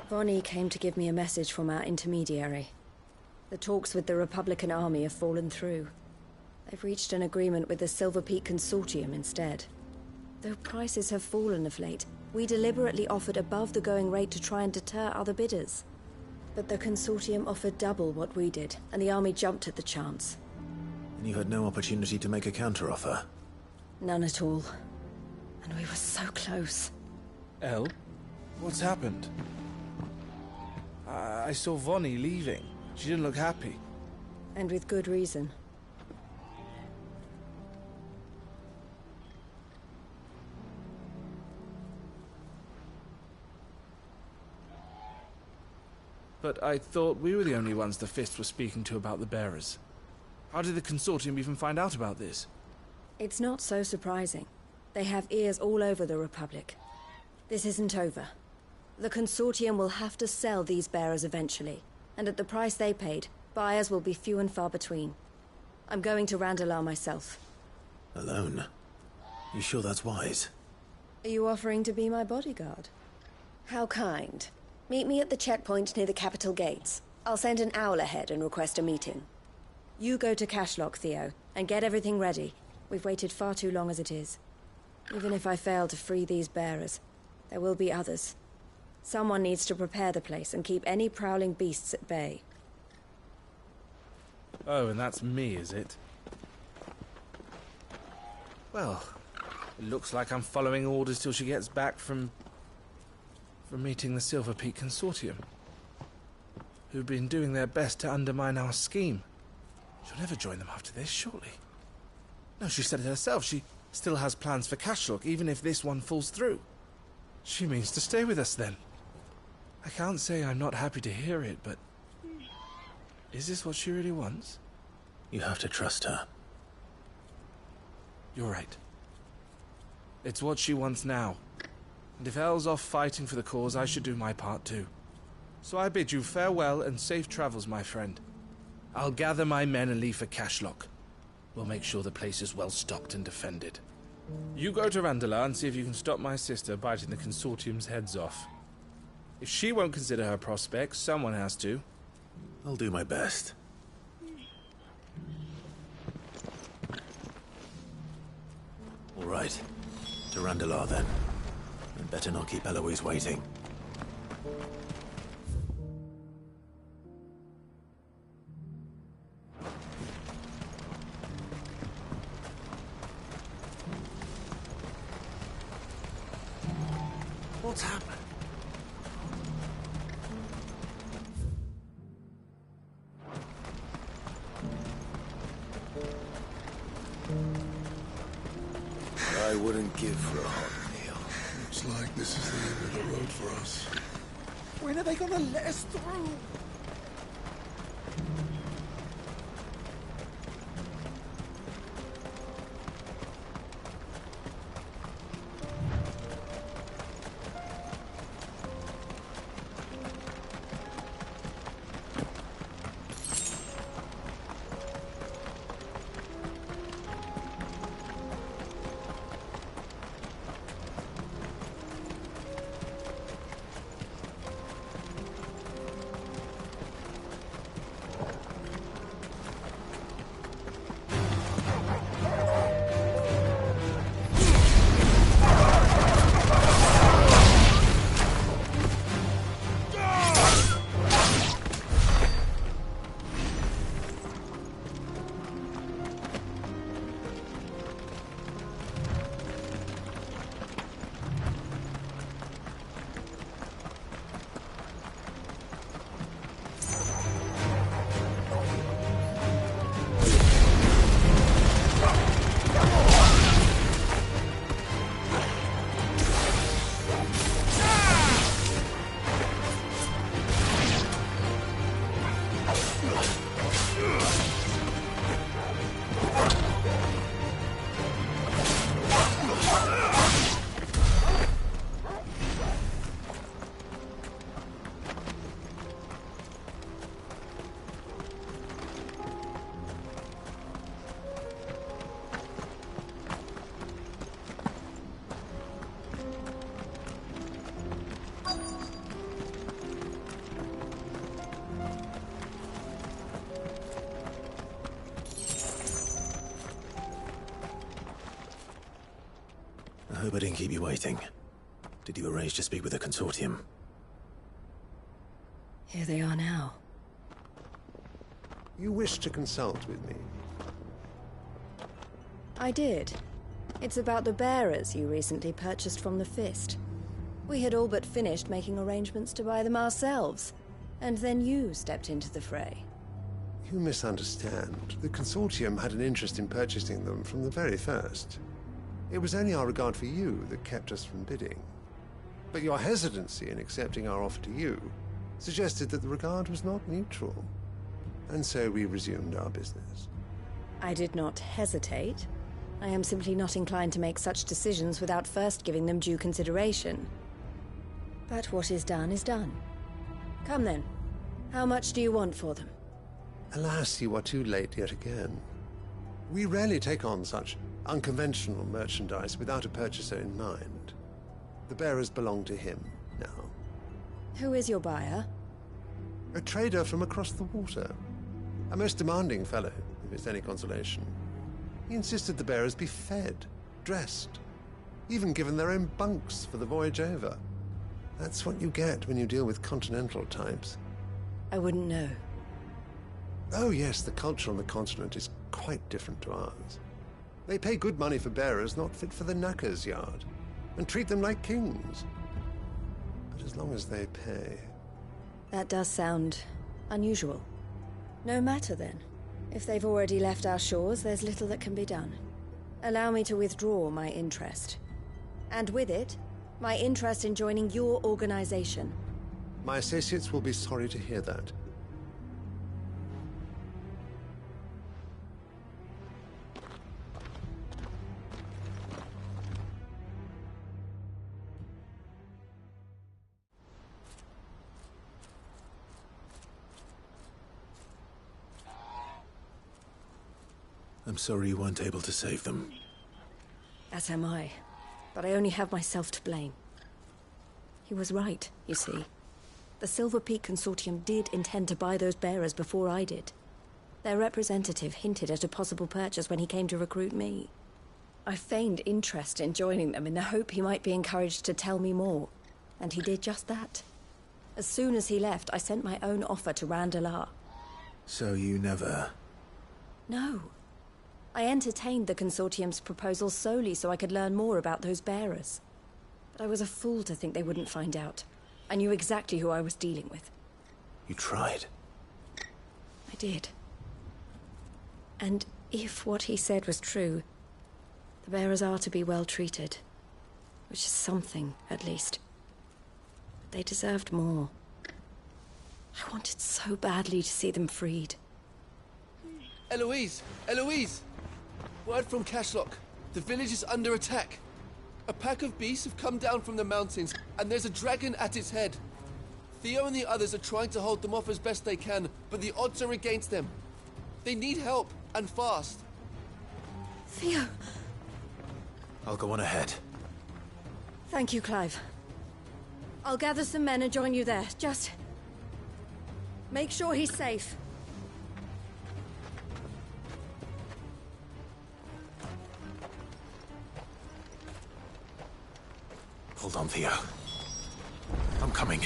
Vonnie came to give me a message from our intermediary. The talks with the Republican army have fallen through. They've reached an agreement with the Silver Peak Consortium instead. Though prices have fallen of late, we deliberately offered above the going rate to try and deter other bidders. But the Consortium offered double what we did, and the army jumped at the chance. And you had no opportunity to make a counteroffer? None at all. And we were so close. El? What's happened? I saw Vonnie leaving. She didn't look happy. And with good reason. But I thought we were the only ones the Fist was speaking to about the bearers. How did the Consortium even find out about this? It's not so surprising. They have ears all over the Republic. This isn't over. The Consortium will have to sell these bearers eventually, and at the price they paid, buyers will be few and far between. I'm going to Randalar myself. Alone? You sure that's wise? Are you offering to be my bodyguard? How kind. Meet me at the checkpoint near the capital gates. I'll send an owl ahead and request a meeting. You go to Cashlock, Theo, and get everything ready. We've waited far too long as it is. Even if I fail to free these bearers, there will be others. Someone needs to prepare the place and keep any prowling beasts at bay. Oh, and that's me, is it? Well, it looks like I'm following orders till she gets back from meeting the Silver Peak Consortium, who've been doing their best to undermine our scheme. She'll never join them after this, surely. No, she said it herself. She still has plans for Cashlock, even if this one falls through. She means to stay with us, then. I can't say I'm not happy to hear it, but... is this what she really wants? You have to trust her. You're right. It's what she wants now. And if Elle's off fighting for the cause, I should do my part too. So I bid you farewell and safe travels, my friend. I'll gather my men and leave for Cashlock. We'll make sure the place is well stocked and defended. You go to Randalar and see if you can stop my sister biting the Consortium's heads off. If she won't consider her prospects, someone has to. I'll do my best. All right. To Randalar, then. I'd better not keep Eloise waiting. What's happened? I wouldn't give for a hot meal. Looks like this is the end of the road for us. When are they gonna let us through? I hope I didn't keep you waiting. Did you arrange to speak with the Consortium? Here they are now. You wish to consult with me? I did. It's about the bearers you recently purchased from the Fist. We had all but finished making arrangements to buy them ourselves, and then you stepped into the fray. You misunderstand. The Consortium had an interest in purchasing them from the very first. It was only our regard for you that kept us from bidding. But your hesitancy in accepting our offer to you suggested that the regard was not mutual. And so we resumed our business. I did not hesitate. I am simply not inclined to make such decisions without first giving them due consideration. But what is done is done. Come then. How much do you want for them? Alas, you are too late yet again. We rarely take on such unconventional merchandise without a purchaser in mind. The bearers belong to him now. Who is your buyer? A trader from across the water. A most demanding fellow, if it's any consolation. He insisted the bearers be fed, dressed, even given their own bunks for the voyage over. That's what you get when you deal with continental types. I wouldn't know. Oh yes, the culture on the continent is quite different to ours. They pay good money for bearers not fit for the knacker's yard, and treat them like kings. But as long as they pay... That does sound unusual. No matter then. If they've already left our shores, there's little that can be done. Allow me to withdraw my interest. And with it, my interest in joining your organization. My associates will be sorry to hear that. I'm sorry you weren't able to save them. As am I. But I only have myself to blame. He was right, you see. The Silver Peak Consortium did intend to buy those bearers before I did. Their representative hinted at a possible purchase when he came to recruit me. I feigned interest in joining them in the hope he might be encouraged to tell me more. And he did just that. As soon as he left, I sent my own offer to Randalar. So you never... No. I entertained the Consortium's proposal solely so I could learn more about those bearers. But I was a fool to think they wouldn't find out. I knew exactly who I was dealing with. You tried. I did. And if what he said was true, the bearers are to be well treated. Which is something, at least. But they deserved more. I wanted so badly to see them freed. Eloise! Eloise! Word from Cashlock. The village is under attack. A pack of beasts have come down from the mountains, and there's a dragon at its head. Theo and the others are trying to hold them off as best they can, but the odds are against them. They need help, and fast. Theo! I'll go on ahead. Thank you, Clive. I'll gather some men and join you there. Just... make sure he's safe. Hold on, Theo. I'm coming.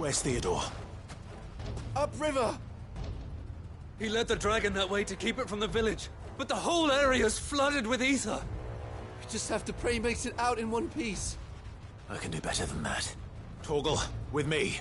Where's Theodore? Upriver! He led the dragon that way to keep it from the village, but the whole area's flooded with ether. We just have to pray he makes it out in one piece. I can do better than that. Torgal, with me.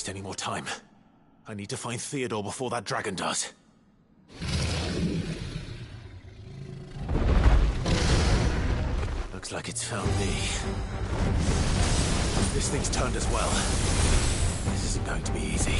Any more time. I need to find Theodore before that dragon does. Looks like it's found me. This thing's turned as well. This isn't going to be easy.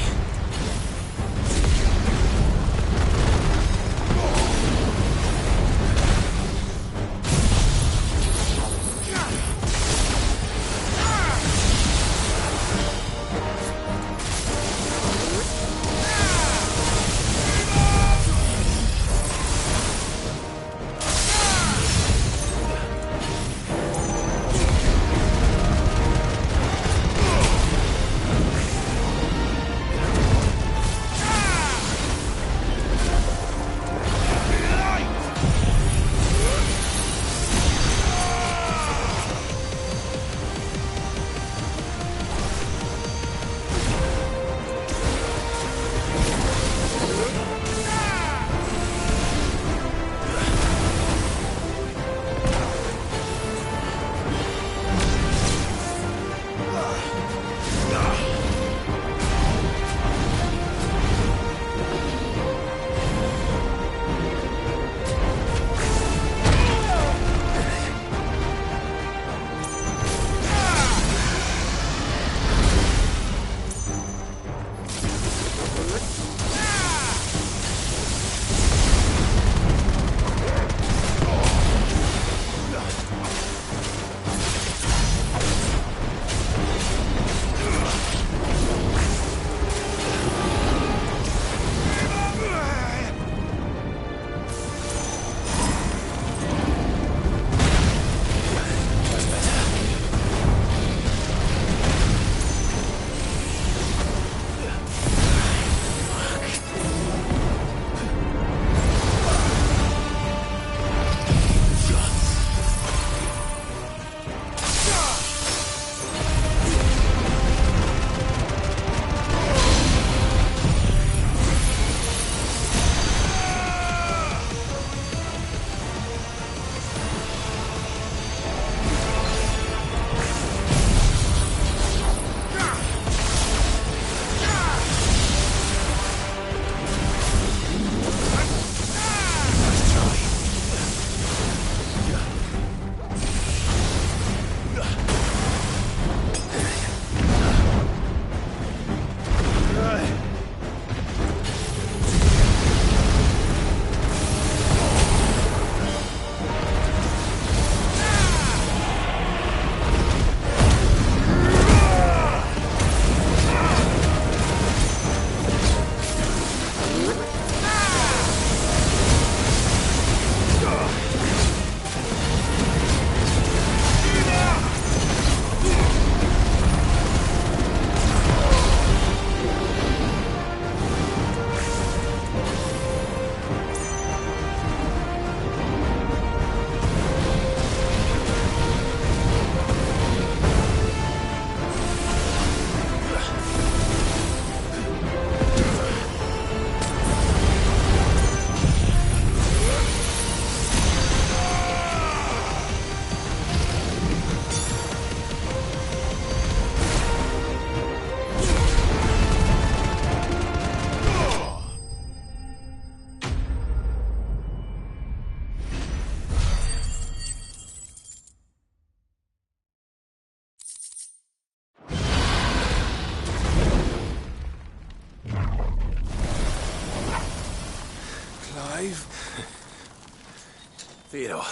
Theodore,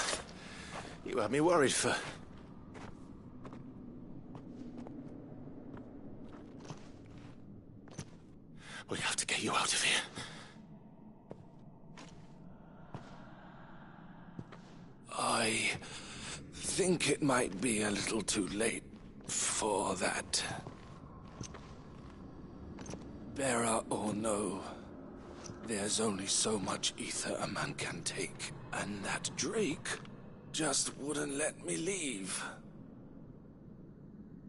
you had me worried for... We have to get you out of here. I think it might be a little too late for that. Bearer or no, there's only so much ether a man can take, and that Drake just wouldn't let me leave.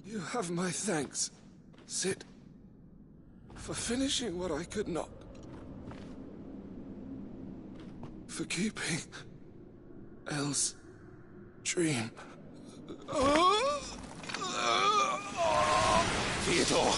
You have my thanks, Sid, for finishing what I could not. For keeping Elle's dream. Theodore!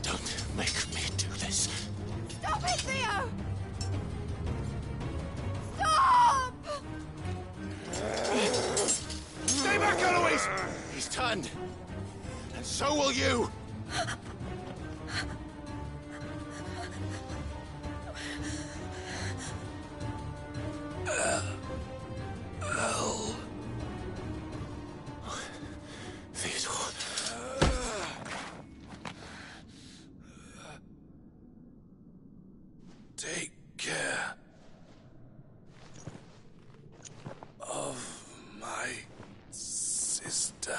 Don't make me do this. Stop it, Theo! Stop! Stay back, Eloise! He's turned. And so will you! Elle. Theodore. Take care of my sister.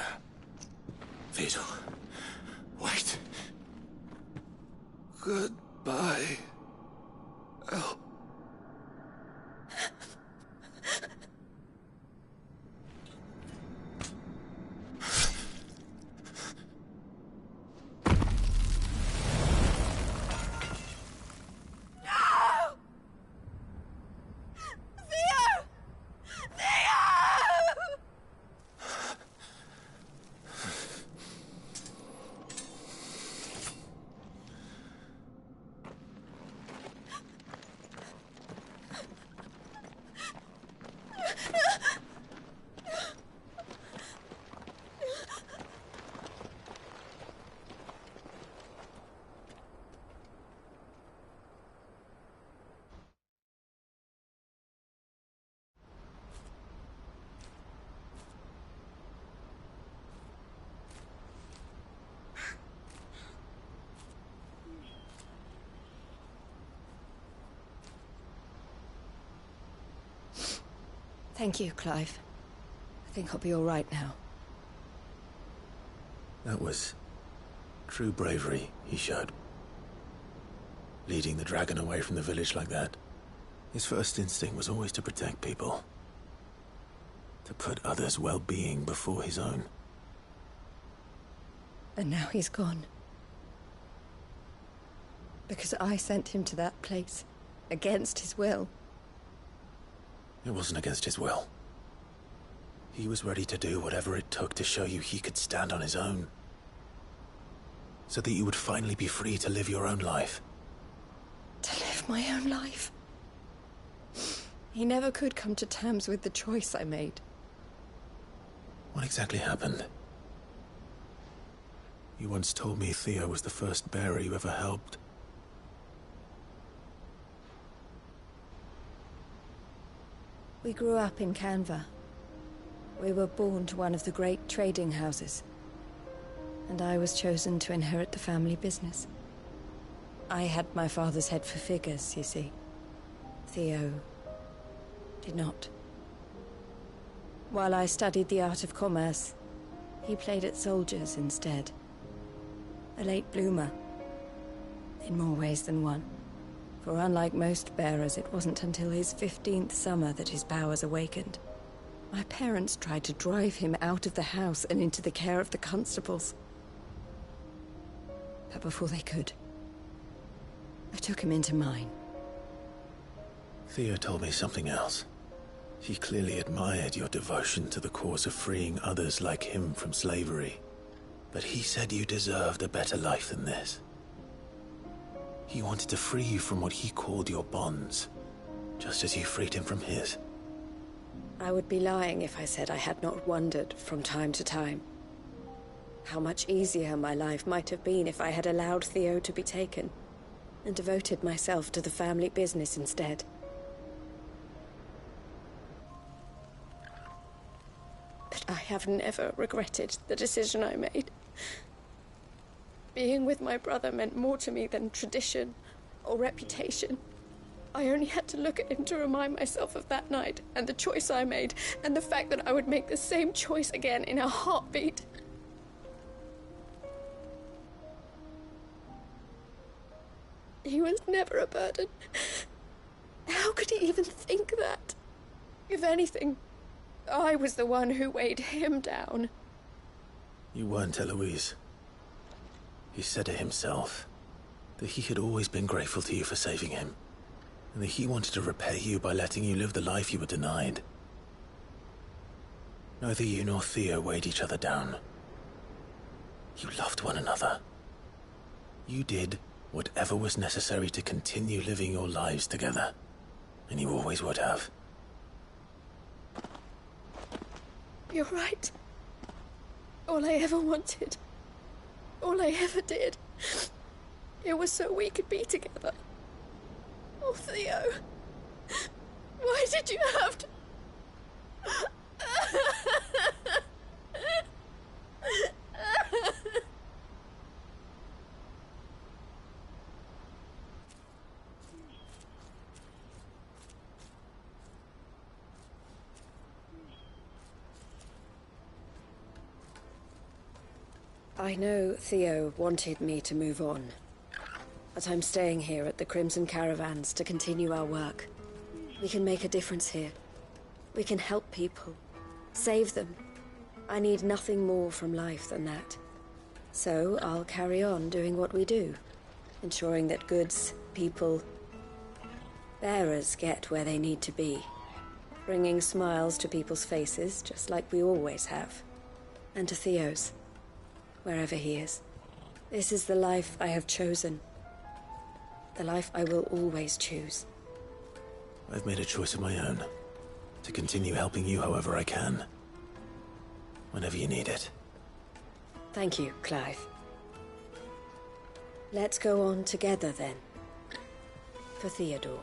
Theodore, wait. Goodbye, Elle. Thank you, Clive. I think I'll be all right now. That was true bravery he showed. Leading the dragon away from the village like that. His first instinct was always to protect people. To put others' well-being before his own. And now he's gone. Because I sent him to that place, against his will. It wasn't against his will. He was ready to do whatever it took to show you he could stand on his own. So that you would finally be free to live your own life. To live my own life? He never could come to terms with the choice I made. What exactly happened? You once told me Theo was the first bearer you ever helped. We grew up in Canva. We were born to one of the great trading houses. And I was chosen to inherit the family business. I had my father's head for figures, you see. Theo did not. While I studied the art of commerce, he played at soldiers instead. A late bloomer. In more ways than one. For unlike most bearers, it wasn't until his 15th summer that his powers awakened. My parents tried to drive him out of the house and into the care of the constables. But before they could, I took him into mine. Theo told me something else. He clearly admired your devotion to the cause of freeing others like him from slavery. But he said you deserved a better life than this. He wanted to free you from what he called your bonds, just as you freed him from his. I would be lying if I said I had not wondered from time to time how much easier my life might have been if I had allowed Theo to be taken and devoted myself to the family business instead. But I have never regretted the decision I made. Being with my brother meant more to me than tradition or reputation. I only had to look at him to remind myself of that night and the choice I made and the fact that I would make the same choice again in a heartbeat. He was never a burden. How could he even think that? If anything, I was the one who weighed him down. You weren't, Eloise. He said it himself, that he had always been grateful to you for saving him, and that he wanted to repay you by letting you live the life you were denied. Neither you nor Theo weighed each other down. You loved one another. You did whatever was necessary to continue living your lives together, and you always would have. You're right. All I ever wanted, all I ever did, it was so we could be together. Oh, Theo, why did you have to... I know Theo wanted me to move on, but I'm staying here at the Crimson Caravans to continue our work. We can make a difference here. We can help people, save them. I need nothing more from life than that. So I'll carry on doing what we do, ensuring that goods, people, bearers get where they need to be, bringing smiles to people's faces just like we always have, and to Theo's. Wherever he is. This is the life I have chosen. The life I will always choose. I've made a choice of my own, to continue helping you however I can. Whenever you need it. Thank you, Clive. Let's go on together then. For Theodore.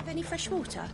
Any fresh water?